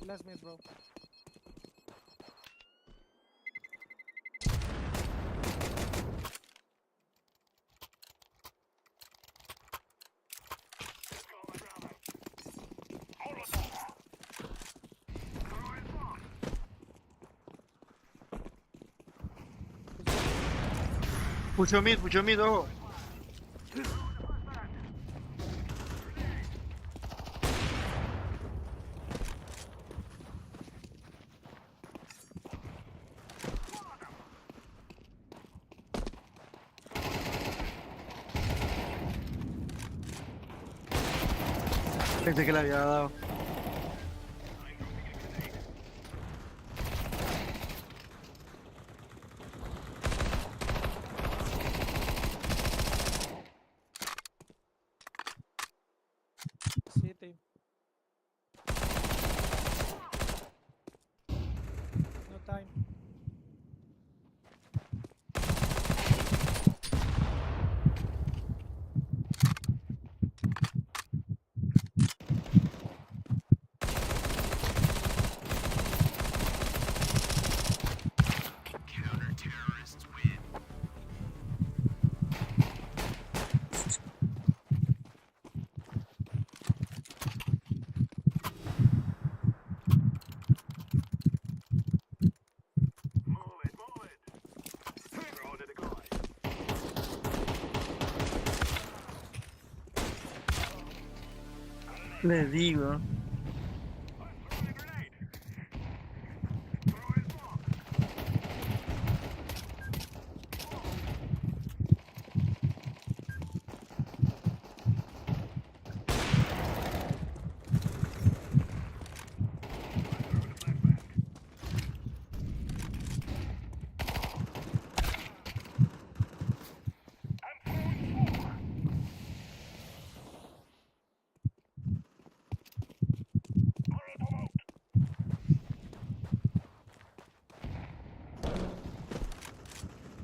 Last mid, bro. Pucho mid, ojo. Pensé que le había dado. City. No time. Le digo.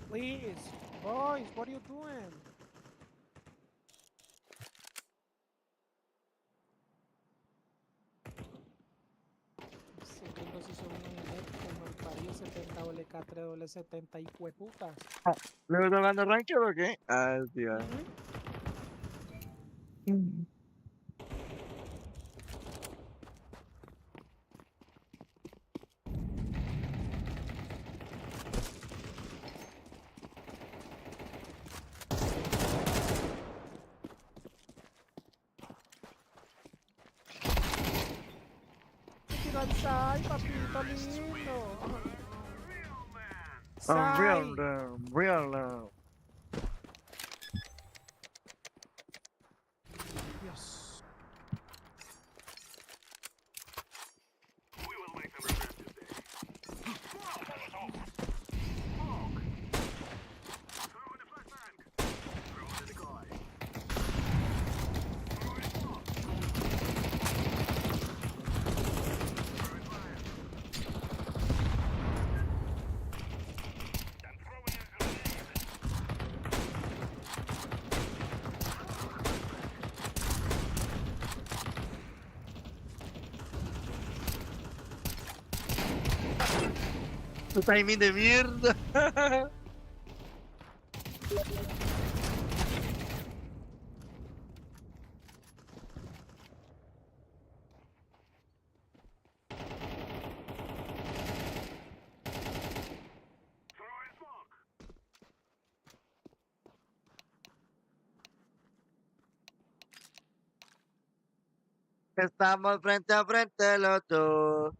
Please, boys, what are you doing? Ese gringo se hizo un net como el parió 70 WK3 70 y hueputas. ¿Luego está hablando ranked o qué? Ah, sí, va. sigan Sai, papito lindo. Real Sai. love, real love. Dios. Tu timing de mierda. Estamos frente a frente los dos.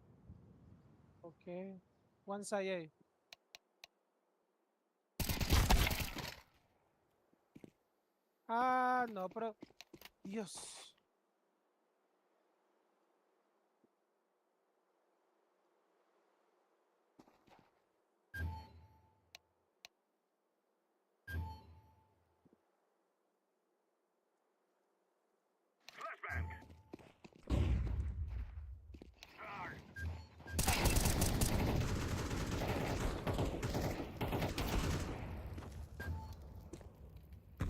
Okay. One Sai A. Ah, no, pero... Dios.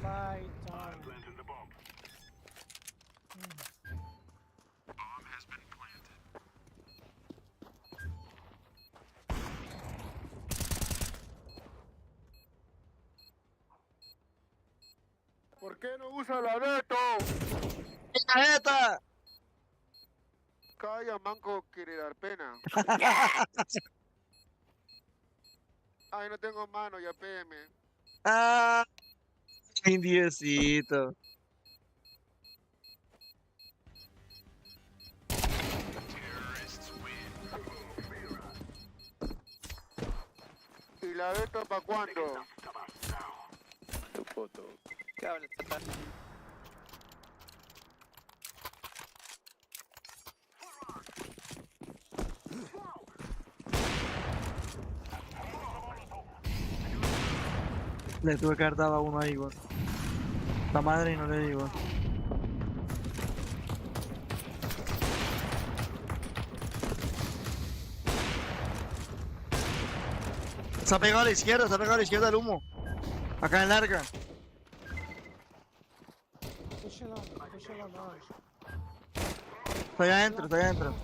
Light on. ¿Por qué no usa la neto? ¡La neta! Calla, manco, quiere dar pena. Ay, no tengo mano, ya pégame. Ah, indiecito. ¿Y la neto para cuándo? Tu puto. ¿Qué hablas, papá? Le tuve que haber dado a uno ahí, güey. La madre y no le digo. Se ha pegado a la izquierda, se ha pegado a la izquierda el humo. Acá en larga. Push it on, no. Estoy adentro, estoy adentro.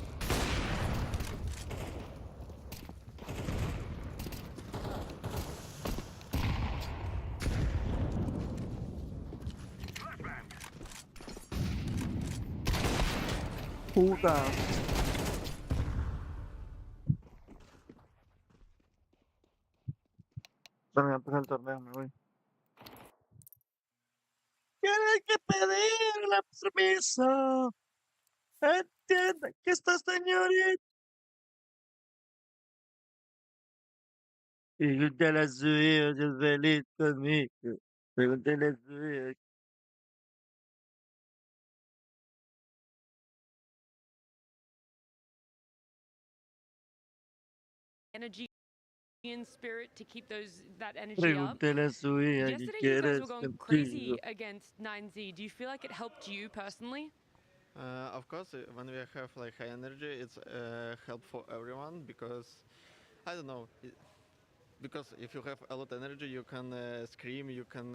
Puta. Bueno, ya empezó el torneo, me voy. Tienes que pedir la permiso. Entienda que esta señorita. Pregúntale a su hijo si es feliz conmigo. Pregúntale a su hijo. Energy and spirit to keep that energy up. Pregúntale a su hija que Yesterday you guys quieres were going contigo. crazy against 9Z. Do you feel like it helped you personally? Of course, when we have like high energy, it's help for everyone because I don't know. Because if you have a lot of energy, you can scream, you can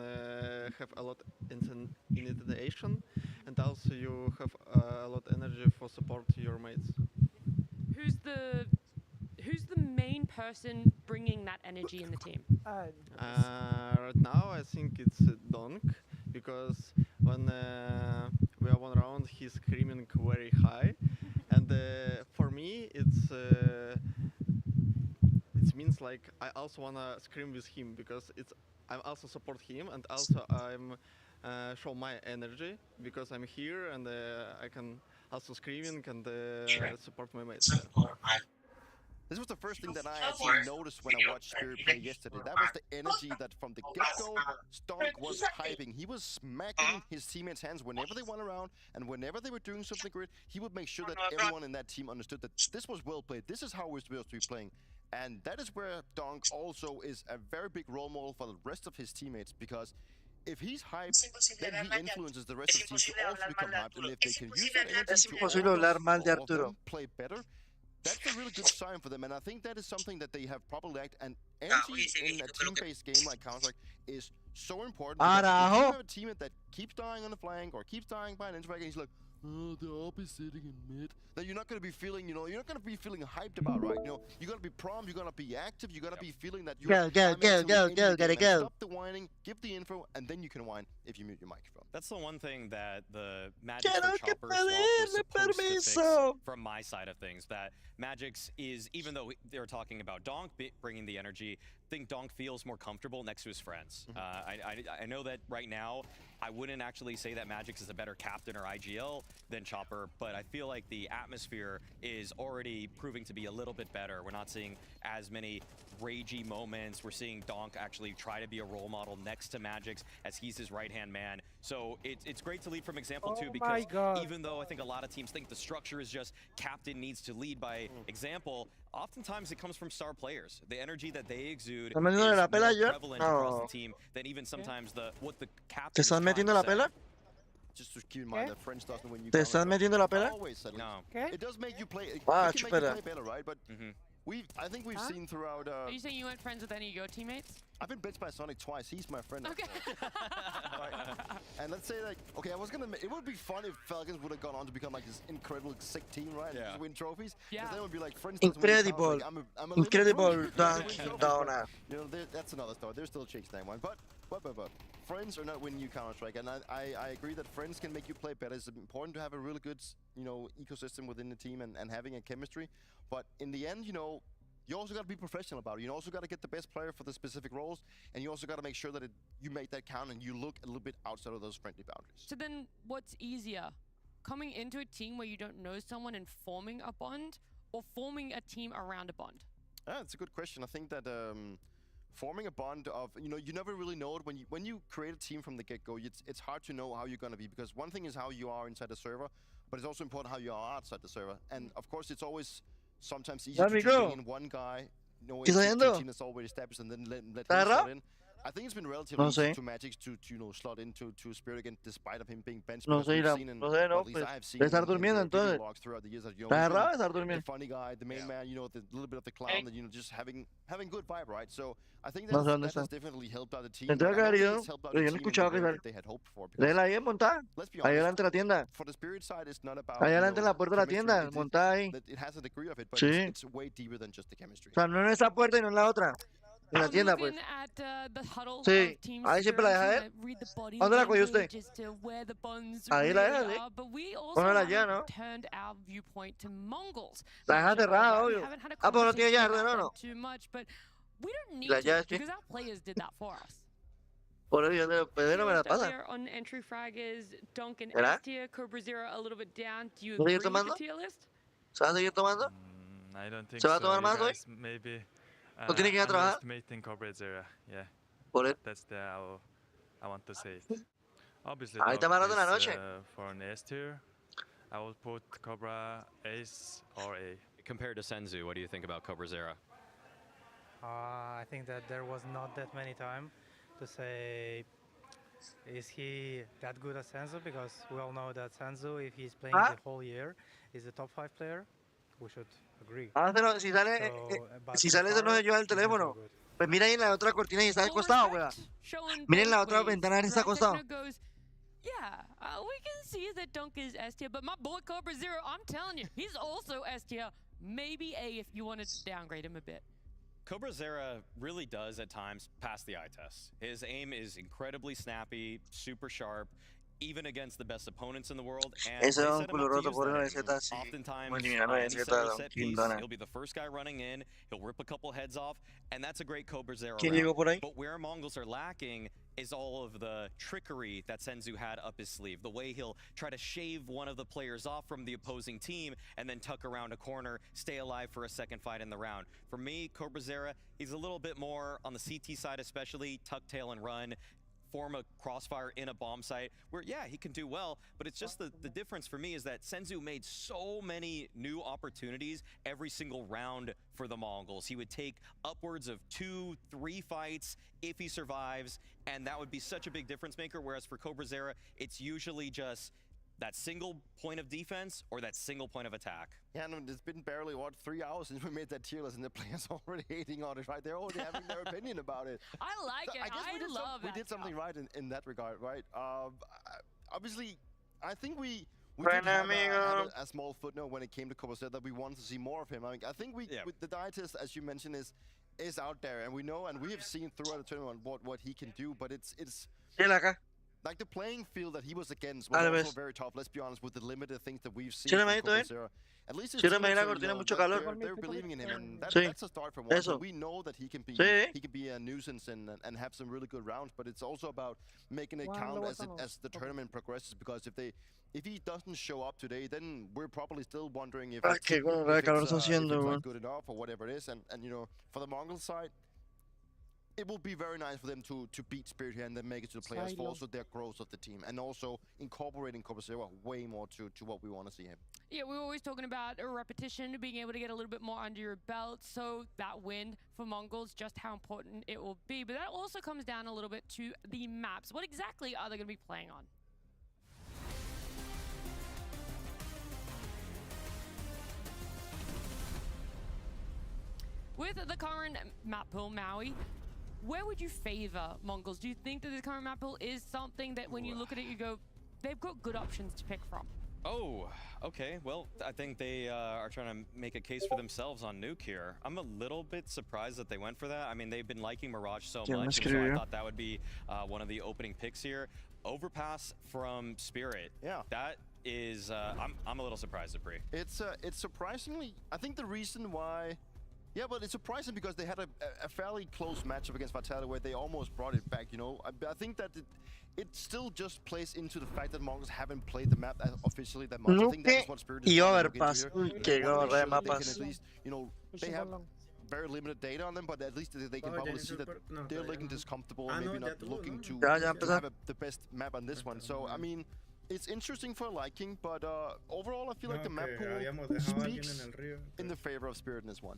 have a lot intimidation, and also you have a lot of energy for support your mates. Who's the main person bringing that energy in the team? Right now, I think it's Donk, because when we are one round, he's screaming very high, and for me, it means like I also wanna scream with him because I also support him, and also I'm show my energy because I'm here and I can also screaming and support my mates. This was the first thing that I actually noticed when I watched Spirit play yesterday. That was the energy that from the get-go, Stonk was hyping. He was smacking his teammates' hands whenever they went around, and whenever they were doing something great, he would make sure that everyone in that team understood that this was well played. This is how we're supposed to be playing. And that is where Donk also is a very big role model for the rest of his teammates, because if he's hyped, then he influences the rest of the team to also become hyped. And if they can use that energy to all of them play better, that's a really good sign for them. And I think that is something that they have probably lacked. And energy in a team-based game like Counter-Strike is so important. If you have a teammate that keeps dying on the flank or keeps dying by an interact, and he's like, oh, the AWP is sitting in mid. Then you're not going to be feeling, you're not going to be feeling hyped about, right? You got to be prompt, you got to be active, you got to be feeling that you go, gotta go. Stop the whining, give the info, and then you can whine if you mute your microphone. That's the one thing that the Magic for Chopper swap was supposed to fix from my side of things. That Magic's is, even though they're talking about Donk bringing the energy, I think Donk feels more comfortable next to his friends. I know that right now, I wouldn't actually say that Magic's is a better captain or IGL than Chopper, but I feel like the atmosphere is already proving to be a little bit better. We're not seeing as many ragey moments. We're seeing Donk actually try to be a role model next to Magic's as he's his right-hand man. So it's great to lead from example too, because even though I think a lot of teams think the structure is just captain needs to lead by example, oftentimes it comes from star players. The energy that they exude is more prevalent across the team than even sometimes what the captain is trying to say. Just to keep in mind that French doesn't win you. ¿Te estás metiendo la pela? No. It does make you play. Ah, it can make you play better, right? But I think we've seen throughout. Are you saying you weren't friends with any of your teammates? I've been bitched by Sonic twice. He's my friend. Okay. And let's say like, okay, it would be fun if Falcons would have gone on to become like this incredible sick team, right? Yeah. And win trophies. Yeah. Then it would be like friends. Incredible. Incredible Downer. That's another story. They're still chasing that one, but friends are not winning you Counter-Strike, and I agree that friends can make you play better. It's important to have a really good, ecosystem within the team and having a chemistry. But in the end, you also got to be professional about it. You also got to get the best player for the specific roles, and you also got to make sure that you make that count and you look a little bit outside of those friendly boundaries. So then what's easier? Coming into a team where you don't know someone and forming a bond, or forming a team around a bond? That's a good question. I think that forming a bond of, you never really know it. When you create a team from the get-go, it's hard to know how you're going to be, because one thing is how you are inside the server, but it's also important how you are outside the server. And of course, it's always sometimes easier to just bring in one guy, knowing the team that's already established, and then let him slot in. I think it's been relatively easy to Magic to slot into Spirit again, despite of him being benched. No sé, de estar durmiendo entonces. Está errado estar durmiendo. The funny guy, the main man, the little bit of the clown, that just having good vibe, right? So I think that has definitely helped out the team. Tendría que haber ido, pero yo no he escuchado que they had hoped for. Léela ahí montada. Ahí delante de la tienda. For the Spirit side, it's not about. Ahí delante de la puerta de la tienda, montada ahí. It has a degree of it, but Sí. it's way deeper than just the chemistry. O sea, no en esa puerta y no en la otra. En la tienda, pues. Sí, ahí siempre la deja él. ¿Dónde la cogió usted? Ahí la deja, sí. Póngala allá, ¿no? La deja cerrada, obvio. Ah, pues no tiene llave, ¿no? La llave, sí. Por eso yo de Pedro me la pasa. ¿Será? ¿No seguir tomando? ¿Se va a seguir tomando? I don't think ¿Se va a tomar más hoy? Maybe. ¿No tiene que ir a trabajar? Underestimating Cobra Zero, yeah. Por eso. That's how I want to say it. Obviously, Ahí está más rato en la noche. For an S tier, I will put Cobra Ace or A. Compared to Senzu, what do you think about Cobra Zero? I think that there was not that many time to say, is he that good as Senzu? Because we all know that Senzu, if he's playing the whole year, is a top 5 player. We should agree. Si sale ese no sé yo al teléfono, pues mira ahí en la otra cortina y está acostado, weá. Miren la otra ventana y está acostado. Yeah, we can see that Dunk is S tier, but my boy Cobra Zero, I'm telling you, he's also S tier. Maybe A if you wanted to downgrade him a bit. Cobra Zero really does at times pass the eye test. His aim is incredibly snappy, super sharp, even against the best opponents in the world. And Ese es un culo roto por una Z así. Oftentimes, he'll be the first guy running in, he'll rip a couple heads off, and that's a great Cobra Zero round. But where Mongols are lacking is all of the trickery that Senzu had up his sleeve. The way he'll try to shave one of the players off from the opposing team and then tuck around a corner, stay alive for a second fight in the round. For me, Cobrazera, he's a little bit more on the CT side especially, tuck tail and run, form a crossfire in a bomb site where, yeah, he can do well, but it's just the difference for me is that Senzu made so many new opportunities every single round for the Mongols. He would take upwards of 2-3 fights if he survives, and that would be such a big difference maker, whereas for Cobrazera, it's usually just that single point of defense or that single point of attack. Yeah, no, it's been barely, 3 hours since we made that tier list, and the players are already hating on it, right? They're already having their opinion about it. I like it. I guess we did something right in that regard, right? Obviously, I think we did have a small footnote when it came to Cobrazera that we wanted to see more of him. I mean, I think with the dietist, as you mentioned, is out there, and we know, and we have seen throughout the tournament what he can do, but it's like the playing field that he was against was also very tough, let's be honest, with the limited things that we've seen from Cobrazera. At least they're believing in him, and that's a start from one. So we know that he can be a nuisance and have some really good rounds, but it's also about making it count as the tournament progresses, because if he doesn't show up today, then we're probably still wondering if it's not good enough or whatever it is. And you know, for the Mongol side, it will be very nice for them to beat Spirit here and then make it to the players for also their growth of the team, and also incorporating Cobrazera way more to what we want to see him. Yeah, we were always talking about a repetition, being able to get a little bit more under your belt, so that win for Mongols, just how important it will be. But that also comes down a little bit to the maps. What exactly are they going to be playing on? With the current map pool, Maui, where would you favor Mongols? Do you think that the current map pool is something that when you look at it, you go, they've got good options to pick from? Oh, okay. Well, I think they are trying to make a case for themselves on Nuke here. I'm a little bit surprised that they went for that. I mean, they've been liking Mirage so much, and so I thought that would be one of the opening picks here. Overpass from Spirit. Yeah. That is, I'm a little surprised at Bree. It's surprisingly, I think the reason why. Yeah, but it's surprising because they had a fairly close matchup against Vitality where they almost brought it back, you know. I think that it still just plays into the fact that Mongols haven't played the map officially that much. I think that is what Spirit is trying to look into here. They can at least, you know, they have very limited data on them, but at least they can probably see that they're looking discomfortable and maybe not looking to have the best map on this one. So, I mean, it's interesting for liking, but overall I feel like the map pool speaks in the favor of Spirit in this one.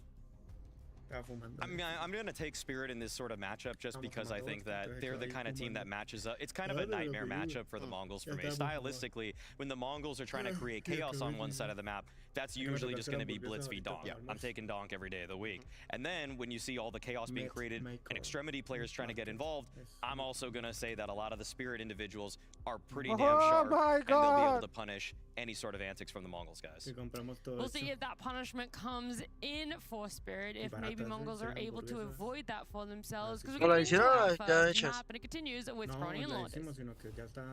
I mean, I'm going to take Spirit in this sort of matchup just because I think that they're the kind of team that matches up. It's kind of a nightmare matchup for the Mongols for me. Stylistically, when the Mongols are trying to create chaos on one side of the map, that's usually just going to be Blitz v Donk. I'm taking Donk every day of the week. And then when you see all the chaos being created and Extremity players trying to get involved, I'm also going to say that a lot of the Spirit individuals are pretty damn sharp, and they'll be able to punish any sort of antics from the Mongols, guys. We'll see if that punishment comes in for Spirit, if maybe Mongols are able to avoid that for themselves, because we're going to map, and it continues with Ronnie and Lourdes.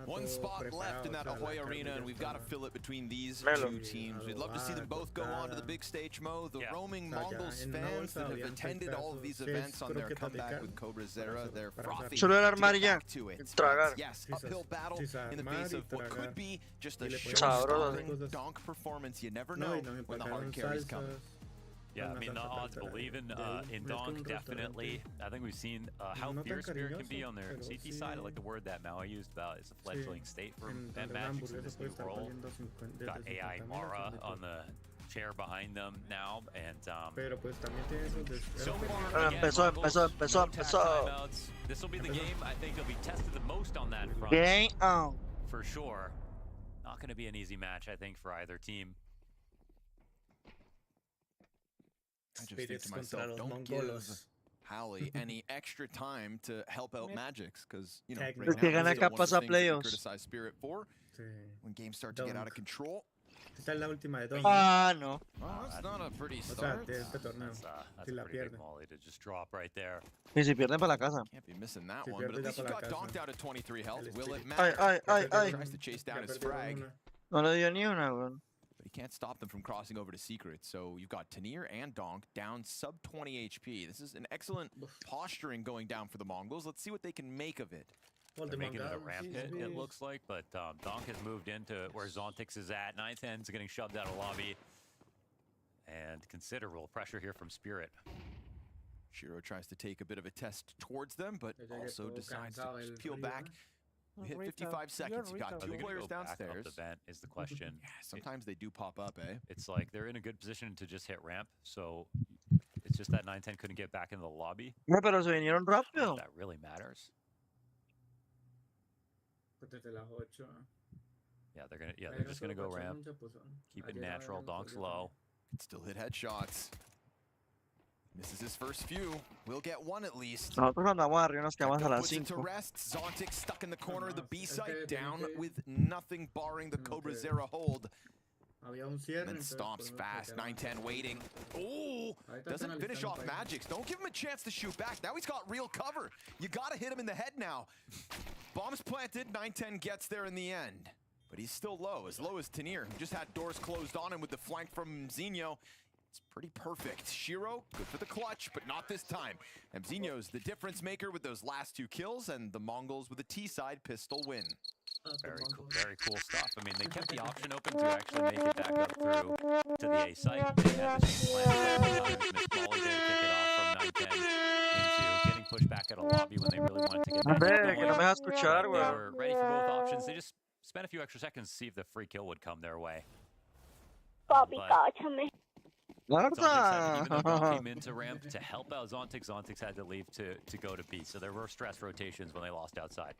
One spot left in that Ahoy arena, and we've got to fill it between these two teams. We'd love to see them both go on to the big stage, Mo. The roaming Mongols fans that have attended all of these events on their comeback with Cobrazera, they're frothy to get back to it. Yes, uphill battle in the face of what could be just a show-stopping Donk performance. You never know when the hard carries come. Yeah, I mean, the odds believing in Donk, definitely. I think we've seen how fierce Spirit can be on their CT side. I like the word that Maui used about it's a fledgling state for Magic in this new role. Got AI Mara on the chair behind them now, and so far, this will be the game I think they'll be tested the most on that front. For sure. Not going to be an easy match, I think, for either team. I just think to myself, don't give Hallie any extra time to help out Magix, because, you know, right now, one of the things that we criticize Spirit for, when games start to get out of control. No. Well, that's not a pretty start. That's a pretty big molly to just drop right there. Y si pierden para la casa. Can't be missing that one, but at least you got donked out at 23 health. Will it matter? Tries to chase down his frag. No le dio ni una, weón. But he can't stop them from crossing over to Secret. So you've got Tanir and Donk down sub 20 HP. This is an excellent posturing going down for the Mongols. Let's see what they can make of it. They're making it a ramp hit, it looks like, but Donk has moved into where Zontix is at. 910's getting shoved out of lobby. And considerable pressure here from Spirit. Shiro tries to take a bit of a test towards them, but also decides to just peel back. We hit 55 seconds. You got two players downstairs. Up the vent is the question. Yeah, sometimes they do pop up, eh? It's like they're in a good position to just hit ramp, so it's just that 910 couldn't get back into the lobby. No, pero se vinieron rápido. That really matters. Desde las 8. Yeah, they're just gonna go ramp. Keep it natural. Donk's low. Can still hit headshots. Misses his first few. We'll get one at least. Nosotros andamos arriba, nos quedamos a las Puts it to 5. rest. Zontix stuck in the corner of the B site, down with nothing barring the Cobra Zero hold. And then stomps fast. 910 waiting. Oh, doesn't finish off Magix. Don't give him a chance to shoot back. Now he's got real cover. You gotta hit him in the head now. Bomb's planted. 910 gets there in the end. But he's still low as Tanir, who just had doors closed on him with the flank from Mzinho. It's pretty perfect. Shiro, good for the clutch, but not this time. Mzinho's the difference maker with those last 2 kills, and the Mongols with a T-side pistol win. Very cool stuff. I mean, they kept the option open to actually make it back up through to the A site. They had this plan to kick it off from 910 into getting pushed back at a lobby when they really wanted to get back. Que no me vas a escuchar, They güey. were ready for both options. They just spent a few extra seconds to see if the free kill would come their way. Marta. Zontix even though Donk came into ramp to help out Zontix had to leave to go to B. So there were stress rotations when they lost outside.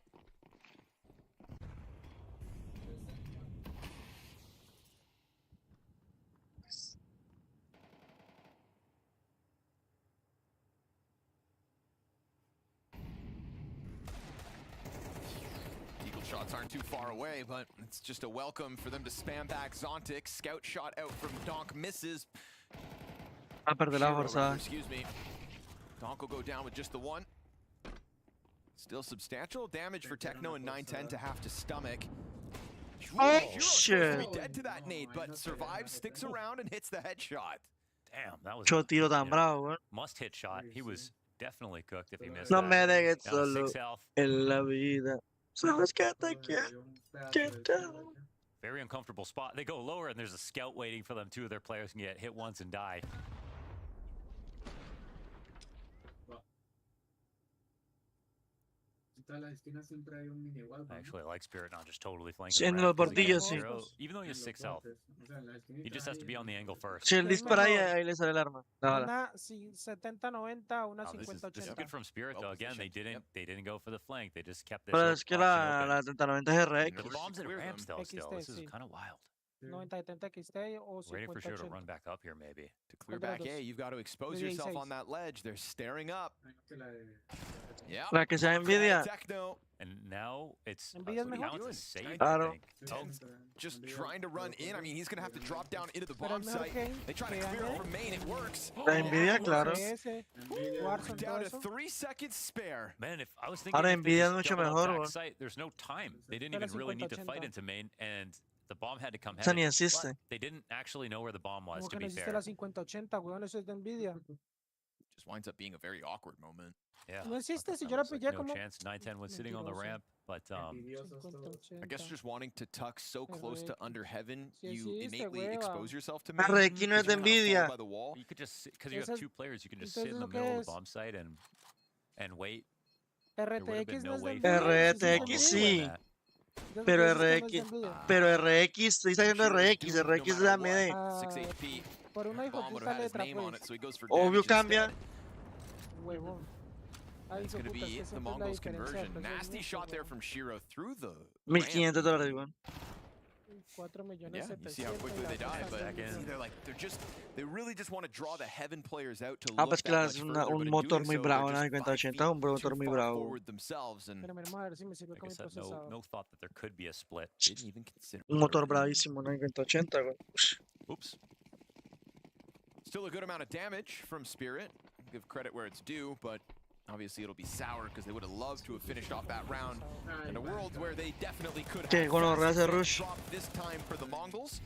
Shots aren't too far away, but it's just a welcome for them to spam back Zontix. Scout shot out from Donk misses. Excuse me. Donk will go down with just the one. Still substantial damage for Techno and 910 to have to stomach. Oh, shit. Be dead to that nade, but survives, sticks around, and hits the headshot. Damn, that was Mucho tiro tan bravo, güey. Must hit shot. He was definitely cooked if he missed No that. me dejes Down to solo 6 health. en la vida. Sabes que te quiero. Very uncomfortable spot. They go lower and there's a scout waiting for them. 2 of their players can get hit once and die. I actually like Spirit not just totally flanking. Sí, en around, los 'cause again, bordillos, sí. Zero, even though he has 6 health, he just has to be on the angle first. Si él dispara ahí le sale el arma. Dale. Una 70-90, una This is 50-80. good from Spirit though. Again, they didn't go for the flank. They just kept this Pero es que la option 3090 es open. RX. The bombs and ramps though. Still, XT, this is sí. kind of wild. 90-70 XT o Waiting for Shiro to 50-80. run back up here, maybe. To clear back A, you've got to expose yourself on that ledge. They're staring up. Yeah. La que sea Nvidia. Techno. And now it's Nvidia's mejor. now it's a save. Claro. I think. Donk's just trying to run in. I mean, he's going to have to drop down into the Pero bomb el mejor site. game They try to que clear gané. it from main. It works. La Nvidia, claro. CS, Warzone, todo Down to eso. 3 seconds spare. Man, if I was thinking Ahora if they Nvidia es just mucho doubled up mejor, back güey. site, there's no time. They didn't Era even really need to 50-80. fight into main, and the bomb had to come Esa heavy. ni existe. But they didn't actually know where the bomb was, Como to que no be existe fair. la 50-80, weón, eso es de Nvidia. Just winds up being a very awkward moment. Yeah. No existe, si That yo la looks like pillé no como... chance. 910 was sitting on the Mentiroso. ramp, but I guess just wanting to tuck so close to under heaven, Sí you existe, innately hueva. expose yourself to main. RX no es de Just kinda fall Nvidia. by the wall. you could just because you Eso have es- 2 players, you can just sit in entonces the lo que middle of es- the bomb site and wait. There would have RTX been no no es de way. Nvidia. RTX sí. Pero RX, pero RX, estoy diciendo RX, RX es de AMD. 6 HP. Por una hijo Bomb would puta have had his letra, name on pues. it, so he goes for Obvio damage cambia. instead. Huevón. Ay, It's hijo going to puta, es be que the siempre es la Mongols' diferencia de conversion. precios Nasty mucho, shot there huevón. from Shiro through the $1,500, weón. 4 millones Yeah, you see how 700 quickly y they la die, cosa but de- see, they really just want to draw the heaven players out to Ah, look pues that claro, much es further, but un in motor doing muy so, bravo, they're una just 5080 es un motor too muy far bravo. forward themselves, and Pero vamos a ver si me sirve Like con I mi said, procesador. no thought that there could be a split. didn't even consider. Un motor bravísimo, una 5080, güey. Oops. Still a good amount of damage from Spirit. Give credit where it's due, but obviously it'll be sour because they would have loved to have finished off that round in a world where they definitely could Que have. gonorrea ese rush. Drop this time for the Mongols.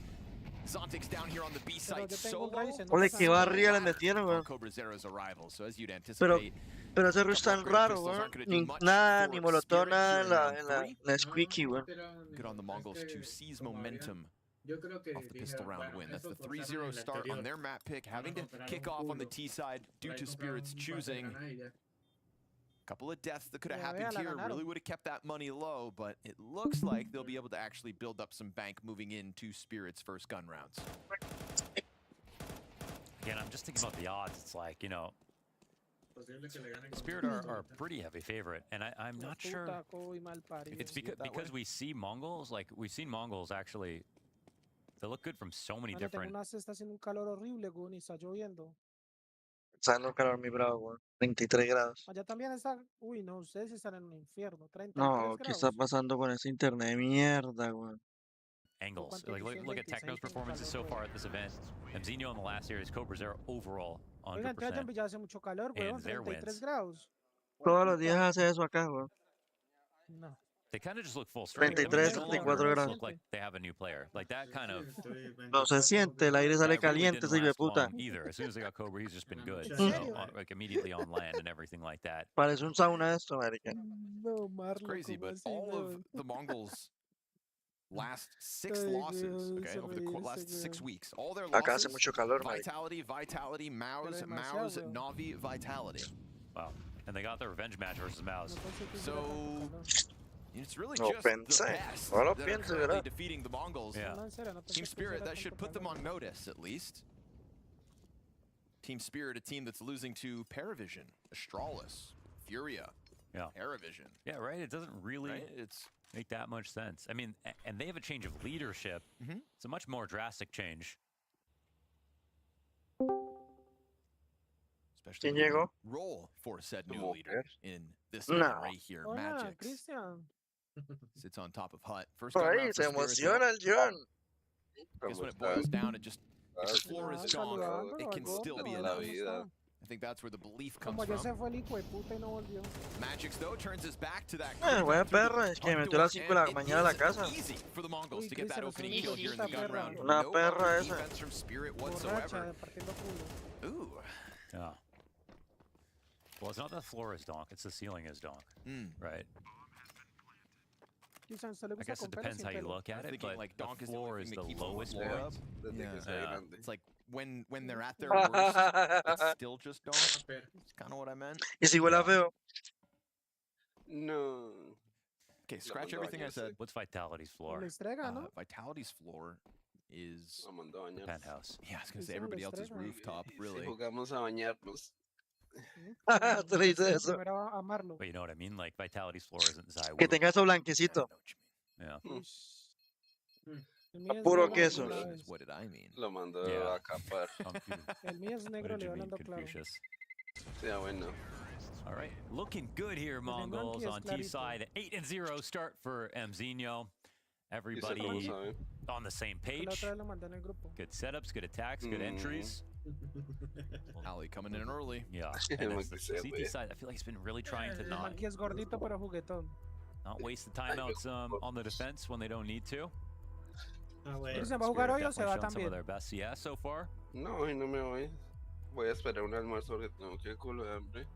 Zontix down here on the B site yo tengo un solo. Ryzen, no Ole, pasa que nada. barriga le metieron, On güey. Cobra Zero's arrival, so as you'd Pero anticipate, Pero ese rush tan raro, weón. Nada, ni molotov, nada en la squeaky, weón. Good on the Mongols to seize momentum Yo creo que off the pistol round win. That's the 3-0 start on their map pick, having to kick off on the T side due to Spirit's choosing. Couple of deaths that could have happened here really would have kept that money low, but it looks like they'll be able to actually build up some bank moving into Spirit's first gun rounds. Again, I'm just thinking about the odds. It's like, you know, Spirit are a pretty heavy favorite, and I'm not sure. It's because we see Mongols, like we've seen Mongols actually. They look good from so many different. Está haciendo un calor horrible, weón, y está lloviendo. Está dando calor muy bravo, weón. 33 grados. Allá también está. Uy, no, ustedes están en un infierno. 33 No, ¿qué está grados. pasando con ese internet de mierda, weón? Angles. Like look at Techno's performances so far at this event. Mzinho in the last series, Cobra Zero overall Oigan, entonces 100%. ya hace mucho calor, weón. And their 33 wins. grados. Todos los días hace eso acá, weón. No. They kind of just look full strength. 33, They no 34 longer grados. look like they have a new player. Like that kind of. No se siente, el aire sale That really caliente, didn't ese hijo de last puta. long either. As soon as they got Cobra, he's just been good. ¿En So, serio? like immediately on land and everything like that. Parece un sauna esto, marica. No, It's Marlon, crazy, ¿cómo but así, all of weón? the Mongols' last 6 Ay, losses, weón, okay, se over the reírse, last 6 weón. weeks, all their Acá hace losses, mucho calor, marica. Vitality, Maus, Pero demasiado, Maus, weón. Navi, Vitality. Wow. And they got their revenge match versus Mouse. So it's really No just the pensé, best no lo that are pienso, currently ¿verdad? defeating the Mongols. Yeah. No, en serio, no pensé Team que Spirit, hiciera that should tanto put them on calor. notice at least. Team Spirit, a team that's losing to Paravision, Astralis, Furia, Yeah. Paravision. Yeah, right. It doesn't really Right? It's make that much sense. I mean, and they have a change of leadership. It's a much more drastic change. especially ¿Quién llegó? role for said new ¿Cómo leader crees? in this No. man right here, Hola, Magix. Cristian. Sits on top of Hut. First gun Ay, round se for Spirit, though. emociona el John. I guess when it boils down, it just if the floor is gone, saludando, it can algo, still be pero enough. ¿cómo está? I think that's where the belief comes Como ya se from. fue el hijo de puta y no volvió. Magix though turns his back to that. Buena perra, es que me metió a las 5 de la mañana a la casa. Easy for the Mongols Uy, to get that Cristian, opening es kill una here in the hijita gun perra. round. Una No perra other esa. defense from Spirit Borracha, whatsoever. partiendo culo. Ooh. Yeah. Well, it's not the floor is donk; it's the ceiling is donk. Right. Cristian, ¿usted le I gusta guess con it pelo o depends sin how you pelo? look at it, Thinking but like donk the is the floor only is thing the that keeps the lowest floor point. up. Yeah. It's like when they're at their worst, it's still just donk. That's kind of what I meant. Y si huele a feo. No. Okay, scratch everything I said. What's Vitality's floor? La estrega, ¿no? Vitality's floor is La mandó a bañar. Penthouse. yeah, I was gonna say Cristian, everybody la else's estrega. rooftop, Si really. jugamos a bañarnos. Te le dice eso. Primero a amarlo. But you know what I mean? Like Vitality's floor isn't Zywoo. Que tenga eso blanquecito. Yeah. El mío es Puro negro, queso. le va a- What did I mean? Lo mandó Yeah. a capar. El mío es What negro, did le you va mean, hablando claro. Confucius? Sí, bueno. All right, looking good here, Mongols es on T clarito. side. 8-0 start for Mzinho. Everybody cómo sabe. on the same Que la page. otra vez lo mandé en el grupo. Good setups, good attacks, good entries. Ali coming in early. Yeah, El and that's the Monkey said, CT "Wait." side. I feel like he's been really trying to El not Monkey es gordito pero juguetón. waste the timeouts on the defense when they don't need to. Ah, bueno. Cristian, ¿va a jugar Spirit hoy o se definitely va shown some of también? their best CS so far. No, hoy no me voy. Voy a esperar un almuerzo porque tengo que culo de hambre.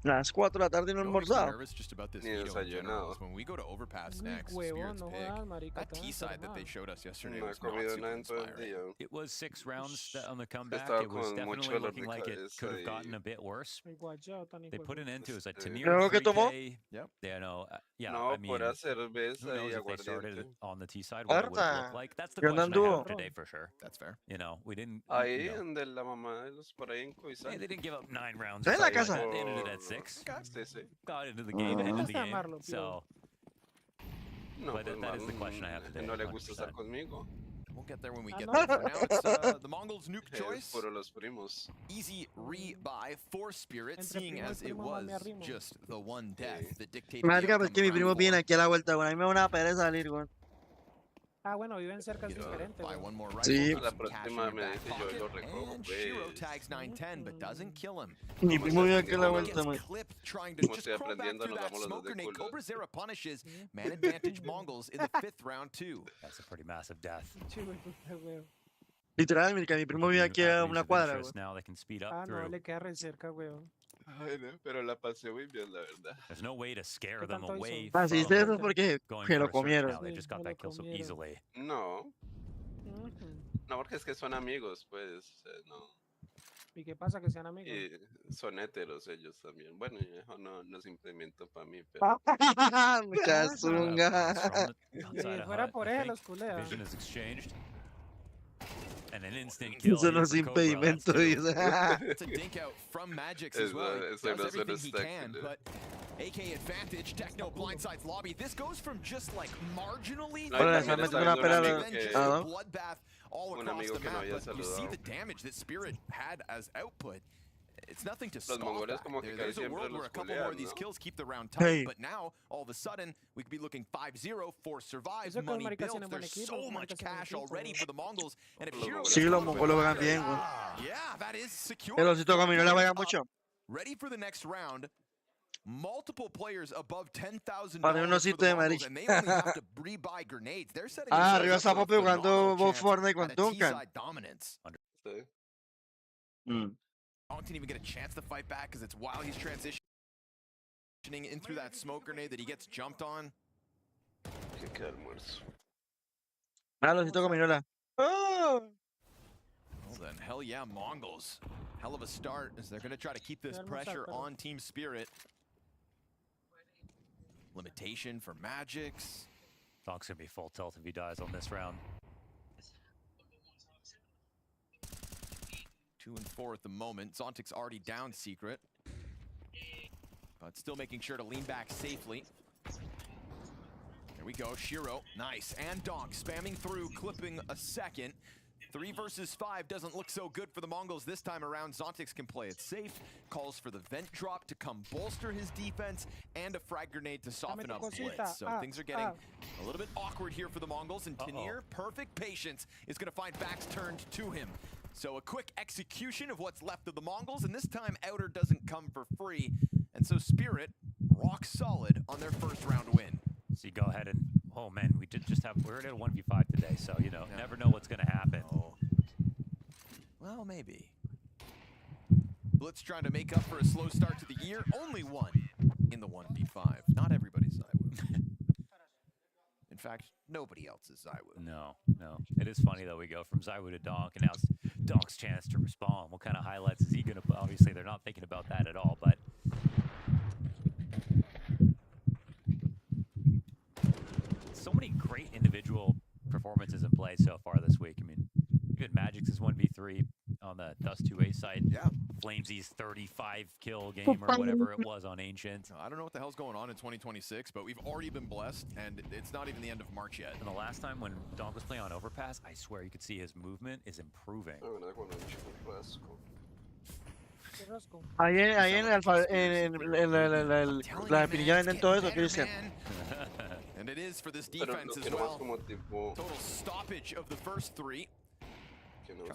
Las 4 de la tarde y no he You know what makes me almorzado. nervous just about this Ni veto in general desayunado. is when we go to overpass Uy, next, huevón, Spirit's no pick. jodas, marica, That te vas a T side that they enfermar. showed us yesterday No he was not comido super nada en todo el inspiring. día. It was 6 rounds on the comeback. Estaba It was con mucho definitely dolor looking de like it cabeza could have y- gotten a bit worse. El guayao tan They hijo put de an end to it. It was a Este, Tanir ¿Luego que tomó? 3K. Yep. Yeah, no, yeah, No, I mean, pura who cerveza y knows if they started aguardiente. on the T side, what it would Parda. look like. That's the ¿Qué question andan I dúo? have today for sure. That's fair. You know, we didn't, Ahí, you know, donde la mamá de los por ahí en Coizal. hey, they didn't give up 9 rounds. ¿Está or en la something like casa? that. They ended it at 6. Sí, sí. Got into the game, Ah. ended the Gusta game. amarlo, So, No, but pues that is the man, question I have today. no le gusta estar 100%. conmigo. We'll get there when we Ah, get no. there. For now, it's the Mongols' nuke Es choice. puro los primos. Easy rebuy for Spirit, Entre seeing primo y as it primo, was mami, arrimo. just the one death that dictated the Marica, outcome pues que of mi round primo 4. viene aquí a la vuelta, weón. A mí me da una pereza salir, weón. Ah, bueno, viven cerca, es diferente. Buy güey. one more rifle, Sí. put La some cash in próxima your me back dice yo pocket, lo recojo, and Shiro pues. tags 910, but doesn't kill him. Mi Como primo estoy vive aquí a la aprendiendo, vuelta, Gets man. clipped trying to Como just estoy crawl back aprendiendo, through nos that damos los smoke de grenade. culo. Cobra Zera punishes man advantage Mongols in the 5th round too. That's a pretty massive death. Chivo, puta, güey. Literal, mi primo vive aquí a una cuadra, Interest weón. now they can speed up Ah, no, through. le queda re cerca, weón. Ay, no, pero la pasé muy bien, la verdad. There's no way to scare them tanto away hizo? Así from de eso porque going que for lo a search comieron. now. They Sí, just got me that lo kill so comieron. easily. No, Ujú. no, porque es que son amigos, pues, no. ¿Y qué pasa que sean amigos? Y son heteros ellos también. Bueno, y eso no es impedimento para mí, pero... Mucha zunga. Si fuera por él, los culea. Vision is exchanged. And an instant kill Eso no here es for Cobra. impedimento, That's dice. It's a dink out from Magix as well. He Eso does no suena everything he can, sexy, but AK advantage, Techno blindsides lobby. This goes from just like marginally No, Bueno, y le están también metiendo está una viendo un pela amigo a que- a Doc. bloodbath all Un across amigo the que no map, había but you see saludado. the damage that Spirit had as output. It's nothing to Los scoff mongoles at. como que There's a casi siempre world where los a couple more of culean, these ¿no? kills keep the round tight, Hey. but now, all of a sudden, we could be looking 5-0 for survive, Eso que los money maricas built. tienen buen There's equipo, so los much maricas tienen cash equipo, already güey. for the Mongols, and if Los Shiro mongoles Sí, gets los the mongoles juegan win, bien, güey. yeah, that is secure. El osito Camino le Players juega up, mucho. ready for the next round. Multiple players above $10,000 Para un for osito the de Mongols, marica. and they only have to rebuy grenades. They're setting Ah, themselves arriba up for a Sapo jugando phenomenal Bob chance Fortnite con at a Duncan. T-side dominance. Sí. Dong didn't even get a chance to fight back because it's while he's transitioning in through that smoke grenade that he gets jumped on. Qué almuerzo. Ah, el osito Caminola. Oh. Well then, hell yeah, Mongols. Hell of a start as they're going to try to keep this pressure on Team Spirit. Limitation for Magix. Donk's gonna be full tilt if he dies on this round. 2 and 4 at the moment. Zontic's already down Secret, but still making sure to lean back safely. Here we go, Shiro, nice, and Donk spamming through, clipping a second. 3 versus 5 doesn't look so good for the Mongols this time around. Zontix can play it safe, calls for the vent drop to come bolster his defense, and a frag grenade to soften up Blitz. So things are getting a little bit awkward here for the Mongols, and Tanir, perfect patience, is going to find backs turned to him. So a quick execution of what's left of the Mongols, and this time Outer doesn't come for free. And so Spirit, rock solid on their first round win. So you go ahead and, oh man, we're at a 1v5 today, so, you know, never know what's gonna happen. Oh. Well, maybe. Blitz trying to make up for a slow start to the year. Only one in the 1v5. Not everybody's ZywOo. In fact, nobody else is ZywOo. No. It is funny, though, we go from ZywOo to Donk, and now it's Donk's chance to respond. What kind of highlights is he gonna put? Obviously, they're not thinking about that at all, but... So many great individual performances in play so far this week. I mean, even Magix's 1v3 on the Dust 2A side. Yeah. Flamesy's 35 kill game or whatever it was on Ancient. I don't know what the hell's going on in 2026, but we've already been blessed, and it's not even the end of March yet. And the last time when Donk was playing on Overpass, I swear you could see his movement is improving. Ahí en el alfa, la espinilla venden todo eso, ¿qué dicen? And it is for this Pero defense lo as que no well. es como tipo... Total stoppage of the first 3.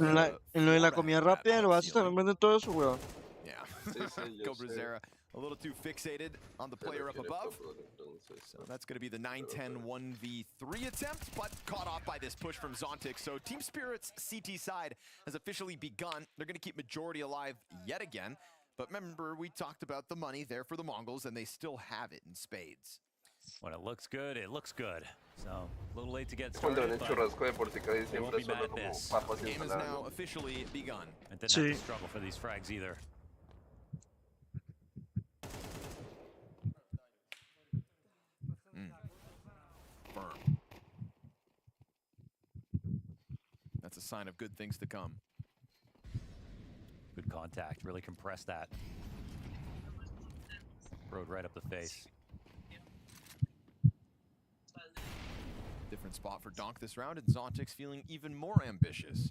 En lo de la comida rápida, lo haces también venden todo eso, weón. Yeah. Sí, sí, yo Cobra sé. Zera a little too fixated on the player up quiere above. todo, entonces. So that's going to be the 9-10 1v3 attempt, but caught off by this push from Zontic. So Team Spirit's CT side has officially begun. They're going to keep majority alive yet again. But remember, we talked about the money there for the Mongols, and they still have it in spades. When it looks good, it looks good. So, a little late to get Cuando started, ven el but churrasco de por si casi they won't siempre be mad solo at como this. papas y Game is ensalada, now ¿no? officially begun. And didn't have to struggle for these frags either. Firm. That's a sign of good things to come. Good contact, really compressed that. Rode right up the face. Different spot for Donk this round, and Zontix feeling even more ambitious.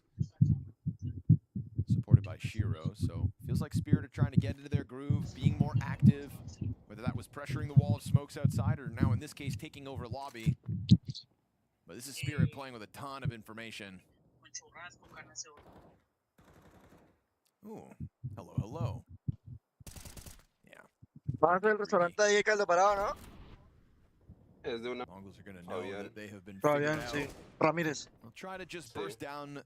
Supported by Shiro, so feels like Spirit are trying to get into their groove, being more active, whether that was pressuring the wall of smokes outside or now in this case taking over lobby. But this is Spirit playing with a ton of information. Ooh, hello. Yeah. Vas al restaurante ahí, Caldo Parado, ¿no? Es de una... Mongols are going to know that they have been Fabián, figured sí. out. Ramírez. I'll try to just burst down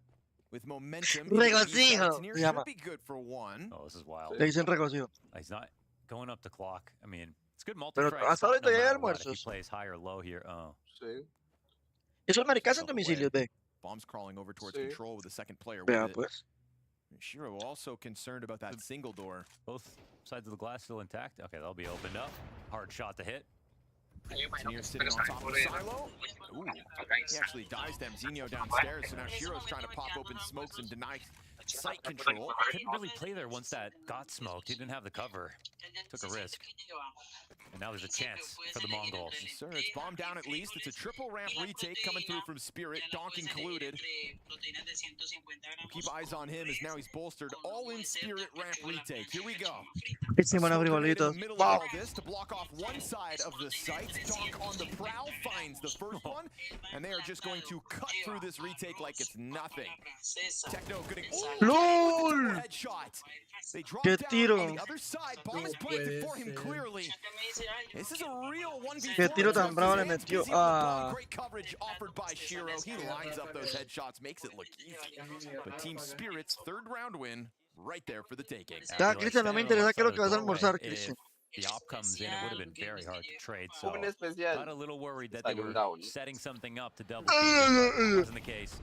With momentum, Regocijo se llama. should be good for one. Oh, this is wild. Le dicen regocijo. He's not going up the clock. I mean, it's good Pero multi-frag. hasta ahorita ya hay He almuerzos. plays high or low here. Oh. Sí. Esos maricas en domicilios, ve. Bombs crawling over towards Sí. control with the second player Vea, with it. pues. Shiro also concerned about that single door. Both sides of the glass still intact. Okay, they'll be opened up. Hard shot to hit. Tenier sitting on top of the silo. Ooh, he actually dies them. Zinho downstairs, so now Shiro's trying to pop open smokes and deny sight control. Couldn't really play there once that got smoked. He didn't have the cover. Took a risk. And now there's a chance for the Mongols. Yes, sir, it's bombed down at least. It's a triple ramp retake coming through from Spirit, Donk included. We'll keep eyes on him as now he's bolstered. All in Spirit ramp retake. Here we go. Hicimos los frijolitos. Wow. This to block off one side of the site. Donk on the prowl finds the first one, and they are just going to cut through this retake like it's nothing. Techno getting LOL. headshot. They drop Qué down tiro. on the other side. Bomb is planted for him clearly. This is a real 1v4. Qué tiro tan bravo le metió. Ah. Great coverage offered by Shiro. He lines up those headshots, makes it look easy. But Team Spirit's third round win right there for the taking. Ya, Cristian, no me interesa qué es lo que vas a almorzar, If Cristian. the op comes in, it would have been very hard to trade. So Un especial. got a little worried that Está they were down. setting something up to double team, but that wasn't the case.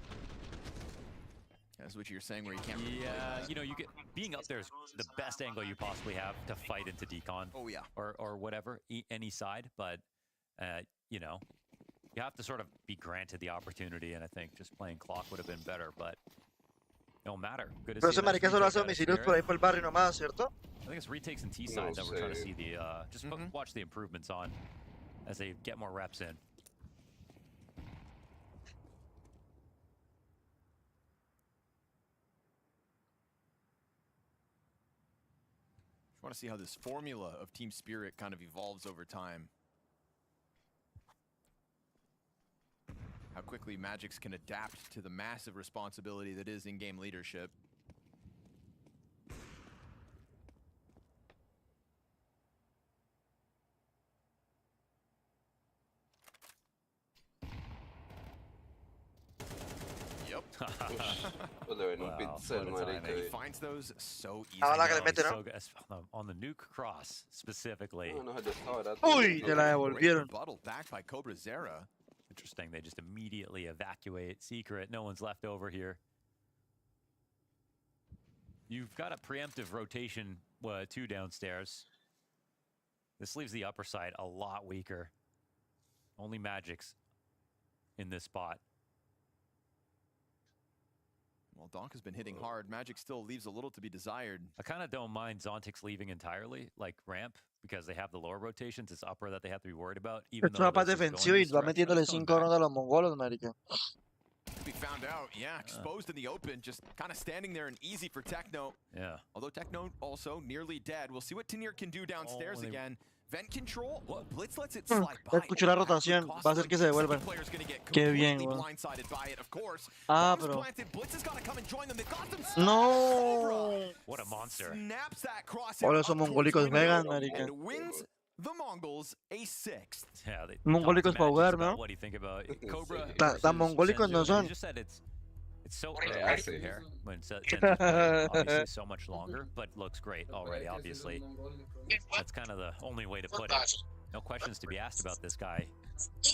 That's what you're saying, where you can't. Yeah, you know, you get being up there is the best angle you possibly have to fight into decon. Oh yeah. Or whatever, any side. But you know, you have to sort of be granted the opportunity, and I think just playing clock would have been better. But it don't matter. Good to Pero see ese those marica solo retakes hace out of domicilios por ahí Spirit. por el barrio nomás, ¿cierto? I think it's retakes and T sides that we're trying to see the just watch the improvements on as they get more reps in. Just want to see how this formula of Team Spirit kind of evolves over time. How quickly Magix can adapt to the massive responsibility that is in-game leadership. Yep. Pues le ven un pixel, marica. He finds those so easy. Ah, la que le mete, ¿no? So good. On the nuke cross specifically. No, no, ya está barato. Uy, te la devolvieron. Rebuttal back by Cobra Zera. Interesting. They just immediately evacuate secret. No one's left over here. You've got a preemptive rotation 2 downstairs. This leaves the upper side a lot weaker. Only Magix in this spot. Well, Donk has been hitting hard. Magic still leaves a little to be desired. I kind of don't mind Zontix leaving entirely, like ramp, because they have the lower rotations. It's upper that they have to be worried about. Even Es una parte this is going defensiva y this va direction. metiéndole It's going 5 back. rondas a los mongolos, marica. We found out, yeah, exposed in the open, just kind of standing there and easy for Techno. Yeah. Although Techno also nearly dead. We'll see what Tenier can do downstairs again. Vent control. Blitz lets it slide by. Escucho la rotación, va a hacer que se devuelvan. Qué bien, weón. Blindsided by it, of course. Ah, Bombs pero... planted. Blitz has got to come and join them. They got them. No. What a monster. Snaps that cross. Ahora esos mongólicos juegan, marica. And wins the Mongols a 6th. Yeah, they Mongólicos para jugar, ¿no? What do you think about Cobra? Tan mongólicos no son. You just said it's so early to compare when Senzu's obviously so much longer, but looks great already, obviously. That's kind of the only way to put it. No questions to be asked about this guy.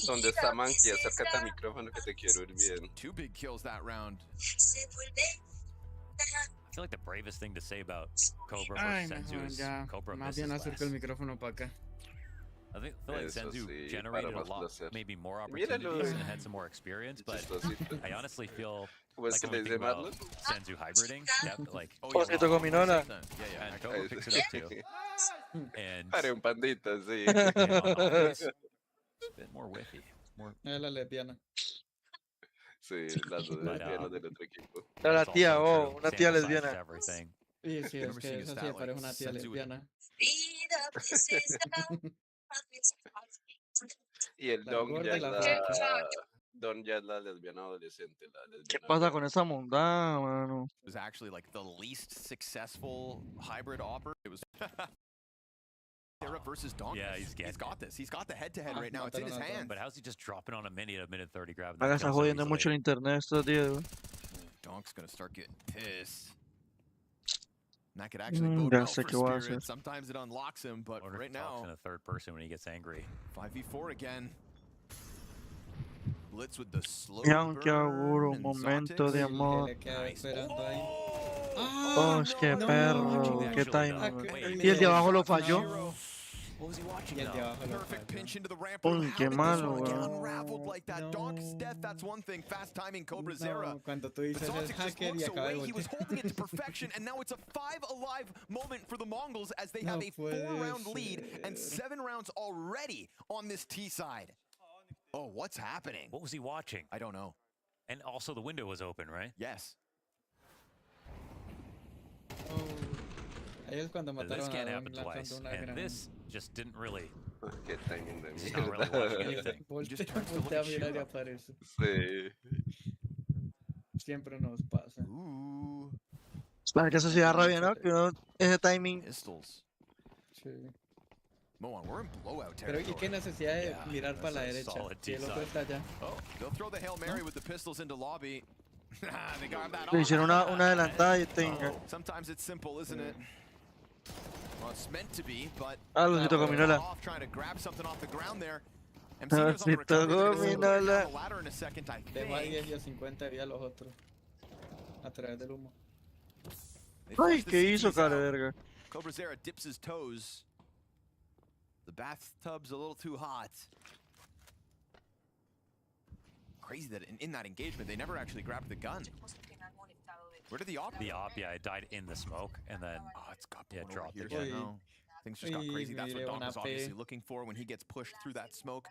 ¿Dónde está Monkey? Acércate al micrófono que te quiero ir bien. 2 big kills that round. I feel like the bravest thing to say about Cobra Ay, versus mejor Senzu is ya. Cobra Más misses bien less. acerco el micrófono para acá. I feel like Eso Senzu sí, generated para a más lot, placer. maybe more Míralo, opportunities and had some more experience, but chistosito. I honestly feel Pues like le when we dice think about Marlon. Senzu hybriding, like Oh, se tocó mi nona. and Cobra picks it up too. And Pare un pandita, sí. it's a bit more whiffy. More Es la lesbiana. Sí, las dos But, lesbianas del otro equipo. Era la it's tía, also oh, true. una tía Sample size lesbiana. is everything. Sí, sí, Never es seen que a esa stat sí like parece una tía Senzu. lesbiana. Y el La Don gorda ya y es la la... flaca. Don ya es la lesbiana adolescente. La ¿Qué lesbiana pasa con esa mondada, mano? It was actually like the least successful hybrid offer. It was Sarah versus Donk. Yeah, he's got this. He's got the head-to-head right now. It's in his hand. But how's he just dropping on a minute 30 grab? Acá está jodiendo mucho el internet estos días, güey. Donk's gonna start getting pissed. And that could actually bode Ya well sé for qué voy a hacer. Spirit. Sometimes it unlocks him, but Order right talks now, in a third person when he gets angry. 5v4 again. Blitz with the slow Y aunque burn auguro un and momento de Zontics. amor. Le queda esperando ahí. Oh, es que perro, qué time. Y el de abajo lo falló. What was he watching Y el de though? abajo lo Perfect pinch into the ramp. Uy, qué malo, Get weón. unraveled like that. Donk's death, that's one thing. Fast timing, Cobra Zera. No, cuando tú dices But es Zontic just hacker y looks acaba de away. He was voltear. holding it to perfection, and now it's a 5 alive moment for the Mongols as they have No a puede 4-round lead and ser. 7 rounds already on this T side. Oh, what's happening? What was he watching? I don't know. And also the window was open, right? Yes. Ahí es cuando But this mataron can't a happen Don twice, lanzando una and granada. this just didn't really. Qué timing de He's not really watching mierda. anything. Voltea a mirar y aparece. Sí. Siempre nos pasa. Claro que eso sí da rabia, ¿no? Que uno, ese timing. Pistols. Sí. Moan, we're in blowout Pero territory. ¿y qué necesidad de Yeah, mirar para la that's a derecha? solid Si el otro T-side. está allá. Oh, they'll throw the Hail Mary with the pistols into lobby. They got that Le off. hicieron una adelantada y tenga. Sometimes it's simple, isn't it? Well, it's meant to be, but Ah, Lucito Gominola. off trying to grab something off the ground there. MCU's on the Lucito recovery. They're gonna see him down Gominola. the ladder in a second, I Dejó a think. 10 y a 50 y a los otros. A través del humo. They Ay, flush the ¿qué hizo, CTs cara out. verga? Cobra Zera dips his toes. The bathtub's a little too hot. Crazy that in that engagement, they never actually grabbed the gun. Where did the op The op, yeah, it died in the smoke, and then it's got yeah, one over dropped here. again. Yeah, no. Things just got Uy, crazy. That's what mire, Donk una was obviously P. looking for when he gets pushed through that smoke.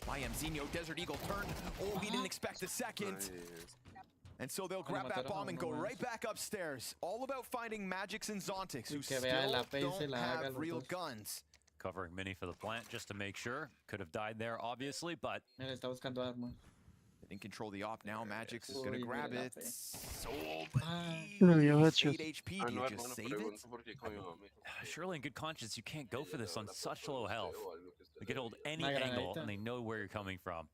By Mzinho, Desert Eagle turned. Oh, he didn't expect the second. And so they'll grab that bomb and go right back upstairs. All about finding Magics and Zontics, who Que still vea la P y se don't la haga have los real dos. guns. Covering Mini for the plant just to make sure. Could have died there, obviously, but Él está buscando armas. They didn't control the op now. Magix is gonna Uy, grab mira la it. P. Soul, but Le dio he's headshot. 8 HP. Ah, Do no, you hermano, just save it? pregunto por qué coño a mí. surely in good conscience you can't go for this on such low health. They can hold any Una angle granadita. and they know where you're coming from.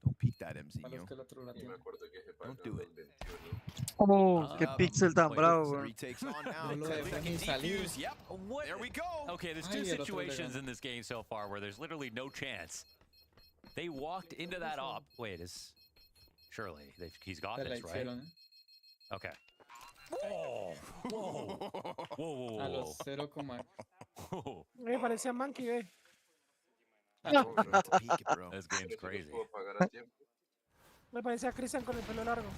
Don't peek that Para los Mzinho. que el otro la tiene. Don't do it. Oh, qué pixel tan bravo, So weón. he takes on now. No lo Clearly dejan can ni salir. defuse. Yep. There we go. Okay, there's Ay, two el otro le situations ganó. in this game so far where there's literally no chance. They walked into that op. Wait, is surely he's got Se la this, right? hicieron, ¿eh? Okay. Oh, whoa, whoa, whoa, A whoa, los 0, whoa. Me parecía Monkey, ve. This game's crazy. Me parecía Christian con el pelo largo.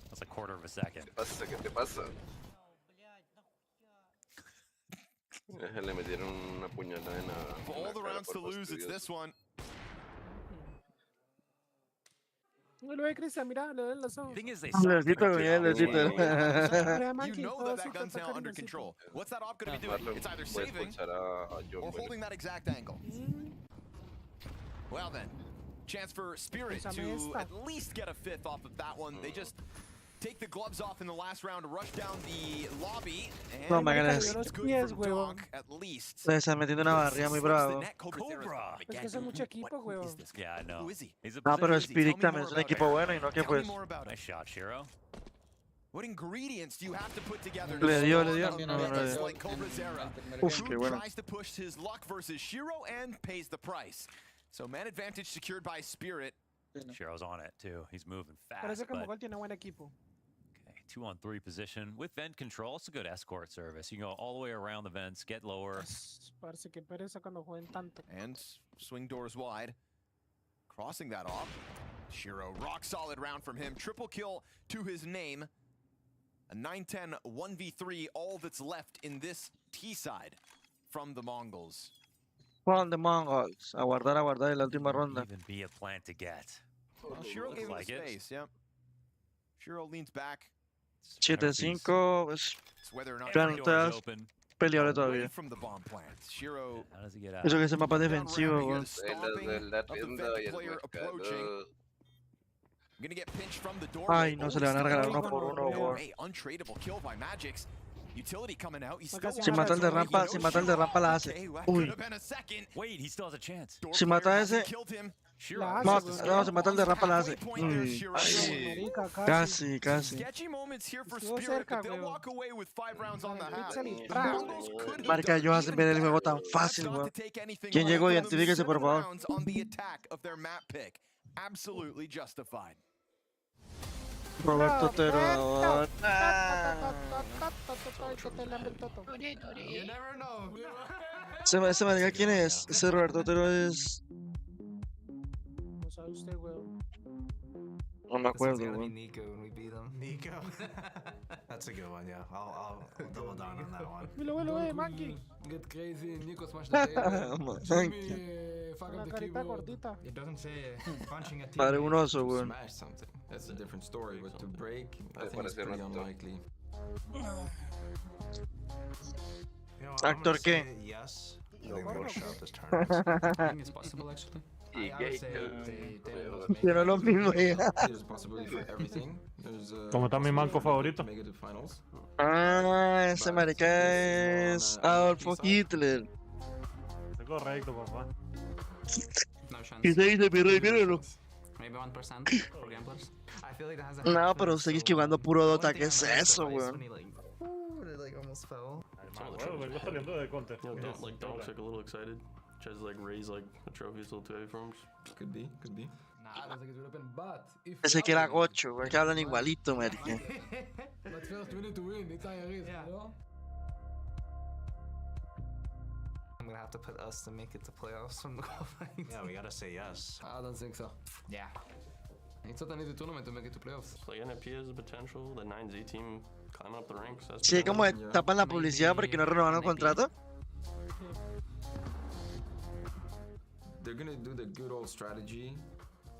That's a quarter of a second. ¿Qué pasa? ¿Qué te pasa? Le metieron una puñalada en la. For all the rounds to lose, it's this one. No lo ve Christian, mira, le ven los ojos. Thing is, they Necesito, güey, necesito. You know that gun's now under control. What's that op going to be doing? It's either Voy a saving expulsar a John or Willis. holding that exact angle. Well then, chance for Spirit to at least get a fifth off of that one. They just take the gloves off in the last round, rush down the lobby, and No me ganas. it's good for Donk at least. Le están metiendo una barrida muy bravo. Cobra. Es que son mucho equipo, huevón. Yeah, I know. Who is he? He's a Ah, pero position- Spirit también es un equipo bueno y no que Tell me pues. more about it. Nice shot, Shiro. What ingredients do you have to put together Le to dio, spawn le dio. a No, no, menace no. like Cobra Zera? Uf, Who qué bueno. tries to push his luck versus Shiro and pays the price. So man advantage secured by Spirit. Shiro's on it too. He's moving fast. Parece que But Mogol tiene buen equipo. 2-on-3 position with vent control. It's a good escort service. You can go all the way around the vents, get lower. Parece que pereza cuando jueguen tanto. And swing doors wide. Crossing that off. Shiro, rock solid round from him. Triple kill to his name. A 9-10 1v3, all that's left in this T side from the Mongols. Juan the Mongols. Aguardar en la última ronda. Even be a plan to get. Well, Shiro gave him like the it. space, yep. Shiro leans back. 7-5, pues. It's whether or not Ya no estás peleable away todavía. from the bomb plant. Shiro How does he get out? Eso que ese mapa es down defensivo, ramp, you weón. get a stomping de la of the tienda vent y el player approaching. mercado. Gonna get pinched from the door. Ay, no, se le van a regalar uno por uno, weón. Hey, untradeable kill by Magix. Utility coming out. He's still Si mata el de rampa, si mata el de rampa la hace. Okay, well, Uy. could have been a second. Wait, he still has a chance. Door Si player mata hasn't ese, killed him. La No, hace, no, se mata el de rampa, la hace. Marica, Casi, casi. Sketchy moments here for Estuvo Spirit, cerca, but they'll weón. walk away with 5 rounds on the hat. Pixel y tra. Marica, ellos hacen ver el juego tan fácil, weón. ¿Quién llegó? Identifíquese, por favor. Rounds on the attack of their map pick. Absolutely justified. Roberto Otero. You never know. Ese marica, ¿quién es? Ese Roberto Otero es... No sabe usted, weón. No me acuerdo, weón. Nico when we beat him. Nico? That's a good one, yeah. I'll double down on that one. Milo, Monkey. Get crazy, Nico smash the table. Jimmy, fuck Con up la the carita keyboard. gordita. It doesn't say punching a team. Padre un oso, weón. Smash something. That's a different story. But to break, I think it's parecer pretty un actor. unlikely. ¿Actor qué? Yes. I No, think no, they'll no. show up this tournament. I think it's possible, actually. I would say they lost maybe. Pero lo mismo, ya. There's a possibility for everything. There's ¿Cómo está mi manco favorito? make it to finals. Ah, ese marica es Adolfo Hitler. Es correcto, papá. No chance. ¿Qué se dice, mi rey? Míralo. Maybe 1% for gamblers. I feel like that has a No, pero seguís jugando puro Dota. ¿Qué es eso, weón? Like almost fell. Vengo saliendo de counter. Donk like a little excited. Tries to like raise like a trophy still too heavy for him. Could be. I don't think it would happen, but if Ese que era gocho, weón. Que hablan igualito, marica. but first we need to win. It's higher risk, you know? I'm gonna have to put us to make it to playoffs from the qualifying. Yeah, we gotta say yes. I don't think so. Yeah. It's not an easy tournament to make it to playoffs. Like NFP has the potential. The 9Z team climbing up the ranks. That's Sí, como tapan la publicidad porque no renovan el contrato. They're gonna do the good old strategy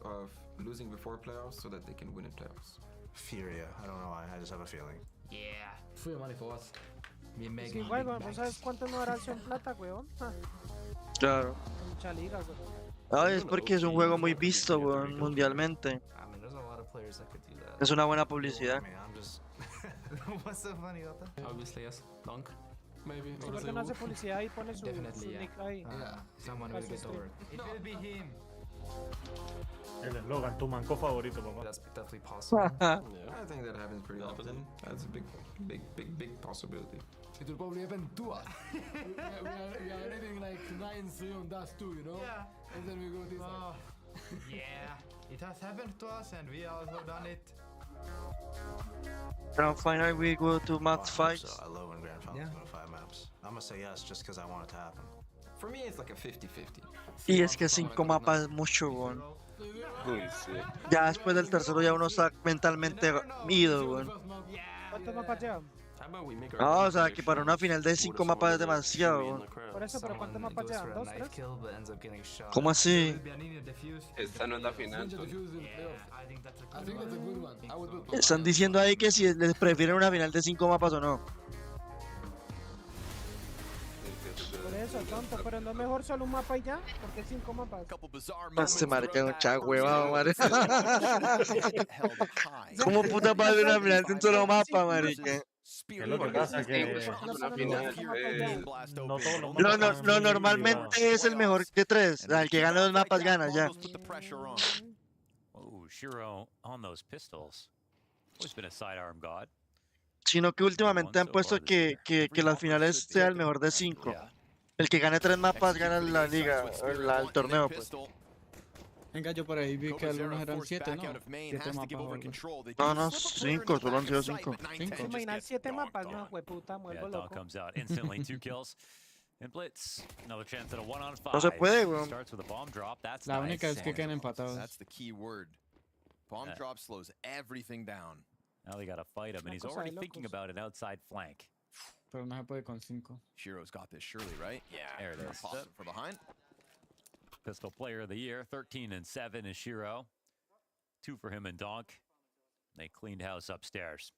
of losing before playoffs so that they can win in playoffs. Furia. I don't know why. I just have a feeling. Yeah. Free money for us. Es igual, weón. ¿Vos sabes cuánto no hará en plata, weón? Claro. Mucha liga, weón. Ay, es porque es un juego muy visto, weón, mundialmente. I mean, there's a lot of players that could do that. Es una buena publicidad. I mean, I'm just. What's so funny about that? Obviously, yes. Donk. Maybe. Sí, porque no hace publicidad y pone su Definitely, yeah. nick ahí. Yeah. Someone will get over. It will be him. El eslogan, tu manco favorito, papá. That's definitely possible. Yeah, I think that happens pretty often. That's a big possibility. It will probably happen to us. we are rating like 9-3 on Dust 2, you know? Yeah. And then we go this way. Yeah, it has happened to us, and we also done it. Grand final we go to match 5. I love when grand finals go to 5 maps. I'm gonna say yes just because I want it to happen. For me, it's like a 50-50. Y es que 5 mapas es mucho, weón. Uy, sí. Ya después del tercero ya uno está mentalmente ido, weón. ¿Cuántos mapas llevan? No, o sea, que para una final de 5 mapas es demasiado, weón. Por eso, pero ¿cuántos mapas llevan? ¿2, 3? ¿Cómo así? Esta no es la final. I think that's a good one. I would put Están diciendo ahí que si les prefieren una final de 5 mapas o no. Por eso, tonto, pero no es mejor solo un mapa y ya, porque 5 mapas. Este marica es un chagüevado, marica. ¿Cómo puta va a haber una final de un solo mapa, marica? Es lo que pasa que no todo No, normalmente es el mejor de 3. El que gana 2 mapas gana ya. Oh, Shiro on those pistols. Always been a sidearm god. Sino que últimamente han puesto que las finales sea el mejor de 5. El que gane 3 mapas gana la liga, el torneo, pues. Venga, yo por ahí vi que algunos eran 7, ¿no? 7 mapas. No, 5, solo han sido 5. Imaginar 7 mapas, no, hueputa, muervo Donk loco. comes out instantly, 2 kills. And Blitz, another chance at a 1-on-5. No se puede, weón. Starts with a bomb drop. That's La nice. única es que queden empatados. That's the key word. Bomb Yeah. drop slows everything down. Now they gotta fight him, and he's Una cosa already de thinking locos. about an outside flank. Pero no se puede con 5. Shiro's got this surely, right? Yeah. There it is. Pops it from behind. Pistol Player of the Year, 13-7 is Shiro. 2 for him and Donk. They cleaned house upstairs.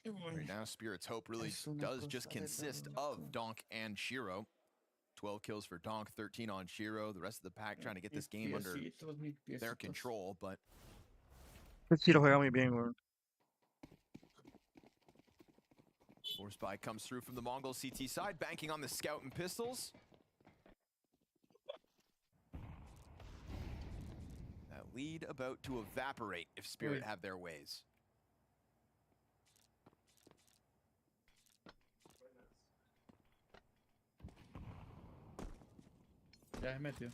Right now, Spirit's hope really does just consist of Donk and Shiro. 12 kills for Donk, 13 on Shiro. The rest of the pack trying to get this game under their control, but Sí lo juega muy bien, weón. Force Buy comes through from the Mongol CT side, banking on the scout and pistols. lead about to evaporate if Spirit have their ways. Ya se metió.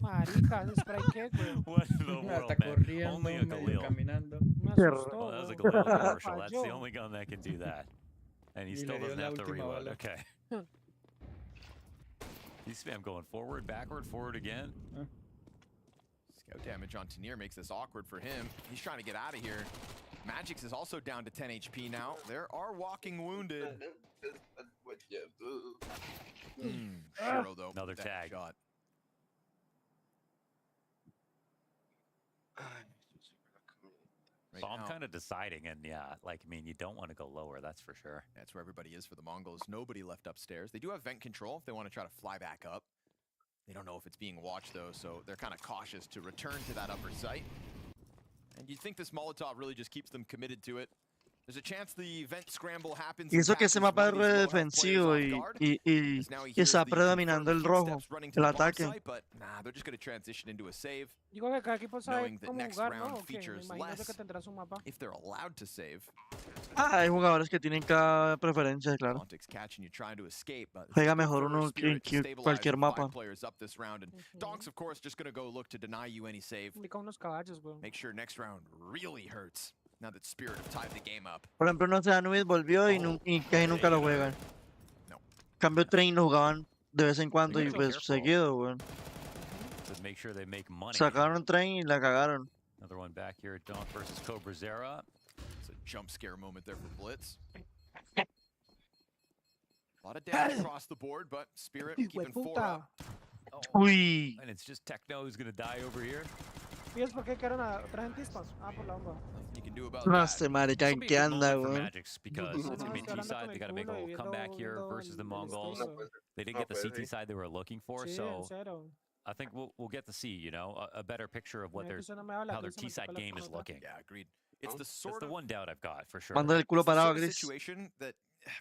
Marica, ese spray qué, güey. What in the world, Está man? corriendo, Only a medio Galil. caminando. Me asustó, Well, that was a güey. Galil commercial. That's the Falló. only gun that can do that. And he Y still le dio doesn't la have to última reload. bala. Okay. You spam going forward, backward, forward again. Scout damage on Tanier makes this awkward for him. He's trying to get out of here. Magix is also down to 10 HP now. There are walking wounded. Hero though. Another that tag. Shot. So I'm kind of deciding, and yeah, like, I mean, you don't want to go lower, that's for sure. That's where everybody is for the Mongols. Nobody left upstairs. They do have vent control if they want to try to fly back up. They don't know if it's being watched, though, so they're kind of cautious to return to that upper site. And you'd think this Molotov really just keeps them committed to it. There's a chance the vent scramble happens. Y eso que ese mapa es re defensivo y está predominando el rojo, el ataque. But nah, they're just going to transition into a save. Digo que cada equipo sabe Knowing that cómo next jugar, ¿no? round ¿O qué? Me features imagino less que tendrá su mapa. if they're allowed to save. Hay jugadores que tienen cada preferencia, claro. Politics catching you trying to escape, but Juega mejor uno que cualquier mapa. Players up this round, and Donks, of course, just going to go look to deny you any save. Unos caballos, güey. Make sure next round really hurts. Now that Spirit have tied the game up. Por ejemplo, no sé, Anubis volvió y casi nunca lo juegan. Cambio Train lo jugaban de vez en cuando y pues seguido, weón. To make sure they make money. Sacaron Train y la cagaron. Another one back here at Donk versus Cobra Zera. It's a jump scare moment there for Blitz. A lot of damage across the board, but Spirit keeping 4 up. Uy. And it's just Techno who's gonna die over here. ¿Y es por qué quedaron a otra gentistas? Ah, por la bomba. You can do about No sé, marica, ¿en qué anda, For weón? Magix, because it's gonna be T-side. They gotta make a little comeback here versus the Mongols. They didn't get the CT side they were looking for, so I think we'll get to see, you know, a better picture of what how their T-side game is looking. Yeah, agreed. It's the sort That's the of one doubt I've got for sure. Manda el culo parado, sort of Gris. situation that,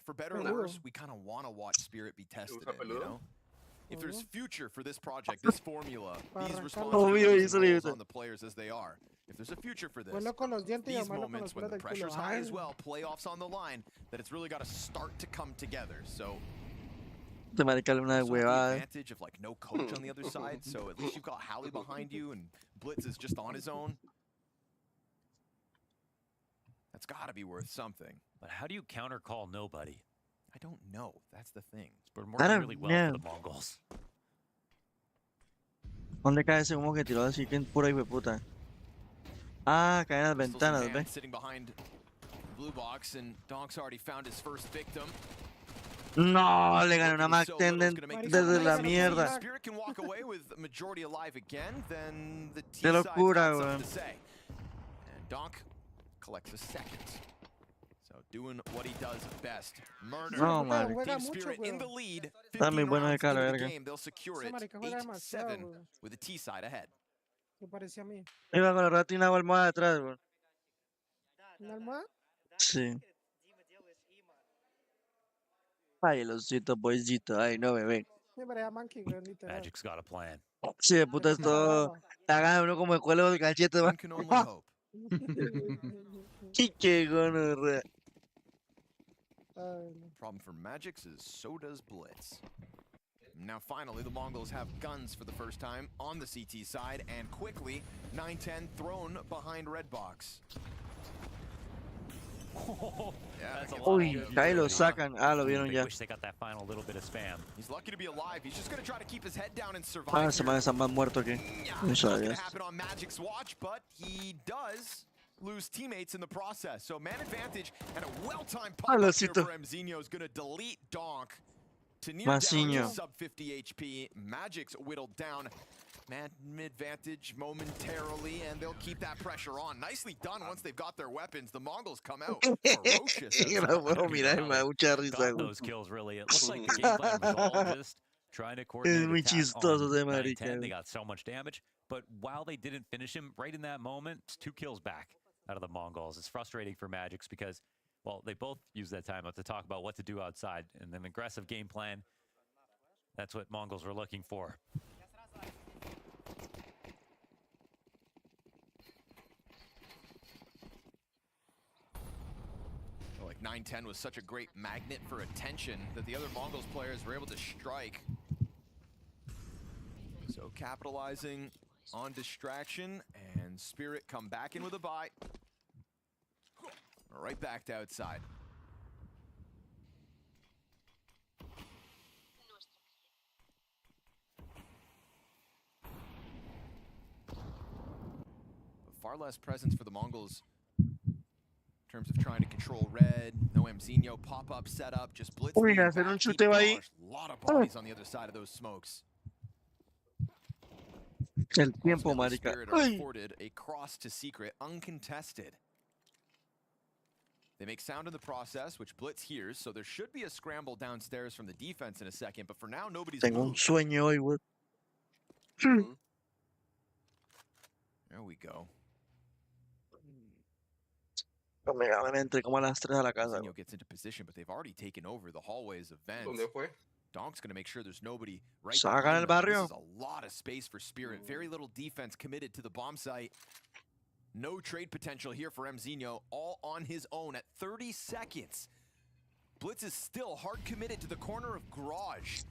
for better or worse, we kind of want to watch Spirit be tested in, you know? If there's future for this project, this formula, these responsibilities on the players as they are. If there's a future for this, these moments when the pressure's high as well, playoffs on the line, that it's really got to start to come together. So De marica una the huevada. advantage of like no coach on the other side, so at least you've got Hallie behind you and Blitz is just on his own. That's got to be worth something. But how do you counter call nobody? I don't know. That's the thing. But working don't really well know. for the Mongols. ¿Dónde cae ese humo que tiró así que pura hijueputa? Ah, cae en las ventanas, ¿ves? Sitting behind blue box, and Donk's already found his first victim. No, le gané una Mac 10 desde la mierda. Spirit can walk away with the majority alive again, then the Qué T-side locura, got something weón. to say. And Donk collects a second. So doing what he does best. Murder. No, man. Team Spirit in the lead. Está muy 15 bueno de rounds cara, into the verga. game, they'll secure it. Ese marica juega 8-7 demasiado, with the T-side ahead. ¿Qué parecía a mí? Iba con la rata y una almohada detrás, weón. ¿Una almohada? Sí. Ay, el osito, boycito. Ay, no, bebé. Me parecía Monkey, güey, literal. Magic's got a plan. Sí, de puta, es todo. Hagan uno como el cuelo del cachete, va. Can only hope. Qué gonorrea. Problem for Magix is so does Blitz. Now finally, the Mongols have guns for the first time on the CT side, and quickly, 9-10 thrown behind red box. That's a lot. Uy, ahí lo sacan. Ah, lo vieron They ya. wish they got that final little bit of spam. He's lucky to be alive. He's just going to try to keep his head down and survive. Ah, ese man está más muerto que. Yeah, No it's not sabías. going to happen on Magic's watch, but he does lose teammates in the process. So man advantage and a well-timed pop here Losito. for Mzinho is going to delete Donk to near down Mazinho. to sub 50 HP. Magic's whittled down. Man advantage momentarily, and they'll keep that pressure on. Nicely done once they've got their weapons. The Mongols come out ferocious. No puedo mirar, me da mucha risa, Got güey. those kills really. It looks like the game plan was all just trying to coordinate muy attack chistoso de on 9-10. marica. They got so much damage, but while they didn't finish him right in that moment, it's 2 kills back out of the Mongols. It's frustrating for Magics because, well, they both use that time up to talk about what to do outside, and an aggressive game plan. That's what Mongols were looking for. Like 9-10 was such a great magnet for attention that the other Mongols players were able to strike. So capitalizing on distraction, and Spirit come back in with a buy. Right back to outside. But far less presence for the Mongols in terms of trying to control red. No Mzinho pop-up setup, just blitz. Uy, hacer un chuteo ahí. A lot of bodies on the other side of those smokes. El tiempo, marica. Spirit are afforded a cross to secret, uncontested. They make sound in the process, which Blitz hears, so there should be a scramble downstairs from the defense in a second, but for now, nobody's Tengo un moved. sueño hoy, güey. There we go. Me entré como a las 3 a la casa. Mzinho gets into position, but they've already taken over the hallways of vents. ¿Dónde fue? Donk's going to make sure there's nobody right Saca behind el them. barrio. This is a lot of space for Spirit. Very little defense committed to the bomb site. No trade potential here for Mzinho, all on his own at 30 seconds. Blitz is still hard committed to the corner of Garage.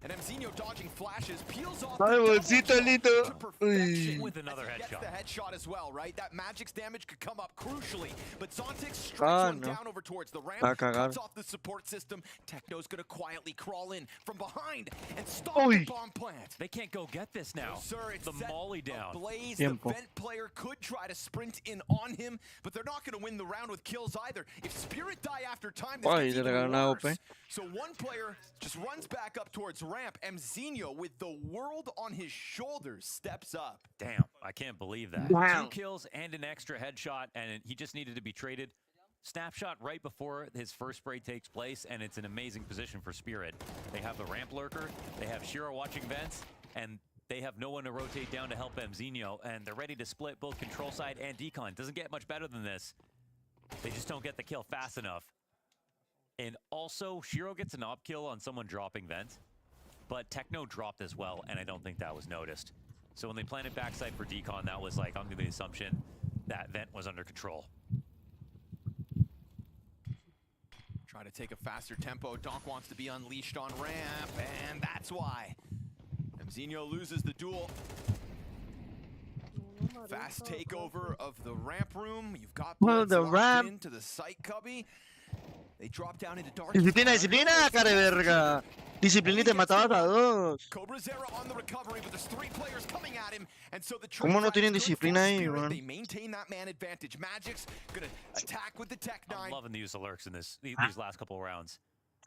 And Mzinho dodging flashes, peels off Ay, the double bolsito, jump Lito. to perfection. With another As he headshot. gets the headshot as well, right? That Magic's damage could come up crucially, but Zontix strikes one no. down over towards the ramp, Va a cagar. cuts off the support system. Techno's gonna quietly crawl in from behind and stop the bomb plant. They can't go get this now. No, sir, it's the set molly down. ablaze. Tiempo. The vent player could try to sprint in on him, but they're not gonna win the round with kills either. If Spirit die after time, this Ay, gets le even regaló una worse. OP. So one player just runs back up towards ramp. Mzinho, with the world on his shoulders, steps up. Damn, I can't believe that. Wow. 2 kills and an extra headshot, and he just needed to be traded. Snapshot right before his first spray takes place, and it's an amazing position for Spirit. They have the ramp lurker, they have Shiro watching vents, and they have no one to rotate down to help Mzinho, and they're ready to split both control side and decon. Doesn't get much better than this. They just don't get the kill fast enough. And also, Shiro gets an op kill on someone dropping vent, but Techno dropped as well, and I don't think that was noticed. So when they planted backside for decon, that was like under the assumption that vent was under control. Try to take a faster tempo. Donk wants to be unleashed on ramp, and that's why. Mzinho loses the duel. Fast takeover of the ramp room. You've got Well, Blitz the locked ramp. into the site cubby. They drop down into dark. Disciplina, disciplina, cara de verga. Disciplina y te matabas a dos. Cobra Zera on the recovery, but there's 3 players coming at him, and so the ¿Cómo no tienen good for disciplina ahí, Spirit. weón? They maintain that man advantage. Magic's gonna attack with the Tech 9. I'm loving the use of lurks in these last couple of rounds.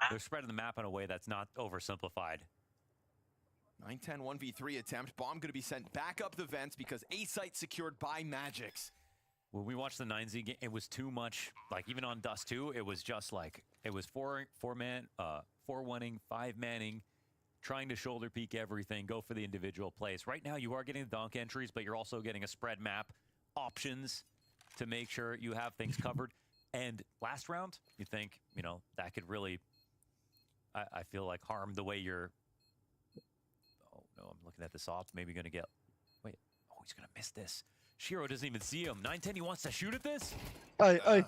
They're spreading the map in a way that's not oversimplified. 9-10 1v3 attempt. Bomb gonna be sent back up the vents because A site secured by Magic's. When we watched the 9Z game, it was too much. Like even on Dust 2, it was just like it was 4-1ing, 5-manning, trying to shoulder peek everything, go for the individual plays. Right now, you are getting the donk entries, but you're also getting a spread map options to make sure you have things covered. And last round, you think, you know, that could really, I feel like, harm the way you're. Oh no, I'm looking at this op. Maybe going to get. Wait, oh, he's going to miss this. Shiro doesn't even see him. 9-10, he wants to shoot at this? Ay, ay.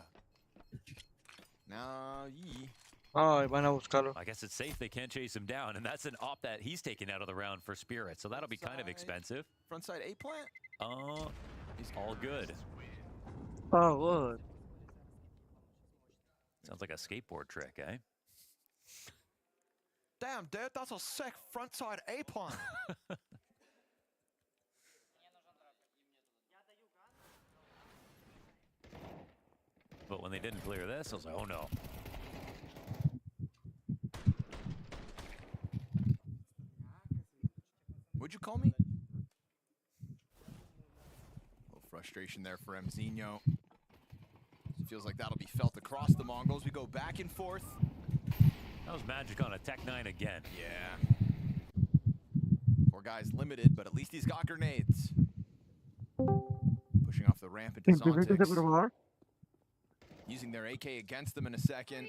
Now, yee. Ay, van a buscarlo. I guess it's safe they can't chase him down, and that's an op that he's taken out of the round for Spirit, so that'll be kind of expensive. Frontside A plant? He's all good. Oh, what? Sounds like a skateboard trick, eh? Damn, dude, that's a sick frontside A plant. But when they didn't clear this, I was like, oh no. What'd you call me? A little frustration there for Mzinho. Feels like that'll be felt across the Mongols. We go back and forth. That was Magic on a Tech 9 again. Yeah. guy's limited, but at least he's got grenades. Pushing off the ramp into Zontics. Using their AK against them in a second.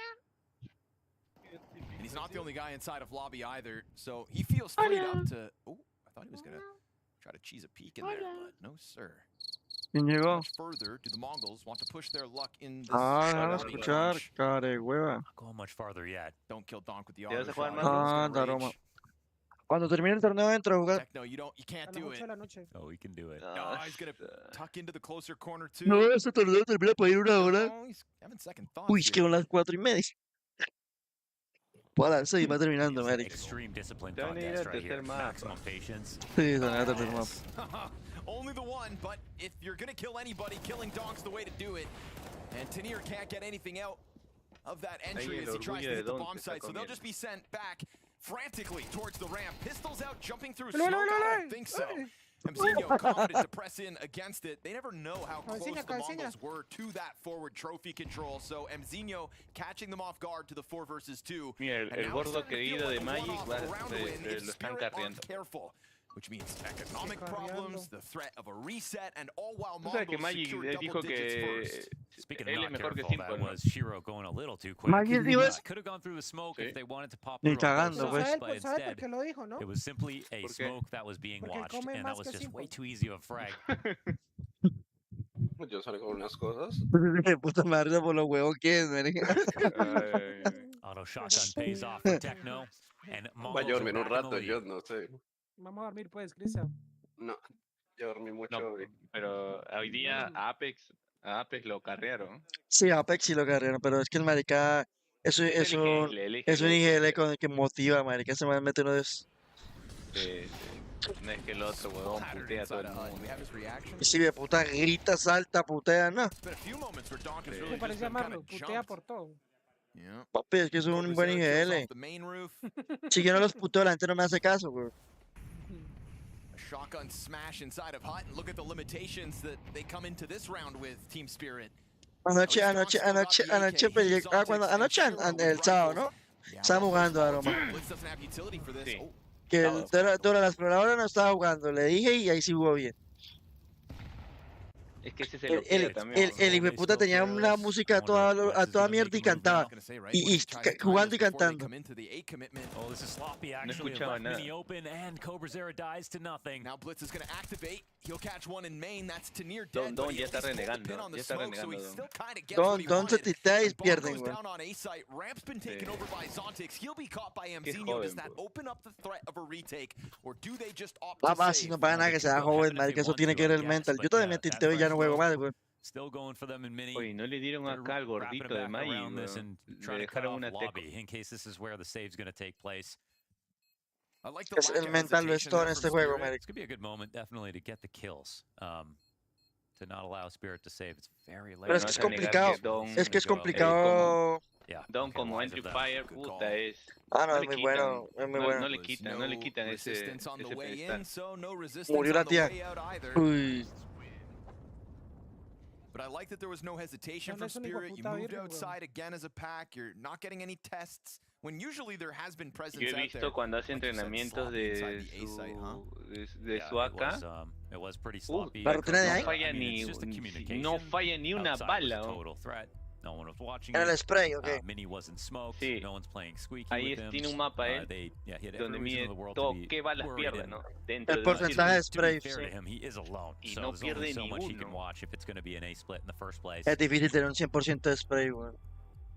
And he's not the only guy inside of lobby either, so he feels freed up to... Oh, I thought he was going to try to cheese a peek in there, but no, sir. Much further, do the Mongols want to push their luck in this? Déjame escuchar, care hueva. Not going much farther yet. Don't kill Donk with the ¿Quieres auto jugar shot. más? Anda, Roma. Cuando termine el torneo entro a jugar. No, you can't do it. Oh, he can do it. No, he's gonna tuck into the closer corner too. No, ese torneo termina por ir una hora. No, he's having second thoughts Uy, here. que son las 4:30. Para eso y va terminando, Eric. Extreme discipline Ya venía contest el right here. tercer mapa. Maximum patience. Sí, se nada tercer mapa. Only the one, but if you're gonna kill anybody, killing Donk's the way to do it. And Tanir can't get anything out of that entry as he tries to hit the bomb site, so they'll just be sent back frantically towards the ramp. Pistols out, jumping through smoke. I don't think so. Mzinho confident to press in against it. They never know how close the Mongols were to that forward trophy control, so Mzinho catching them off guard to the 4 versus 2. Mira, el gordo querido de Magic lo están carreando. Careful. Which means economic problems, the threat of a reset, and all while Tú sabes que Mongols Magic secure double dijo digits que first. Speaking él of es not mejor que careful, Simple, that ¿no? was Shiro going a little too quick. Magic dijo eso. Could have gone through the smoke Sí. if they wanted to pop Ni through on cagando, both pues. sides, ¿Sabe but por instead, qué lo dijo, no? it was simply a ¿Por qué? smoke that was being Porque él watched, come and that más was que just way Simple. too easy of a frag. Yo salí con unas cosas. Puta madre por los huevos que es, Eric. Auto shotgun pays off for Techno, and Va a Mongols are dormir un back in the rato, lead. yo no sé. Vamos a dormir pues, Cristian. No, yo dormí mucho No, hoy. pero hoy día a Apex lo carrearon. Sí, Apex sí lo cargaron, pero es que el marica es un IGL con que motiva, marica. Se me mete uno de esos. No es que el otro huevón putea a todo el mundo. Y si de puta grita, salta, putea, no. Me parece amarlo, putea por todo. Papi, es que es un buen IGL. Si yo no los puteo, la gente no me hace caso, güey. Shotgun smash inside of Hut, and look at the limitations that they come into this round with, Team Spirit. Anoche peleé, anoche el sábado, ¿no? Estábamos jugando a Roma. Blitz doesn't have utility for this. Oh, Que el Dora la exploradora no estaba jugando, le dije y ahí sí jugó bien. Es que ese se lo queda también. El hijo de puta tenía una música a toda mierda y cantaba. Y jugando y cantando. Oh, this is sloppy No actually. escuchaba Left nada. Mini open, and Cobra Zera dies to nothing. Now Blitz is going to activate. He'll catch one in main. That's to near dead. Don but he ya at está least pulled the renegando, pin on the ya está smoke, so he renegando, still kind of gets what he Don se wanted. tiltea y And Bomb pierden, goes güey. down on A site. Ramp's been taken over by Zontix. He'll be caught by Qué Mzinho. Does joven, that bro. open up the threat of a retake, or do they just opt Papá, to si save? no para nada que sea joven, marica, eso tiene que ver el mental. Yo también me tilteo y ya no juego más, güey. Still going for them in mini. Oye, no le dieron They're acá al wrapping gordito it de back Magic, around this and weón. trying Le to cut dejaron off una teco. lobby in case this is where the save's going to take place. I like the Es lack el of mental lo es hesitation todo en there este from juego, Spirit. marica. It's going to be a good moment, definitely, to get the kills. To not allow Spirit to save. It's very late. Pero es que es complicado. Es que es complicado. Yeah. Don como wise entry of them. fire, Good call. puta, es... Ah, no, no es le muy quitan, bueno, es muy no, bueno. no le quitan ese Resistance on the way pedestal. in, so no resistance Murió la on the tía. way out either. Uy. But I like that there was no hesitation No, from no es un hijo Spirit. You puta moved virgen, weón. outside again as a pack. You're not getting any tests. When usually there has been presence Yo he out visto there. cuando hace Like you said, entrenamientos sloppy inside de the A site, huh? de Yeah, su AK. it was pretty sloppy. La rutina de No ahí. falla I mean, ni, it's just the communication. no falla ni una Outside was a bala. ¿no? total threat. No one was watching Era el it. spray, ok. Mini wasn't smoked. Sí. No one's playing squeaky Ahí with him. tiene un mapa él, He had donde every reason mide in the world todo to be qué balas worried, pierde, and ¿no? Dentro El de porcentaje de to be sprays. fair to him, he is alone. Y So no there's only pierde so much he ninguno. can watch if it's going to be an A split in the first place. Es difícil tener un 100% de spray, güey.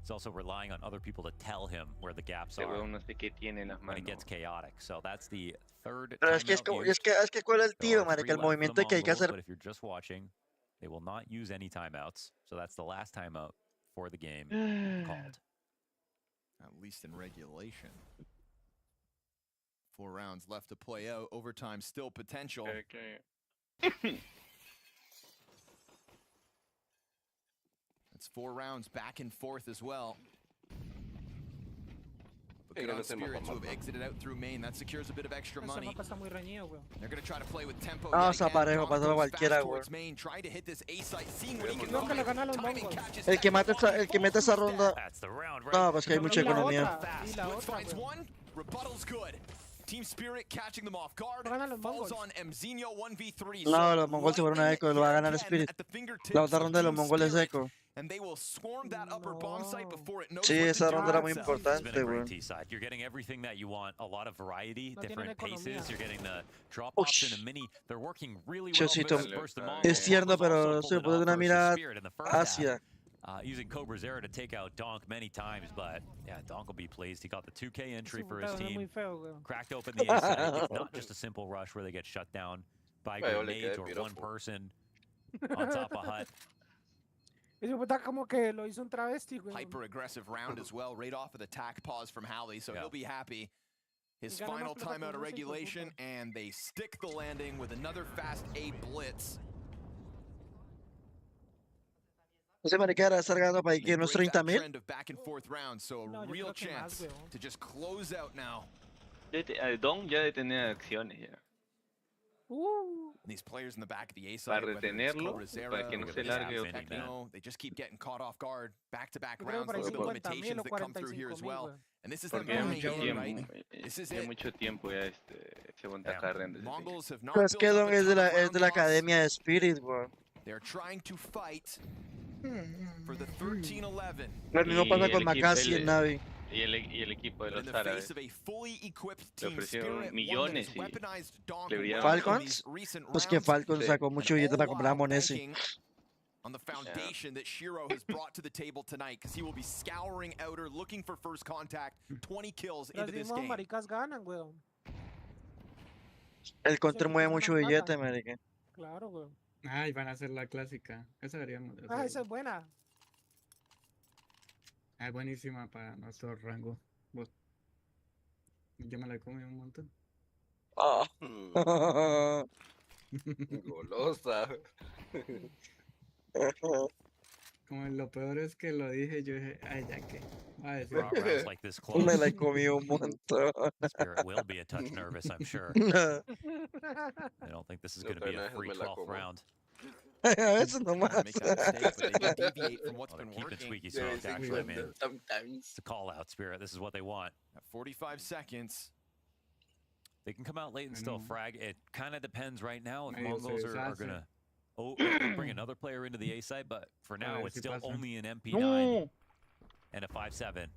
He's also relying on other people to tell him where the gaps Este are huevón no sé qué tiene en las when it manos. gets chaotic. So that's the third Pero es que timeout used. es que cuál es el There tiro, are marica, 3 el left for the movimiento que hay que Mongols, hacer. but if you're just watching, they will not use any timeouts. So that's the last timeout for the game called. At least in regulation. 4 rounds left to play out. Overtime still potential. It's 4 rounds back and forth as well. But good on Spirit to have exited out through main. That secures a bit of extra Ese money. mapa está muy reñido, weón. They're going to try to play with tempo. Ah, yet o sea, again. parejo, Donk pasó a goes cualquiera, fast güey. towards main, trying to hit this A site, seeing what he can Creo que do. le ganan los Timing Mongols. catches El que mete esa ronda. That's the round, right? No, pues que hay mucha Y la economía. otra, y la Blitz otra, finds weón. one. Rebuttal's good. Team Spirit catching them off guard. Falls on Mzinho 1v3. No, los mongols se fueron a Echo, lo va a ganar Spirit. La otra ronda de los mongoles es Echo. And they will swarm that upper bomb site before it knows Sí, what esa to do ronda era with muy itself. importante, güey. T-side. You're getting everything that you want. A lot of variety, No different tienen economía. paces. You're getting the drop-offs in a mini. They're working really well. Chocito, Versus the Mongols. es tierno, pero Mongols se also puede pulled it una off versus mirada Spirit in the first half. ácida. Using Cobra Zera to take out Donk many times, but yeah, Donk will be pleased. He got the 2K entry for his team. Cracked open the A side. It's not just a simple rush where they get shut down by grenades or one person on top of hut. Ese puta como que lo hizo un travesti, güey. Hyper aggressive round as well, right off of the tack pause from Halley, so he'll be happy. His Ganó final más plata timeout con of ese, hijo de regulation, and they stick the landing with another fast A blitz. Ese marica era estar ganando para que unos 30,000. Trend of back and forth rounds, so a No, yo real creo que más, chance weón. to just close out now. Don ya detenía acciones ya. These players in the back of the A Para side, whether it's retenerlo, Cobra Zera, para que no se largue or otro Techno, they just keep getting caught off guard. Back-to-back Yo creo rounds, que those por ahí are the 50,000 limitations o that come through here as 45,000, well. güey. And this is the Porque ya buying mucho in, tiempo, right? This is ya it. mucho tiempo ya se aguanta carrera. Mongols have not Pero es que built up Don a es de ton la, of es de la round loss. academia de Spirit, güey. They're trying to fight for the 13-11. Lo mismo Y pasa el con equipo- Macasi en Navi. Y el equipo de But in los the árabes face of a fully equipped le Team ofrecieron Spirit, one that millones has y weaponized Donk le well brillaron. in Falcons, these recent pues que rounds, Falcons Sí. sacó mucho and billete all para comprar a while Monesi. banking on the foundation that Shiro has brought to the table tonight, because he will be scouring outer, looking for first contact, 20 kills Los into this mismos game. maricas ganan, weón. El counter Sí, mueve es mucho una billete, plata. marica. Claro, weón. Ay, van a hacer la clásica. Esa deberíamos de Ah, hacer. esa es buena. Es buenísima para nuestro rango. Vos- Yo me la comí un montón. Golosa. Como lo peor es que lo dije, yo dije, ay, ya que. Va a decir. Raw rounds like this close. Me la comí un montón. Spirit will be a touch nervous, I'm sure. I don't think this is Yo going to be a también free me la 12th como. round. A veces nomás. Make that mistake, but they can deviate from what's Well, they're been keeping working. squeaky Yeah, soft, actually. I mean, sometimes. it's a call-out, Spirit. This is what they want. At 45 seconds. They can come out late and still know. frag. It kind of depends right now if Medio se Mongols are deshace. going to bring another player into the A side, but for now, ver it's si still pasa. only an MP9 No. and a 5-7.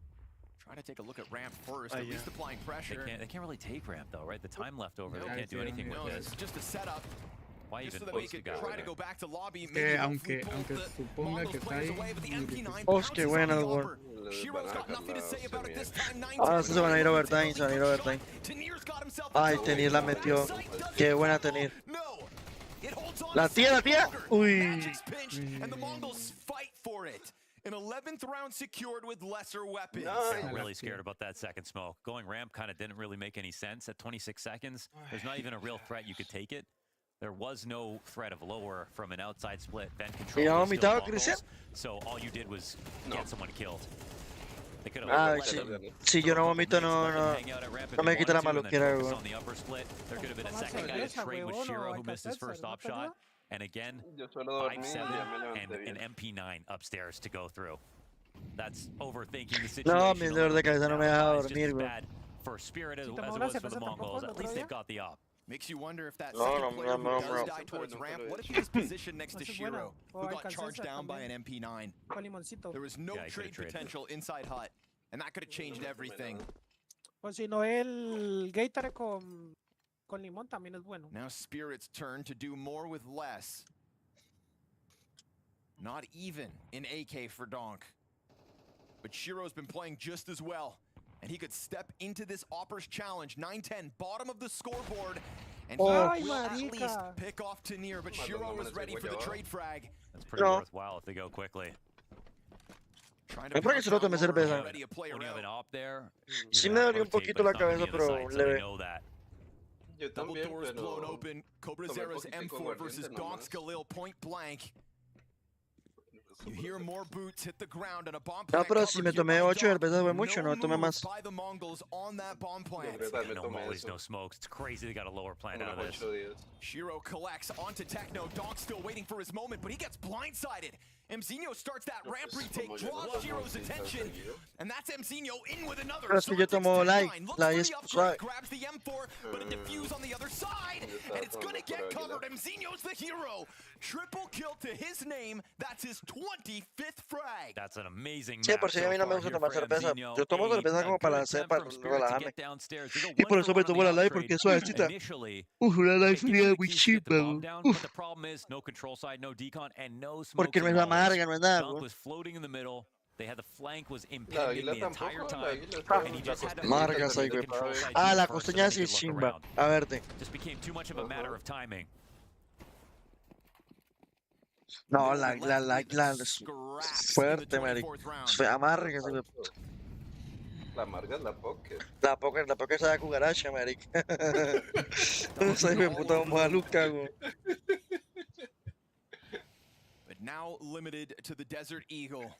Try to take a look at ramp first, Ah, at yeah. least applying pressure. They can't really take ramp, though, right? The time left over, No, they can't do anything no, with this this. is just a setup. Why Just even so that we post a could guy try there? to go back to lobby, Que maybe aunque hopefully pull the suponga Mongols que está players ahí, away, but the muy MP9 difícil. Oh, qué bounces buena, on the güey. offer. Shiro's got nothing to say about it this time. Ah, estos se van a ir overtime, se van a ir overtime. Tanir's got himself Ay, a Tenir la metió. Qué buena Tenir. No. It holds on La to tía, la tía. longer. Uy. Magic's pinch, and the Mongols fight for it. An 11th round secured with lesser weapons. I'm really scared about that second smoke. Going ramp kind of didn't really make any sense at 26 seconds. There's not even a real threat you could take it. There was no threat of lower from an outside split. Vent control ¿Ya was still vomitado, Mongols, Cristian? so all you did was get someone killed. They could have Ah, let sí. them Si yo no vomito, no, let them no. hang out at ramp if No me they quita la wanted to, and then maluquera, focus güey. on the upper split. There could have been a Toma second guy to cerveza, trade with huevón, Shiro o who missed his first Alka-Seltzer, op ¿no te shot. ayuda? And again, Yo suelo dormir y 5-7 ya me and levanté an bien. MP9 upstairs to go through. That's overthinking the situation. No, mi dolor de cabeza no me deja It's just dormir, as güey. bad for Spirit as, Si as tomó it una was for cerveza the tampoco Mongols. el At otro least día. they've got the op. Makes you wonder if that No, second no, player no, who does no. die towards No, ramp, no, what if he was positioned next to Esa es buena. Shiro, O who got Alka-Seltzer charged down by también. an MP9? Con limoncito. There was no Yeah, he could've trade traded. potential inside Hut, and that could have changed everything. O si no, el Gatorade con limón también es bueno. Now Spirit's turn to do more with less. Not even an AK for Donk. But Shiro's been playing just as well, and he could step into this Opper's challenge. 9-10, bottom of the scoreboard, and he Ay, will at marica. least pick off Tanir, but Shiro was ready for the trade frag. That's pretty No. worthwhile if they go quickly. Trying Es porque se lo tomé cerveza. already a player When you have an out. op there, Sí you're me gonna dolió un rotate, poquito but la it's not gonna cabeza, be on the pero site, so they leve. know that. Yo Double también, doors blown open. Cobra tomé Zera's poquitico M4 versus aguardiente Donk nomás. Galil point blank. You hear more boots hit the ground and a bomb No, plant pero si me covered here tomé by 8 Doc. cervezas fue mucho, No no tomé moves más. by the Mongols on that bomb plant. No mollies, no smokes. It's crazy they got a lower plant out of this. Shiro collects onto Techno. Donk still waiting for his moment, but he gets blindsided. Mzinho starts that ramp retake, draws Shiro's attention, and that's Mzinho in with another. Pero es que yo tomo like, la es suave. Grabs the M4, but a defuse on the other side, and it's gonna get covered. Mzinho's the hero. Triple kill to his name. That's his 25th frag. That's an amazing Sí, map por si so a mí no me far gusta here tomar for cerveza. Mzinho. Yo tomo cerveza como para relajarme. Y por eso me tomo la live porque es suavecita. La live fría muy chimba, güey. But the problem is no control side, no decon, and no smokes. Porque no es and mollies. amarga, no es nada, Dunk güey. was floating in the middle. They had the flank was La impending águila the entire tampoco, la time, águila and he just had to Margas ahí, güey. Ah, la costeña sí es chimba. A verte. Just became too much of a matter of timing. No, la es fuerte, marica. Amarga, sí, güey. La amarga es la poker. La poker sabe a cucaracha, marica. Soy de puta maluca, güey. But now limited to the Desert Eagle.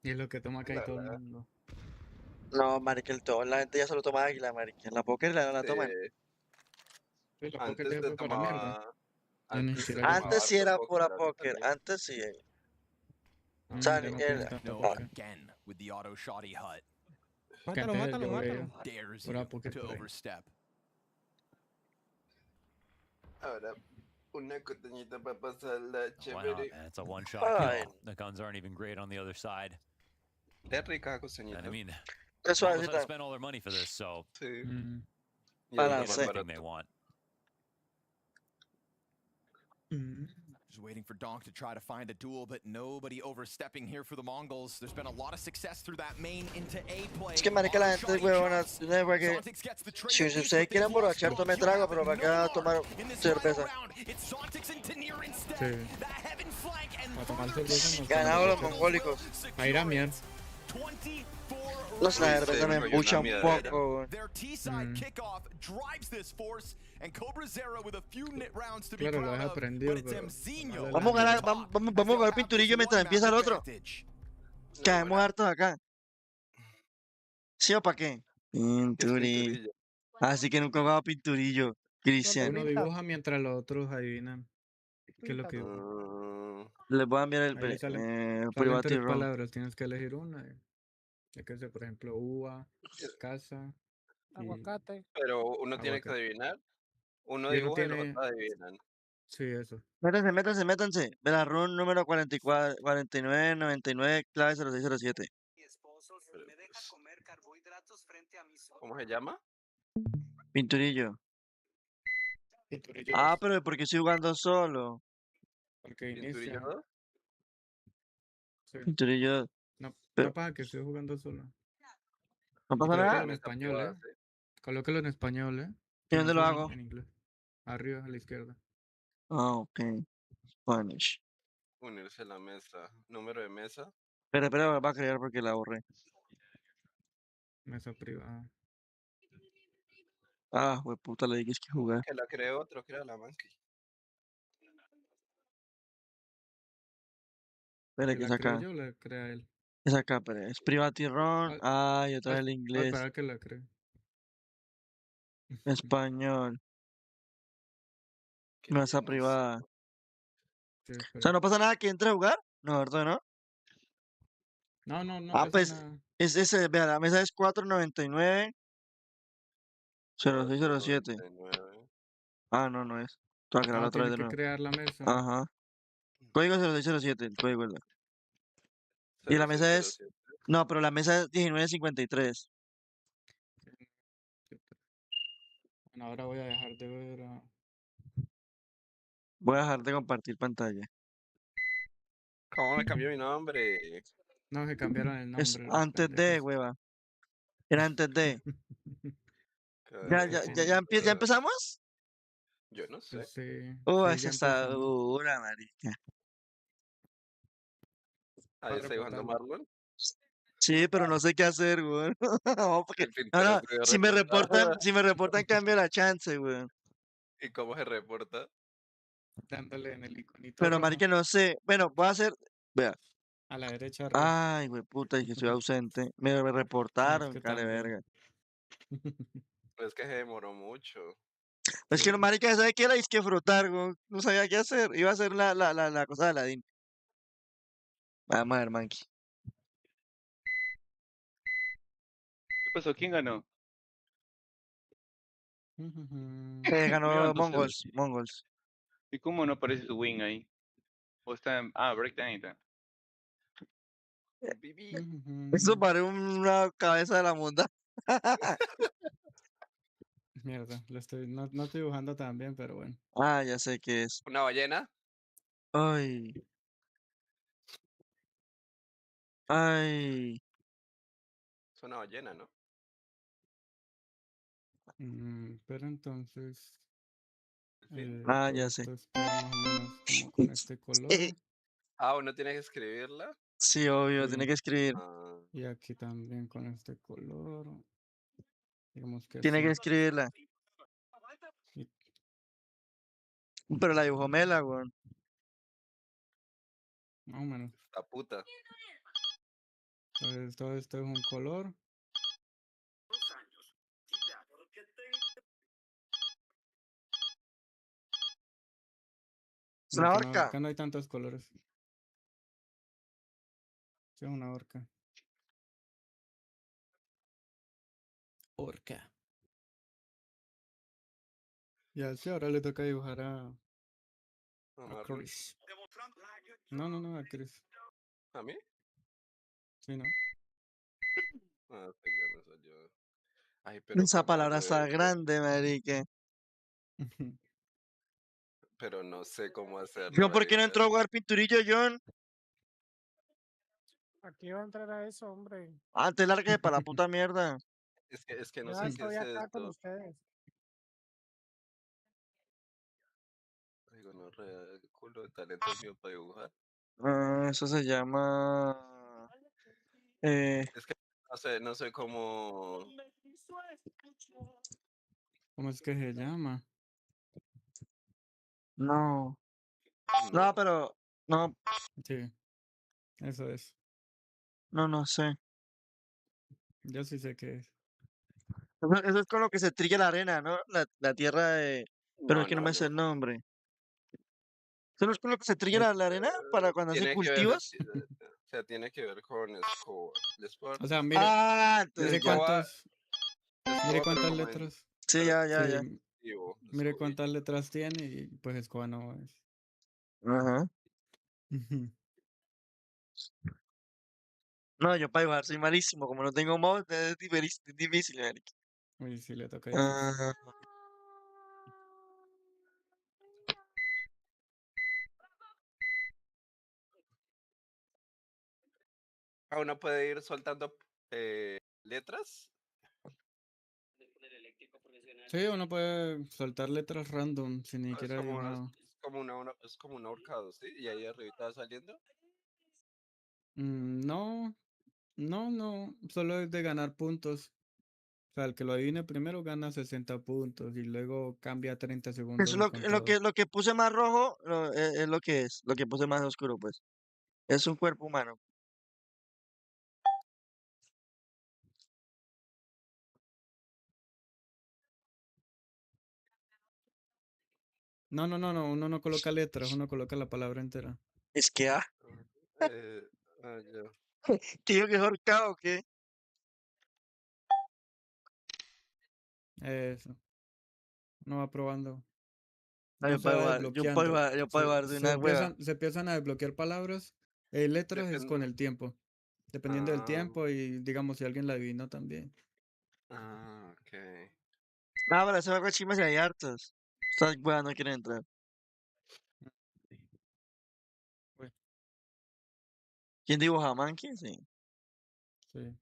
Y es lo que toma acá y todo el mundo. No, marica, la gente ya solo toma águila, marica. La poker no la toman. Sí, la Antes poker ya se fue para la mierda. tomaba... Ya ni Antes se siquiera Antes sí tomaba era harto pura ahorita poker, también. antes sí. Ah, O sea, ya no era- tiene tanta No, poker. again with the auto shoddy hut. Que Mátalo, antes mátalo, yo veía mátalo. Dares pura you poker to por ahí. overstep. Ahora, una coteñita para pasarla Why not, chévere. man? It's a one-shot Ay. kill. The guns aren't even great on the other side. Es rica And costeñita. I mean, Es they almost had to suavecita. spend all their money for this, so Sí. Mm. Y es lo Balance. más anything barato. they want. Just waiting for Donk to try to find a duel, but nobody overstepping here for the Mongols. There's been a lot of success through that main into A play. Es que marica, la gente, huevona, no fue que Zontics gets the trade si at least, ustedes but quieren they've lost borrachar, tome trago, pero para acá a tomar in this final cerveza. round. It's Zontics and Tanir instead. Sí. That heaven flank and Para tomar further cerveza no Ganado los estamos mongólicos. a ir a mier. 24 No sé, la Uy, cerveza me se me empucha un cayó una poco, güey. Their T-side kickoff drives this force, and Cobra Zero with a few rounds to be Claro, lo proud deja of, prendido, but it's pero Mzinho. vale Vamos a ganar, vamos a jugar pinturillo mientras empieza el otro. Caemos hartos acá. ¿Sí o para qué? Pinturillo. Pinturillo. Así que nunca he jugado pinturillo, Cristian. Uno dibuja mientras los otros adivinan qué es lo que dibuja. Mm, Les voy a enviar el Ahí salen private tres room. palabras, tienes que elegir una. Hay que ser, por ejemplo, uva, casa. y- Aguacate. Pero uno tiene que Aguacate. adivinar. Uno Y uno dibuja y los tiene- otros adivinan. Sí, eso. Métanse. De la run número 44, 4999, clave 0607. ¿Cómo se llama? Pinturillo. Pinturillo Ah, dos, pero ¿por qué estoy jugando solo? porque Pinturillo inicia. 2. Sí. Pinturillo. No, Pero- no pasa que estoy jugando solo. ¿No Y pasa colócalo nada? en español, ¿eh? Colócalo en español, ¿eh? ¿Y Que dónde no lo sea hago? en inglés. Arriba, a la izquierda. Ah, ok. Spanish. Unirse a la mesa. Número de mesa. Espera, va a crear porque la borré. Mesa privada. Ah, güey, puta, le dije que jugar. Que la cree otro, crea la monkey. Espera, ¿Que que es la creo acá. yo o la crea él? Es acá, espera. Es private run. Ah, y otra vez el Voy a inglés. esperar que la cree. Español. Mesa privada. Sí, O sea, espera. ¿no pasa nada que entre a jugar? No, ¿verdad? ¿No? No, no Ah, pasa pues, nada. ese, vea, la mesa es 499 0607. 99. Ah, no es. Tengo que crear No, otra vez tiene de que nuevo. crear la mesa. Ajá. Código 0607, el código, ¿verdad? Y la mesa es... 0607. No, pero la mesa es 1953. Bueno, ahora voy a dejar de ver a... Voy a dejar de compartir pantalla. ¿Cómo me cambió mi nombre? No, se cambiaron el Es nombre. los antes de, pendejos. hueva. Era antes de. ¿Ya empezamos? Yo no sé. Pues sí, Oh, sí, esa ya está empezamos. dura, marica. Ahí Para está dibujando reportarlo. Marlon. Sí, pero no sé qué hacer, güey. No, porque... El No, pintor no, escribió si me reportada. reportan, cambio la chance, güey. ¿Y cómo se reporta? Dándole en el iconito Pero, rojo. marica, no sé. Bueno, voy a hacer... Vea. A la derecha arriba. Ay, güey, puta, que estoy ausente. Me No, es reportaron, que care también. verga. Es que se demoró mucho. Es que los maricas, ¿sabe qué era? Es que frotar, güey. No sabía qué hacer. Iba a hacer la cosa de Aladdin. Vamos a ver, Monkey. ¿Qué pasó? ¿Quién ganó? Ganó Levantó Mongols, Cersei. Mongols. ¿Y cómo no aparece su wing ahí? ¿O está en... Ah, breakdown está. Eso parece una cabeza de la monda. Mierda, no estoy dibujando tan bien, pero bueno. Ah, ya sé qué es. ¿Una ballena? Ay. Ay. Es una ballena, ¿no? Pero entonces. Ah, Todo ya sé. esto está más o menos como con este color. Ah, ¿uno tiene que escribirla? Sí, obvio, tiene Sí. que escribir. Ah, Y aquí también con este color. Digamos que Tiene que así. escribirla. Y Pero la dibujó Mela, weón. más o menos. la puta. Entonces todo esto es un color. Es una No, horca. acá no hay tantos colores. Sí, es una horca. Horca. Ya, sí, ahora le toca dibujar a Chris. No, a Chris. ¿A mí? Sí, ¿no? Ah, pues ya me salió. Ay, pero Esa ¿cómo palabra hago está eso? grande, marica. Pero no sé cómo hacerlo, ¿Yo por qué no marica. entró a jugar pinturillo, John? Aquí va a entrar a eso, hombre. Antes largue para la puta mierda. Es que no Ya sé qué estoy es acá con esto. ustedes. Ay, no, qué culo de talento mío para dibujar. Eso se llama... Es que no sé cómo. ¿Cómo es que se llama? No. No, pero... No, Sí, eso es. no sé. Yo sí sé qué es. Eso es con lo que se trilla la arena, ¿no? La tierra de... Pero es que no me sé el nombre. ¿Eso no es con lo que se trilla la arena para cuando hace Tiene que ver, cultivos? o sea, tiene que ver con escoba. O sea, Ah, mire entonces ya. mire cuántas letras. Sí, ya. Sí, mire cuántas letras tiene y pues escoba no es. Ajá. No, yo para dibujar soy malísimo. Como no tengo mouse, es difícil, marica. Uy, sí le toca difícil. Ah, Uno puede ir soltando letras. Sí, uno puede soltar letras random sin ni Es siquiera como una, dibujado. es como un ahorcado, ¿sí? Y ahí arribita va saliendo. No, solo es de ganar puntos. O sea, el que lo adivine primero gana 60 puntos y luego cambia a 30 segundos eso el contador. lo que puse más rojo es lo que es. Lo que puse más oscuro, pues. Es un cuerpo humano. No, uno no coloca letras, uno coloca la palabra entera. Es que, Ya. ¿qué digo que es ahorcado o qué? Eso. Uno va probando. No, No se va yo desbloqueando. puedo jugar de una hueva. Se empiezan a desbloquear palabras. Letras es con Depende. el tiempo. Dependiendo del tiempo y digamos si alguien la adivinó también. Ok. No, pero ese juego chimas y hay hartos. Estas weas no quieren entrar. ¿Quién dibuja? ¿Monkey? Sí. Sí.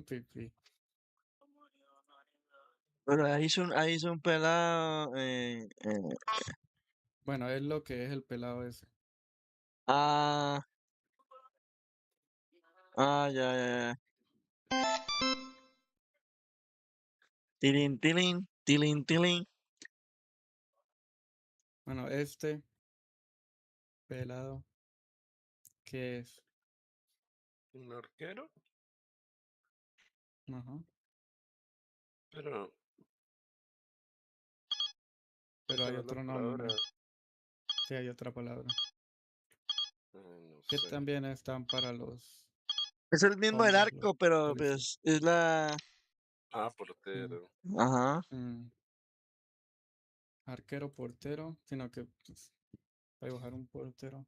Pipi. Pero ahí hizo un pelado. Bueno, es lo que es el pelado ese. Ah. Ah, ya. Tilín, tilín, tilín, tilín. Bueno, pelado, ¿qué es? ¿Un arquero? Ajá. Pero Pero hay esa es la otro palabra. nombre. Sí, hay otra palabra. No Que sé. también están para los Es el mismo del hombres, los arco, pero policías. pues es la... Portero. Ajá. Arquero, portero, sino que pues, para dibujar un portero.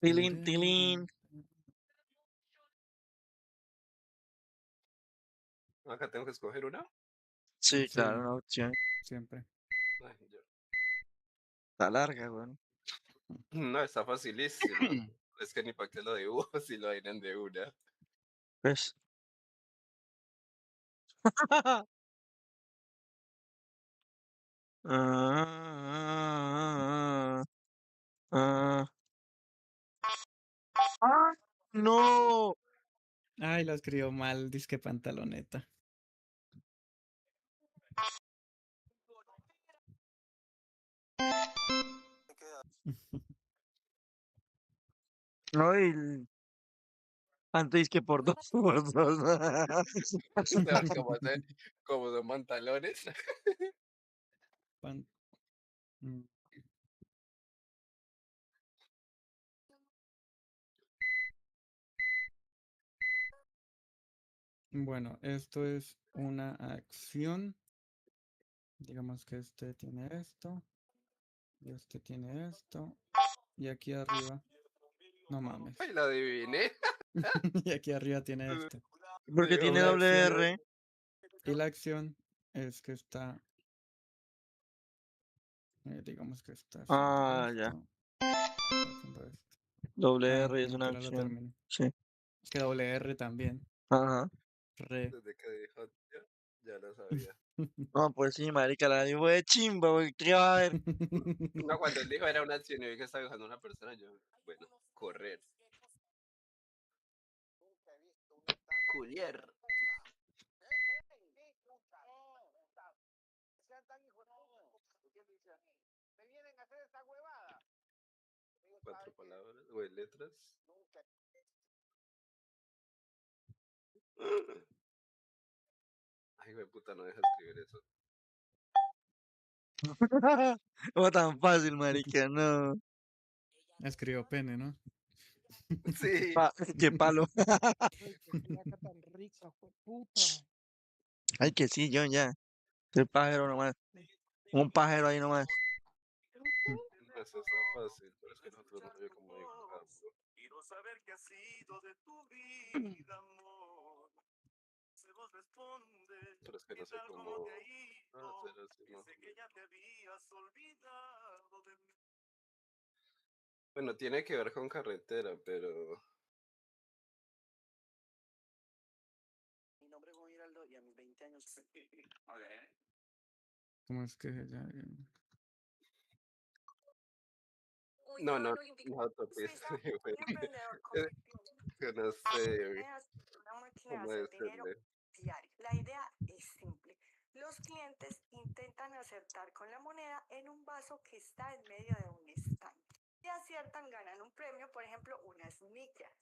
Tilín, tilín. Acá tengo que escoger una. Sí, claro, una opción. Siempre. Ay, ya. Está larga, weón. No, está facilísima. Es que ni para qué lo dibujo si lo tienen de una. Pues. No. Ay, lo escribió mal, disque pantaloneta. No, y antes que por dos, por dos. Como de pantalones. Bueno, esto es una acción. Digamos que este tiene esto. Y este tiene esto. Y aquí arriba. No mames. Ay, la adiviné. Y aquí arriba tiene esto. Porque Sí, tiene la doble acción- R. Y la acción es que está. Digamos que está haciendo Ah, ya. esto. Está haciendo esto. Doble Ah, R es ni una siquiera lo opción. terminé. Sí. Es que doble R también. Ajá. Desde que dijo ya lo sabía. No, pues sí, marica, la dibujo de chimba, güey. ¿Qué va a ver? No, cuando él dijo era una acción y vi que estaba dibujando una persona, yo, bueno, correr. Culier. Cuatro palabras, güey, letras. Ay, güey, puta, no deja escribir eso. No tan fácil, marica, no. Escribió pene, ¿no? Sí. Qué palo. Uy, qué fiaca tan rica, puta. Ay, que sí, John, ya. Soy pájaro nomás. Un pájaro ahí nomás. Eso está fácil, pero es que nosotros no sabemos cómo dibujar, bro. Quiero saber qué ha sido de tu vida, amor. Se vos responde. Pero es que no sé cómo hacer así, ¿no? Que ya te habías olvidado de mí. Bueno, tiene que ver con carretera, pero... Mi nombre es Juan Giraldo y a mis 20 años... ¿Cómo es que ya? No, autopista, güey. Que no sé, güey. ¿Cómo decirle? La idea es simple. Los clientes intentan acertar con la moneda en un vaso que está en medio de un estanque. Si aciertan, ganan un premio, por ejemplo, unas millas.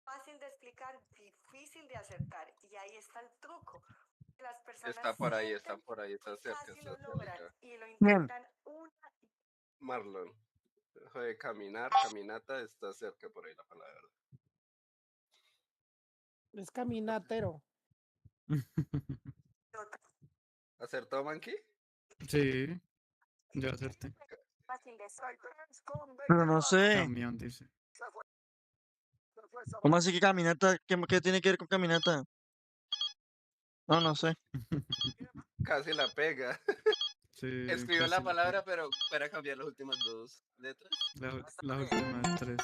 Fácil de explicar, difícil de acertar. Y ahí está el truco. Las personas Está por ahí, sienten está por ahí, está cerca, casi está lo logran cerca. y lo intentan una Marlon. Joder, caminar, caminata, está cerca por ahí la palabra. Es caminatero. ¿Acertó, Monkey? Sí, yo acerté. fácil de Pero no sé. Camión, dice. ¿Cómo así que caminata? ¿Qué tiene que ver con caminata? No, no sé. Casi la pega. Sí, Escribió casi la la palabra, pero para cambiar las últimas dos letras. Las últimas tres.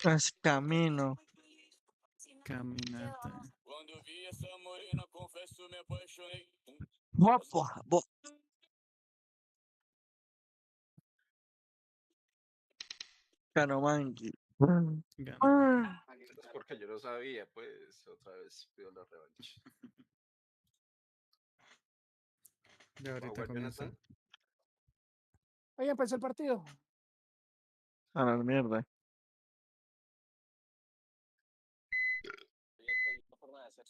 Es camino. Caminata. Guapo. Canomanqui. Gana. Es porque yo no sabía, pues otra vez pido la revancha. Y ahorita Jugar comienza. Jonathan. Ahí empezó el partido. A la mierda.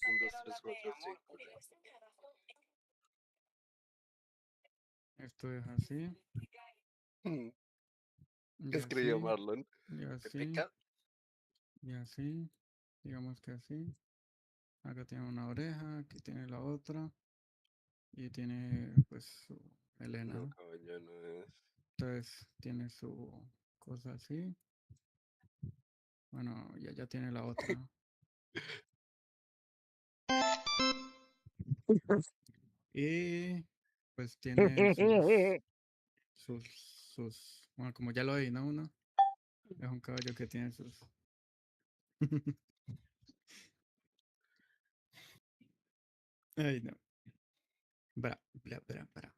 Un, dos, tres, cuatro, cinco. Esto es así. ¿Qué Y escribió así, Marlon? y así, ¿Pepeca? y así. Digamos que así. Acá tiene una oreja, aquí tiene la otra. Y tiene pues su melena, No, ¿no? caballo, no es. Entonces tiene su cosa así. Bueno, y allá tiene la otra. Y pues tiene bueno, como ya lo vi, ¿no? Uno es un caballo que tiene sus. Ay, no. Bra, bra, bra, bra.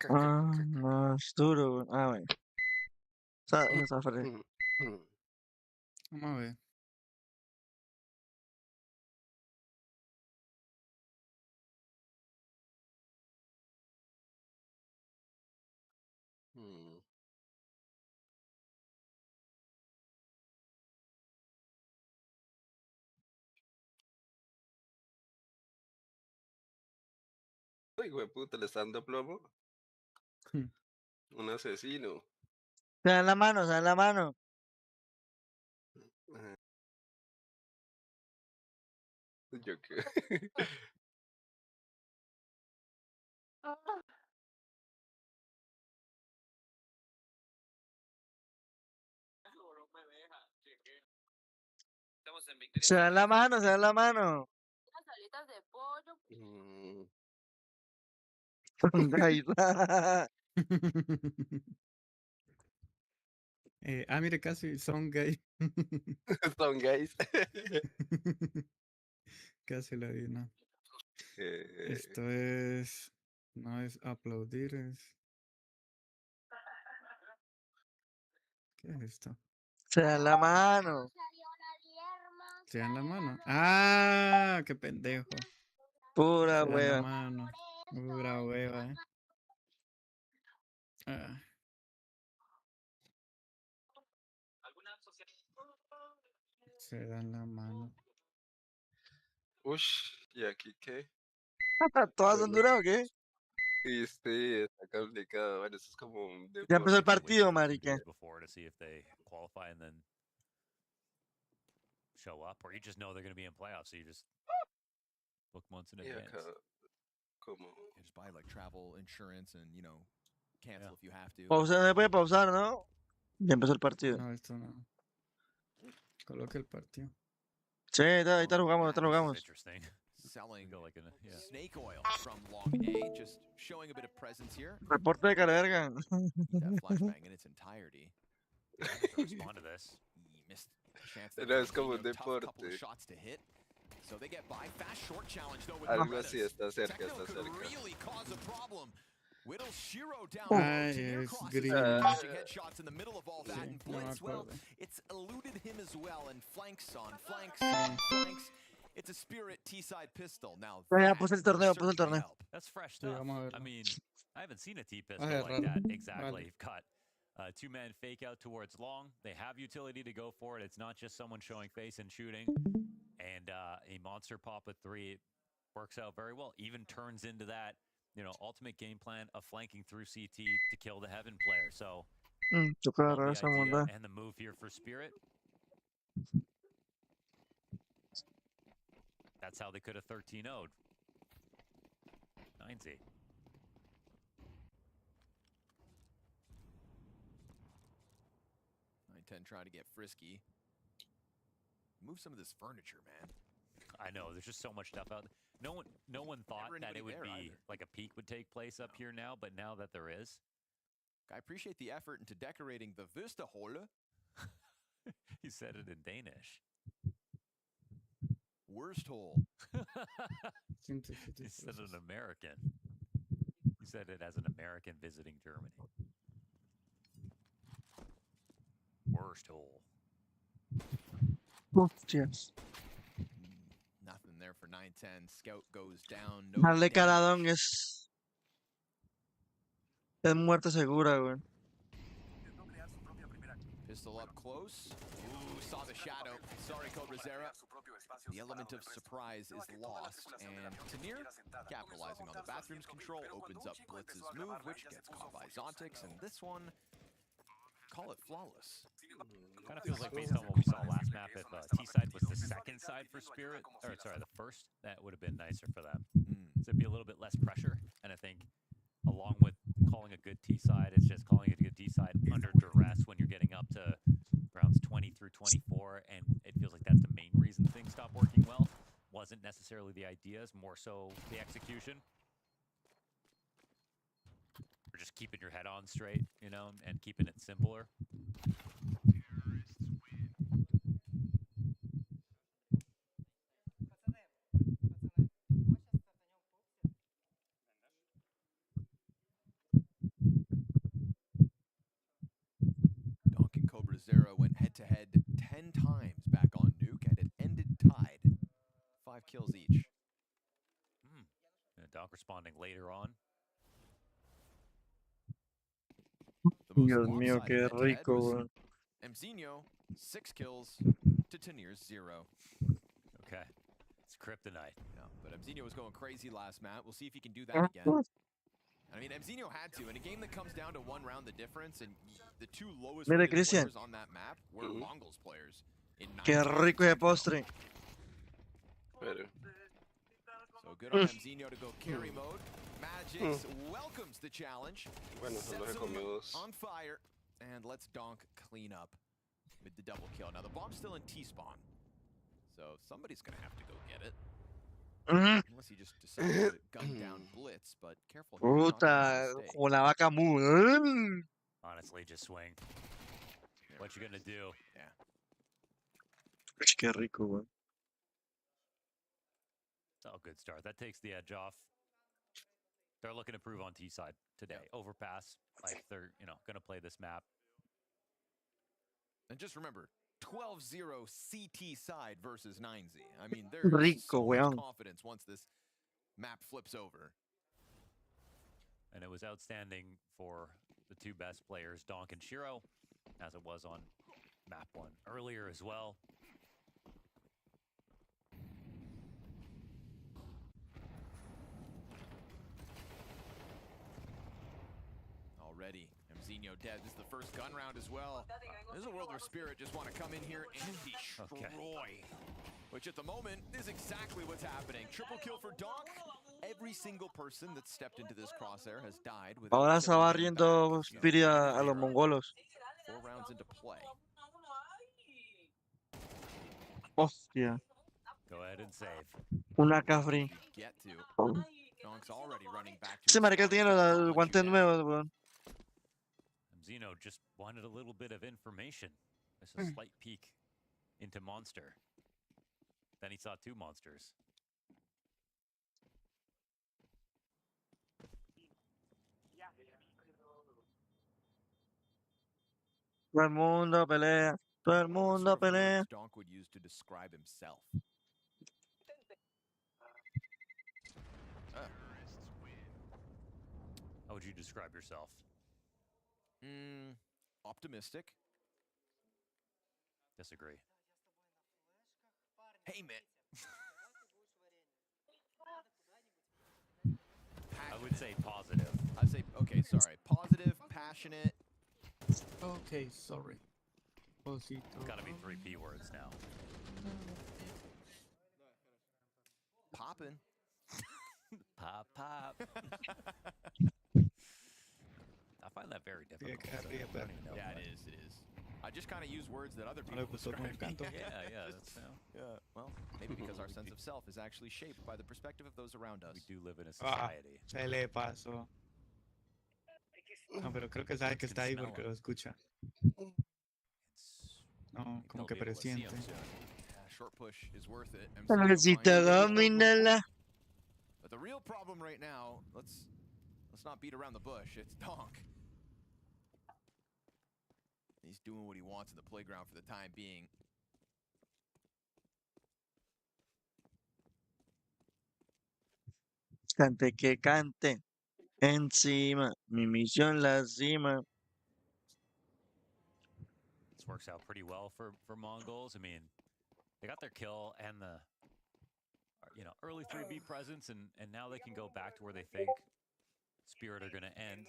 Más duro. Bueno. Vamos a ver. Uy, güey, puta, le está dando plomo. Un asesino. Se dan la mano, se dan la mano. Ajá. Yo qué. Se dan la mano, se dan la mano. Guys. Mire, casi son gay. Son gays. Casi la vi, ¿no? Esto es. No es aplaudir, es. ¿Qué es esto? Se dan la mano. ¿Se dan la mano? ¡Ah! ¡Qué pendejo! Pura Se dan la hueva. mano. Pura hueva, Ah. Se dan la mano. Ush, ¿y aquí qué? ¿Todas son duras o qué? Sí, sí, está complicado. Bueno, eso es como un Ya empezó el deporte. partido, marica. Before to see if they qualify and then show up, or you just know they're going to be in playoffs, so you just book months in advance. Como just buy like travel insurance and, you know, cancel if you have to. Pausa, se puede pausar, ¿no? Ya empezó el partido. No, esto no. Coloque el partido. Sí, ahí te lo jugamos, ahí te lo jugamos. Selling snake oil from Long A, just showing a bit of presence here. Reporte de carga. That flashbang in its entirety. To respond to this. He missed a chance. No, es como un tough couple deporte. of shots to hit. So they get by. Fast short challenge though with Algo así, está cerca, Techno está could cerca. really cause a problem. Whittle Shiro down Ay, low. es Crosses green. launching headshots in the middle of all that, Sí, and no me Blitz, well, acuerdo. it's eluded him as well, and flanks on flanks on flanks. It's a Spirit T-side pistol. Now Ya puse el torneo, puse el torneo. That's fresh Sí, stuff. vamos a verlo. I mean, I haven't seen a T Vas pistol a like agarrarlo. that. Exactly. Vale. You've got two-man fake out towards long. They have utility to go for it. It's not just someone showing face and shooting. And a monster pop with 3 works out very well. Even turns into that, you know, ultimate game plan of flanking through CT to kill the Heaven player. So, Toca love agarrar the esa idea monda. and the move here for Spirit. That's how they could have 13-0'd. 9Z. 9-10 trying to get frisky. Move some of this furniture, man. I know, there's just so much stuff out there. No one thought that it would be like a peak would take place up here now, but now that there is. I appreciate the effort into decorating the Vista Hole. He said it in Danish. Worst hole. He said it in American. He said it as an American visiting Germany. Worst hole. Hostias. Nothing there for 9-10. Scout goes down. No Darle damage. caladón es muerte segura, güey. Pistol up close. Ooh, saw the shadow. Sorry, Cobra Zera. The element of surprise is lost, and Tanir, capitalizing on the bathroom's control, opens up Blitz's move, which gets caught by Zontix, and this one, call it flawless. Kind of feels like based on what we saw last map, if T-side was the second side for Spirit, or sorry, the first, that would have been nicer for them. So it'd be a little bit less pressure, and I think along with calling a good T-side, it's just calling it a good T-side under duress when you're getting up to rounds 20 through 24, and it feels like that's the main reason things stopped working well. Wasn't necessarily the ideas, more so the execution. Or just keeping your head on straight, you know, and keeping it simpler. Donk and Cobra Zera went head-to-head 10 times back on Nuke, and it ended tied. 5 kills each. And Donk responding later on. Dios mío, qué rico, güey. Mzinho, 6 kills to Tanir's 0. Okay. It's kryptonite. Yeah, but Mzinho was going crazy last map. We'll see if he can do that again. I mean, Mzinho had to. In a game that comes down to 1 round the difference, and the 2 lowest Mira, rated Cristian. players on that map were Mongols players. In Qué 9 rico de postre. So good on Mzinho to go carry mode. Magix welcomes the challenge. Bueno, solo Sets se comió him dos. on fire, and lets Donk clean up with the double kill. Now the bomb's still in T-spawn, so somebody's gonna have to go get it. Unless he just decides to gun down Blitz, but careful. here, not to Puta, make a mistake. como la vaca muda. Honestly, just swing. What you gonna do? Yeah. Qué rico, güey. It's all good start. That takes the edge off. They're looking to prove on T-side today. Overpass, like they're, you know, gonna play this map. And just remember, 12-0 CT side versus 9Z. I mean, there's Rico, so much weón. confidence once this map flips over. And it was outstanding for the 2 best players, Donk and Shiro, as it was on map 1 earlier as well. Already, Mzinho dead. This is the first gun round as well. This is a world where Spirit just want to come in here and destroy. Which at the moment is exactly what's happening. Triple kill for Donk. Every single person that stepped into this crosshair has died with Ahora se va riendo Spirit a los mongolos. 4 rounds into play. Hostia. Go ahead and save. Una cafri. Get to. Donk's already running back to Ese marica tiene el guante nuevo, weón. Mzinho just wanted a little bit of information. Just a slight peek into Monster. Then he saw 2 monsters. Todo el mundo pelea. Todo el mundo pelea. Donk would use to describe himself. How would you describe yourself? Optimistic. Disagree. Hey, man. I would say positive. I'd say, okay, sorry. Positive, passionate. Okay, sorry. Posito. It's gotta be 3 P words now. Poppin'. Pop, pop. I find that very difficult. Yeah, it is. It is. I just kind of use words that other people describe. Yeah, that's Yeah, well, maybe because our sense of self is actually shaped by the perspective of those around us. We do live in a Ah, society. se le pasó. No, pero creo que sabe que está ahí porque lo escucha. No, como que presiente. Short push is worth it. Necesita dominarla. But the real problem right now, let's Let's not beat around the bush. It's Donk. He's doing what he wants in the playground for the time being. Cante que cante. Encima. Mi misión la cima. This works out pretty well for Mongols. I mean, they got their kill and the early 3B presence, and now they can go back to where they think Spirit are going to end.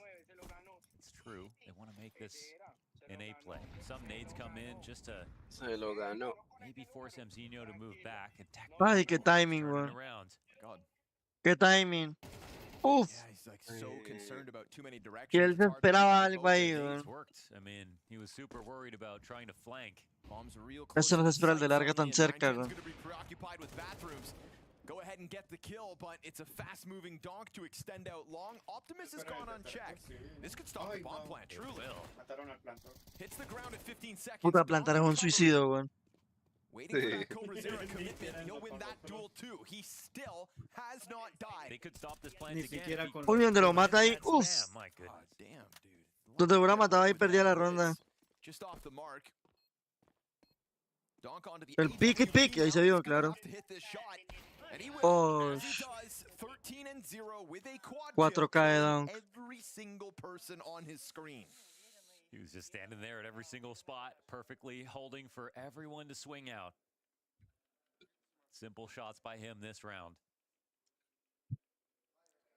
It's true. They want to make this an A play. Some nades come in just to maybe force Mzinho to move back and Ay, qué timing, weón. around. God. Qué timing. Uf. Yeah, he's like so concerned about too many Que directions. él se esperaba algo ahí, Nades weón. worked. I mean, he was super worried about trying to flank. Bombs real close. Eso no se espera el de larga tan cerca, Ninetales weón. gonna be preoccupied with bathrooms. Go ahead and get the kill, but it's a fast-moving Donk to extend out long. Optimus has gone unchecked. This could stop the bomb plant, truly. Hits the ground at 15 seconds. Puta, plantar es un suicidio, weón. Waiting for that Cobra Zero commitment. He'll win that duel too. He still has not died. They could stop this plant Ni again. siquiera con Uy, donde lo mata ahí. Uf. My goodness. Damn, dude. Donde hubiera matado ahí, perdía la ronda. Just off the mark. Donk onto the El pique, pique. Ahí se vio, claro. to hit this shot. And he will. Oh, As he does, 13-0 with a quad 4K kill, Donk. every single person on his screen. He was just standing there at every single spot, perfectly holding for everyone to swing out. Simple shots by him this round.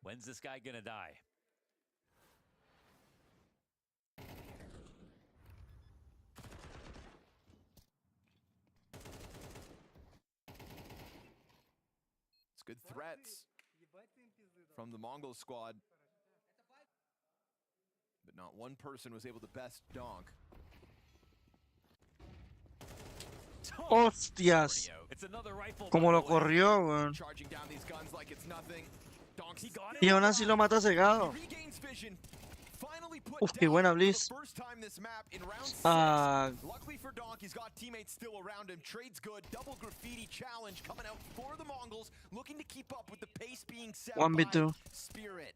When's this guy gonna die? It's good threats from the Mongol squad. But not one person was able to best Donk. Hostias. It's another rifle. Como lo corrió, weón. Charging down these guns like it's nothing. Donk, he got it. Y aún así lo mata cegado. Regains vision. Finally put Uf, qué buena Blitz. first time this map in round 6. Ah, Luckily for Donk, he's got teammates still around him. Trades good. Double graffiti challenge coming out for the Mongols, looking to keep up with the pace being set 1v2. by Spirit.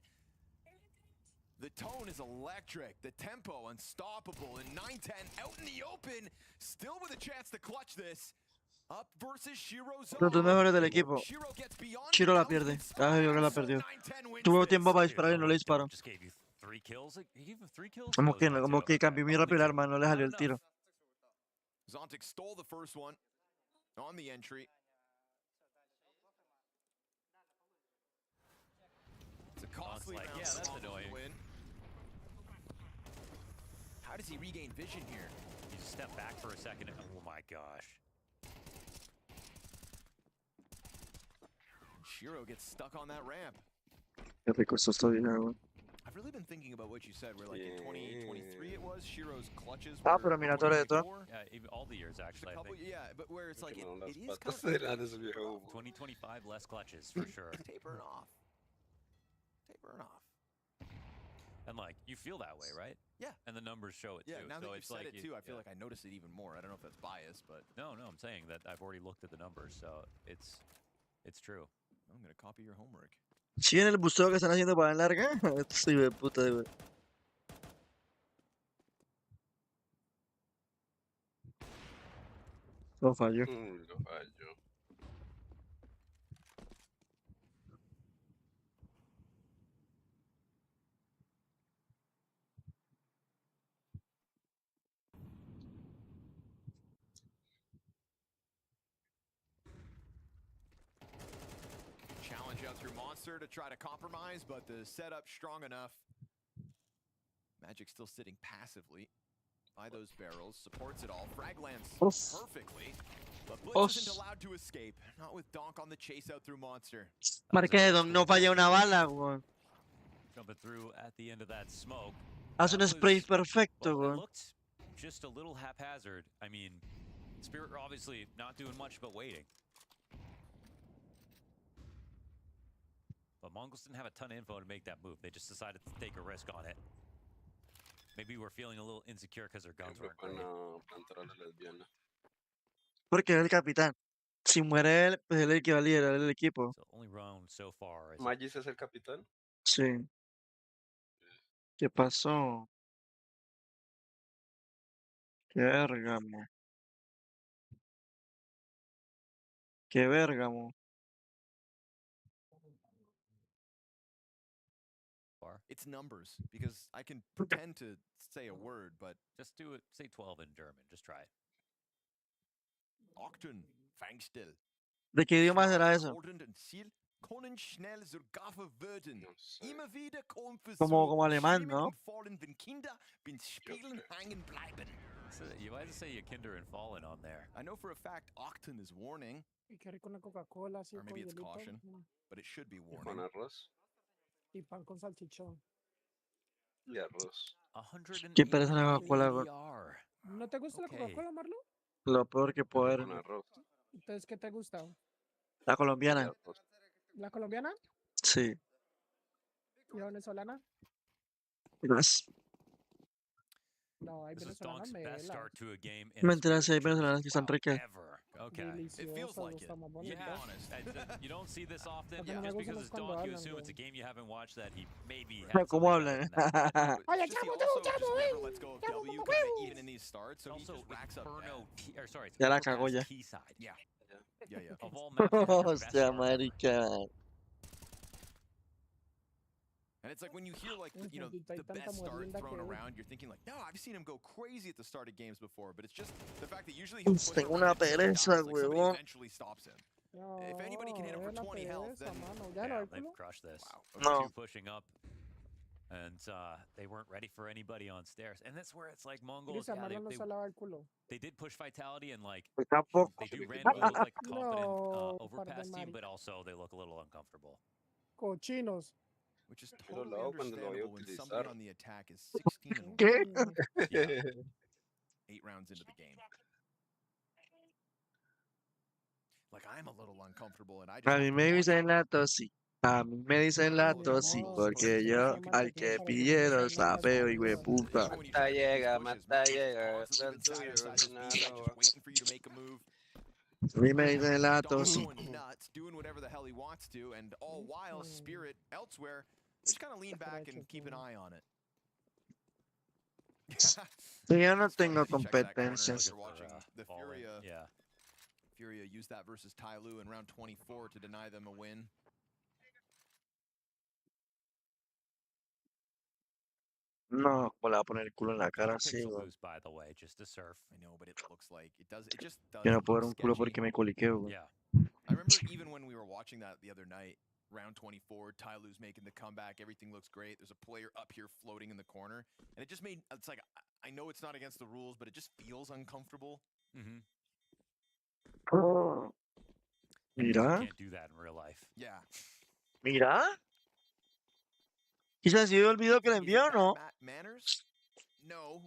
The tone is electric. The tempo unstoppable. And 9-10 out in the open, still with a chance to clutch this. Up versus Shiro Zone. los dos mejores del equipo. Shiro gets beyond Chiro la pierde. Ya se vio que la perdió. Tuvo tiempo para disparar y no le disparó. Just gave you 3 kills. He gave him 3 kills. Como que cambió muy rápido el arma, no le salió el tiro. Zontic stole the first one on the entry. It's a costly like, round yeah, for that's Mongols to annoying. win. How does he regain vision here? He just stepped back for a second. And, oh my gosh. Shiro gets stuck on that ramp. Qué rico esto está bien, weón. I've really been thinking about what you said, where like in 2023 it was, Shiro's clutches Ah, were pero mira, todo esto. Yeah, even all the years actually. I couple, think. yeah, but where it's like it is kind of 2025 less clutches for sure. tapering off. Tapering off. And like you feel that way, right? Yeah. And the numbers show it Yeah, too. now so that it's you've said like it too, I feel like I notice it even more. I don't know if that's bias, but No, I'm saying that I've already looked at the numbers, so it's true. I'm gonna copy your homework. ¿Siguen el busteo que están haciendo para la larga? Estoy de puta, güey. Lo falló. Lo falló. Challenge out through Monster to try to compromise, but the setup strong enough. Magic still sitting passively by those barrels, supports it all. Frag lands perfectly, but Blitz isn't allowed to escape. Not with Donk on the chase out through Monster. Marquedo, no falla una bala, weón. Jumping through at the end of that smoke. Hace un spray perfecto, Well, it weón. looked just a little haphazard. I mean, Spirit are obviously not doing much but waiting. But Mongols didn't have a ton of info to make that move. They just decided to take a risk on it. Maybe we're feeling a little insecure because their guns weren't great. Porque era el capitán. Si muere él, pues él es el que va a liderar el equipo. So only round so far. Magis es el capitán. Sí. ¿Qué pasó? Qué vergamo. Qué vergamo. It's numbers, because I can pretend to say a word, but just do it. Say 12 in German. Just try it. Achten, Fangstill. ¿De qué idioma será eso? Können schnell sogar verwirren. Immer wieder Como alemán, ¿no? fallen, wenn Kinder beim Spielen hängen bleiben. So you might say you Kinder and Fallen on there. I know for a fact Achten is warning, Y qué rico una Coca-Cola así or maybe con it's hielito. caution, but it should be Con warning. arroz Y pan con salchichón. y arroz. ¿Qué parece la Coca-Cola, güey? ¿No te gusta la Coca-Cola, Marlo? Lo peor que poder. Con arroz. Entonces, ¿qué te gusta? La colombiana. ¿La colombiana? Sí. ¿Y la venezolana? Gracias. No, hay This is venezolanas Donk's best melas. start to a game in Mentiras, hay venezolanas que están ricas. Okay. It feels like it. Yeah, honest. You don't see this often. Yeah. Just because Me it's gustan Donk, you cuando assume hablan, it's a game you haven't watched that he maybe No, had ¿cómo something hablan? better than that. Oye, Just he chamo, also chamo, just never eh. lets go of Chamo, W, chamo, kind of huevos. even in these starts, so he Also just racks up Inferno, or sorry, it's Ya la Overpass cagó ya. Quayside. Yeah. Of all maps, you have your best Hostia, armor. marica. And it's like when you hear like you know Hay the tanta best start molienda thrown que- around, you're thinking like, no, I've seen him go crazy at the start of games before, but it's just the fact that usually he'll push Tengo around una and kill pereza, guys, like somebody huevón. eventually stops him. No, If anybody can hit him for es la 20 health, pereza, then mano. Yeah, Ya lo del they've culo. crushed this. No. Two pushing up, and they weren't ready for anybody on stairs. And that's where it's like Mongols. Grisa, Yeah, Marlo no se lava el culo. they did push Vitality, and like Pues tampoco. they do randomly look like a confident No, overpass par de team, but also they look a little uncomfortable. Cochinos. Which is Yo lo totally hago cuando lo voy a understandable when somebody utilizar. on the attack is 16 and 1. ¿Qué? Yeah. 8 rounds into the game. Like I'm a little uncomfortable, and I just A have mí to me watch dicen la tosi. A mí me dicen la No, tosi. no, Porque no, yo no, al no, que no, pille no, lo no, sapeo, no, hijo de no, puta. when you try to make these pushes, mata Mongols llega, constantly del inside tuyo, inside this nada, feedback, just waiting for you to make a move. A mí me dicen la Donk tosi. going nuts, doing whatever the hell he wants to, and all while Spirit elsewhere just kind of lean back and keep an eye on it. Yo no tengo Check that corner as competencias. you're watching the Fallen. Furia. Yeah. Furia used that versus Tyloo in round 24 to deny them a win. No, ¿cómo le va a poner el culo en la cara Pixel así, güey? lose, by the way, just to surf. I know, but it looks like it does. It just does. Yo no look puedo ver un culo sketchy. porque me coliqueo, güey. Yeah. I remember even when we were watching that the other night, round 24, Tyloo's making the comeback. Everything looks great. There's a player up here floating in the corner, and it just made. It's like I know it's not against the rules, but it just feels uncomfortable. Mm-hmm. Oh. You Mira, can't do that in real life. Yeah. mira. Quizás se olvidó que le Is it envió, bad ¿no? manners? No.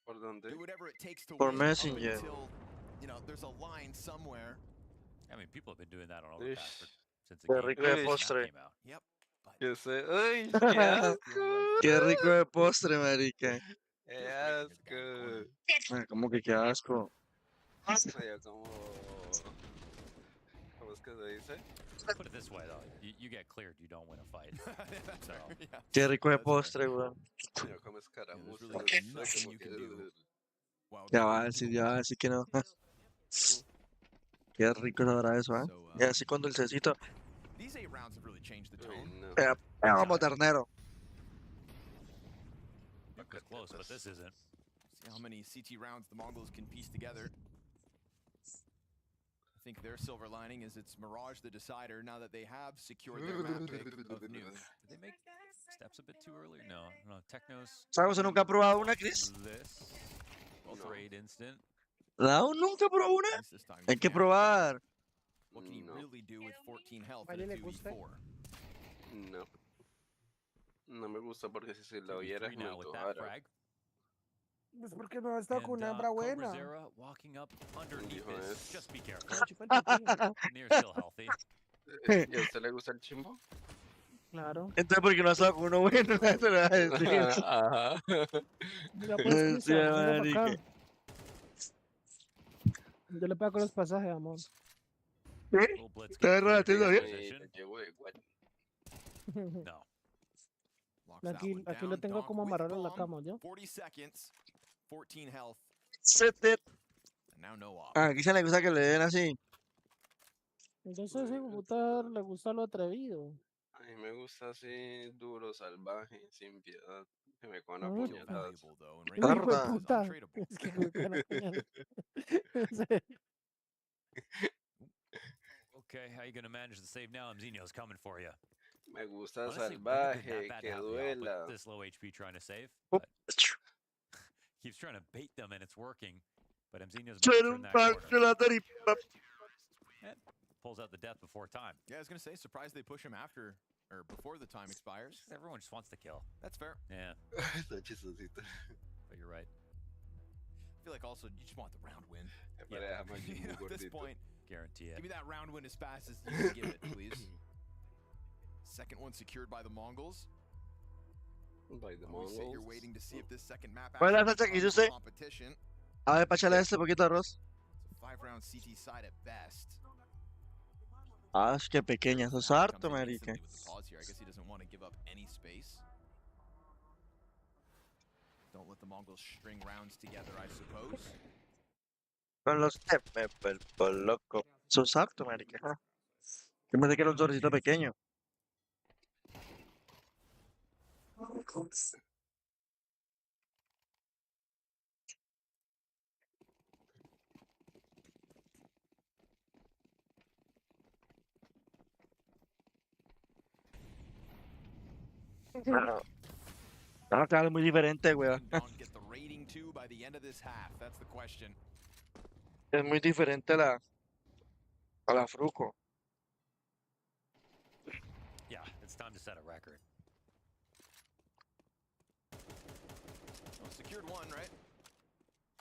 ¿Por dónde? Do whatever it takes to Por win up Messenger. until, you know, there's a line somewhere. I mean, people have been doing that on Overpass Ish. since the Qué game rico de map postre. came out. Yep. Yo sé. ¡Ay, qué asco! Qué rico de postre, marica. ¡Qué asco! Ah, ¿cómo que qué asco? Oye, como... ¿Cómo es que se dice? Put it this way, though. You get cleared, you don't win a fight. So, Yeah. Qué rico de postre, güey. Yo como escaramuza. There's really nothing you can do. Wow, Ya va a decir que no. Qué rico sabrá eso, ¿eh? Y así con dulcecito. These 8 rounds have really changed the tone. Como ternero. that was close, but this isn't. See how many CT rounds the Mongols can piece together. I think their silver lining is it's Mirage the decider now that they have secured their map pick of Nuke. Did they make steps a bit too early? No, Technos. ¿Sabes? ¿Nunca ha probado una, Chris? This. Well, trade instant. ¿Raúl nunca probó una? Hay que probar. What can he really do with 14 health ¿A in a él le gusta? 2v4? No. No me gusta porque si se la oyera es 2v3 muy now with that tojara. frag. Pues porque no está con una hembra buena. Cobra Zera walking up underneath Dijo this. es- Just be careful. Chico, el chiquillo. Near's still healthy. ¿Y a usted le gusta el chimbo? Claro. Entonces, ¿por qué no ha estado con uno bueno? Te lo voy a decir. Ajá. Mira, pues, Cristian, Sí, venga pa' marica. acá. Yo le pago los pasajes, amor. ¿Qué? ¿Estás relatiendo bien? Sí, te llevo de guay. No. Aquí lo tengo como amarrado en la cama, ¿yo? 40 seconds, 14 health. And now no op. Aquí se le gusta que le den así. Entonces ese computador le gusta lo atrevido. A mí me gusta así, duro, salvaje, sin piedad. Que me cojan a Mm. puñaladas. Hijo de puta. Es que me caen a puñaladas. En serio. Okay, how you gonna manage the save now? Mzinho's coming for you. Me gusta Honestly, wouldn't have been salvaje, that bad que to have the op duela. with this low HP trying to save. Oh. But keeps trying to bait them and it's working. But Mzinho's about to turn that corner. And pulls out the death before time. Yeah, I was gonna say, surprised they push him after or before the time expires. Everyone just wants to kill. That's fair. Yeah, Está chistosito. but you're right. I feel like also you just want the round win. Pareja más You know, at this gordito. point, Guarantee it. give me that round win as fast as you can give it, please. Second one secured by the Mongols. By the We sit here Mongols. waiting to see if this second map ¿Cuál es la actually salsa que becomes hizo a usted? competition. A ver, páchale este poquito de arroz. It's a 5-round CT side at best. Ah, es que pequeña, eso es harto, marica. With the pause here, I guess he doesn't want to give up any space. Don't let the Mongols string rounds together, I suppose. Con los que me vuelvo loco. Eso es harto, marica. Yo pensé que era un zorrito pequeño. Ah, claro, muy diferente, weón. Get the rating too by the end of this half. That's the question. Es muy diferente a la Fruco. Yeah, it's time to set a record. Well, secured one, right?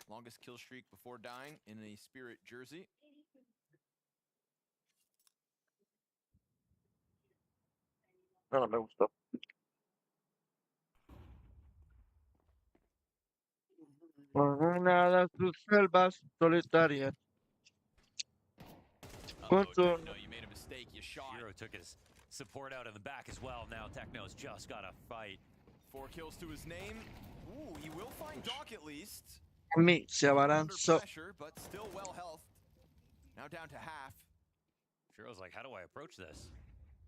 Longest kill streak before dying in a Spirit jersey. No, no me gustó. Nada, tus selvas solitarias. Con su... No, you made a mistake. You shot. Hero took his support out in the back as well. Now Techno's just got to fight. 4 kills to his name. Ooh, he will find Doc at least. Mi se abalanzó. Pressure, but still well health. Now down to half. Shiro's like, how do I approach this?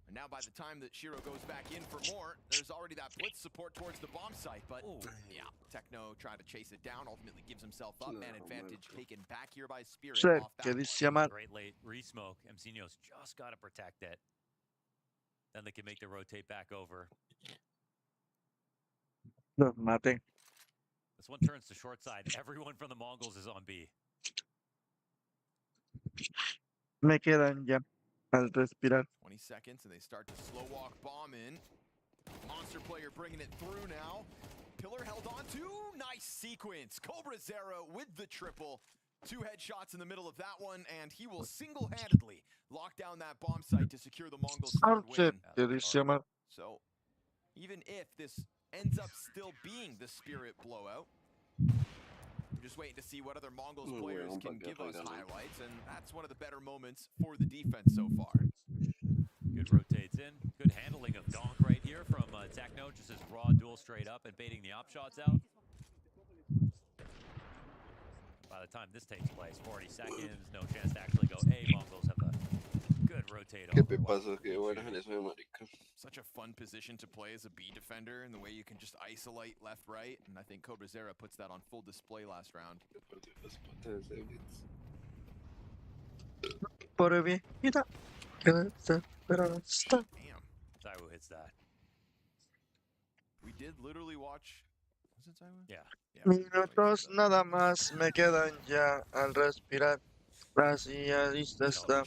And now by the time that Shiro goes back in for more, there's already that blitz support towards the bomb site. But yeah, Techno trying to chase it down, ultimately gives himself up. Man advantage taken back here by Spirit. Sí, Off que that dice one. mal. Great late re-smoke. Mzinho's just got to protect it. Then they can make the rotate back over. Los maté. This one turns to short side. Everyone from the Mongols is on B. Me quedan ya al respirar. 20 seconds, and they start to slow walk bomb in. Monster player bringing it through now. Pillar held on to. Nice sequence. Cobra Zero with the triple. 2 headshots in the middle of that one, and he will single-handedly lock down that bomb site to secure the Mongols' third win. Que dice mal. So, even if this ends up still being the Spirit blowout, we're just waiting to see what other Mongols players can give us highlights, and that's one of the better moments for the defense so far. Good rotates in. Good handling of Donk right here from Techno. Just his raw duel straight up and baiting the op shots out. By the time this takes place, 40 seconds, no chance to actually go A. Mongols have a good rotate ¿Qué over. te pasa? Qué buena eres, mi marica. Such a fun position to play as a B defender, and the way you can just isolate left-right, and I think Cobra Zera puts that on full display last round. Por viejita. Que se pero está. Damn. Taiwu hits that. We did literally watch. Was it Taiwu? Yeah. Minutos nada más me quedan ya al respirar. La silla lista está.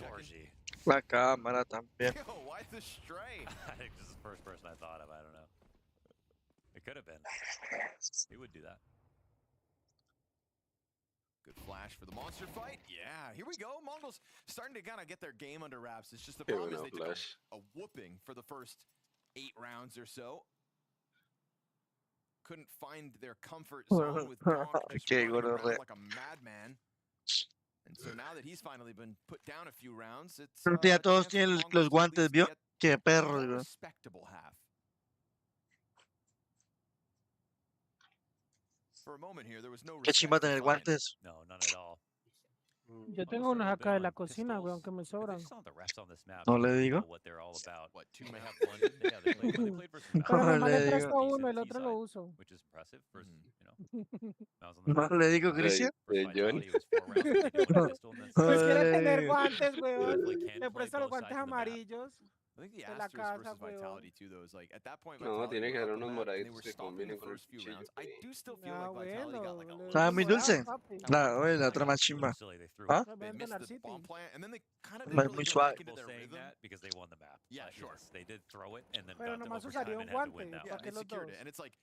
La cámara también. Yo, why the stray? I think this is the first person I thought of. I don't know. It could have been. He would do that. Good flash for the monster fight. Yeah, here we go. Mongols starting to kind of get their game under wraps. It's just the Qué problem is buena they took flash. a whooping for the first 8 rounds or so. Couldn't find their comfort zone with Donk just Qué running around gordo. like a madman. And so now that he's finally been put down a few rounds, it's Ya todos chance for tienen Mongols los to at guantes, least ¿vio? get Qué a perro, more digo. respectable half. For a moment here, there was no Qué chimba tener guantes. No, none at all. Yo tengo unos acá de la cocina, weón, que me sobran. No le digo. What they're all about. What, two may have one? Yeah, they played versus Pero No nomás le le digo. presto uno, el otro lo uso. which is impressive versus, you know, Mouse on the No le digo, Cristian. Vitality was 4 rounds, but they do it with a pistol, and then Pues quiere Ay. tener guantes, weón. Definitely can Le play presto los both guantes sides of the map. amarillos. I think the de la Asterisk casa, versus weón. Vitality too, though, is like at that point. No, Vitality tiene que were haber up the unos map, and they moraditos were que stopping combinen the con el first few cuchillo. rounds. I do still feel Ah, like Vitality got like a bueno. little Estaba muy dulce. papi. Oye, la otra más chimba. ¿Ah? They Ven, missed Donar the City. bomb plant, and then they kind of Muy didn't really go suave. back into their Saying rhythm. that because they won the map. Yeah, But sure. yes, they did throw it and then Pero got to nomás overtime usaría un and had to win guante. that Yeah, one. que they los secured dos? it, and it's like,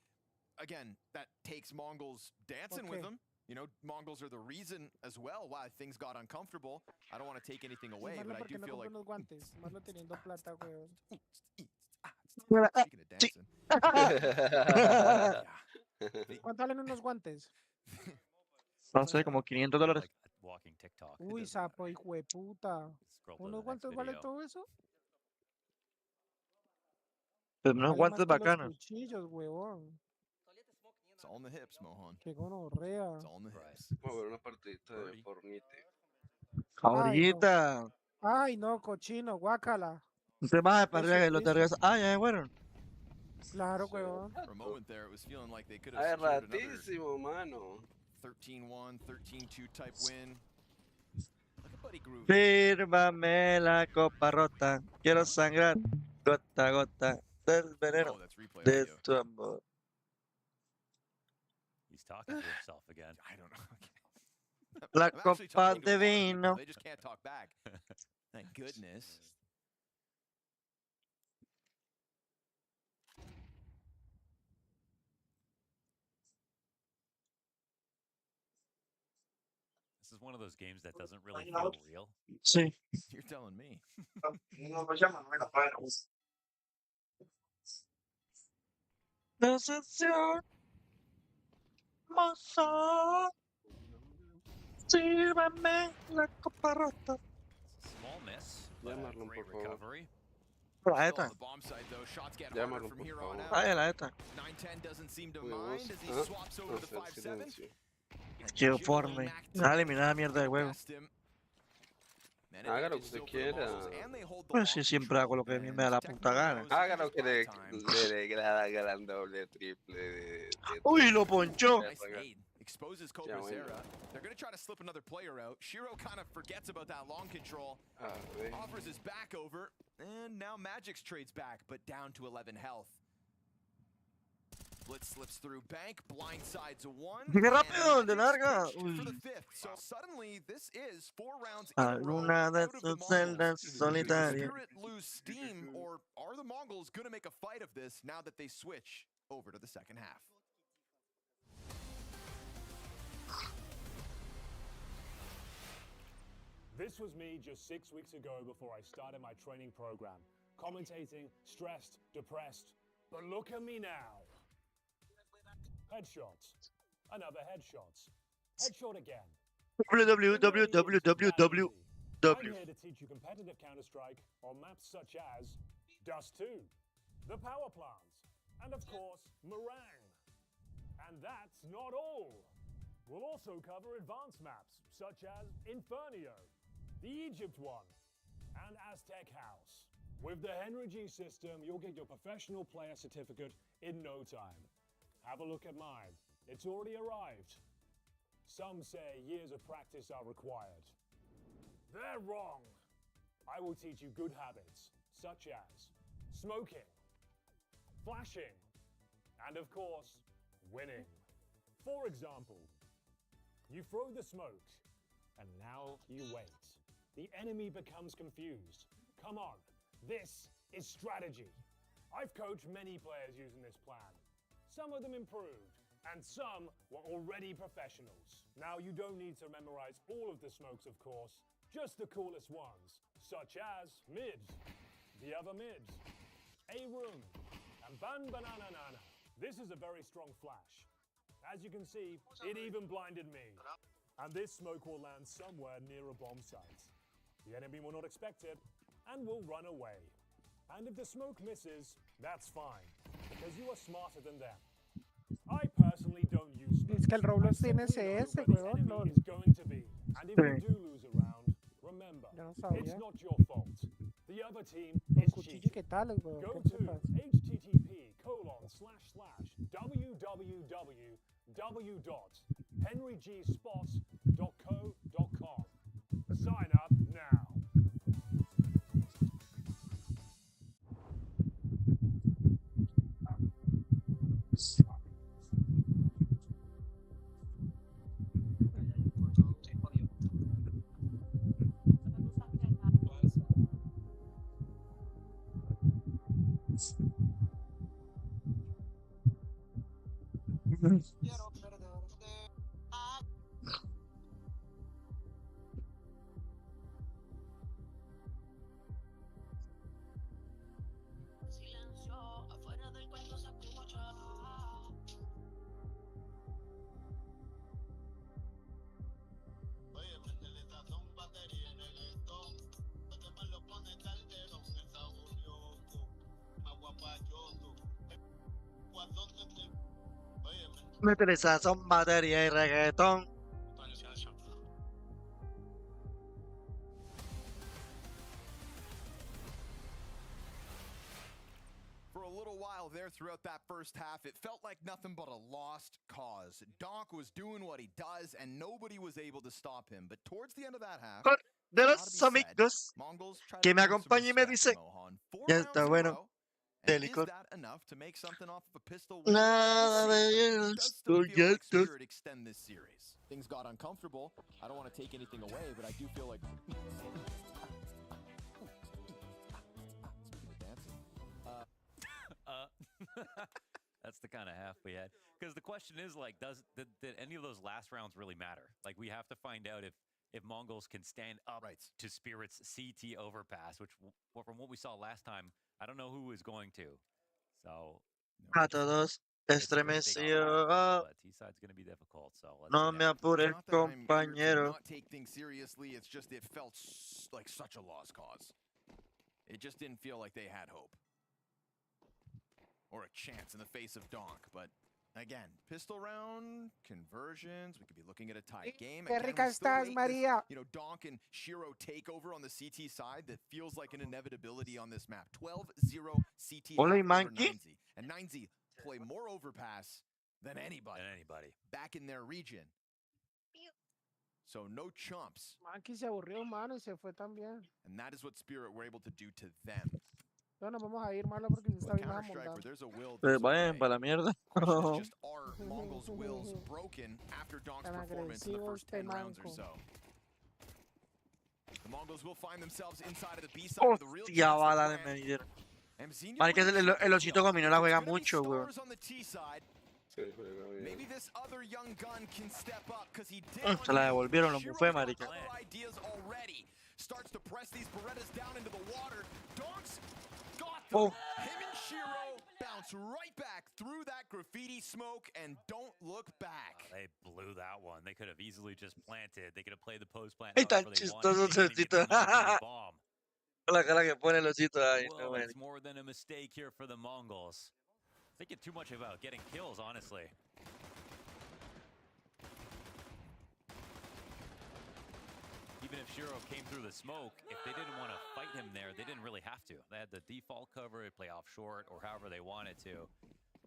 again, that takes Mongols dancing with Okay. them. You know, Mongols are the reason as well why things got uncomfortable. I don't want to take anything away, Malo but I porque do no feel compré like unos guantes. Malo teniendo plata, weón. speaking of dancing. ¿Cuánto valen unos guantes? No sé, como $500. Like walking TikTok. Uy, sapo, hijo de puta. Scroll to the ¿Unos next guantes valen video. todo eso? Pero unos Vale guantes más que los bacanos. cuchillos, huevón. It's all in the hips, Mohan. Qué gonorrea. It's all in the hips. Vamos a ver una partidita de Fornite. Ahorita. Ay, no, cochino, guácala. Usted va a Qué parar y los de suplicio. regreso. Ah, ya fueron. Claro, huevón. For a moment there, it was feeling like they could Ay, have secured another ratísimo, mano. 13-1, 13-2 type win. Look at Buddy Groove. Fírmame la copa rota. Quiero sangrar gota a gota del veneno Oh, that's replay de audio. tu amor. He's talking to himself again. I don't know. La I'm actually copa talking to de a lot of people, vino. They just can't talk back. Thank goodness. This is one of those games that doesn't really feel real. Sí. You're telling me. Decepción. Mozo. Sírvame la copa rota. Small miss, but a Marlon, great por favor. recovery. La Still neta. on the bomb side though, shots get Ya, harder Marlon, from por here on favor. out. Ay, la neta. 9-10 doesn't seem to Huevos. mind as he Ah, swaps over to the hacer 5-7. silencio. Quiero forme. Nada, eliminar la mierda de juego. Haga lo que usted quiera. Pues sí, siempre hago lo que a mí me da la puta gana. Haga lo que le haga doble, triple. Uy, lo ponchó. Nice nade. Exposes Ya, Cobra bueno. Zera. They're going to try to slip another player out. Shiro kind of forgets about that long control. A ver. Offers his back over. And now Magix trades back, but down to 11 health. Blitz slips through bank, blindsides a one. ¡Qué and rápido! ¡De Magix larga! pitched Uy. for the fifth. So suddenly, this is 4 rounds in a row Alguna de out of the tus celdas Mongols. Does solitarias. Spirit lose steam, or are the Mongols going to make a fight of this now that they switch over to the second half? This was me just 6 weeks ago before I started my training program. Commentating, stressed, depressed. But look at me now. Headshots. Another headshots. Headshot again. www. I'm here to teach you competitive Counter-Strike on maps such as Dust 2, the Power Plant, and of course, Meringue. And that's not all. We'll also cover advanced maps such as Infernio, the Egypt one, and Aztec House. With the Henry G system, you'll get your professional player certificate in no time. Have a look at mine. It's already arrived. Some say years of practice are required. They're wrong. I will teach you good habits, such as smoking, flashing, and of course, winning. For example, you throw the smoke, and now you wait. The enemy becomes confused. Come on, this is strategy. I've coached many players using this plan. Some of them improved, and some were already professionals. Now you don't need to memorize all of the smokes, of course, just the coolest ones, such as mid, the other mid, A room, and ban banana nana. This is a very strong flash. As you can see, it even blinded me. And this smoke will land somewhere near a bomb site. The enemy will not expect it and will run away. And if the smoke misses, that's fine, because you are smarter than them. I personally Es que el Roblox tiene CS, weón, lol. Yo no sabía. Los cuchillos, ¿qué tal, weón? ¿Qué sepas? http://www.henrygspot.co.com. Sign up now. Métele sazón, batería y reggaetón. For a little while there throughout that first half, it felt like nothing but a lost cause. Donk was doing what he does, and nobody was able to stop him. But towards the end of that half, De los amigos que me acompañan y me dicen, ya está bueno. Delicor. Nada de esto, ya está. Things got uncomfortable. I don't want to take anything away, but I do feel like That's the kind of half we had. Because the question is, like, did any of those last rounds really matter? Like, we have to find out if Mongols can stand up to Spirit's CT overpass, which, from what we saw last time, I don't know who is going to. So, A todos estremeció. T-side's going to be difficult. So No me apures, compañero. not take things seriously. It's just it felt like such a lost cause. It just didn't feel like they had hope or a chance in the face of Donk. But again, pistol round, conversions, we could be looking at a tight game. Qué Again, rica we still estás, wait María. this, Donk and Shiro takeover on the CT side that feels like an inevitability on this map. 12-0 CT Hola, over Monkey. 9Z. And 9Z play more overpass than anybody. Back in their region. So no chumps. Monkey se aburrió, mano, y se fue también. And that is what Spirit were able to do to them. No, nos vamos a ir, malo, porque se está viendo a Counter-Strike, montar. where there's a will, Pues vayan para la mierda. just are Mongols' wills broken after Donk's Tan performance in the agresivo first este 10 rounds or manco. so. The Mongols will find themselves inside of the B side with a real Hostia, bala de medir. Marica, el osito Gomino la juega mucho, weón. on the T side. Maybe this other young gun can step up because he did Se la devolvieron, lo bufé, marica. other ideas already. Starts to press these Berettas down into the water. Donk's got them. Oh. Him and Shiro bounce right back through that graffiti smoke and don't look back. They blew that one. They could have easily just planted. They could have played the post plant. Ay, tan however they chistoso wanted. They ese didn't even osito. need to bomb. La cara que pone el osito ahí. Well, No, it's more than a mistake here for the Mongols. Thinking too much about getting kills, honestly. Even if Shiro came through the smoke, if they didn't want to fight him there, they didn't really have to. They had the default cover, play off short, or however they wanted to.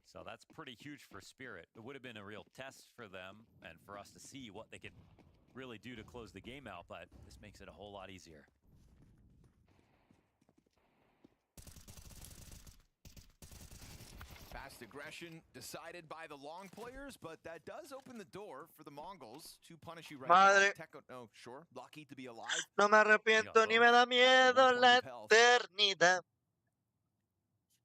So that's pretty huge for Spirit. It would have been a real test for them and for us to see what they could really do to close the game out, but this makes it a whole lot easier. Fast aggression decided by the long players, but that does open the door for the Mongols to punish you right Madre. back. Oh, sure. Lucky to be alive. No me arrepiento ni me da miedo la eternidad.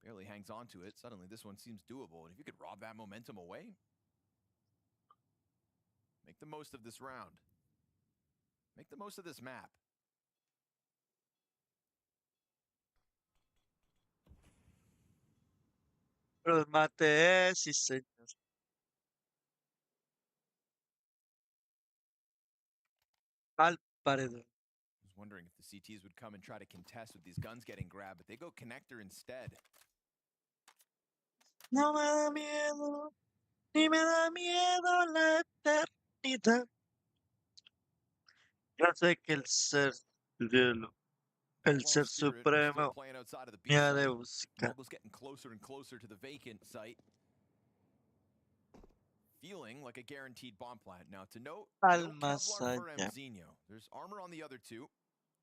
Barely hangs on to it. Suddenly this one seems doable. And if you could rob that momentum away, make the most of this round. Make the most of this map. Los maté, sí, señor. Al paredón. I was wondering if the CTs would come and try to contest with these guns getting grabbed, but they go connector instead. No me da miedo Y me da miedo la eternidad. Yo sé que el ser supremo me ha de buscar. Mongols getting closer and closer to the vacant site. Feeling like a guaranteed bomb plant. Now to note, no Kevlar for Mzinho. There's armor on the other two.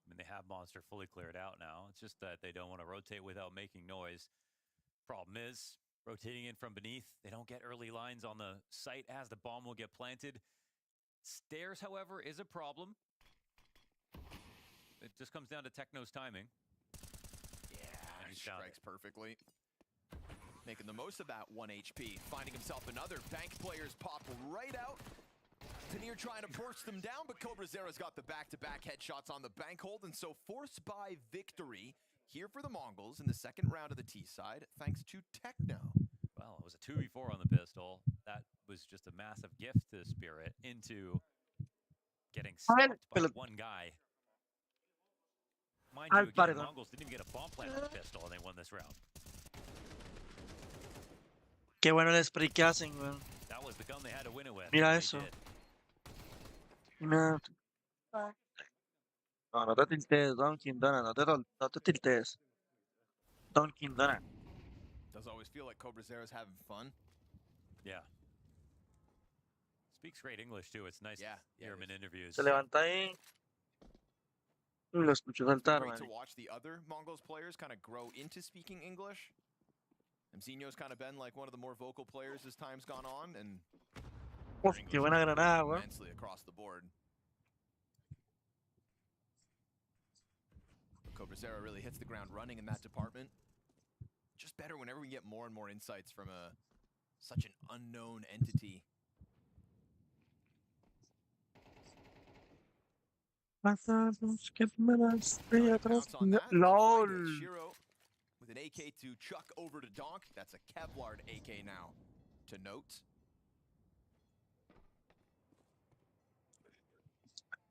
I mean, they have Monster fully cleared out now. It's just that they don't want to rotate without making noise. Problem is, rotating in from beneath, they don't get early lines on the site as the bomb will get planted. Stairs, however, is a problem. It just comes down to Techno's timing. Yeah, he strikes perfectly. Making the most of that 1 HP. Finding himself another. Bank players pop right out. Tanir trying to burst them down, but Cobra Zera's got the back-to-back headshots on the bank hold, and so forced by victory here for the Mongols in the second round of the T side, thanks to Techno. Well, it was a 2v4 on the pistol. That was just a massive gift to Spirit into getting stopped by one guy. Mind you, again, the Mongols didn't even get a bomb plant on the pistol, and they won this round. Qué bueno el spray que hacen, weón. That was the gun they had to win it with. Mira eso. No, no te tiltees, Dunkin' Donut. No te tiltees. Dunkin' Donut. Does always feel like Cobra Zera's having fun. Yeah. Speaks great English, too. It's nice to hear him in interviews. Se levanta ahí. Lo escucho saltar, Great man. to watch the other Mongols players kind of grow into speaking English. Mzinho's kind of been like one of the more vocal players as time's gone on, and Uf, qué buena granada, weón. immensely across the board. Cobra Zera really hits the ground running in that department. Just better whenever we get more and more insights from such an unknown entity. Pasamos que me las de atrás. LOL. Shiro with an AK to chuck over to Donk. That's a Kevlar AK now, to note.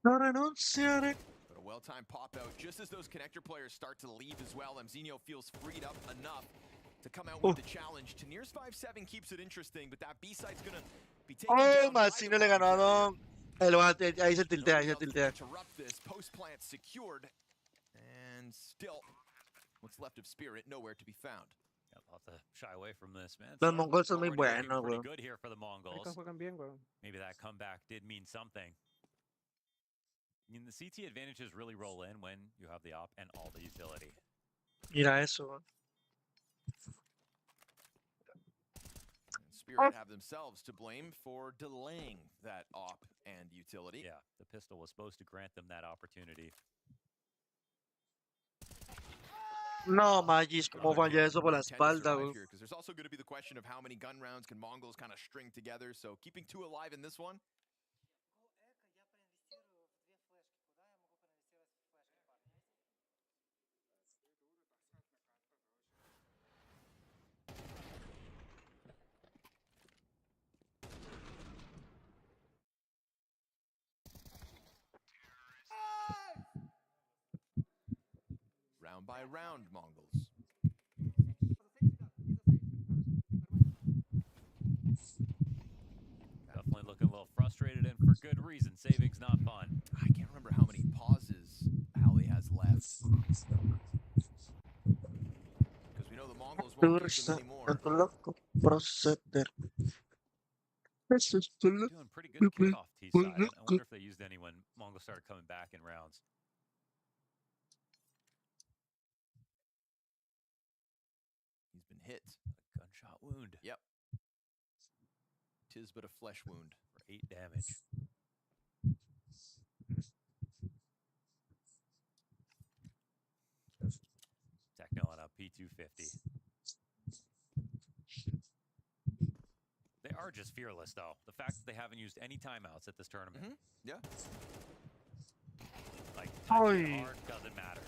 No renunciaré. But a well-timed pop-out just as those connector players start to leave as well. Mzinho feels freed up enough to come out with the challenge. Tanir's 5-7 keeps it interesting, but that B-side's going to be taken down. Mazzino le ganó a Don. Ahí se tiltea, ahí se tiltea. Interrupt this. Post-plant secured. And still, what's left of Spirit, nowhere to be found. I'll have to shy away from this, man. Los Mongols son muy Already buenos, pretty weón. good here for the Mongols. Maybe that comeback did mean something. I mean, the CT advantages really roll in when you have the op and all the utility. Mira eso, weón. Spirit have themselves to blame for delaying that op and utility. Yeah, the pistol was supposed to grant them that opportunity. No, Magis, cómo falla eso por la espalda, weón. Because there's also going to be the question of how many gun rounds can Mongols kind of string together. So keeping two alive in this one. Round by round, Mongols. Definitely looking a little frustrated and for good reason. Saving's not fun. I can't remember how many pauses Howley has left. Because we know the Mongols won't give them anymore. Doing pretty good kickoff T side. I wonder if they used any when Mongols started coming back in rounds. He's been hit. A gunshot wound. Yep. 'Tis but a flesh wound. For 8 damage. Techno on a P250. They are just fearless, though. The fact that they haven't used any timeouts at this tournament. Yeah. Like, hard doesn't matter.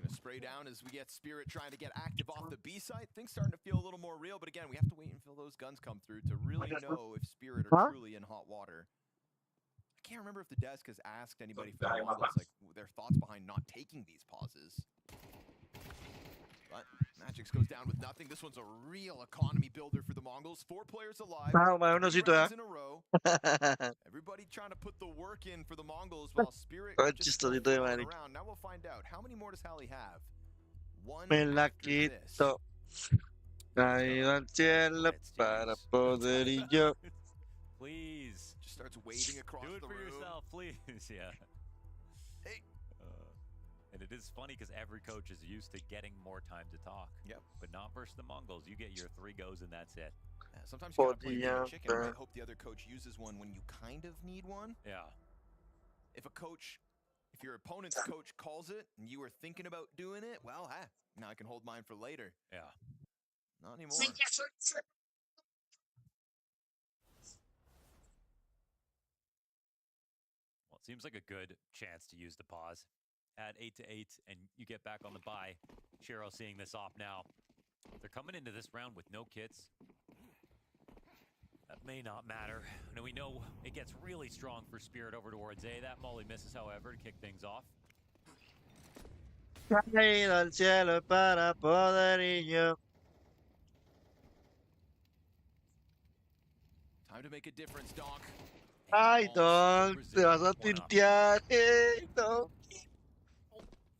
Gonna spray down as we get Spirit trying to get active off the B side. Things starting to feel a little more real, but again, we have to wait until those guns come through to really know if Spirit are truly in hot water. I can't remember if the desk has asked anybody from the Mongols, like, their thoughts behind not taking these pauses. But Magic Projects goes down with nothing. This one's a real economy builder for the Mongols. 4 players alive. Ah, un 3 osito, rounds in a row. Everybody trying to put the work in for the Mongols while Spirit just still chistosito de floating marica. around. Now we'll find out. How many more does Halley have? 1 Me la after this. quito. Caído al cielo para poder y yo. Please. Just starts wading across Do it the for room. yourself, please. Yeah. Hey. And it is funny because every coach is used to getting more time to talk. Yep. But not versus the Mongols. You get your 3 goes and that's it. Yeah, sometimes you gotta play game of chicken, right? Hope the other coach uses one when you kind of need one. Yeah. If your opponent's coach calls it and you were thinking about doing it, well, now I can hold mine for later. Yeah. Not anymore. Well, it seems like a good chance to use the pause. Add 8-8, and you get back on the bye. Shiro seeing this off now. They're coming into this round with no kits. That may not matter. And we know it gets really strong for Spirit over towards A. That molly misses, however, to kick things off. Caído al cielo para poder y yo. Time to make a difference, Donk. Ay, Don, te vas a tiltear. Don.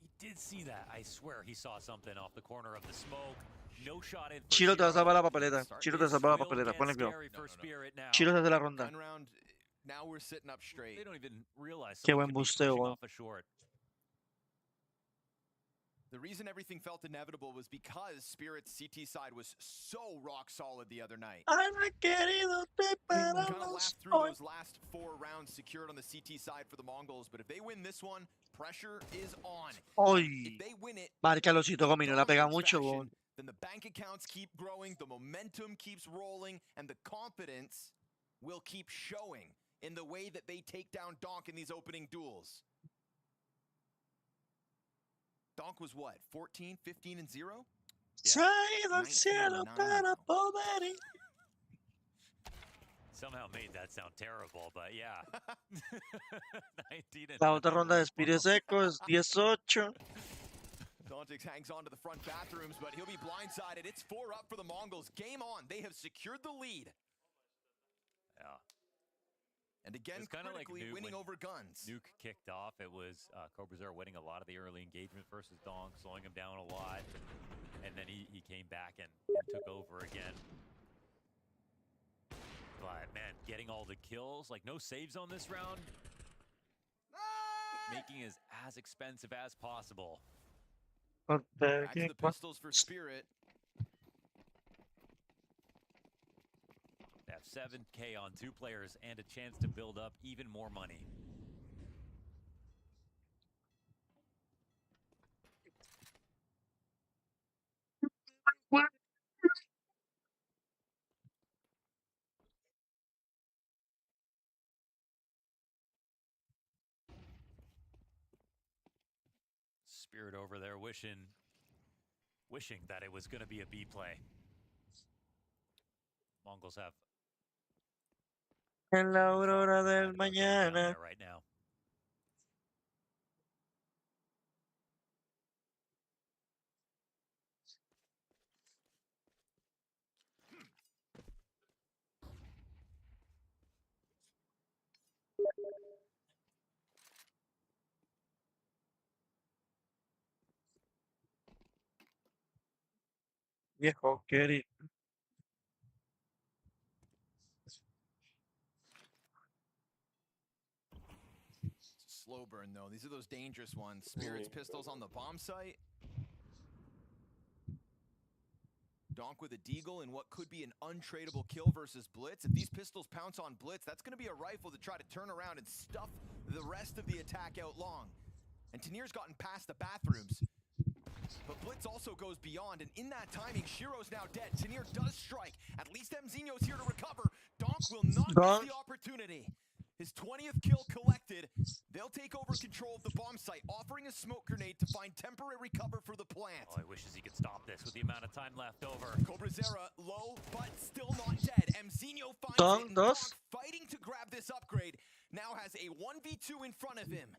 He did see that. I swear he saw something off the corner of the smoke. No shot in for Chiro te va a Shiro. salvar la papeleta. Chiro te salva la papeleta. Ponle cuidado. Chiro se hace la ronda. Gun round, now we're sitting up straight. They don't even realize Qué someone buen could be busteo, pushing weón. off a short. The reason everything felt inevitable was because Spirit's CT side was so rock solid the other night. Ana querido, te Kind of paramos laughed through hoy. those last 4 rounds secured on the CT side for the Mongols, but if they win this one, pressure is on. Hoy. If they win it, Marica, Losito Gomino la pega mucho, weón. then the bank accounts keep growing, the momentum keeps rolling, and the confidence will keep showing in the way that they take down Donk in these opening duels. Donk was what, 14, 15, and 0? Caído al cielo para poder y Somehow made that sound terrible, but yeah. 19 and La otra ronda de Spirit Seco es 18. Dontix hangs on to the front bathrooms, but he'll be blindsided. It's 4 up for the Mongols. Game on. They have secured the lead. Yeah. And again, It's kind of like critically Nuke winning when over guns. Nuke kicked off. It was Cobra Zero winning a lot of the early engagement versus Donk, slowing him down a lot. And then he came back and took over again. But man, getting all the kills, like no saves on this round, making it as expensive as possible. Back to the pistols for Spirit. They have 7K on 2 players and a chance to build up even more money. Spirit over there wishing that it was going to be a B play. Mongols have En la aurora del down mañana. there right now. Viejo querido. Slow burn, though. These are those dangerous ones. Spirit's pistols on the bomb site. Donk with a deagle in what could be an untradeable kill versus Blitz. If these pistols pounce on Blitz, that's going to be a rifle to try to turn around and stuff the rest of the attack out long. And Tanir's gotten past the bathrooms. But Blitz also goes beyond, and in that timing, Shiro's now dead. Tanir does strike. At least Mzinho's here to recover. Donk will not miss the opportunity. His 20th kill collected. They'll take over control of the bomb site, offering a smoke grenade to find temporary cover for the plant. Oh, I wishes he could stop this with the amount of time left over. Cobra Zera low, but still not dead. Mzinho finds it, and Donk, fighting to grab this upgrade, now has a 1v2 in front of him.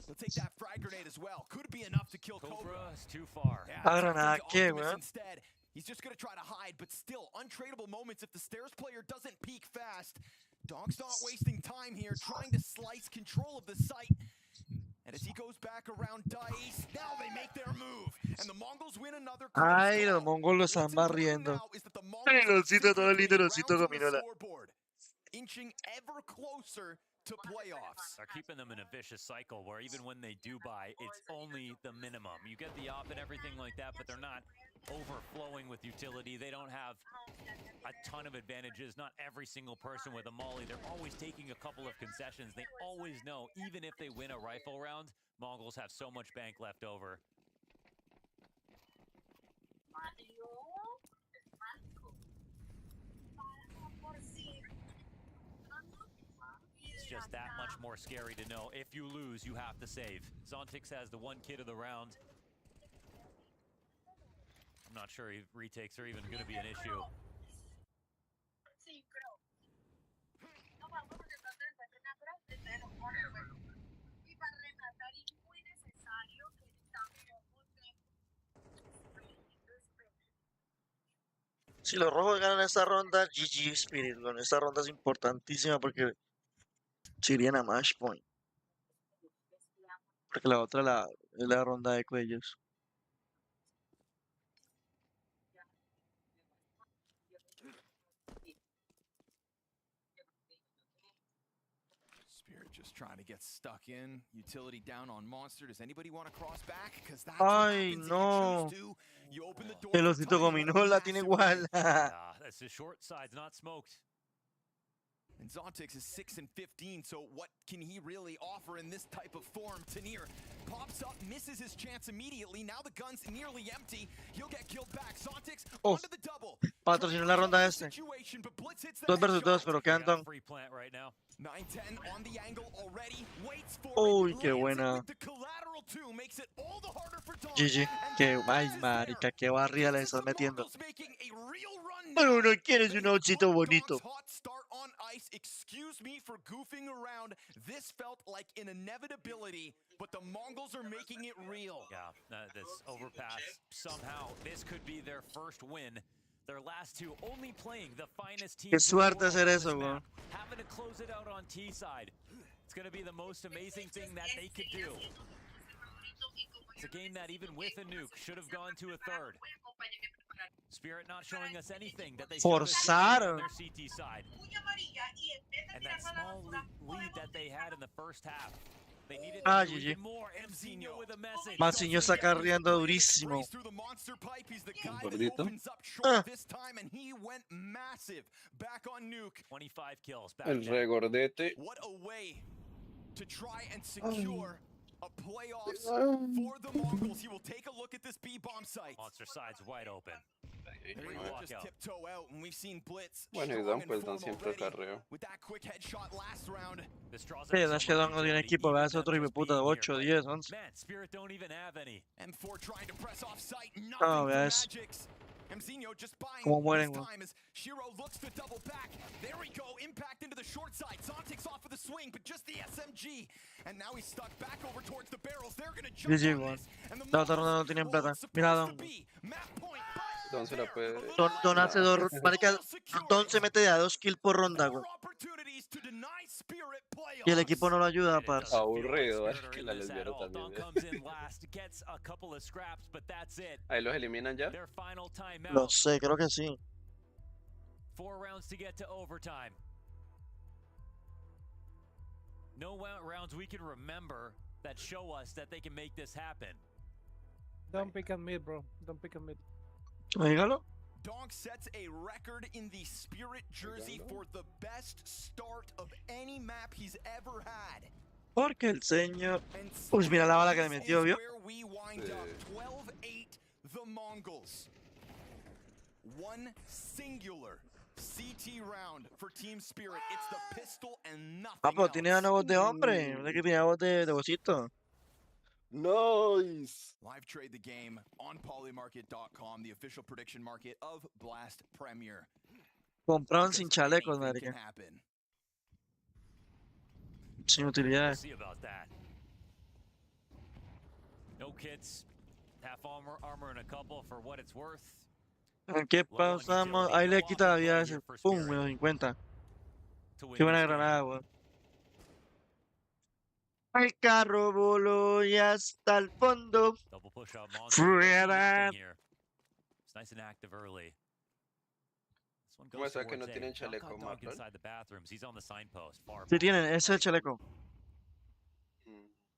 He'll take that frag grenade as well. Could be enough to kill Cobra. Is too far. Yeah, Ah, turns granada, into ¿qué, Optimus weón? instead. He's just gonna try to hide, but still, untradeable moments if the Stairs player doesn't peek fast. Dog's not wasting time here, trying to slice control of the site. And as he goes back around Dice, now they make their move. And the Mongols win another close Ay, los call. mongols lo están barriendo. Ay, Losito, todo lindo, Losito Gominola. Inching ever closer to playoffs. They're keeping them in a vicious cycle where even when they do buy, it's only the minimum. You get the op and everything like that, but they're not overflowing with utility. They don't have a ton of advantages. Not every single person with a molly. They're always taking a couple of concessions. They always know, even if they win a rifle round, Mongols have so much bank left over. It's just that much more scary to know if you lose, you have to save. Zontix has the one kid of the round. I'm not sure if retakes are even going to be an issue. Si los rojos ganan esta ronda, GG Spirit, weón. Esta ronda es importantísima porque se irían a match point. Porque la otra es la ronda de cuellos. Spirit just trying to get stuck in. Utility down on Monster. Does anybody want to cross back? Because that's Ay, no. You open the door. El osito Gominola tiene igual. That's the short side's not smoked. And Zontix is 6 and 15, so what can he really offer in this type of form? Tanir pops up, misses his chance immediately. Now the gun's nearly empty. He'll get killed back. Zontix onto the double. Patrocinó la ronda este. 2 versus 2, pero quedan tan. 9-10 on the angle already. Waits for Uy, qué buena. the collateral 2 makes it all the harder for Dog. GG. Qué ay, marica, qué barrida le estás metiendo. Pero no quieres un osito bonito. Hot start on ice. Excuse me for goofing around. This felt like an inevitability, but the Mongols are making it real. Yeah, this overpass, somehow, this could be their first win. Their last two only playing the finest team. Qué suerte hacer eso, weón. Having to close it out on T side. It's going to be the most amazing thing that they could do. It's a game that even with a nuke should have gone to a third. Spirit not showing us anything that they Forzaron. on their CT side. And that small lead that they had in the first half. They needed Ah, to do GG. even more. Mzinho with a message. Maciño está carriendo durísimo. Gordito. This time, and he went massive. Back on nuke. 25 kills. El regordete. What a way to try and secure a playoffs for the Mongols. He will take a look at this B-bomb site. Monster side's wide open. They're able to just tiptoe out, and we've seen Blitz Bueno, y strong Don and pues firm dan siempre already carreo. with that quick headshot last round. This draws Sí, es que Don no tiene equipo, veas otro hijo de puta, 8, 10, 11. Man, Spirit don't even have any. M4 trying to press off site. Nothing No, for veas. Magix. Mzinho just buying Cómo mueren, his weón. time as Shiro looks to double back. There we go, impact into the short side. Zontix off of the swing, but just the SMG. And now he's stuck back over towards the barrels. They're gonna jump GG, on weón. this. And the La otra ronda no tienen plata. Mira, Don. Don se la puede. Don hace dos. Marica, Don se mete de a 2 kills por ronda, weón. Y el equipo no lo ayuda, parce. Aburrido, es que la lesbiana también. Comes in last, gets a couple of scraps, but that's it. Ahí los eliminan ya. Their final timeout. Lo sé, creo que sí. 4 rounds to get to overtime. No rounds we can remember that show us that they can make this happen. Don't pick on mid, bro. Don't pick on mid. Dígalo. Donk sets a record in the Spirit jersey for the best start of any map he's ever had. Porque el señor. Uy, mira la bala que le metió, ¿vio? Where we wind up 12-8 the Mongols. One singular CT round for Team Spirit. It's the pistol and nothing Ah, pero tiene una voz de hombre. No es que tiene voz de vocito. Nice. Live trade the game on polymarket.com, the official prediction market of Blast Premier. Compraron sin chalecos, marica. Sin utilidades. See about that. No kits, half armor and a couple for what it's worth. ¿Qué pausamos? Ahí le quita la vida a ese. Pum, menos 50. Qué buena granada, weón. El carro voló y hasta el fondo. Double push out Fuera. It's nice and active early. This one ¿Cómo goes es que no towards A. tienen Duck chaleco, Hot Dog Macron? inside the bathrooms. He's on the signpost. Far Sí back. tienen, ese es el chaleco.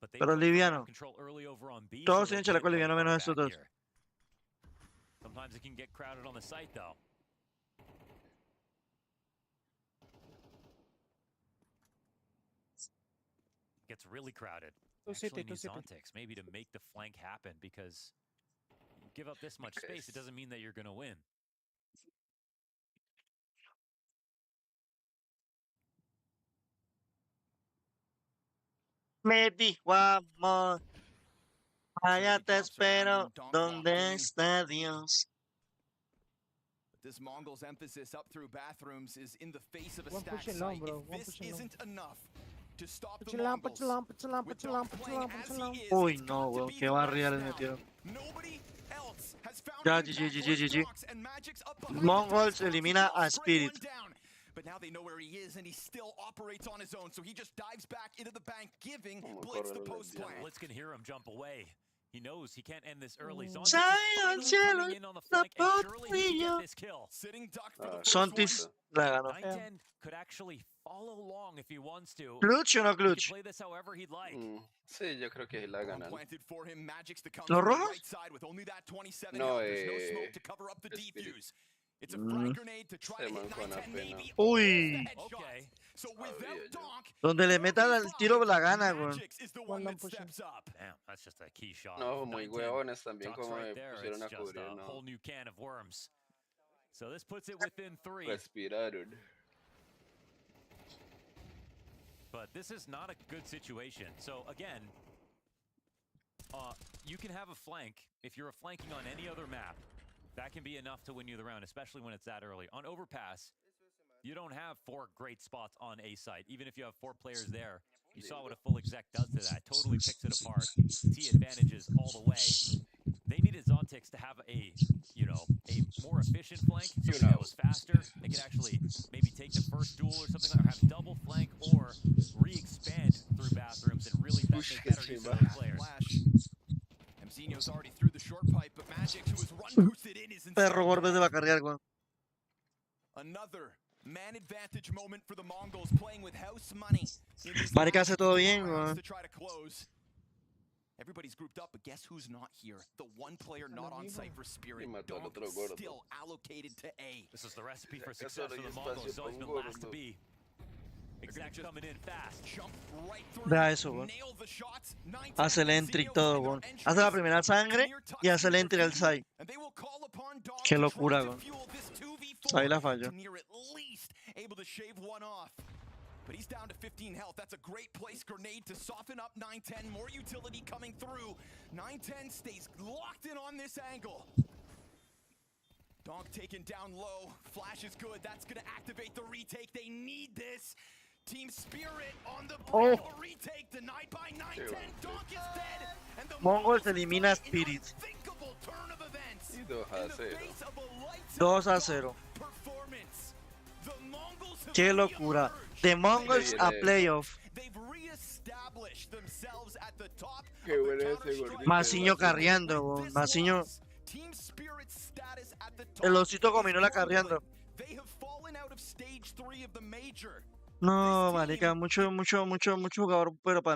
But they Pero took liviano. control early over on B, Todos so they tienen chaleco can't liviano play menos far esos back dos. here. Sometimes it can get crowded on the site though. Gets really crowded. Actually needs Zontex maybe to make the flank happen because you give up this much space, it doesn't mean that you're going to win. Me dijo amor, allá te espero, ¿dónde está Dios? This Mongols emphasis up through bathrooms is in the face of a One stacked pushing long, site. bro. If One this pushing long. isn't enough to stop Put the your lamp, put Mongols, your lamp, put your lamp, with put your lamp, Doc put your playing lamp, as put your lamp. he is, Uy, it's no, got to weón, be qué the barrida rest les now. metieron. Nobody else has found Ya, an GG, impact GG, like GG. Docs, and Magic's up behind the Mongols dice. elimina a Spray Spirit. one down. But now they know where he is, and he still operates on his own. So he just dives back into the bank, giving Blitz the post plan. Blitz can hear him jump away. He knows he can't end this early. Sai al cielo, la potrillo. Zontis la ganó. 9-10 could actually follow along if he wants to. ¿Clutch o no He could clutch? play this however he'd like. Sí, yo creo que sí la ganan. Planted for him, Magic's to come ¿Los from the rojos? right side with only that 27 No, There's no smoke to cover up the Spirit. defuse. It's a frag grenade to try Se to hit mancó la 910 pena. maybe. Uy. Okay. So without Doc, Donde le metan el tiro la gana, weón. Magic's is the one that steps up. Damn, that's just a key shot. No, muy 9-10. huevones también Doc's como me right there. pusieron It's a just cubrir, a no. whole new can of worms. So this puts it within 3. Respiraron. But this is not a good situation. So again, you can have a flank. If you're flanking on any other map, that can be enough to win you the round, especially when it's that early. On Overpass, you don't have 4 great spots on A site. Even if you have 4 players there, you saw what a full exec does to that. Totally picks it apart. T advantages all the way. They needed Zontex to have a more efficient flank, something that was faster. They could actually maybe take the first duel or something, or have double flank, or re-expand through bathrooms and really make better use of their players. Mzinho's already through the short pipe, but Magic, who was run boosted in, is Perro Gorbe se va a cargar, weón. another man advantage moment for the Mongols playing with house money. Marica hace todo bien, weón. To try to close. Everybody's grouped up, but guess who's not here? The one player not on site for Spirit. Donk still allocated to A. This is the recipe for success for the Mongols. It's always been last to B. Exact coming in fast. Jump right through. Vea eso, weón. Nail the shots. Hace el entry y todo, weón. Hace la primera sangre y hace el entry al side. Qué locura, weón. Ahí la falló. Near at least able to shave one off. But he's down to 15 health. That's a great place grenade to soften up 910. More utility coming through. 910 stays locked in on this angle. Donk taken down low. Flash is good. That's going to activate the retake. They need this. Team Spirit on the brink of a retake. Denied by 910. Donk is dead. And the Mongols elimina Spirit. unthinkable turn of events. Y 2-0. 2-0. Performance. The Mongols have Qué locura. The Mongols a playoff. They've reestablished themselves at the top. Qué bueno ese gordito. Maciño carreando, weón. Maciño. Team Spirit's status at the top. El osito combinó la carreando. They have fallen out of stage 3 of the major. No, marica, mucho jugador, pero para